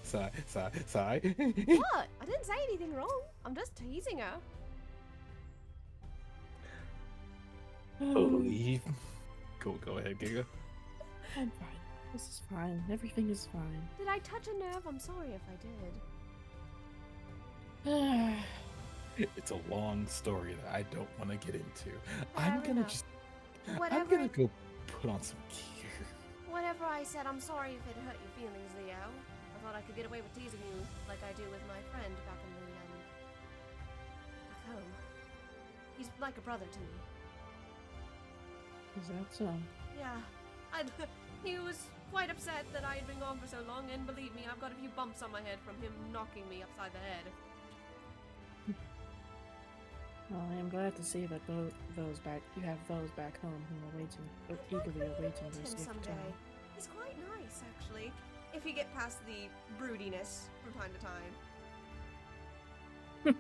Speaker 16: Sigh. Sigh.
Speaker 1: What? I didn't say anything wrong. I'm just teasing her.
Speaker 16: Believe. Go ahead, Giga.
Speaker 5: I'm fine. This is fine. Everything is fine.
Speaker 1: Did I touch a nerve? I'm sorry if I did.
Speaker 16: It's a long story that I don't want to get into.
Speaker 1: Fair
Speaker 16: I'm gonna
Speaker 1: enough.
Speaker 16: just.
Speaker 1: Whatever
Speaker 16: I'm gonna
Speaker 1: it-
Speaker 16: go put on some gear.
Speaker 1: Whatever I said, I'm sorry if it hurt your feelings, Leo. I thought I could get away with teasing you like I do with my friend back in the, back home. He's like a brother to me.
Speaker 5: Is that so?
Speaker 1: Yeah. He was quite upset that I had been gone for so long, and believe me, I've got a few bumps on my head from him knocking me upside the head.
Speaker 5: Well, I am glad to see that you have those back home who are waiting, eagerly awaiting
Speaker 1: Meet
Speaker 5: their
Speaker 1: him
Speaker 5: safe
Speaker 1: someday.
Speaker 5: return.
Speaker 1: He's quite nice, actually. If you get past the broodiness from time to time.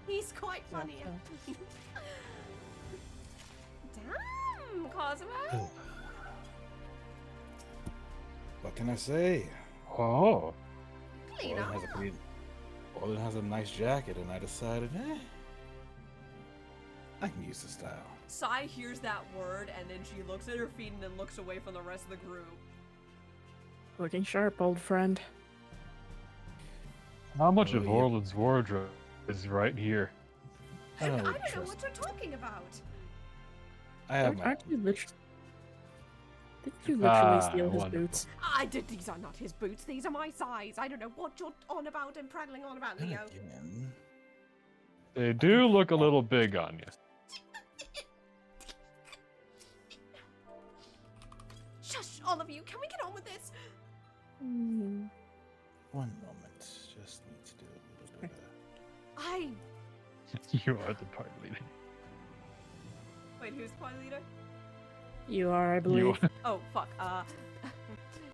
Speaker 1: He's quite funny.
Speaker 5: Yeah,
Speaker 1: Damn, Kazuo.
Speaker 16: What can I say?
Speaker 4: Oh.
Speaker 1: Clean
Speaker 16: Orlin has a nice jacket, and I decided, I can use the style.
Speaker 1: Sai hears that word, and then she looks at her feet and then looks away from the rest of the group.
Speaker 5: Looking sharp, old friend.
Speaker 4: How much
Speaker 16: Oh,
Speaker 4: of
Speaker 16: yeah.
Speaker 4: Orland's wardrobe is right here?
Speaker 16: I
Speaker 1: I
Speaker 16: don't
Speaker 1: don't
Speaker 16: really
Speaker 1: know
Speaker 16: trust.
Speaker 1: what you're talking about.
Speaker 16: I have my.
Speaker 5: Aren't you literally? Did you literally steal his
Speaker 4: wonderful.
Speaker 5: boots?
Speaker 1: I did. These are not his boots. These are my size. I don't know what you're on about and prattling on about, Leo.
Speaker 16: Again.
Speaker 4: They do look a little big on you.
Speaker 1: Shush, all of you. Can we get on with this?
Speaker 5: Mm,
Speaker 16: One moment. Just need to do a little bit of.
Speaker 1: I.
Speaker 4: You are the party leader.
Speaker 1: Wait, who's party leader?
Speaker 5: you are, I believe.
Speaker 1: Oh, fuck.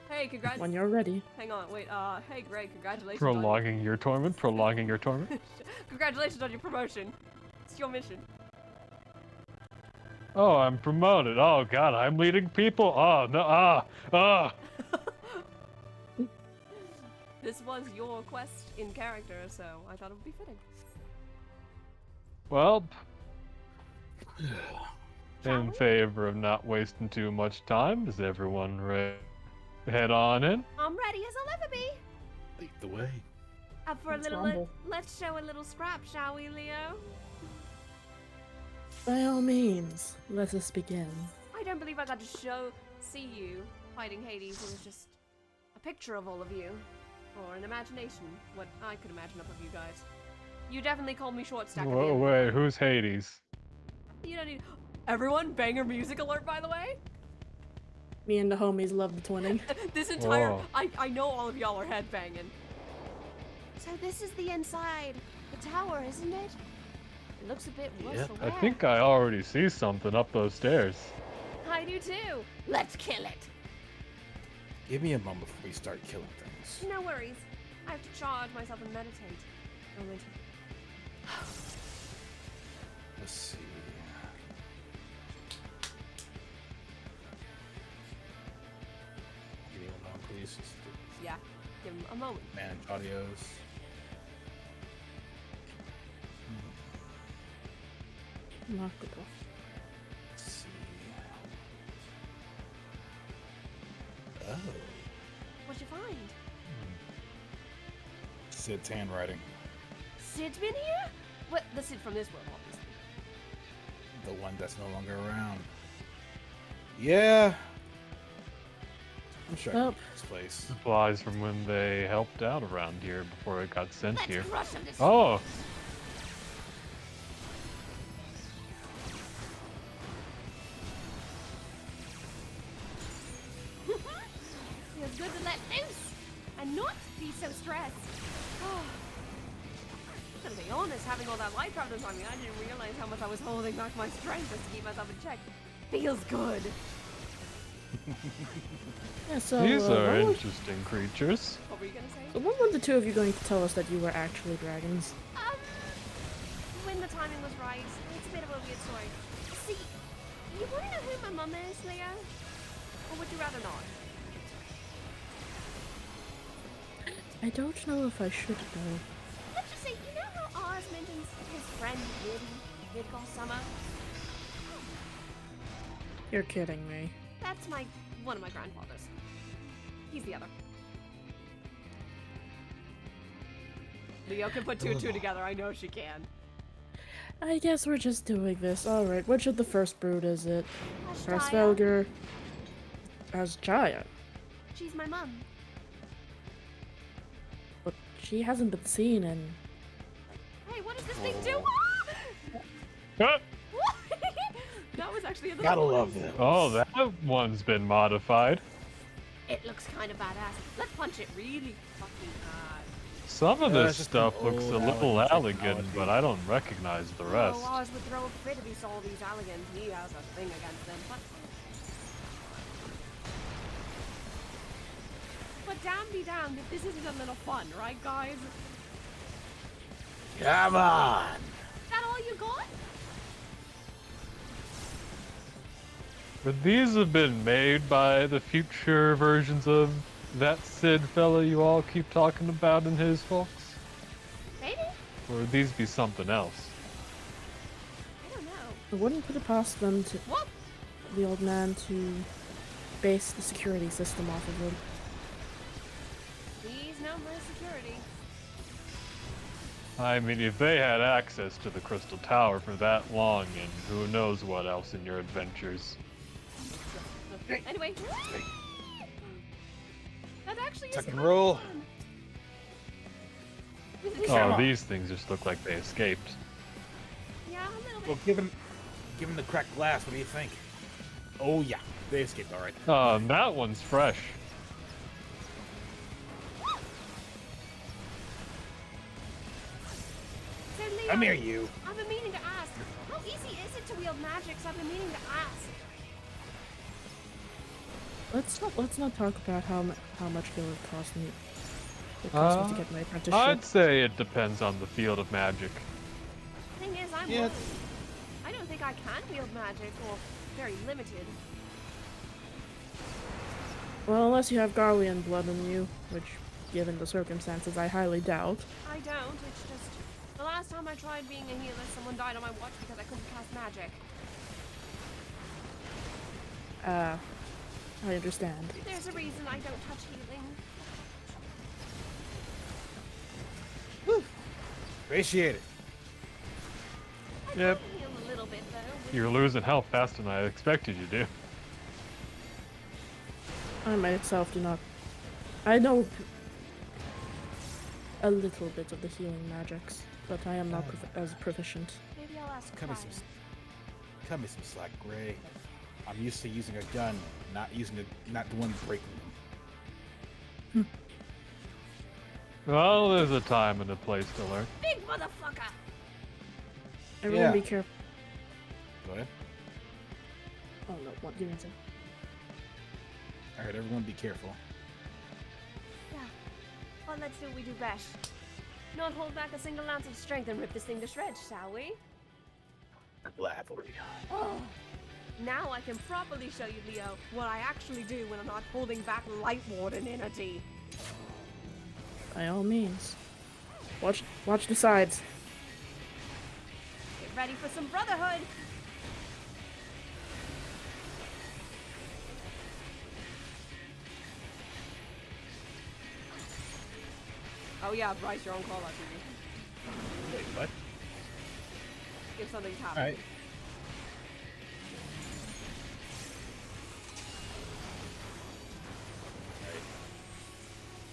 Speaker 1: Hey, congrats.
Speaker 5: When you're ready.
Speaker 1: Hang on, wait. Hey, Greg, congratulations. on-
Speaker 4: Prolonging your torment, prolonging your torment.
Speaker 1: Congratulations on your promotion. It's your mission.
Speaker 4: Oh, I'm promoted. Oh god, I'm leading people. Oh no,
Speaker 1: This was your quest in character, so I thought it would be fitting.
Speaker 4: Well, in favor of not wasting too much time, is everyone ready? Head on in.
Speaker 1: I'm ready as I'll ever be.
Speaker 16: Lead the way.
Speaker 1: Up for a
Speaker 5: Let's
Speaker 1: little.
Speaker 5: rumble.
Speaker 1: Let's show a little scrap, shall we, Leo?
Speaker 5: By all means, let us begin.
Speaker 1: I don't believe I got to see you fighting Hades. It was just a picture of all of you, or an imagination. What I could imagine up of you guys. You definitely called me short stack. at the
Speaker 4: Whoa,
Speaker 1: end.
Speaker 4: wait, who's Hades?
Speaker 1: You don't need. Everyone, banger music alert, by the way.
Speaker 5: Me and the homies love the twinning.
Speaker 1: This entire.
Speaker 4: Whoa.
Speaker 1: I know all of y'all are headbanging. So this is the inside. The tower, isn't it? It looks a bit worse
Speaker 16: Yep.
Speaker 1: for
Speaker 4: I
Speaker 1: wear.
Speaker 4: think I already see something up those stairs.
Speaker 1: I do too. Let's kill it.
Speaker 16: Give me a moment before we start killing things.
Speaker 1: No worries. I have to charge myself and meditate. Moment.
Speaker 16: Let's see. Give me a moment, please. Just
Speaker 1: Yeah. Give him a moment.
Speaker 16: manage audios.
Speaker 5: Knock it off.
Speaker 16: Let's see. Oh.
Speaker 1: What'd you find?
Speaker 16: Sid's handwriting.
Speaker 1: Sid's been here? What? The Sid from this world, obviously.
Speaker 16: The one that's no longer around. Yeah. I'm sure I can get this place.
Speaker 4: Supplies from when they helped out around here before it got sent here.
Speaker 1: crush him this
Speaker 4: Oh!
Speaker 1: Feels good to let loose and not be so stressed. Oh. To be honest, having all that light problems on me, I didn't realize how much I was holding back my strength just to keep myself in check. Feels good.
Speaker 5: Yeah, so,
Speaker 4: These are
Speaker 5: what was-
Speaker 4: interesting creatures.
Speaker 1: What were you gonna say?
Speaker 5: So when were the two of you going to tell us that you were actually dragons?
Speaker 1: When the timing was right. It's a bit of a weird story. See, you wanna know who my mum is, Leo? Or would you rather not?
Speaker 5: I don't know if I should know.
Speaker 1: Let's just say, you know how Oz mentions his friend Vidgal Summer?
Speaker 5: You're kidding me.
Speaker 1: That's one of my grandfathers. He's the other. Leo can put two and two together. I know she can.
Speaker 5: I guess we're just doing this. Alright, which of the first brood is it?
Speaker 1: Ashjaya.
Speaker 5: Rasvelger. Ashjaya.
Speaker 1: She's my mum.
Speaker 5: But she hasn't been seen in...
Speaker 1: Hey, what does this thing do?
Speaker 4: Ah!
Speaker 1: That was actually a little
Speaker 16: Gotta love
Speaker 1: noise.
Speaker 16: them.
Speaker 4: Oh, that one's been modified.
Speaker 1: It looks kind of badass. Let's punch it really fucking hard.
Speaker 4: Some of
Speaker 16: Yeah,
Speaker 4: this
Speaker 16: it's just
Speaker 4: stuff
Speaker 16: an
Speaker 4: looks a
Speaker 16: old
Speaker 4: little
Speaker 16: Allergan
Speaker 4: Allergan,
Speaker 16: technology.
Speaker 4: but I don't recognize the rest.
Speaker 1: Oh, Oz would throw a fit if he saw these Alligans. He has a thing against them. But damn be damned if this isn't a little fun, right, guys?
Speaker 16: Come on!
Speaker 1: Is that all you got?
Speaker 4: But these have been made by the future versions of that Sid fella you all keep talking about and his folks?
Speaker 1: Maybe?
Speaker 4: Or would these be something else?
Speaker 1: I don't know.
Speaker 5: I wouldn't put it past them to...
Speaker 1: What?
Speaker 5: The old man to base the security system off of him.
Speaker 1: Please no more security.
Speaker 4: I mean, if they had access to the Crystal Tower for that long, and who knows what else in your adventures.
Speaker 1: Anyway. That actually is
Speaker 16: Tuck and
Speaker 1: kinda
Speaker 16: roll.
Speaker 1: fun.
Speaker 4: Oh, these things just look like they escaped.
Speaker 1: Yeah, a little bit.
Speaker 16: Well, give him the cracked glass. What do you think? Oh yeah, they escaped all right.
Speaker 4: That one's fresh.
Speaker 1: So, Leo,
Speaker 16: Come here, you.
Speaker 1: I've been meaning to ask, how easy is it to wield magics? I've been meaning to ask.
Speaker 5: Let's not talk about how much it would cost me. It cost me to get my apprenticeship.
Speaker 4: I'd say it depends on the field of magic.
Speaker 1: Thing is, I'm
Speaker 16: Yeah.
Speaker 1: worried. I don't think I can wield magic, or very limited.
Speaker 5: Well, unless you have Garlean blood in you, which, given the circumstances, I highly doubt.
Speaker 1: I don't, it's just... The last time I tried being a healer, someone died on my watch because I couldn't cast magic.
Speaker 5: I understand.
Speaker 1: There's a reason I don't touch healing.
Speaker 16: Appreciate it.
Speaker 4: Yep.
Speaker 1: I heal a little bit, though.
Speaker 4: You're losing health faster than I expected you to.
Speaker 5: I myself do not... I know a little bit of the healing magics, but I am not as proficient.
Speaker 1: Maybe I'll ask
Speaker 16: Cut me
Speaker 1: Brian.
Speaker 16: some slack, Gray. I'm used to using a gun, not the one breaking them.
Speaker 4: Well, there's a time and a place to learn.
Speaker 1: Big motherfucker!
Speaker 5: Everyone
Speaker 16: Yeah.
Speaker 5: be careful.
Speaker 16: Go ahead.
Speaker 5: Oh no, what? Give me a second.
Speaker 16: I heard everyone be careful.
Speaker 1: Yeah. Well, let's do what we do best. Not hold back a single ounce of strength and rip this thing to shreds, shall we?
Speaker 16: Gladly.
Speaker 1: Oh. Now I can properly show you, Leo, what I actually do when I'm not holding back Light Warden energy.
Speaker 5: By all means. Watch the sides.
Speaker 1: Get ready for some brotherhood! Oh yeah, Bryce, you're on call out TV.
Speaker 16: Wait, what?
Speaker 1: If something's happening.
Speaker 16: Alright.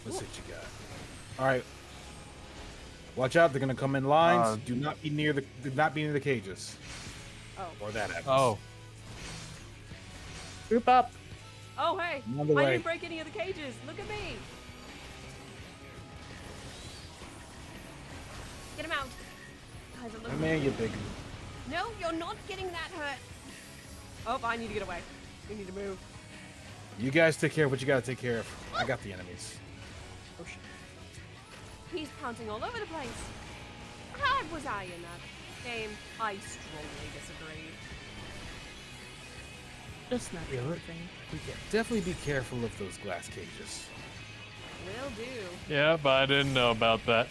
Speaker 16: Let's see what you got. Alright. Watch out, they're gonna come in lines. Do not be near the cages.
Speaker 1: Oh.
Speaker 16: Or that happens.
Speaker 4: Oh.
Speaker 5: Group up.
Speaker 1: Oh hey!
Speaker 16: On the
Speaker 1: I
Speaker 16: way.
Speaker 1: didn't break any of the cages. Look at me. Get him out. Guys, it looks
Speaker 16: Man, you big.
Speaker 1: No, you're not getting that hurt. Oh, I need to get away. We need to move.
Speaker 16: You guys take care of what you gotta take care of. I got the enemies.
Speaker 1: Oh shit. He's pouncing all over the place. How was I in that game? I strongly disagree.
Speaker 5: Just not
Speaker 16: Yeah,
Speaker 5: everything.
Speaker 16: Definitely be careful of those glass cages.
Speaker 1: Will do.
Speaker 4: Yeah, but I didn't know about that.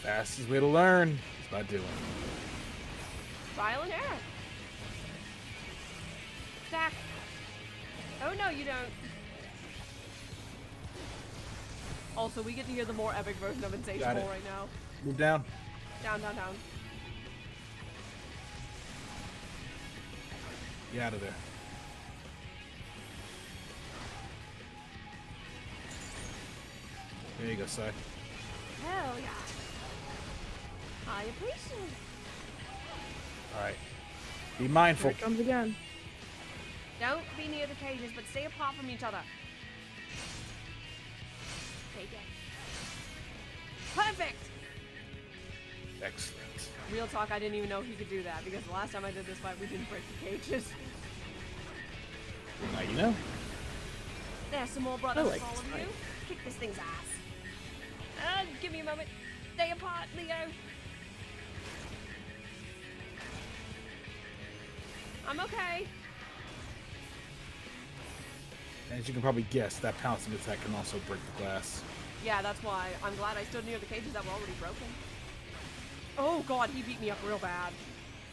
Speaker 16: Fastest way to learn is by doing.
Speaker 1: Trial and error. Stack. Oh no, you don't. Also, we get to hear the more epic version of Insatiable right now.
Speaker 16: Move down.
Speaker 1: Down, down, down.
Speaker 16: Get out of there. There you go, Si.
Speaker 1: Hell yeah. I appreciate it.
Speaker 16: Alright. Be mindful.
Speaker 5: Here it comes again.
Speaker 1: Don't be near the cages, but stay apart from each other. Take it. Perfect!
Speaker 16: Excellent.
Speaker 1: Real talk, I didn't even know he could do that, because the last time I did this fight, we didn't break the cages.
Speaker 16: Now you know.
Speaker 1: There's some more brothers,
Speaker 5: I like
Speaker 1: all
Speaker 5: this
Speaker 1: of
Speaker 5: fight.
Speaker 1: you. Kick this thing's ass. Give me a moment. Stay apart, Leo. I'm okay.
Speaker 16: As you can probably guess, that pouncing attack can also break the glass.
Speaker 1: Yeah, that's why. I'm glad I stood near the cages that were already broken. Oh god, he beat me up real bad.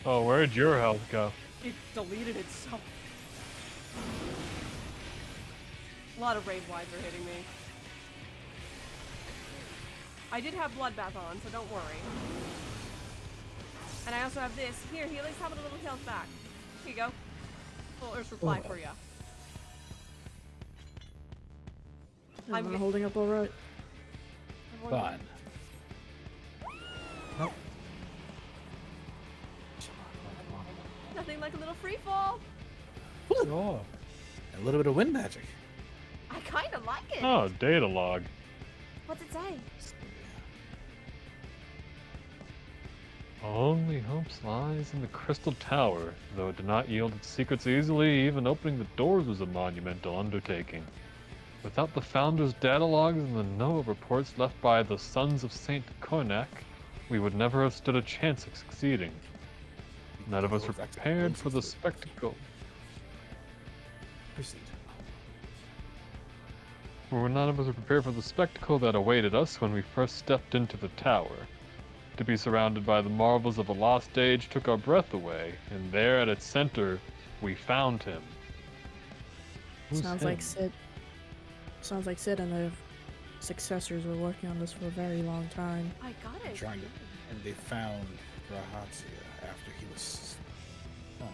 Speaker 4: Oh, where'd your health go?
Speaker 1: It deleted itself. A lot of rave wides are hitting me. I did have Bloodbath on, so don't worry. And I also have this. Here, he at least have a little health back. Here you go. Little Earth reply for ya.
Speaker 5: I'm holding up alright.
Speaker 16: Fine. Nope.
Speaker 1: Nothing like a little free fall.
Speaker 4: Oh.
Speaker 16: A little bit of wind magic.
Speaker 1: I kind of like it.
Speaker 4: Oh, data log.
Speaker 1: What's it say?
Speaker 4: Only hope lies in the Crystal Tower. Though it did not yield its secrets easily, even opening the doors was a monumental undertaking. Without the Founder's data logs and the Noah reports left by the Sons of Saint Konak, we would never have stood a chance of succeeding. None of us were prepared for the spectacle.
Speaker 16: Proceed.
Speaker 4: None of us were prepared for the spectacle that awaited us when we first stepped into the tower. To be surrounded by the marvels of a lost age took our breath away, and there at its center, we found him. Who's
Speaker 5: Sounds
Speaker 4: him?
Speaker 5: like Sid. Sounds like Sid and their successors were working on this for a very long time.
Speaker 1: I got it.
Speaker 16: Trying to, and they found Rahatia after he was. Oh.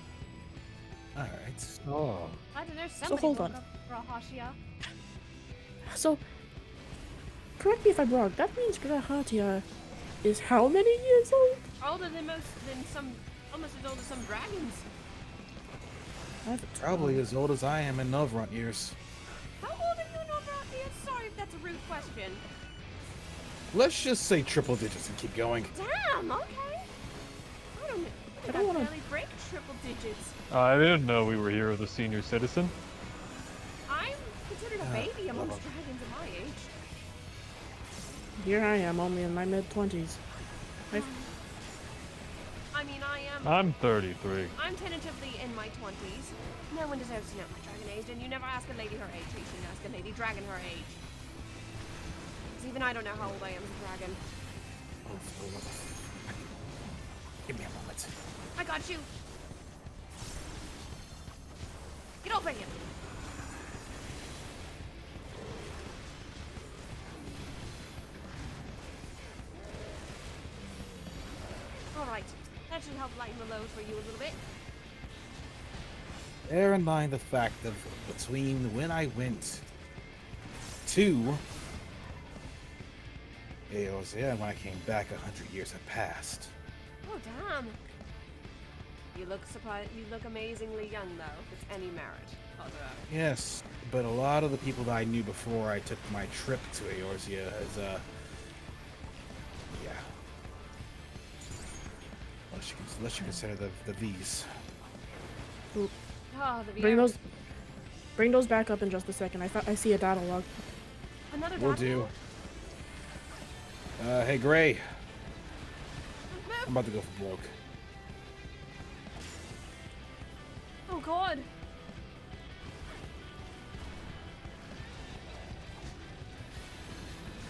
Speaker 16: Alright.
Speaker 4: Oh.
Speaker 1: I don't know. Somebody
Speaker 5: hold
Speaker 1: woke
Speaker 5: on.
Speaker 1: up Rahashia.
Speaker 5: So, correct me if I'm wrong. That means Grahatia is how many years old?
Speaker 1: Older than almost as old as some dragons.
Speaker 16: Probably as old as I am in Novrunt years.
Speaker 1: How old are you in Novrat? Sorry if that's a rude question.
Speaker 16: Let's just say triple digits and keep going.
Speaker 1: Damn. Okay. I don't. I
Speaker 5: don't wanna-
Speaker 1: barely break triple digits.
Speaker 4: I didn't know we were here with a senior citizen.
Speaker 1: I'm considered a baby amongst dragons at my age.
Speaker 5: Here I am, only in my mid-20s.
Speaker 1: I mean, I am.
Speaker 4: I'm 33.
Speaker 1: I'm tentatively in my 20s. No one deserves to know my dragon age, and you never ask a lady her age. You should ask a lady dragon her age. 'Cause even I don't know how old I am as a dragon.
Speaker 16: Give me a moment.
Speaker 1: I got you. Get over him. lighten the load for you a little bit.
Speaker 16: Bear in mind the fact that between when I went to Eorzea and when I came back, 100 years had passed.
Speaker 1: Oh, damn. You look surprised. You look amazingly young, though, if it's any merit.
Speaker 16: Yes, but a lot of the people that I knew before I took my trip to Eorzea has, yeah. Unless you consider the V's.
Speaker 5: Oop.
Speaker 1: Oh, the
Speaker 5: Bring those back up in just a second. I see a data log.
Speaker 1: Another
Speaker 16: Will
Speaker 1: data
Speaker 16: do.
Speaker 1: log?
Speaker 16: Hey, Gray. I'm about to go for broke.
Speaker 1: Oh, God.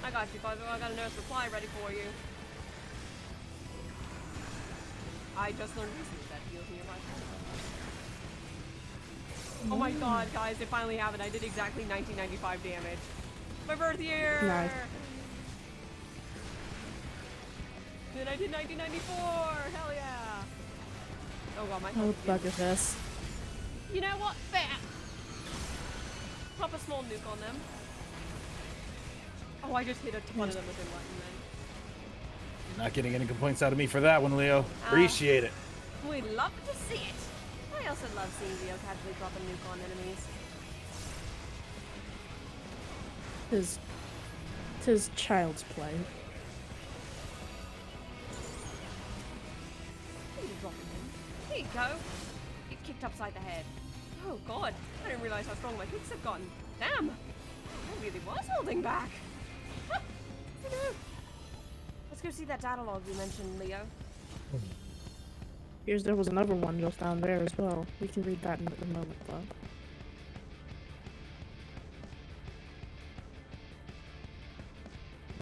Speaker 1: I got you, Buzzer. I got a nurse reply ready for you. I just learned recently that heals me right. Oh my god, guys, it finally happened. I did exactly 1995 damage. My birth year!
Speaker 5: Nice.
Speaker 1: Then I did 1994! Hell yeah! Oh god, my
Speaker 5: Oh,
Speaker 1: health
Speaker 5: fuck is this?
Speaker 1: You know what? Fair! Pop a small nuke on them. Oh, I just hit a ton of them within lightning then.
Speaker 16: You're not getting any complaints out of me for that one, Leo. Appreciate it.
Speaker 1: We'd love to see it. I also love seeing Leo casually drop a nuke on enemies.
Speaker 5: Tis child's play.
Speaker 1: There you go. Get kicked upside the head. Oh god, I didn't realize how strong my kicks have gotten. Damn! I really was holding back. Ha! Oh no. Let's go see that data log you mentioned, Leo.
Speaker 5: There was another one just down there as well. We can read that in a moment, though.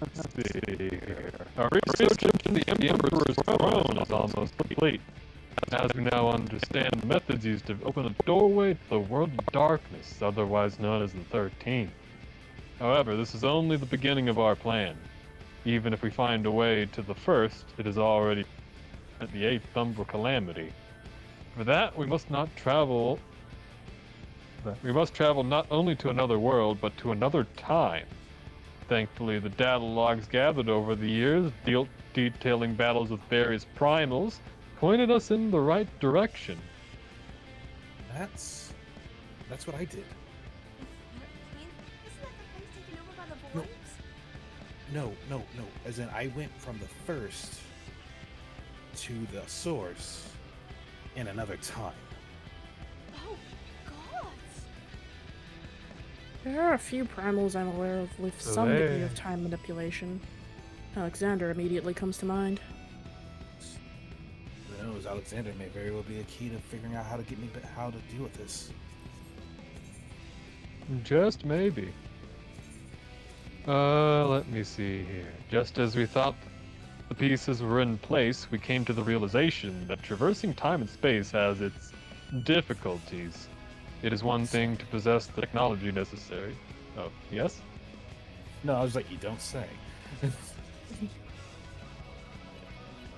Speaker 4: Let's see here. Our research into the Emperor's throne is almost complete. As we now understand the methods used to open a doorway to the world of darkness, otherwise known as the 13th. However, this is only the beginning of our plan. Even if we find a way to the first, it is already at the 8th Umbra Calamity. For that, we must travel not only to another world, but to another time. Thankfully, the data logs gathered over the years, detailing battles with various primals, pointed us in the right direction.
Speaker 16: That's what I did. No. As in, I went from the first to the source in another time.
Speaker 1: Oh, God!
Speaker 5: There are a few primals I'm aware of with some degree of time manipulation. Alexander immediately comes to mind.
Speaker 16: Who knows? Alexander may very well be a key to figuring out how to deal with this.
Speaker 4: Just maybe. Let me see here. Just as we thought the pieces were in place, we came to the realization that traversing time and space has its difficulties. It is one thing to possess the technology necessary. Oh, yes?
Speaker 16: No, I was like, you don't say.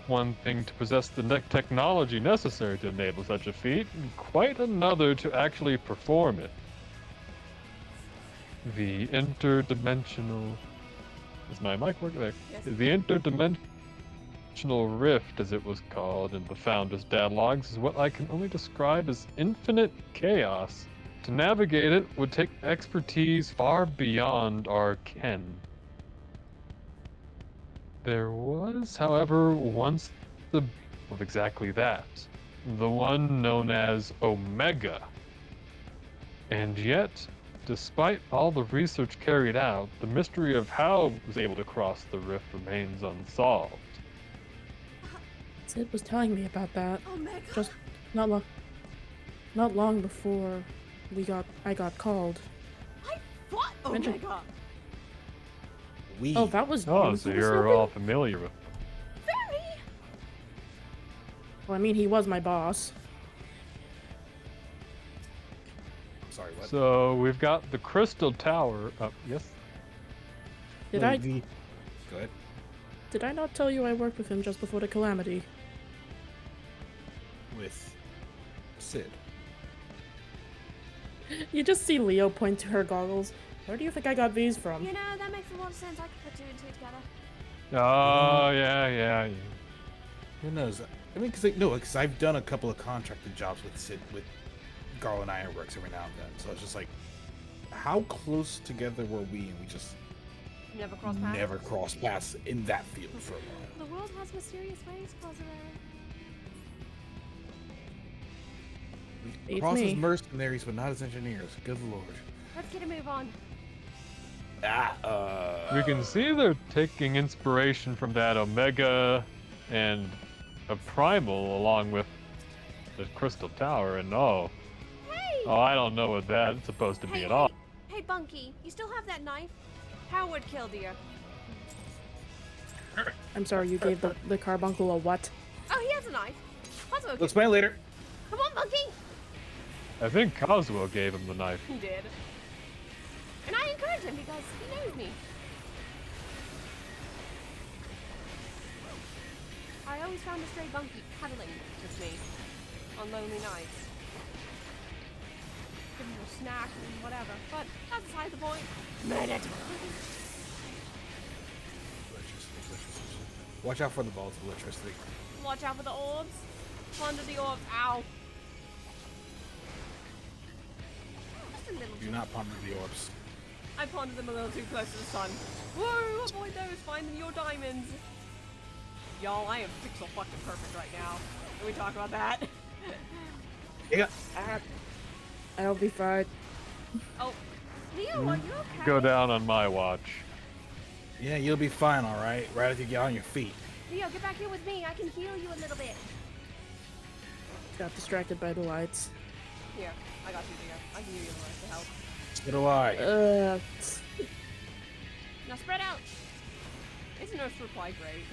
Speaker 4: One thing to possess the technology necessary to enable such a feat, and quite another to actually perform it. The interdimensional... Is my mic working there?
Speaker 1: Yes.
Speaker 4: The interdimensional rift, as it was called in the Founder's data logs, is what I can only describe as infinite chaos. To navigate it would take expertise far beyond our ken. There was, however, once the of exactly that. The one known as Omega. And yet, despite all the research carried out, the mystery of how it was able to cross the rift remains unsolved.
Speaker 5: Sid was telling me about that.
Speaker 1: Omega?
Speaker 5: Just not long before I got called.
Speaker 1: I fought Omega!
Speaker 5: Oh, that was
Speaker 4: Oh,
Speaker 5: you
Speaker 4: so
Speaker 5: who was
Speaker 4: you're
Speaker 5: helping?
Speaker 4: all familiar with
Speaker 1: Very!
Speaker 5: Well, I mean, he was my boss.
Speaker 16: Sorry, what?
Speaker 4: So we've got the Crystal Tower up. Yes?
Speaker 5: Did
Speaker 16: No,
Speaker 5: I?
Speaker 16: Go ahead.
Speaker 5: Did I not tell you I worked with him just before the calamity?
Speaker 16: Sid.
Speaker 5: You just see Leo point to her goggles. Where do you think I got these from?
Speaker 1: You know, that makes a lot of sense. I could put two and two together.
Speaker 4: Oh, yeah.
Speaker 16: Who knows? I mean, because I've done a couple of contracted jobs with Sid, with Garland Ironworks every now and then. So it's just like, how close together were we? And we just
Speaker 1: Never crossed paths?
Speaker 16: never crossed paths in that field for a while.
Speaker 1: The world has mysterious ways, Cosarera.
Speaker 5: It's
Speaker 16: Cross as
Speaker 5: me.
Speaker 16: mercenaries, but not as engineers. Good lord.
Speaker 1: Let's get a move on.
Speaker 4: We can see they're taking inspiration from that Omega and a Primal along with the Crystal Tower, and oh, I don't know what that's supposed to be at all.
Speaker 1: Hey, Bunky, you still have that knife? How would kill dear?
Speaker 5: I'm sorry, you gave the carbuncle a what?
Speaker 1: Oh, he has a knife. Cosmo,
Speaker 16: We'll explain later.
Speaker 1: come on, Bunky.
Speaker 4: I think Coswell gave him the knife.
Speaker 1: He did. And I encourage him because he knows me. I always found a stray Bunky cuddling with me on lonely nights. Give him a snack and whatever, but that's beside the point. Minute.
Speaker 16: Watch out for the balls of electricity.
Speaker 1: Watch out for the orbs. Plunder the orbs. Ow. Just a little
Speaker 16: Do
Speaker 1: too.
Speaker 16: not ponder the orbs.
Speaker 1: I pondered them a little too close to the sun. Whoa, avoid those. Find them your diamonds. Y'all, I am pixel fucking perfect right now. Can we talk about that?
Speaker 16: Yeah.
Speaker 5: I'll be fine.
Speaker 1: Oh, Leo, are you okay?
Speaker 4: Go down on my watch.
Speaker 16: Yeah, you'll be fine, all right. Right after you get on your feet.
Speaker 1: Leo, get back here with me. I can heal you a little bit.
Speaker 5: Got distracted by the lights.
Speaker 1: Here, I got you, Leo. I can heal you the rest to help.
Speaker 16: So do I.
Speaker 1: Now spread out. Isn't Earth's reply great?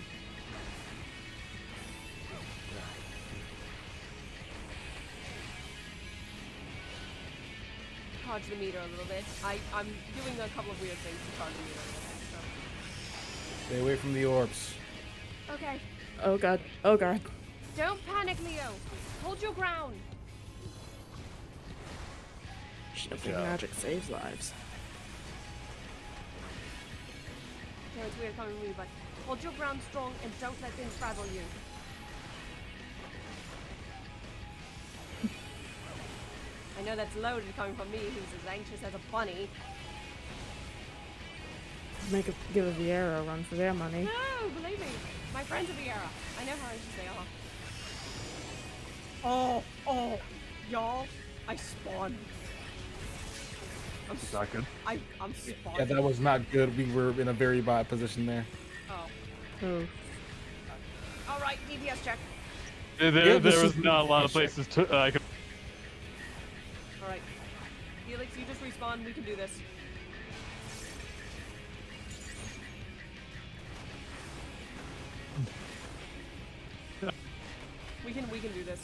Speaker 1: Charge the meter a little bit. I'm doing a couple of weird things to charge the meter a little bit, so.
Speaker 16: Stay away from the orbs.
Speaker 1: Okay.
Speaker 5: Oh god. Oh god.
Speaker 1: Don't panic, Leo. Hold your ground.
Speaker 5: Shifting magic saves lives.
Speaker 1: No, it's weird coming from me, but hold your ground strong and don't let things frazzle you. I know that's loaded coming from me, who's as anxious as a bunny.
Speaker 5: Give a Vieira a run for their money.
Speaker 1: No, believe me. My friends are Vieira. I know how anxious they are. Oh, y'all. I spawned.
Speaker 4: That's not good.
Speaker 1: I'm spawned.
Speaker 16: Yeah, that was not good. We were in a very bad position there.
Speaker 1: Oh. Alright, DPS check.
Speaker 4: There was not a lot of places to I could.
Speaker 1: Alright. Felix, you just respawn. We can do this. We can do this.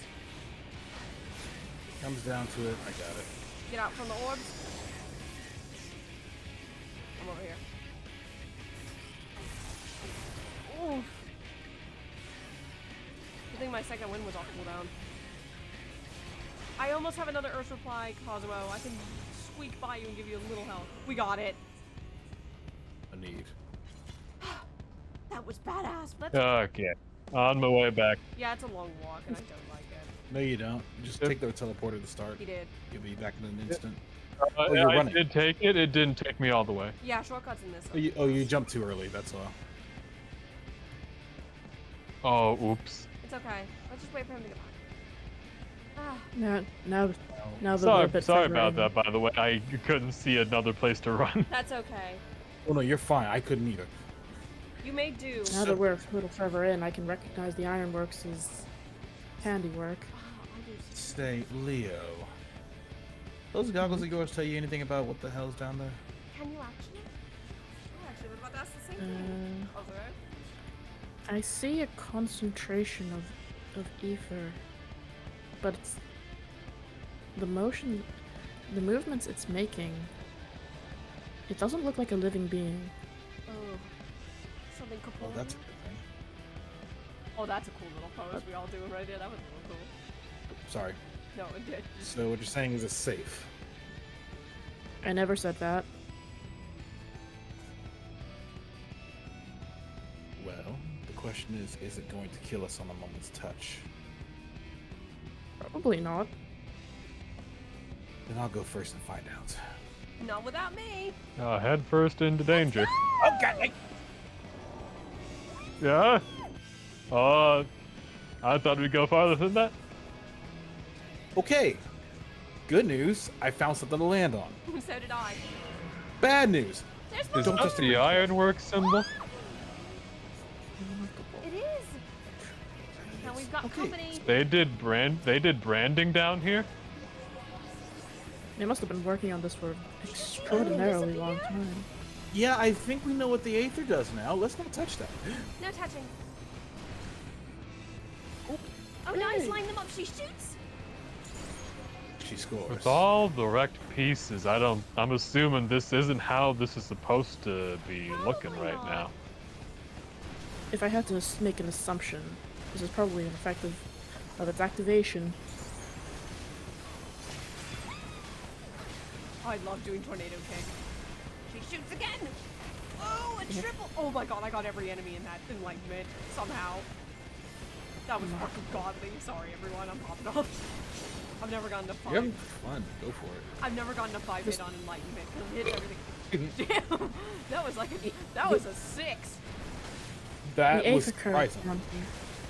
Speaker 16: Comes down to it. I got it.
Speaker 1: Get out from the orbs. I'm over here. Ooh. I think my second wind was off cooldown. I almost have another Earth reply, Cosmo. I can squeak by you and give you a little help. We got it.
Speaker 16: A need.
Speaker 1: That was badass. Let's
Speaker 4: Okay. On my way back.
Speaker 1: Yeah, it's a long walk and I don't like it.
Speaker 16: No, you don't. Just take the teleporter to start.
Speaker 1: He did.
Speaker 16: You'll be back in an instant.
Speaker 4: Oh,
Speaker 16: you're
Speaker 4: I
Speaker 16: running.
Speaker 4: did take it. It didn't take me all the way.
Speaker 1: Yeah, shortcuts in this.
Speaker 16: You jumped too early. That's all.
Speaker 4: Oh, oops.
Speaker 1: It's okay. Let's just wait for him to get back.
Speaker 5: Now that we're a bit
Speaker 4: Sorry
Speaker 5: further
Speaker 4: about
Speaker 5: in.
Speaker 4: that, by the way. I couldn't see another place to run.
Speaker 1: That's okay.
Speaker 16: Oh no, you're fine. I couldn't either.
Speaker 1: You may do.
Speaker 5: Now that we're a little further in, I can recognize the ironworks as handiwork.
Speaker 16: Stay, Leo. Those goggles of yours tell you anything about what the hell's down there?
Speaker 1: Can you actually? I actually was about to ask the same thing. Okay.
Speaker 5: I see a concentration of ether, but it's the movements it's making. It doesn't look like a living being.
Speaker 1: Oh, something corporeal.
Speaker 16: Oh, that's a good thing.
Speaker 1: Oh, that's a cool little pose we all do right there. That was a little cool.
Speaker 16: Sorry.
Speaker 1: No, it did.
Speaker 16: So what you're saying is it's safe.
Speaker 5: I never said that.
Speaker 16: Well, the question is it going to kill us on a moment's touch?
Speaker 5: Probably not.
Speaker 16: Then I'll go first and find out.
Speaker 1: Not without me.
Speaker 4: Head first into danger.
Speaker 16: Oh God!
Speaker 4: Yeah? I thought we'd go farther than that.
Speaker 16: Okay. Good news. I found something to land on.
Speaker 1: So did I.
Speaker 16: Bad news.
Speaker 1: There's
Speaker 16: Don't
Speaker 4: That's
Speaker 16: just
Speaker 4: the ironwork symbol.
Speaker 1: It is. Now we've got company.
Speaker 4: They did branding down here.
Speaker 5: They must have been working on this for an extraordinarily long time.
Speaker 16: Yeah, I think we know what the Aether does now. Let's not touch that.
Speaker 1: No touching. Oh, nice. Line them up. She shoots.
Speaker 16: She scores.
Speaker 4: With all the wrecked pieces, I'm assuming this isn't how this is supposed to be looking right now.
Speaker 5: If I had to make an assumption, this is probably an effect of its activation.
Speaker 1: I love doing tornado kick. She shoots again. Oh, a triple. Oh my god, I got every enemy in that enlightenment somehow. That was fucking godly. Sorry, everyone, I'm popping off. I've never gotten a 5.
Speaker 16: You're having fun. Go for it.
Speaker 1: I've never gotten a 5 hit on enlightenment. It hit everything. Damn, that was like that was a 6.
Speaker 16: That
Speaker 5: the
Speaker 16: was
Speaker 5: surprising.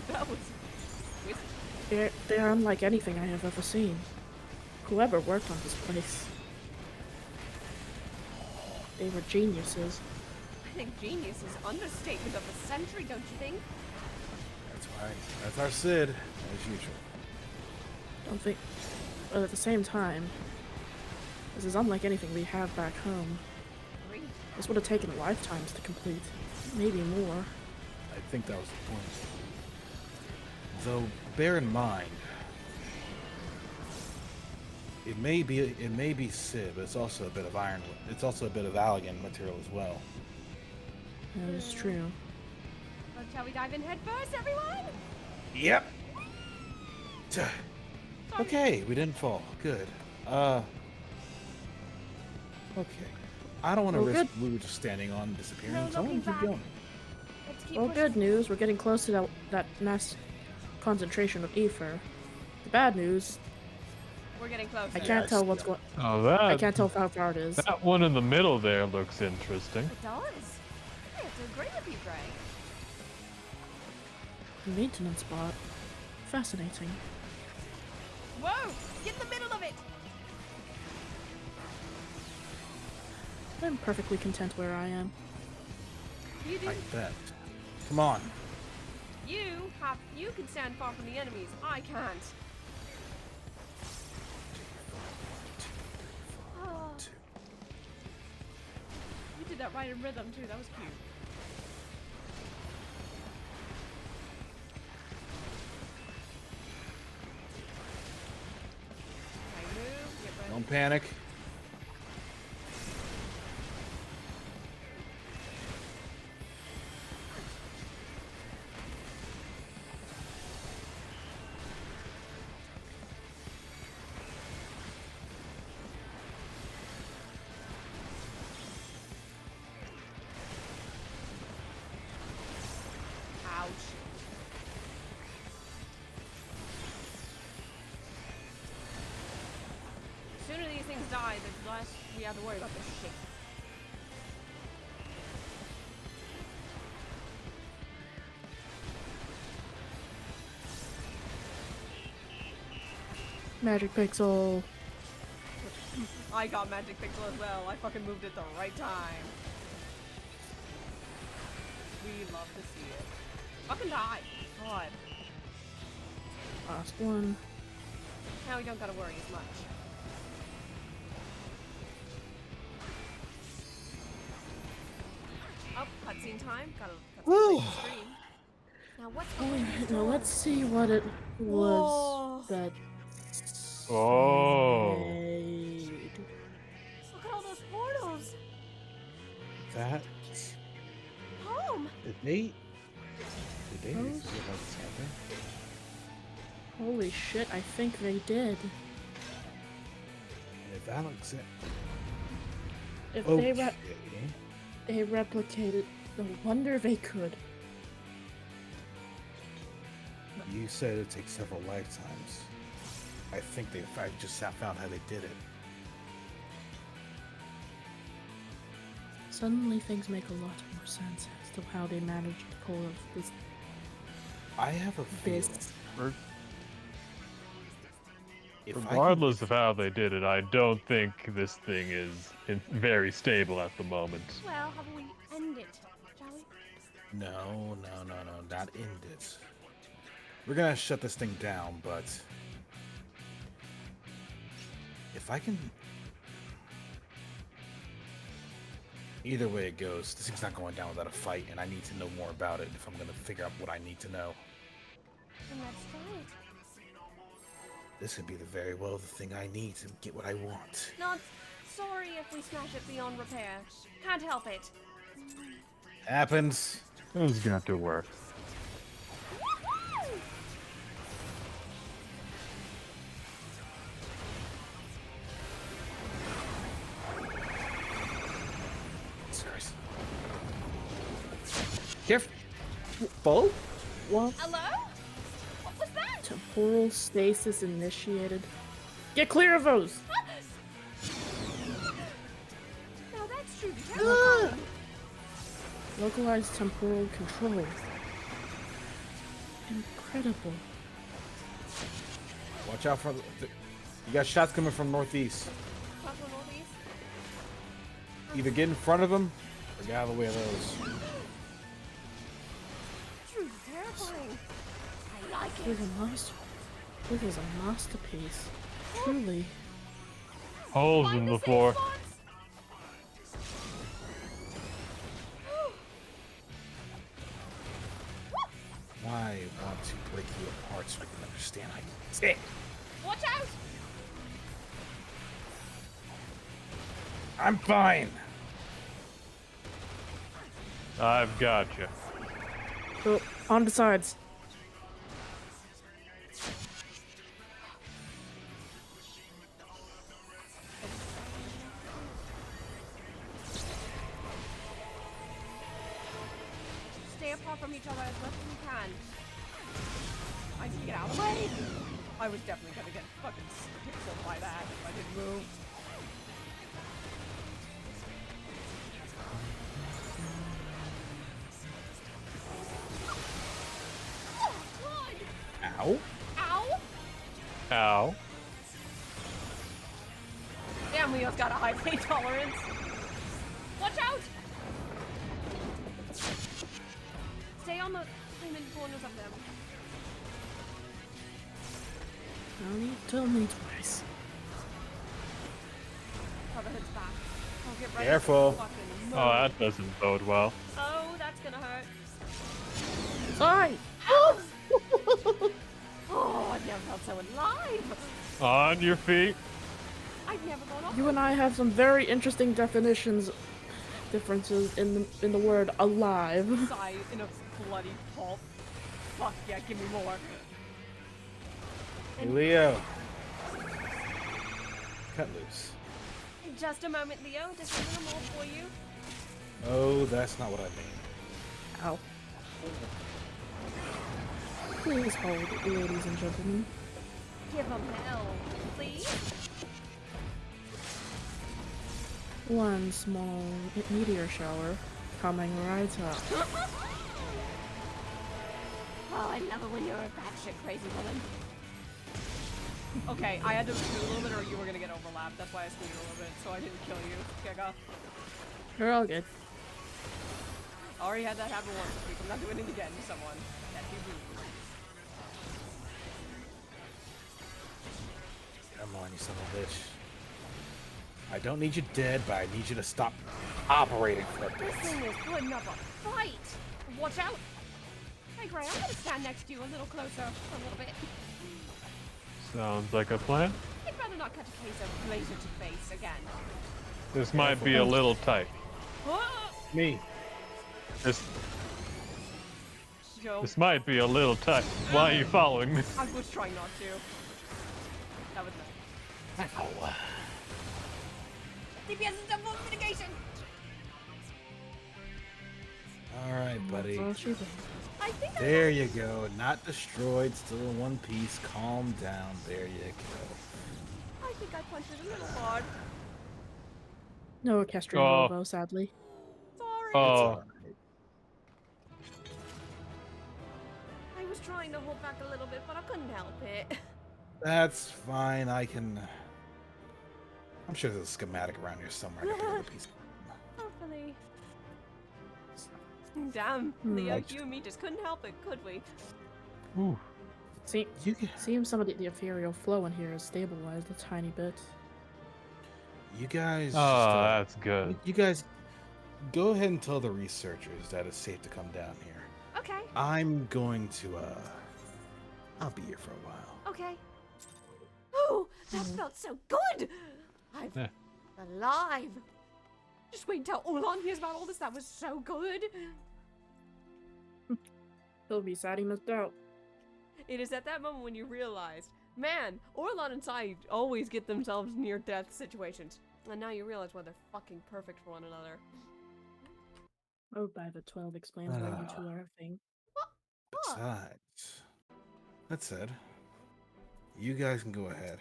Speaker 1: That was.
Speaker 5: They're unlike anything I have ever seen. Whoever worked on this place. They were geniuses.
Speaker 1: I think genius is understatement of the century, don't you think?
Speaker 16: That's right. That's our Sid, as usual.
Speaker 5: Don't think. But at the same time, this is unlike anything we have back home. This would have taken lifetimes to complete, maybe more.
Speaker 16: I think that was the point. Though, bear in mind, it may be Sid, but it's also a bit of ironwood. It's also a bit of Allegan material as well.
Speaker 5: That is true.
Speaker 1: Well, shall we dive in head first, everyone?
Speaker 16: Yep. Okay, we didn't fall. Good. Okay. I don't want to risk Lou just standing on and disappearing, so I want to keep going.
Speaker 5: Well, good news, we're getting close to that mass concentration of ether. The bad news,
Speaker 1: we're getting closer.
Speaker 5: I can't tell what's what.
Speaker 4: Oh, that.
Speaker 5: I can't tell how far it is.
Speaker 4: That one in the middle there looks interesting.
Speaker 1: It does. Hey, it's a great of you, Greg.
Speaker 5: Maintenance spot. Fascinating.
Speaker 1: Whoa! Get in the middle of it!
Speaker 5: I'm perfectly content where I am.
Speaker 1: You do.
Speaker 16: I bet. Come on.
Speaker 1: You can stand far from the enemies. I can't. Oh. You did that right in rhythm too. That was cute. Okay, move. Get ready.
Speaker 16: Don't panic.
Speaker 1: Ouch. The sooner these things die, the less we have to worry about this shit.
Speaker 5: Magic Pixel.
Speaker 1: I got Magic Pixel as well. I fucking moved at the right time. We love to see it. Fucking die. God.
Speaker 5: Last one.
Speaker 1: Now we don't gotta worry as much. Oh, cutscene time. Got a cutscene screen. Now what's going on?
Speaker 5: Now let's see what it was that.
Speaker 4: Oh.
Speaker 5: Made.
Speaker 1: Look at all those portals.
Speaker 16: That.
Speaker 1: Home.
Speaker 16: Did they? See what else is out there?
Speaker 5: Holy shit, I think they did.
Speaker 16: If Alexander...
Speaker 5: If
Speaker 16: Okay.
Speaker 5: they replicated, no wonder they could.
Speaker 16: You said it takes several lifetimes. I think I just found how they did it.
Speaker 5: Suddenly things make a lot more sense as to how they managed to pull off this.
Speaker 16: I have a feeling.
Speaker 4: Regardless of how they did it, I don't think this thing is very stable at the moment.
Speaker 1: Well, how about we end it, shall we?
Speaker 16: No, not end it. We're gonna shut this thing down, but if I can... Either way it goes, this thing's not going down without a fight, and I need to know more about it if I'm gonna figure out what I need to know.
Speaker 1: And let's try it.
Speaker 16: This could be the very well the thing I need to get what I want.
Speaker 1: Not sorry if we smash it beyond repair. Can't help it.
Speaker 16: Happens.
Speaker 4: This is gonna have to work.
Speaker 16: Careful.
Speaker 5: What?
Speaker 1: Hello? What was that?
Speaker 5: Temporal stasis initiated. Get clear of those!
Speaker 1: Now that's true. Be careful.
Speaker 5: Localized temporal control. Incredible.
Speaker 16: Watch out for you got shots coming from northeast.
Speaker 1: From northeast?
Speaker 16: Either get in front of them or get out of the way of those.
Speaker 1: Truly terrifying. I like
Speaker 5: This
Speaker 1: it.
Speaker 5: is a masterpiece. Truly.
Speaker 4: Holes in the floor.
Speaker 16: I want to break you apart so I can understand how you stay.
Speaker 1: Watch out!
Speaker 16: I'm fine.
Speaker 4: I've got you.
Speaker 5: So, on the sides.
Speaker 1: Stay apart from each other as much as we can. I need to get out of the way. I was definitely gonna get fucking pixeled by that if I didn't move.
Speaker 16: Ow.
Speaker 1: Ow!
Speaker 4: Ow.
Speaker 1: Damn, Leo's got a high pain tolerance. Watch out! Stay on the corners of them.
Speaker 5: Tell me twice.
Speaker 1: Brotherhood's back. I'll get right
Speaker 16: Careful.
Speaker 4: Oh, that doesn't bode well.
Speaker 1: Oh, that's gonna hurt.
Speaker 5: Sorry.
Speaker 1: Oh, I've never felt so alive.
Speaker 4: On your feet.
Speaker 1: I've never gone off.
Speaker 5: You and I have some very interesting differences in the word alive.
Speaker 1: Sigh in a bloody pulp. Fuck yeah, give me more.
Speaker 16: Hey, Leo. Cut loose.
Speaker 1: In just a moment, Leo. Just a little more for you.
Speaker 16: Oh, that's not what I mean.
Speaker 5: Ow. Please hold, ladies and gentlemen.
Speaker 1: Give him hell, please.
Speaker 5: One small meteor shower coming right up.
Speaker 1: Oh, I love it when you're a batshit crazy woman. Okay, I had to scoot a little bit or you were gonna get overlapped. That's why I scooted a little bit, so I didn't kill you. Giga.
Speaker 5: You're all good.
Speaker 1: I already had that happen once this week. I'm not doing it again to someone. That'd be rude.
Speaker 16: Come on, you son of a bitch. I don't need you dead, but I need you to stop operating for a bit.
Speaker 1: This thing is putting up a fight. Watch out. Hey, Gray, I'm gonna stand next to you a little closer for a little bit.
Speaker 4: Sounds like a plan.
Speaker 1: I'd rather not catch a case of laser to face again.
Speaker 4: This might be a little tight.
Speaker 1: Ah!
Speaker 16: Me.
Speaker 4: Just
Speaker 1: Joe.
Speaker 4: This might be a little tight. Why are you following me?
Speaker 1: I was trying not to. That was nice.
Speaker 4: Ow.
Speaker 1: DPS is double mitigation.
Speaker 16: All right, buddy.
Speaker 1: I think
Speaker 16: There you go. Not destroyed. Still in one piece. Calm down. There you go.
Speaker 1: I think I punched it a little hard.
Speaker 5: No Equestrian
Speaker 4: Oh.
Speaker 5: Robo, sadly.
Speaker 1: Sorry.
Speaker 4: Oh.
Speaker 1: I was trying to hold back a little bit, but I couldn't help it.
Speaker 16: That's fine. I'm sure there's a schematic around here somewhere. I can put a piece.
Speaker 1: Hopefully. Damn, Leo, you and me just couldn't help it, could we?
Speaker 4: Ooh.
Speaker 5: Seems some of the ethereal flow in here is stabilized a tiny bit.
Speaker 16: You guys.
Speaker 4: Oh, that's good.
Speaker 16: You guys, go ahead and tell the researchers that it's safe to come down here.
Speaker 1: Okay.
Speaker 16: I'm going to. I'll be here for a while.
Speaker 1: Okay. Oh, that felt so good! I'm alive. Just wait until Orlon hears about all this. That was so good.
Speaker 5: He'll be sad he missed out.
Speaker 1: It is at that moment when you realize, man, Orlon and Sai always get themselves near-death situations. And now you realize why they're fucking perfect for one another.
Speaker 5: Oh, by the 12 explains why you two are a thing.
Speaker 16: Besides, that said, you guys can go ahead.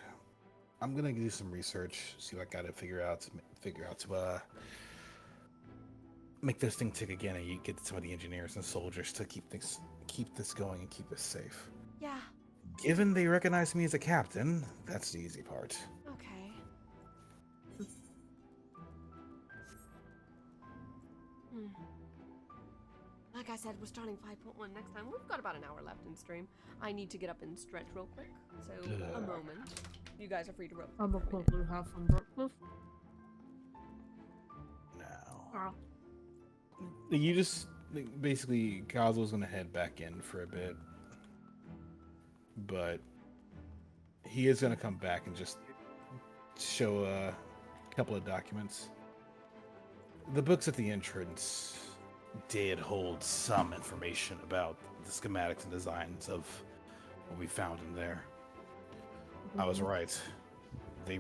Speaker 16: I'm gonna do some research, see what I gotta figure out to make this thing tick again, and you get some of the engineers and soldiers to keep this going and keep us safe.
Speaker 1: Yeah.
Speaker 16: Given they recognize me as a captain, that's the easy part.
Speaker 1: Okay. Like I said, we're starting 5.1 next time. We've got about an hour left in stream. I need to get up and stretch real quick. So, a moment. You guys are free to rope.
Speaker 5: I'm a probably have some breakfast.
Speaker 16: Now. You just basically Kazuo's gonna head back in for a bit, but he is gonna come back and just show a couple of documents. The books at the entrance did hold some information about the schematics and designs of what we found in there. I was right. They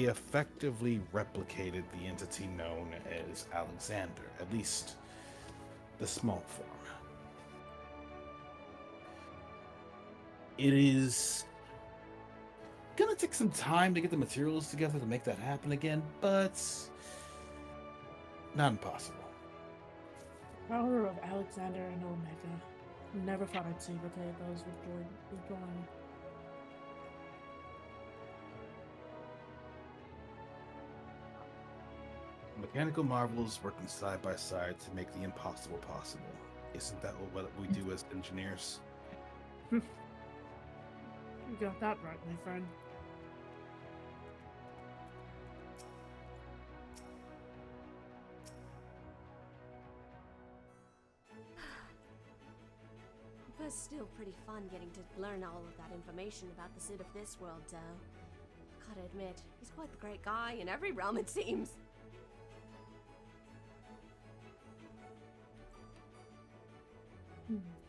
Speaker 16: effectively replicated the entity known as Alexander, at least the small form. It is gonna take some time to get the materials together to make that happen again, but not impossible.
Speaker 5: Power of Alexander and Omega. Never thought I'd see the day of those with join.
Speaker 16: Mechanical marvels working side by side to make the impossible possible. Isn't that what we do as engineers?
Speaker 5: You got that right, my friend.
Speaker 11: It was still pretty fun getting to learn all of that information about the Sid of this world, though. Gotta admit, he's quite the great guy in every realm, it seems.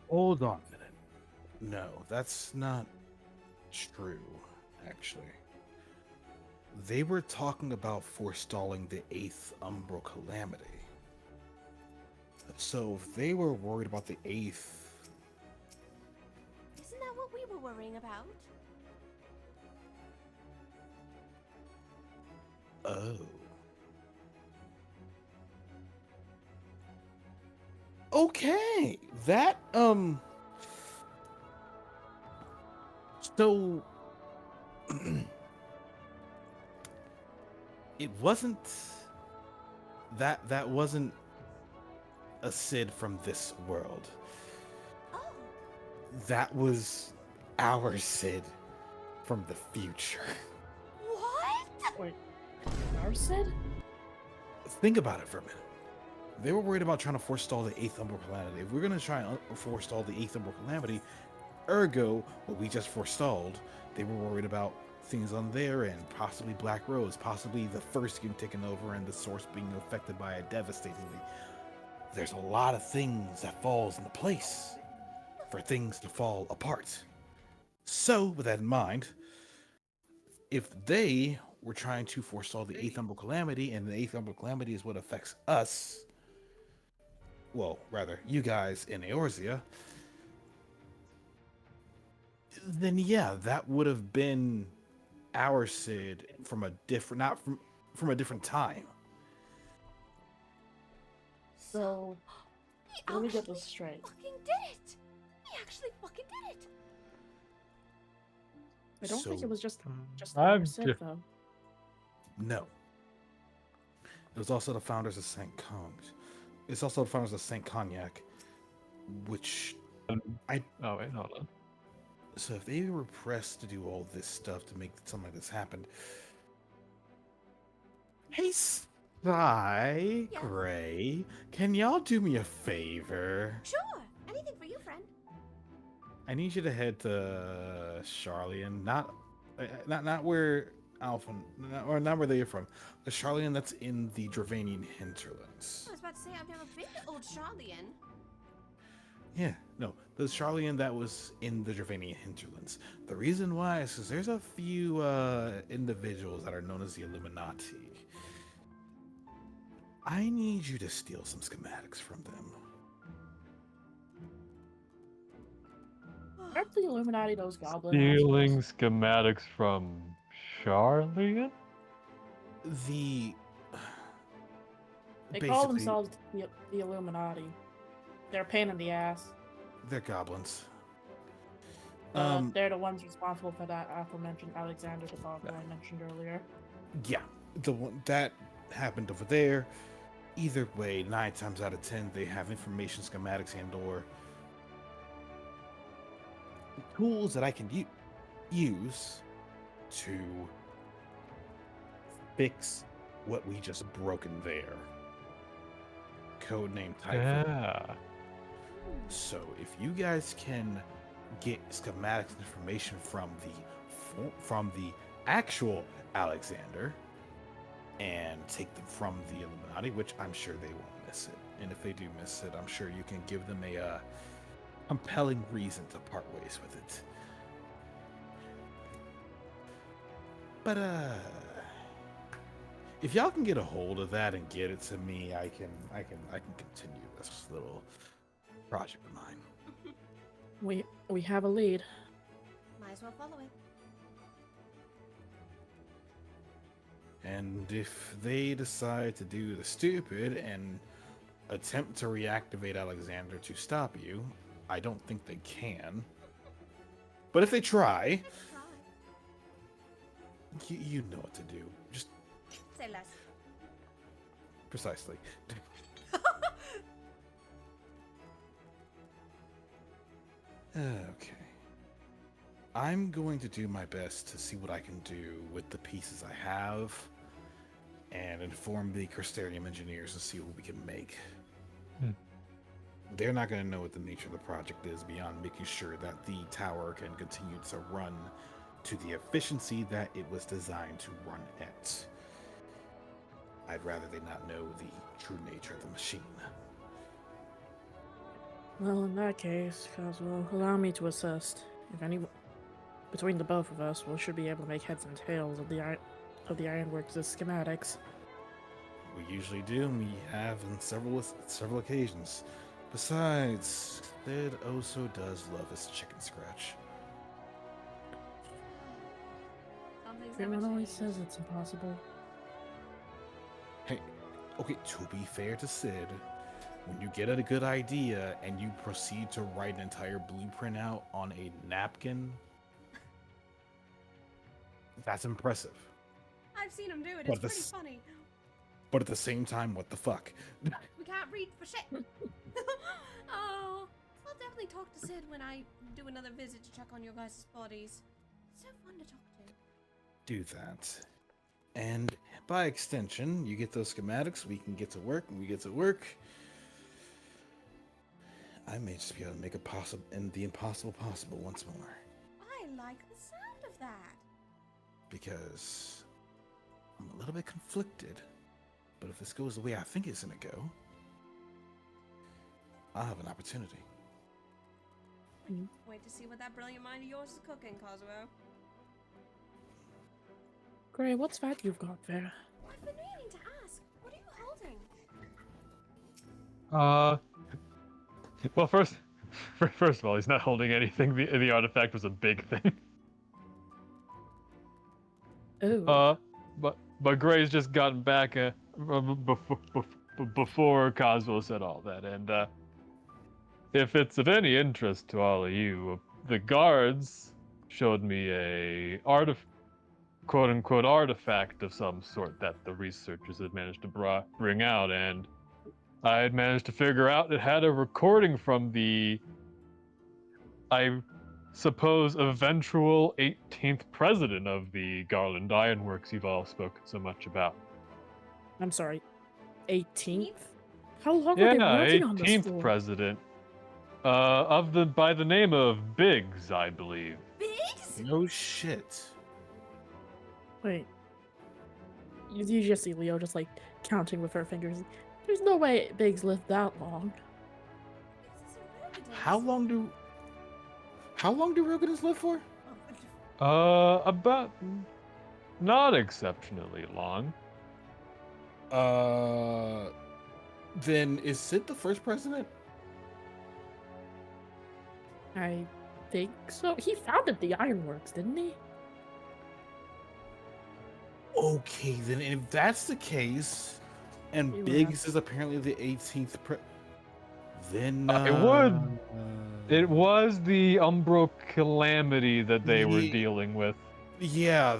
Speaker 16: Hold on a minute. No, that's not true, actually. They were talking about forestalling the 8th Umbral Calamity. So if they were worried about the 8th...
Speaker 11: Isn't that what we were worrying about?
Speaker 16: Oh. Okay, that, so, it wasn't, that wasn't a Sid from this world.
Speaker 11: Oh.
Speaker 16: That was our Sid from the future.
Speaker 11: What?
Speaker 5: Wait, our Sid?
Speaker 16: Think about it for a minute. They were worried about trying to forestall the 8th Umbral Calamity. If we're going to try and forestall the 8th Umbral Calamity, ergo, what we just forestalled, they were worried about things on their end, possibly Black Rose, possibly the first getting taken over and the source being affected by it devastatingly. There's a lot of things that falls into place. for things to fall apart. So, with that in mind, if they were trying to forestall the Eighth Umbral Calamity, and the Eighth Umbral Calamity is what affects us, well, rather, you guys in Eorzea, then yeah, that would have been our Cid from a different, not from a different time.
Speaker 5: So, let me get this straight.
Speaker 11: Fucking did it! He actually fucking did it!
Speaker 5: I don't think it was just
Speaker 4: I'm
Speaker 5: our Cid,
Speaker 4: just-
Speaker 5: though.
Speaker 16: No. It was also the founders of St. Congs. It's also the founders of St. Cognac, which
Speaker 4: Oh wait, hold on.
Speaker 16: So if they were pressed to do all this stuff to make something like this happen, hey, Sly, Gray, can y'all do me a favor?
Speaker 11: Sure! Anything for you, friend.
Speaker 16: I need you to head to Charlian, not where Alpha, not where they're from. The Charlian that's in the Dravanian hinterlands.
Speaker 11: I was about to say, I've never been to Old Charlian.
Speaker 16: Yeah, no, the Charlian that was in the Dravanian hinterlands. The reason why is because there's a few individuals that are known as the Illuminati. I need you to steal some schematics from them.
Speaker 5: Aren't the Illuminati those goblins?
Speaker 4: Stealing schematics from Charlian?
Speaker 16: The
Speaker 5: They call themselves the Illuminati. They're a pain in the ass.
Speaker 16: They're goblins.
Speaker 5: They're the ones responsible for that aforementioned Alexander the Boggle I mentioned earlier.
Speaker 16: Yeah, the one that happened over there. Either way, 9 times out of 10, they have information schematics and/or tools that I can use to fix what we just broken there. Codename Typhoon.
Speaker 4: Yeah.
Speaker 16: So if you guys can get schematics information from the actual Alexander and take them from the Illuminati, which I'm sure they won't miss it. And if they do miss it, I'm sure you can give them a compelling reason to part ways with it. But if y'all can get a hold of that and get it to me, I can continue this little project of mine.
Speaker 5: We have a lead.
Speaker 11: Might as well follow it.
Speaker 16: And if they decide to do the stupid and attempt to reactivate Alexander to stop you, I don't think they can. But if they try, you know what to do. Just
Speaker 11: Say less.
Speaker 16: precisely. Okay. I'm going to do my best to see what I can do with the pieces I have and inform the Crystarium engineers and see what we can make. They're not going to know what the nature of the project is beyond making sure that the tower can continue to run to the efficiency that it was designed to run at. I'd rather they not know the true nature of the machine.
Speaker 5: Well, in that case, Cosmo, allow me to assist. If any, between the both of us, we should be able to make heads and tails of the Ironworks' schematics.
Speaker 16: We usually do, and we have on several occasions. Besides, Sid also does love his chicken scratch.
Speaker 5: Everyone always says it's impossible.
Speaker 16: Hey, okay, to be fair to Sid, when you get a good idea and you proceed to write an entire blueprint out on a napkin, that's impressive.
Speaker 11: I've seen him do it.
Speaker 16: But
Speaker 11: It's pretty
Speaker 16: this-
Speaker 11: funny.
Speaker 16: But at the same time, what the fuck?
Speaker 11: We can't read for shit. Oh, I'll definitely talk to Sid when I do another visit to check on your guys' bodies. So fun to talk to.
Speaker 16: Do that. And by extension, you get those schematics, we can get to work, and we get to work. I may just be able to make the impossible possible once more.
Speaker 11: I like the sound of that.
Speaker 16: Because I'm a little bit conflicted. But if this goes the way I think it's gonna go, I'll have an opportunity.
Speaker 1: Wait to see what that brilliant mind of yours is cooking, Kazuo.
Speaker 5: Gray, what's that you've got there?
Speaker 1: I've been meaning to ask. What are you holding?
Speaker 4: Well, first of all, he's not holding anything. The artifact was a big thing.
Speaker 5: Oh.
Speaker 4: But Gray's just gotten back before Cosmo said all that, and if it's of any interest to all of you, the guards showed me a quote-unquote artifact of some sort that the researchers had managed to bring out, and I had managed to figure out it had a recording from the, I suppose, eventual 18th president of the Garland Ironworks you've all spoken so much about.
Speaker 5: I'm sorry, 18th? How long were they working on this
Speaker 4: 18th
Speaker 5: for?
Speaker 4: president. By the name of Biggs, I believe.
Speaker 1: Biggs?
Speaker 16: No shit.
Speaker 5: Wait. You just see Leo just like counting with her fingers. There's no way Biggs lived that long.
Speaker 16: How long do Rogadins live for?
Speaker 4: About not exceptionally long.
Speaker 16: Then is Sid the first president?
Speaker 5: I think so. He founded the Ironworks, didn't he?
Speaker 16: Okay, then if that's the case, and
Speaker 5: He
Speaker 16: Biggs is apparently the 18th then
Speaker 4: It was the Umbro calamity that they were dealing with.
Speaker 16: Yeah,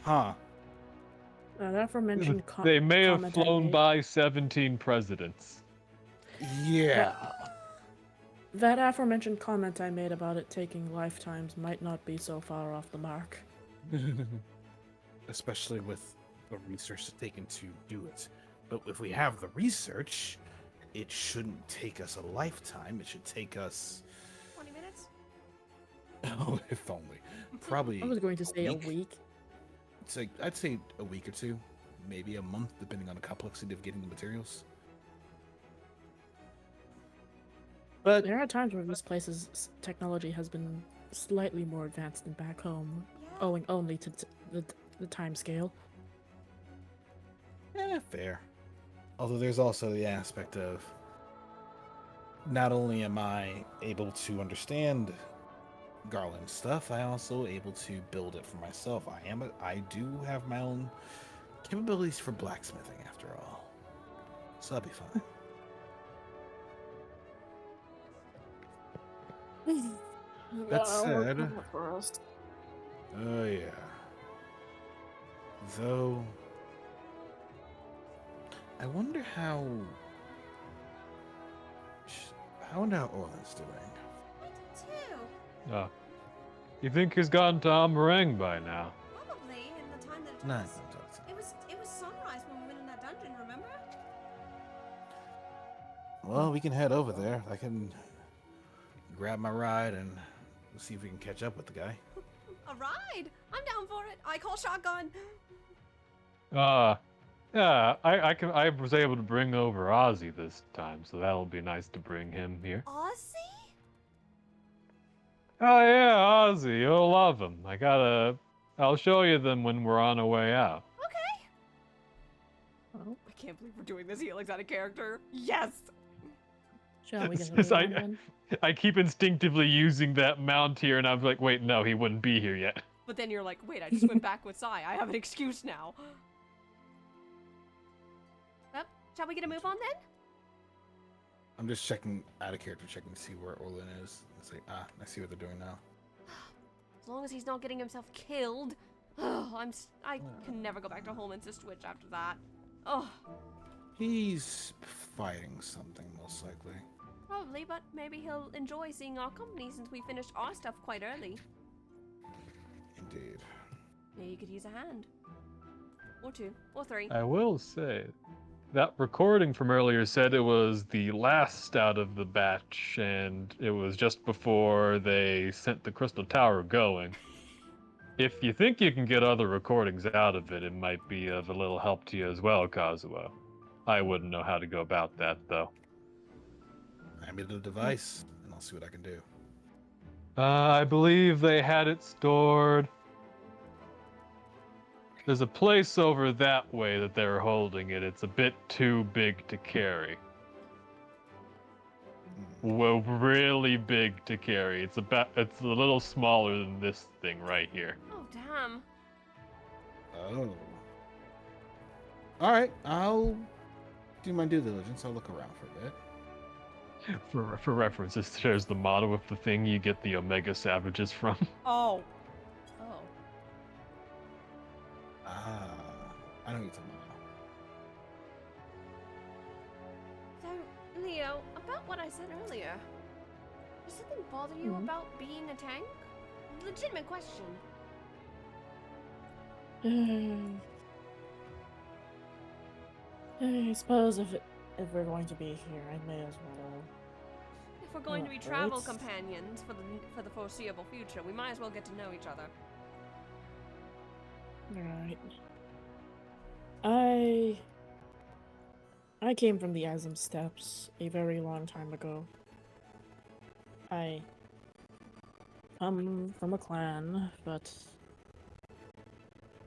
Speaker 16: huh.
Speaker 5: That aforementioned
Speaker 4: They may have
Speaker 5: comment I
Speaker 4: flown
Speaker 5: made.
Speaker 4: by 17 presidents.
Speaker 16: Yeah.
Speaker 5: That aforementioned comment I made about it taking lifetimes might not be so far off the mark.
Speaker 16: Especially with the research taken to do it. But if we have the research, it shouldn't take us a lifetime. It should take us
Speaker 1: 20 minutes?
Speaker 16: Oh, if only. Probably
Speaker 5: I was going to say a week.
Speaker 16: It's like, I'd say a week or two, maybe a month, depending on the complexity of getting the materials.
Speaker 5: But there are times where this place's technology has been slightly more advanced than back home, owing only to the time scale.
Speaker 16: Fair. Although there's also the aspect of not only am I able to understand Garland stuff, I also able to build it for myself. I do have my own capabilities for blacksmithing after all. So that'll be fine. That said, oh yeah. Though, I wonder how Orland's doing.
Speaker 1: Too.
Speaker 4: You think he's gotten to Amarang by now?
Speaker 1: Probably in the time that it took
Speaker 16: Nah,
Speaker 1: us. It was sunrise when we went in that dungeon, remember?
Speaker 16: Well, we can head over there. I can grab my ride and see if we can catch up with the guy.
Speaker 1: A ride? I'm down for it. I call shotgun.
Speaker 4: Yeah, I was able to bring over Ozzy this time, so that'll be nice to bring him here.
Speaker 1: Ozzy?
Speaker 4: Oh yeah, Ozzy, you'll love him. I'll show you them when we're on our way out.
Speaker 1: Okay. Oh, I can't believe we're doing this Helix out of character. Yes.
Speaker 5: Shall we get
Speaker 4: I keep instinctively using that mount here, and I'm like, wait, no, he wouldn't be here yet.
Speaker 1: But then you're like, wait, I just went back with Sai. I have an excuse now. Well, shall we get a move on then?
Speaker 16: I'm just checking out of character, checking to see where Orlin is. It's like, I see what they're doing now.
Speaker 1: As long as he's not getting himself killed. I can never go back to Holman's Twitch after that. Oh.
Speaker 16: He's fighting something, most likely.
Speaker 1: Probably, but maybe he'll enjoy seeing our company since we finished our stuff quite early.
Speaker 16: Indeed.
Speaker 1: Maybe you could use a hand. Or two. Or three.
Speaker 4: I will say, that recording from earlier said it was the last out of the batch, and it was just before they sent the Crystal Tower going. If you think you can get other recordings out of it, it might be of a little help to you as well, Kazuo. I wouldn't know how to go about that, though.
Speaker 16: Hand me the device, and I'll see what I can do.
Speaker 4: I believe they had it stored. There's a place over that way that they're holding it. It's a bit too big to carry. Well, really big to carry. It's a little smaller than this thing right here.
Speaker 1: Oh, damn.
Speaker 16: Oh. Alright, I'll do my due diligence. I'll look around for a bit.
Speaker 4: For reference, this shows the motto of the thing you get the Omega Savages from.
Speaker 1: Oh. Oh.
Speaker 16: Ah, I know what you're talking about.
Speaker 1: So, Leo, about what I said earlier, does something bother you about being a tank? Legitimate question.
Speaker 5: I suppose if we're going to be here, I may as well.
Speaker 1: If we're going to be travel
Speaker 5: Alright.
Speaker 1: companions for the foreseeable future, we might as well get to know each other.
Speaker 5: Alright. I came from the Asm Steppes a very long time ago. I come from a clan, but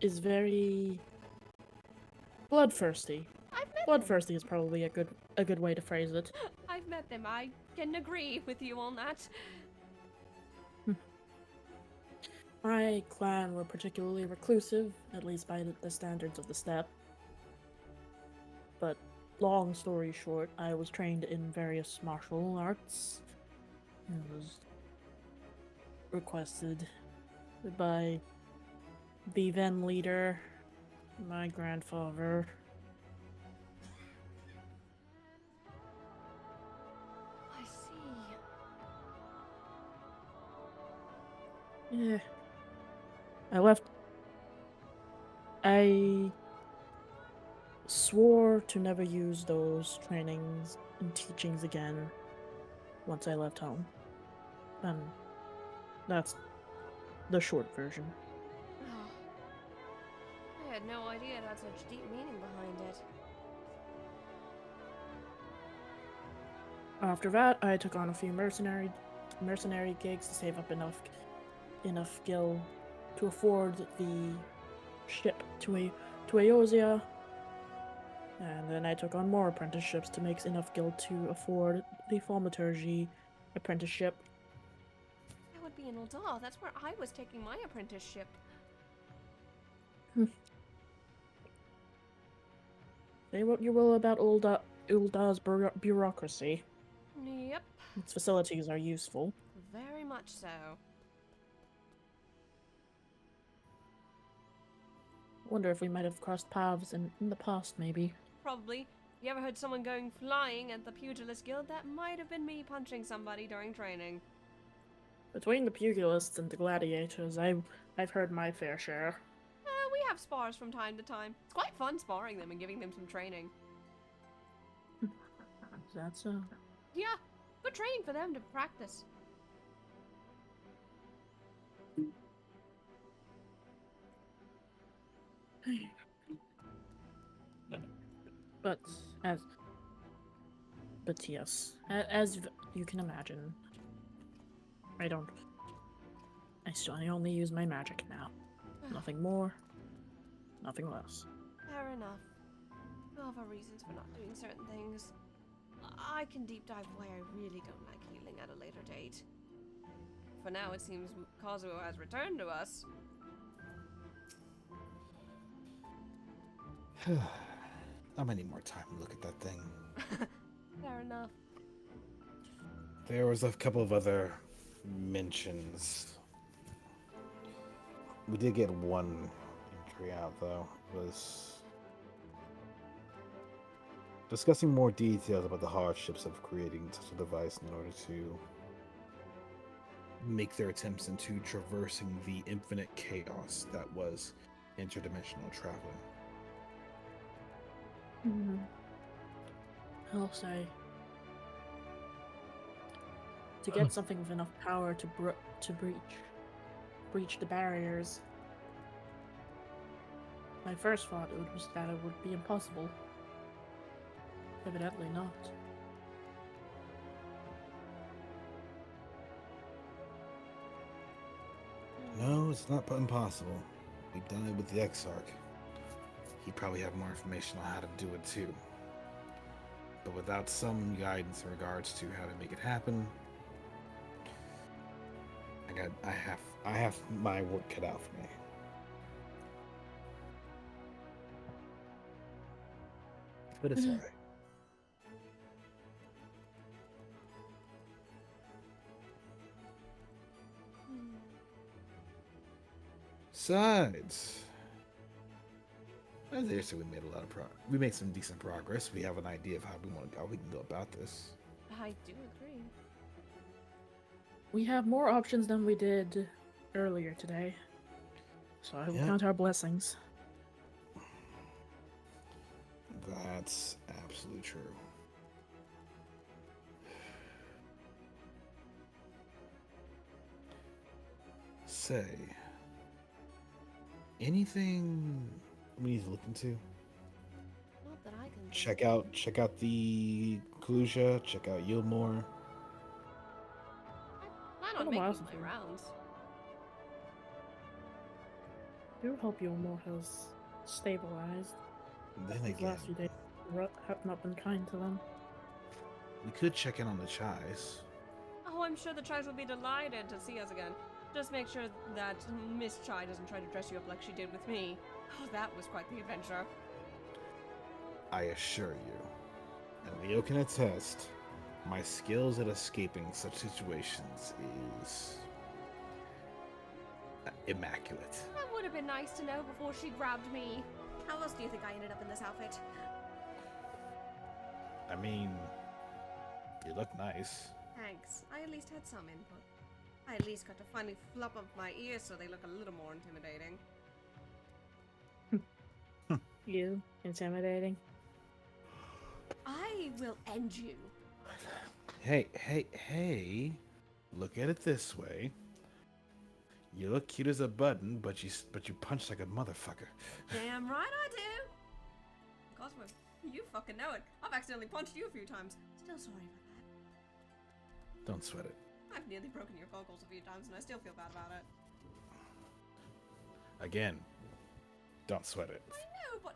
Speaker 5: is very bloodthirsty. Bloodthirsty is probably a good way to phrase it.
Speaker 1: I've met them. I can agree with you on that.
Speaker 5: My clan were particularly reclusive, at least by the standards of the steppe. But long story short, I was trained in various martial arts. I was requested by the then leader, my grandfather.
Speaker 1: I see.
Speaker 5: Yeah. I swore to never use those trainings and teachings again once I left home. And that's the short version.
Speaker 1: Oh. I had no idea it had such deep meaning behind it.
Speaker 5: After that, I took on a few mercenary gigs to save up enough gil to afford the ship to Eosia, and then I took on more apprenticeships to make enough gil to afford the thaumaturgy apprenticeship.
Speaker 1: That would be in Ul'dah. That's where I was taking my apprenticeship.
Speaker 5: Say what you will about Uldah's bureaucracy.
Speaker 1: Yep.
Speaker 5: Its facilities are useful.
Speaker 1: Very much so.
Speaker 5: Wonder if we might have crossed paths in the past, maybe.
Speaker 1: Probably. If you ever heard someone going flying at the Pugilist Guild, that might have been me punching somebody during training.
Speaker 5: Between the pugilists and the gladiators, I've heard my fair share.
Speaker 1: We have spars from time to time. It's quite fun sparring them and giving them some training.
Speaker 5: Is that so?
Speaker 1: Yeah, good training for them to practice.
Speaker 5: But yes, as you can imagine, I only use my magic now. Nothing more, nothing less.
Speaker 1: Fair enough. We'll have our reasons for not doing certain things. I can deep dive why I really don't like healing at a later date. For now, it seems Kazuo has returned to us.
Speaker 16: I might need more time to look at that thing.
Speaker 1: Fair enough.
Speaker 16: There was a couple of other mentions. We did get one entry out, though. It was discussing more details about the hardships of creating such a device in order to make their attempts into traversing the infinite chaos that was interdimensional travel.
Speaker 5: I'll say, to get something with enough power to breach the barriers, my first thought was that it would be impossible. Evidently not.
Speaker 16: No, it's not impossible. We've done it with the Exarch. He'd probably have more information on how to do it too. But without some guidance in regards to how to make it happen, I have my work cut out for me. But it's alright. Besides, I dare say we made a lot of we made some decent progress. We have an idea of how we can go about this.
Speaker 1: I do agree.
Speaker 5: We have more options than we did earlier today. So I will count our blessings.
Speaker 16: That's absolutely true. Say, anything we need to look into?
Speaker 1: Not that I can.
Speaker 16: Check out the Kalusha, check out Yilmore.
Speaker 1: I plan on making my rounds.
Speaker 5: I do hope Yilmore has stabilized.
Speaker 16: Then
Speaker 5: These
Speaker 16: again,
Speaker 5: last few days have not been kind to them.
Speaker 16: we could check in on the Chais.
Speaker 1: Oh, I'm sure the Chais will be delighted to see us again. Just make sure that Miss Chai doesn't try to dress you up like she did with me. Oh, that was quite the adventure.
Speaker 16: I assure you, and Leo can attest, my skills at escaping such situations is immaculate.
Speaker 1: That would have been nice to know before she grabbed me. How else do you think I ended up in this outfit?
Speaker 16: I mean, you look nice.
Speaker 1: Thanks. I at least had some input. I at least got to finally flop up my ears so they look a little more intimidating.
Speaker 5: You? Intimidating?
Speaker 1: I will end you.
Speaker 16: Hey, look at it this way. You look cute as a button, but you punch like a motherfucker.
Speaker 1: Damn right I do. Cosmo, you fucking know it. I've accidentally punched you a few times. Still sorry for that.
Speaker 16: Don't sweat it.
Speaker 1: I've nearly broken your goggles a few times and I still feel bad about it.
Speaker 16: Again, don't sweat it.
Speaker 1: I know, but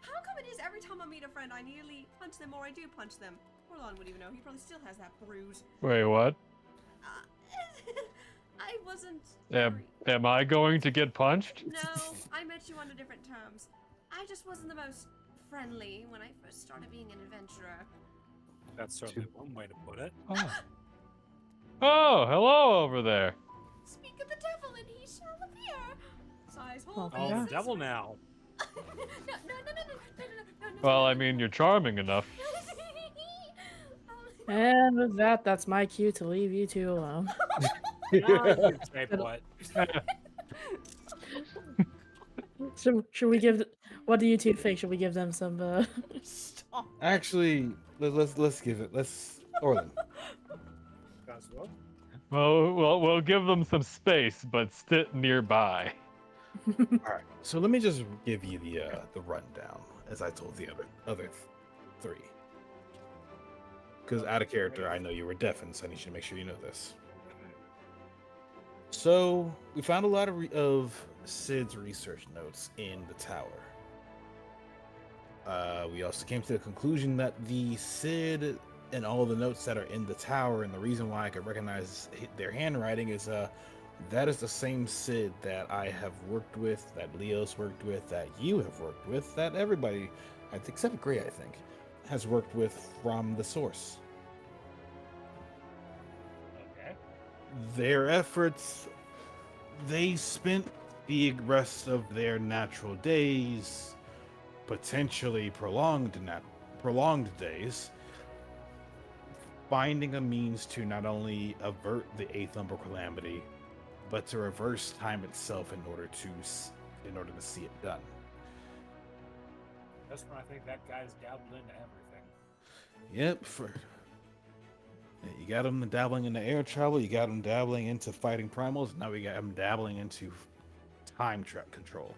Speaker 1: how come it is every time I meet a friend I nearly punch them or I do punch them? Orlon would even know. He probably still has that bruise.
Speaker 4: Wait, what?
Speaker 1: I wasn't...
Speaker 4: Am I going to get punched?
Speaker 1: No, I met you under different terms. I just wasn't the most friendly when I first started being an adventurer.
Speaker 14: That's certainly one way to put it.
Speaker 4: Oh, hello over there.
Speaker 1: Speak of the devil and he shall appear. Size whole
Speaker 14: Oh, devil now.
Speaker 1: No.
Speaker 4: Well, I mean, you're charming enough.
Speaker 5: And with that, that's my cue to leave you two alone. Should we give? What do you two think? Should we give them some?
Speaker 1: Stop.
Speaker 16: Actually, let's give it. Orlin.
Speaker 4: Well, we'll give them some space, but sit nearby.
Speaker 16: All right. So let me just give you the rundown, as I told the other three. Because out of character, I know you were deafened, so I need you to make sure you know this. So we found a lot of Sid's research notes in the tower. We also came to the conclusion that the Sid and all the notes that are in the tower, and the reason why I could recognize their handwriting is that is the same Sid that I have worked with, that Leo's worked with, that you have worked with, that everybody, except Gray, I think, has worked with from the source.
Speaker 14: Okay.
Speaker 16: Their efforts, they spent the rest of their natural days, potentially prolonged days, finding a means to not only avert the Eighth Umbral Calamity, but to reverse time itself in order to see it done.
Speaker 14: That's when I think that guy's dabbled into everything.
Speaker 16: Yep, you got him dabbling into air travel, you got him dabbling into fighting primals, now we got him dabbling into time control.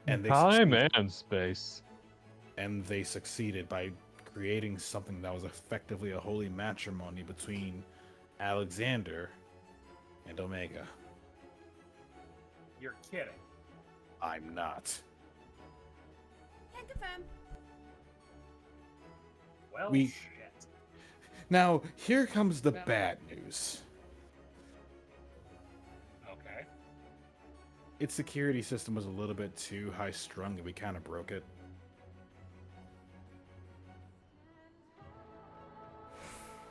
Speaker 16: And
Speaker 4: Time and space.
Speaker 16: And they succeeded by creating something that was effectively a holy matrimony between Alexander and Omega.
Speaker 14: You're kidding.
Speaker 16: I'm not.
Speaker 11: Can confirm.
Speaker 14: Well,
Speaker 16: We-
Speaker 14: shit.
Speaker 16: Now, here comes the bad news.
Speaker 14: Okay.
Speaker 16: Its security system was a little bit too high-strung, and we kind of broke it.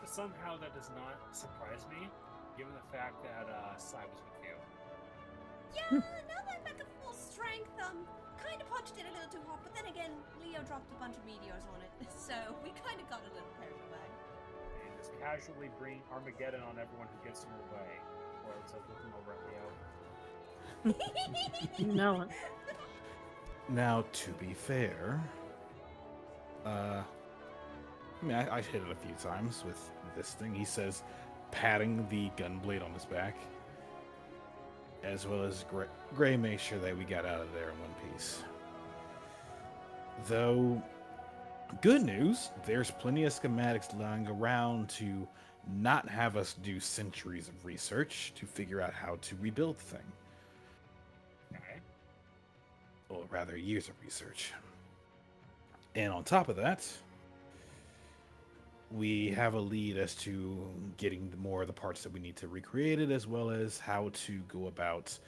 Speaker 14: Somehow that does not surprise me, given the fact that Sai was with you.
Speaker 11: Yeah, now that I'm back at full strength, kind of punched it a little too hard, but then again, Leo dropped a bunch of meteors on it, so we kind of got a little carried away.
Speaker 14: And just casually bring Armageddon on everyone who gets in your way. Or it's like looking over at Leo.
Speaker 5: You know it.
Speaker 16: Now, to be fair, I mean, I hit it a few times with this thing. He says, patting the gun blade on his back, as well as Gray made sure that we got out of there in one piece. Though, good news, there's plenty of schematics lying around to not have us do centuries of research to figure out how to rebuild the thing.
Speaker 14: Okay.
Speaker 16: Or rather, years of research. And on top of that, we have a lead as to getting more of the parts that we need to recreate it, as well as how to go about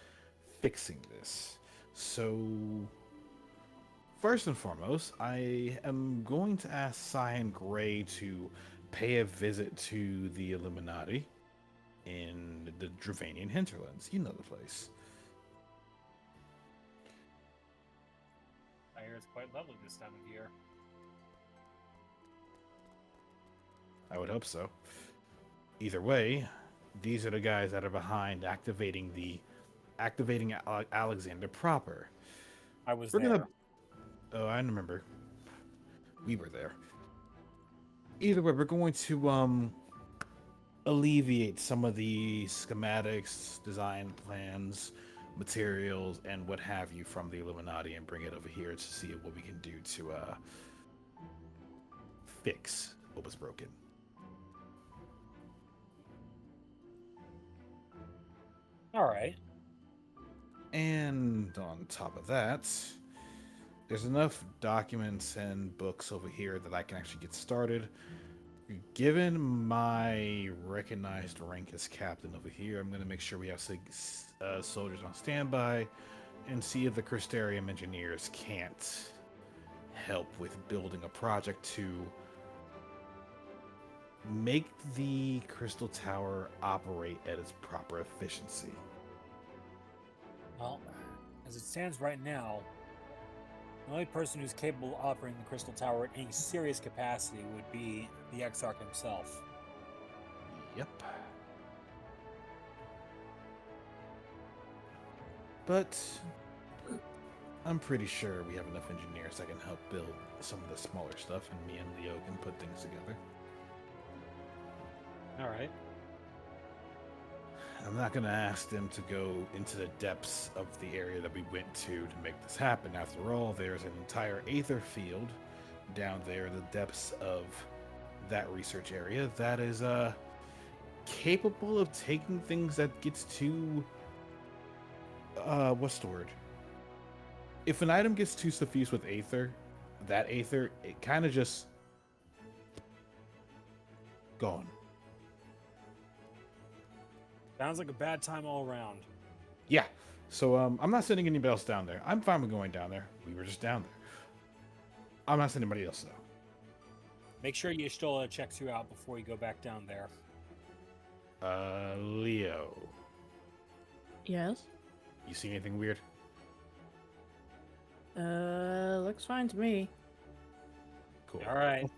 Speaker 16: fixing this. So, first and foremost, I am going to ask Sai and Gray to pay a visit to the Illuminati in the Dravanian hinterlands. You know the place.
Speaker 14: I hear it's quite lovely this time of year.
Speaker 16: I would hope so. Either way, these are the guys that are behind activating Alexander proper.
Speaker 14: I was
Speaker 16: We're
Speaker 14: there.
Speaker 16: gonna. Oh, I remember. We were there. Either way, we're going to alleviate some of the schematics, design plans, materials, and what have you from the Illuminati and bring it over here to see what we can do to fix what was broken.
Speaker 14: All right.
Speaker 16: And on top of that, there's enough documents and books over here that I can actually get started. Given my recognized rank as captain over here, I'm going to make sure we have soldiers on standby and see if the Crystarium engineers can't help with building a project to make the Crystal Tower operate at its proper efficiency.
Speaker 14: Well, as it stands right now, the only person who's capable of operating the Crystal Tower at any serious capacity would be the Exarch himself.
Speaker 16: Yep. But I'm pretty sure we have enough engineers that can help build some of the smaller stuff, and me and Leo can put things together.
Speaker 14: All right.
Speaker 16: I'm not going to ask them to go into the depths of the area that we went to make this happen. After all, there's an entire aether field down there in the depths of that research area that is capable of taking things that gets too what's the word? If an item gets too suffused with aether, that aether, it kind of just gone.
Speaker 14: Sounds like a bad time all around.
Speaker 16: Yeah. So I'm not sending anybody else down there. I'm fine with going down there. We were just down there. I'm not sending anybody else though.
Speaker 14: Make sure Y'shtola checks you out before you go back down there.
Speaker 16: Leo.
Speaker 5: Yes?
Speaker 16: You see anything weird?
Speaker 5: Looks fine to me.
Speaker 16: Cool.
Speaker 14: All right.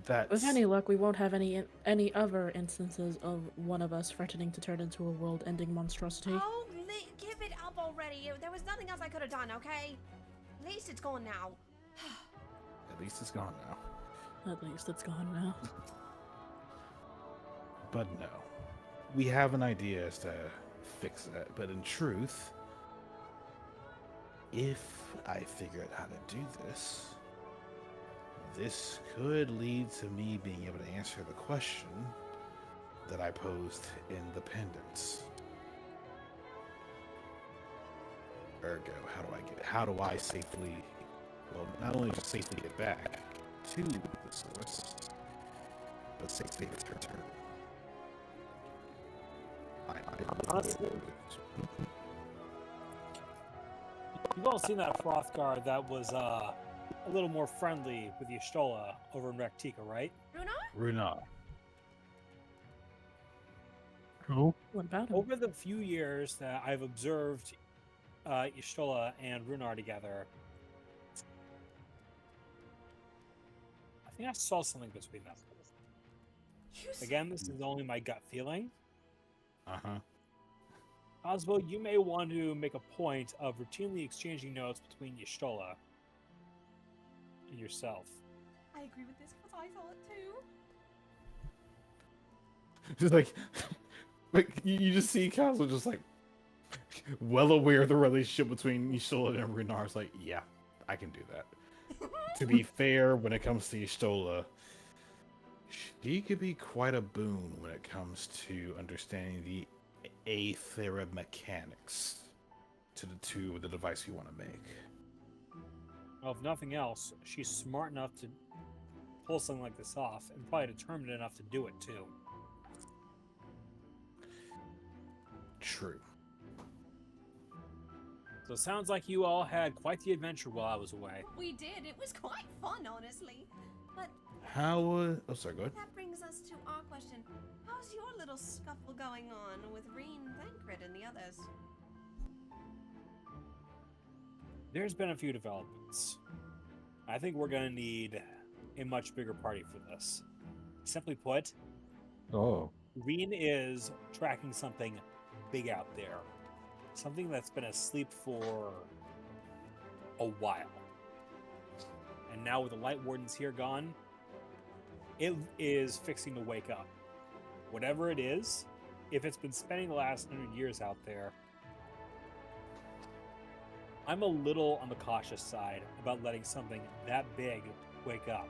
Speaker 16: That's...
Speaker 5: With any luck, we won't have any other instances of one of us threatening to turn into a world-ending monstrosity.
Speaker 11: Oh, give it up already. There was nothing else I could have done, okay? At least it's gone now.
Speaker 16: At least it's gone now.
Speaker 5: At least it's gone now.
Speaker 16: But no. We have an idea as to fix that, but in truth, if I figure out how to do this, this could lead to me being able to answer the question, that I posed in the pendants. Ergo, how do I safely, well, not only just safely get back to the source, but safely return?
Speaker 14: Honestly, you've all seen that Frothgar that was a little more friendly with Y'shtola over in Raktika, right?
Speaker 16: Runar.
Speaker 4: Cool.
Speaker 5: What about him?
Speaker 14: Over the few years that I've observed Y'shtola and Runar together, I think I saw something between them. Again, this is only my gut feeling.
Speaker 16: Uh-huh.
Speaker 14: Oswald, you may want to make a point of routinely exchanging notes between Y'shtola and yourself.
Speaker 1: I agree with this because I saw it too.
Speaker 16: Just like you just see Castle just like well aware of the relationship between Y'shtola and Runar. It's like, yeah, I can do that. To be fair, when it comes to Y'shtola, she could be quite a boon when it comes to understanding the Aethera mechanics to the device you want to make.
Speaker 14: Well, if nothing else, she's smart enough to pull something like this off, and probably determined enough to do it too.
Speaker 16: True.
Speaker 14: So it sounds like you all had quite the adventure while I was away.
Speaker 1: We did. It was quite fun, honestly. But
Speaker 16: How? Oh, sorry. Go ahead.
Speaker 1: that brings us to our question. How's your little scuffle going on with Reen, Thancred, and the others?
Speaker 14: There's been a few developments. I think we're going to need a much bigger party for this. Simply put, Reen is tracking something big out there. Something that's been asleep for a while. And now with the Light Wardens here gone, it is fixing to wake up. Whatever it is, if it's been spending the last 100 years out there, I'm a little on the cautious side about letting something that big wake up.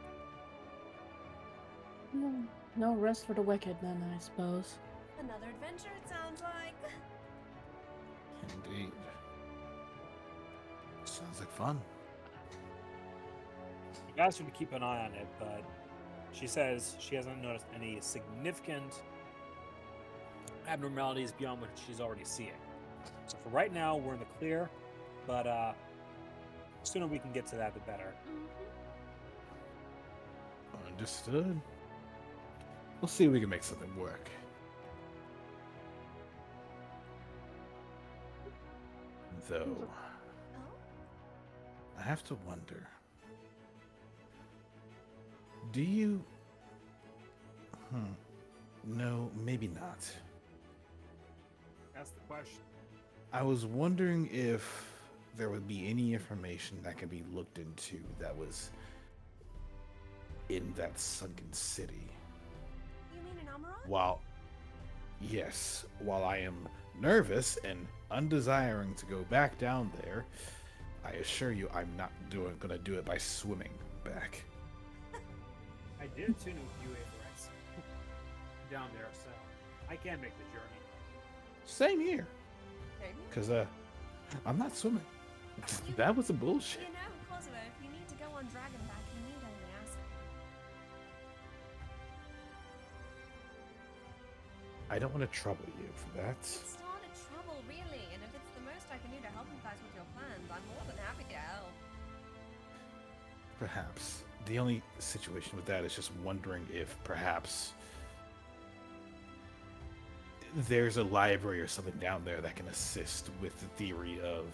Speaker 5: No rest for the wicked, then, I suppose.
Speaker 1: Another adventure, it sounds like.
Speaker 16: Indeed. Sounds like fun.
Speaker 14: I asked her to keep an eye on it, but she says she hasn't noticed any significant abnormalities beyond what she's already seeing. So for right now, we're in the clear, but the sooner we can get to that, the better.
Speaker 16: Understood. We'll see if we can make something work. Though, I have to wonder, do you... No, maybe not.
Speaker 14: That's the question.
Speaker 16: I was wondering if there would be any information that could be looked into that was in that sunken city.
Speaker 1: You mean in Amaranth?
Speaker 16: While I am nervous and undesiring to go back down there, I assure you I'm not gonna do it by swimming back.
Speaker 14: I did tune with you Aetherites down there, so I can make the journey.
Speaker 16: Same here. Because I'm not swimming. That was a bullshit.
Speaker 1: You know, Kosovo, if you need to go on Dragonback, you need only ask.
Speaker 16: I don't want to trouble you for that.
Speaker 1: It's not a trouble, really, and if it's the most I can do to help you guys with your plans, I'm more than happy to help.
Speaker 16: Perhaps. The only situation with that is just wondering if perhaps there's a library or something down there that can assist with the theory of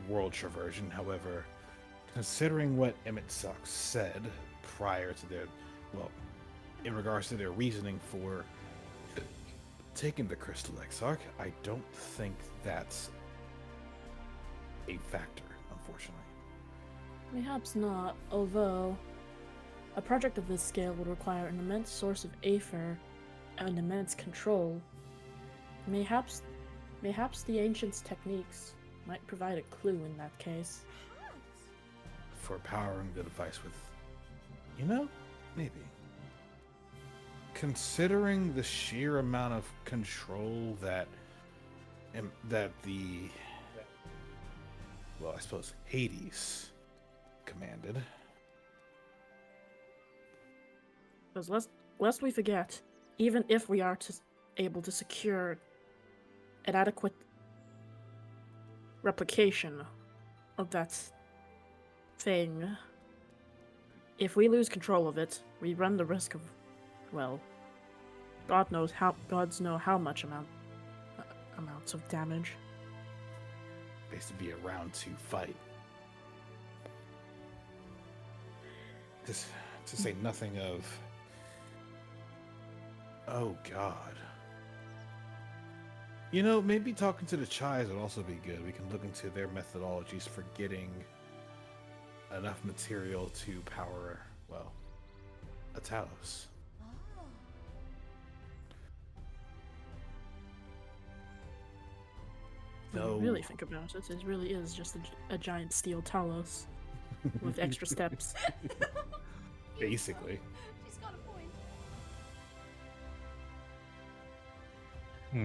Speaker 16: world traversion. However, considering what Ep.6 said prior to their, well, in regards to their reasoning for taking the Crystal Exarch, I don't think that's a factor, unfortunately.
Speaker 5: Perhaps not, although a project of this scale would require an immense source of aether and immense control. Mayhaps the ancients' techniques might provide a clue in that case.
Speaker 16: For powering the device with, maybe. considering the sheer amount of control that the, well, I suppose Hades commanded.
Speaker 5: Because lest we forget, even if we are able to secure an adequate replication of that thing, if we lose control of it, we run the risk of, well, gods know how much amounts of damage.
Speaker 16: Based to be a round 2 fight. Just to say nothing of, oh god. You know, maybe talking to the Chais would also be good. We can look into their methodologies for getting enough material to power, well, a Talos.
Speaker 5: When you really think about it, it really is just a giant steel Talos with extra steps.
Speaker 16: Basically.
Speaker 1: She's got a point.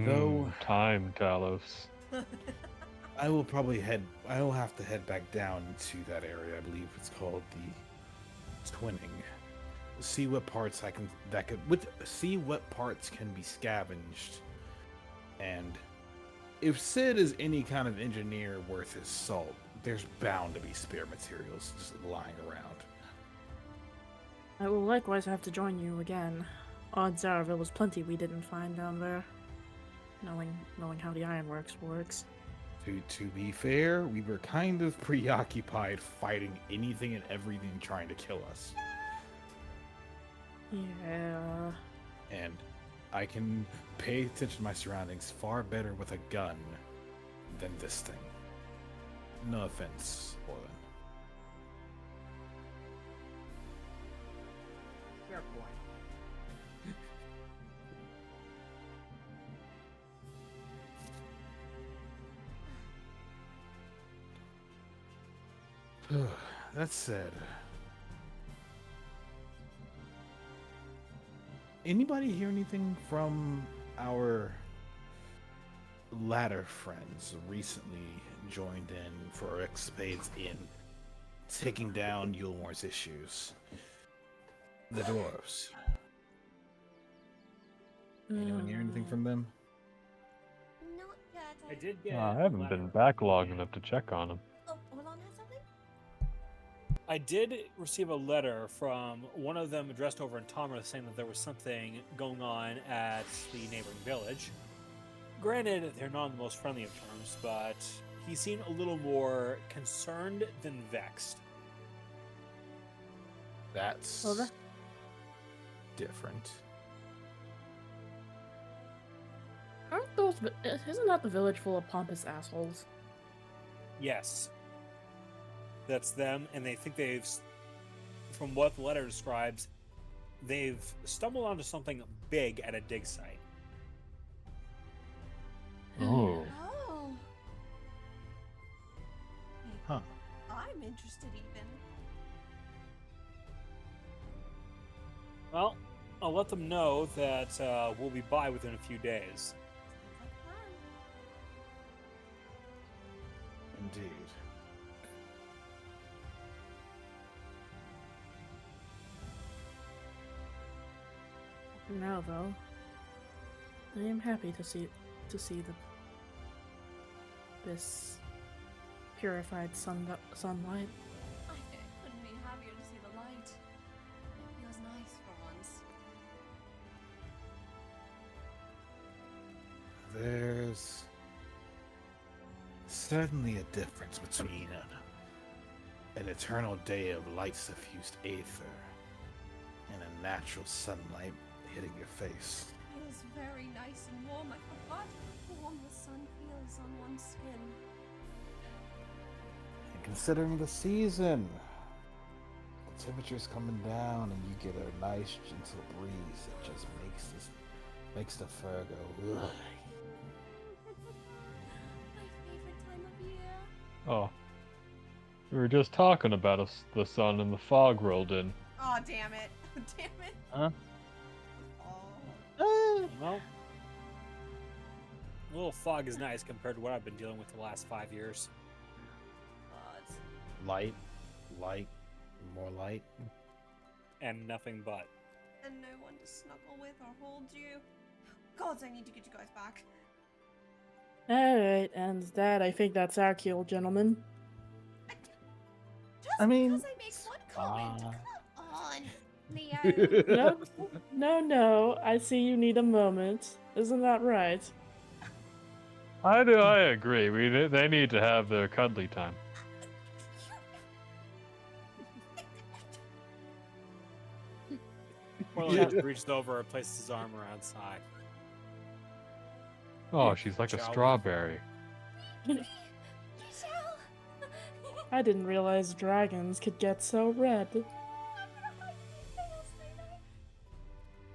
Speaker 16: Though
Speaker 4: time, Talos.
Speaker 16: I will have to head back down to that area. I believe it's called the twinning. See what parts see what parts can be scavenged. And if Sid is any kind of engineer worth his salt, there's bound to be spare materials just lying around.
Speaker 5: I will likewise have to join you again. Odds are there was plenty we didn't find down there. Knowing how the ironworks works.
Speaker 16: To be fair, we were kind of preoccupied fighting anything and everything trying to kill us.
Speaker 5: Yeah.
Speaker 16: And I can pay attention to my surroundings far better with a gun than this thing. No offense, Orlin.
Speaker 14: Fair point.
Speaker 16: That said, anybody hear anything from our ladder friends recently joined in for escapades in taking down Yulmor's issues? The dwarves. Anyone hear anything from them?
Speaker 11: Not yet.
Speaker 14: I did get.
Speaker 4: I haven't been back long enough to check on him.
Speaker 11: Oh, Orlon has something?
Speaker 14: I did receive a letter from one of them addressed over in Tomra saying that there was something going on at the neighboring village. Granted, they're not on the most friendly of terms, but he seemed a little more concerned than vexed.
Speaker 16: That's different.
Speaker 5: Aren't those? Isn't that the village full of pompous assholes?
Speaker 14: Yes. That's them, and they think they've, from what the letter describes, they've stumbled onto something big at a dig site.
Speaker 4: Oh.
Speaker 1: Oh.
Speaker 16: Huh.
Speaker 1: I'm interested even.
Speaker 14: Well, I'll let them know that we'll be by within a few days.
Speaker 16: Indeed.
Speaker 5: Now, though, I am happy to see this purified sunlight.
Speaker 1: I couldn't be happier to see the light. It feels nice for once.
Speaker 16: There's certainly a difference between an eternal day of light suffused aether and a natural sunlight hitting your face.
Speaker 1: It feels very nice and warm. I forgot how warm the sun feels on one's skin.
Speaker 16: And considering the season, the temperature's coming down and you get a nice gentle breeze that just makes the fur go, ugh.
Speaker 1: My favorite time of year.
Speaker 4: Oh. We were just talking about the sun and the fog rolled in.
Speaker 1: Oh, damn it. Damn it.
Speaker 4: Huh?
Speaker 1: Oh.
Speaker 14: Well, a little fog is nice compared to what I've been dealing with the last 5 years.
Speaker 16: Light, more light.
Speaker 14: And nothing but.
Speaker 1: And no one to snuggle with or hold you. Gods, I need to get you guys back.
Speaker 5: Alright, and that, I think that's our kill, gentlemen.
Speaker 11: Just
Speaker 16: I mean,
Speaker 11: because I make one comment. Come on, Leo.
Speaker 5: No, I see you need a moment. Isn't that right?
Speaker 4: I agree. They need to have their cuddly time.
Speaker 14: Orlando just reaches over and places his arm around Sai.
Speaker 4: Oh, she's like a strawberry.
Speaker 5: I didn't realize dragons could get so red.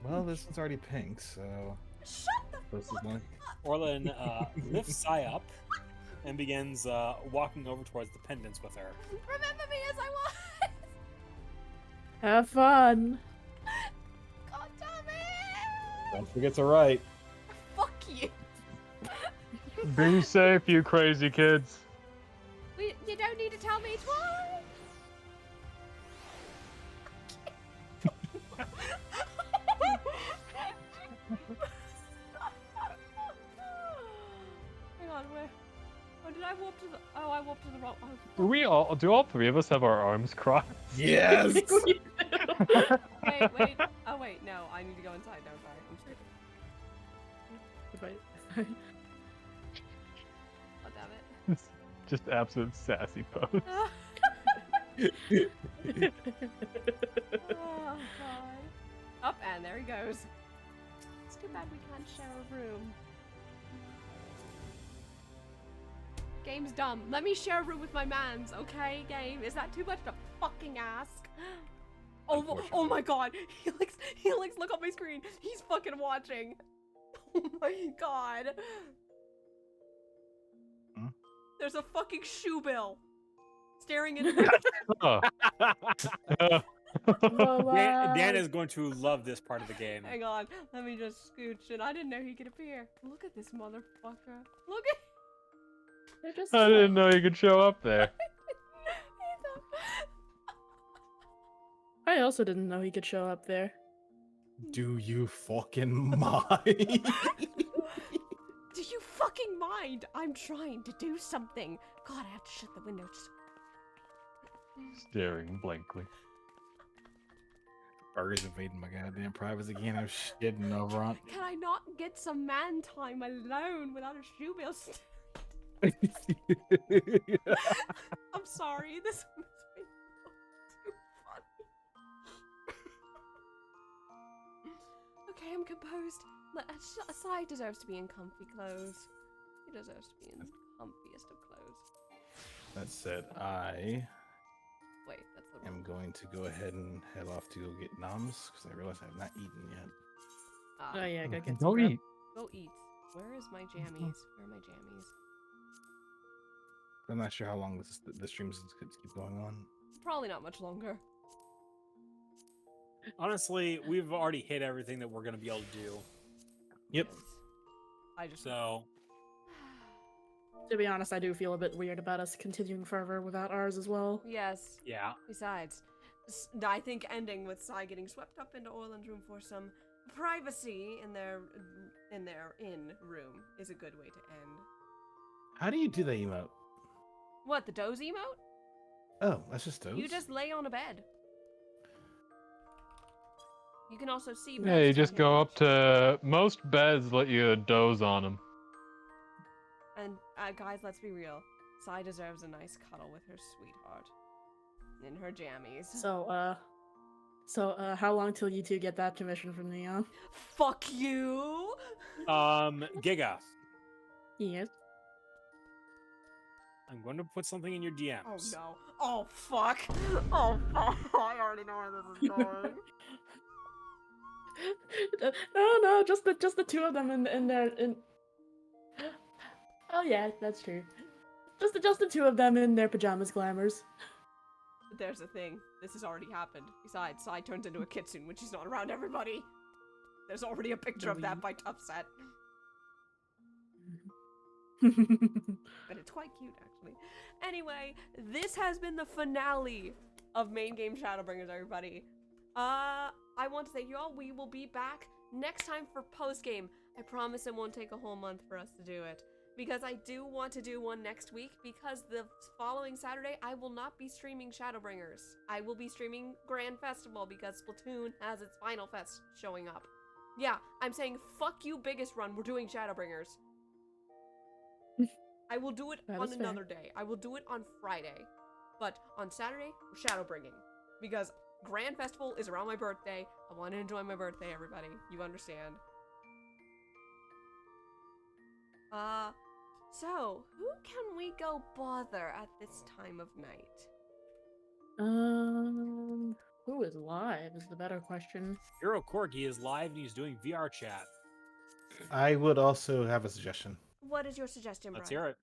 Speaker 16: Well, this one's already pink, so.
Speaker 11: Shut the
Speaker 16: this is one.
Speaker 14: Orlin lifts Sai up and begins walking over towards the pendants with her.
Speaker 11: Remember me as I was.
Speaker 5: Have fun.
Speaker 11: God damn it!
Speaker 16: Don't forget to write.
Speaker 11: Fuck you.
Speaker 4: Be safe, you crazy kids.
Speaker 11: You don't need to tell me twice.
Speaker 1: Hang on, where? Oh, did I warp to the? Oh, I warped to the wrong. Oh,
Speaker 4: Do all three of us have our arms crossed?
Speaker 16: Yes.
Speaker 1: wait. Oh wait, no. I need to go inside. No, sorry. I'm sorry. Oh damn it.
Speaker 4: Just absolute sassy pose.
Speaker 1: Oh god. Up and there he goes. It's too bad we can't share a room. Game's dumb. Let me share a room with my mans, okay? Game, is that too much to fucking ask? Oh my god. He likes look on my screen. He's fucking watching. Oh my god.
Speaker 16: Hmm?
Speaker 1: There's a fucking shoe bill staring into my
Speaker 4: Oh.
Speaker 14: Dan is going to love this part of the game.
Speaker 1: Hang on, let me just scooch and I didn't know he could appear. Look at this motherfucker. Look at
Speaker 4: I didn't know you could show up there.
Speaker 5: I also didn't know he could show up there.
Speaker 16: Do you fucking mind?
Speaker 1: Do you fucking mind? I'm trying to do something. God, I have to shut the windows.
Speaker 4: Staring blankly.
Speaker 16: Burger's invading my goddamn privacy again. I'm shitting over on.
Speaker 1: Can I not get some man time alone without a shoe bill? I'm sorry, this was too funny. Okay, I'm composed. Sai deserves to be in comfy clothes. He deserves to be in comfiest of clothes.
Speaker 16: That said, I
Speaker 1: Wait, that's the
Speaker 16: am going to go ahead and head off to go get noms because I realize I've not eaten yet.
Speaker 5: Oh yeah, go get
Speaker 4: Go
Speaker 5: some grub.
Speaker 4: eat.
Speaker 1: Go eat. Where is my jammies? Where are my jammies?
Speaker 16: I'm not sure how long the streams could keep going on.
Speaker 1: Probably not much longer.
Speaker 14: Honestly, we've already hit everything that we're going to be able to do.
Speaker 16: Yep.
Speaker 1: I just
Speaker 14: So,
Speaker 5: To be honest, I do feel a bit weird about us continuing further without ours as well.
Speaker 1: yes.
Speaker 14: yeah.
Speaker 1: Besides, I think ending with Sai getting swept up into Orland's room for some privacy in their inn room is a good way to end.
Speaker 16: How do you do the emote?
Speaker 1: What, the doze emote?
Speaker 16: Oh, that's just those.
Speaker 1: You just lay on a bed. You can also see.
Speaker 4: Yeah, you
Speaker 1: beds
Speaker 4: just
Speaker 1: on
Speaker 4: go
Speaker 1: here.
Speaker 4: up to most beds, let you doze on them.
Speaker 1: And guys, let's be real. Sai deserves a nice cuddle with her sweetheart in her jammies.
Speaker 5: So, how long till you two get that commission from Neon?
Speaker 1: Fuck you.
Speaker 14: Giga,
Speaker 5: Yes.
Speaker 14: I'm going to put something in your DMs.
Speaker 1: Oh no. Oh fuck. Oh fuck. I already know where this is going.
Speaker 5: No, just the two of them in their. Oh yeah, that's true. Just the two of them in their pajamas, glamours.
Speaker 1: There's a thing. This has already happened. Besides, Sai turns into a kitsune when she's not around everybody. There's already a picture of that by Tufset. But it's quite cute, actually. Anyway, this has been the finale of main game Shadowbringers, everybody. I want to thank you all. We will be back next time for post game. I promise it won't take a whole month for us to do it, because I do want to do one next week, because the following Saturday I will not be streaming Shadowbringers. I will be streaming Grand Festival because Splatoon has its Final Fest showing up. Yeah, I'm saying fuck you Biggest Run, we're doing Shadowbringers. I will do it on another day. I will do it on Friday. But on Saturday, we're Shadowbringing. Because Grand Festival is around my birthday. I want to enjoy my birthday, everybody. You understand. So, who can we go bother at this time of night?
Speaker 5: Who is live is the better question.
Speaker 14: Hero Corgi is live and he's doing VR chat.
Speaker 16: I would also have a suggestion.
Speaker 1: What is your suggestion, Brian?
Speaker 14: Let's hear it.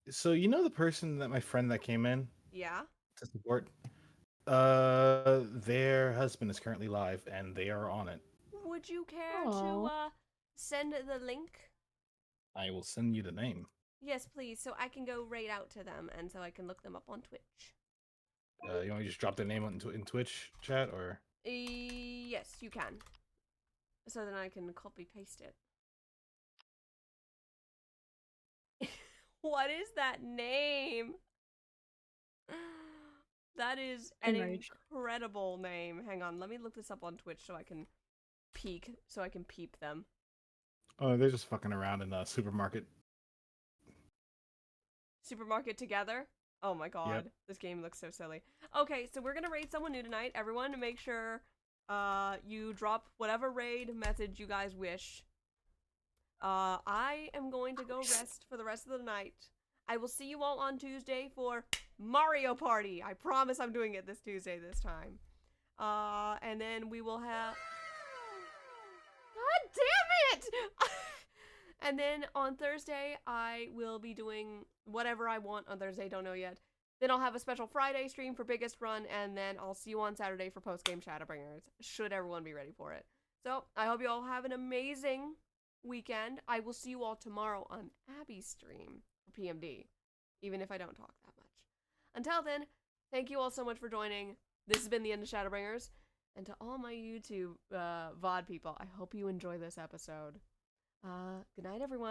Speaker 16: So you know the person that my friend that came in
Speaker 1: Yeah?
Speaker 16: to support? Their husband is currently live and they are on it.
Speaker 1: Would you care to, send the link?
Speaker 16: I will send you the name.
Speaker 1: Yes, please, so I can go right out to them, and so I can look them up on Twitch.
Speaker 16: You want me to just drop their name in Twitch chat, or?
Speaker 1: Yes, you can. So then I can copy-paste it. What is that name? That is an incredible name. Hang on, let me look this up on Twitch so I can peek, so I can peep them.
Speaker 16: Oh, they're just fucking around in the supermarket.
Speaker 1: Supermarket together? Oh my god,
Speaker 16: Yep.
Speaker 1: This game looks so silly. Okay, so we're gonna raid someone new tonight. Everyone, make sure you drop whatever raid message you guys wish. I am going to go rest for the rest of the night. I will see you all on Tuesday for Mario Party. I promise I'm doing it this Tuesday this time. And then we will have... God damn it! And then on Thursday, I will be doing whatever I want on Thursday, don't know yet. Then I'll have a special Friday stream for Biggest Run, and then I'll see you on Saturday for post-game Shadowbringers, should everyone be ready for it. So, I hope you all have an amazing weekend. I will see you all tomorrow on Abby's stream for PMD, even if I don't talk that much. Until then, thank you all so much for joining. This has been the end of Shadowbringers. And to all my YouTube VOD people, I hope you enjoy this episode. Good night, everyone.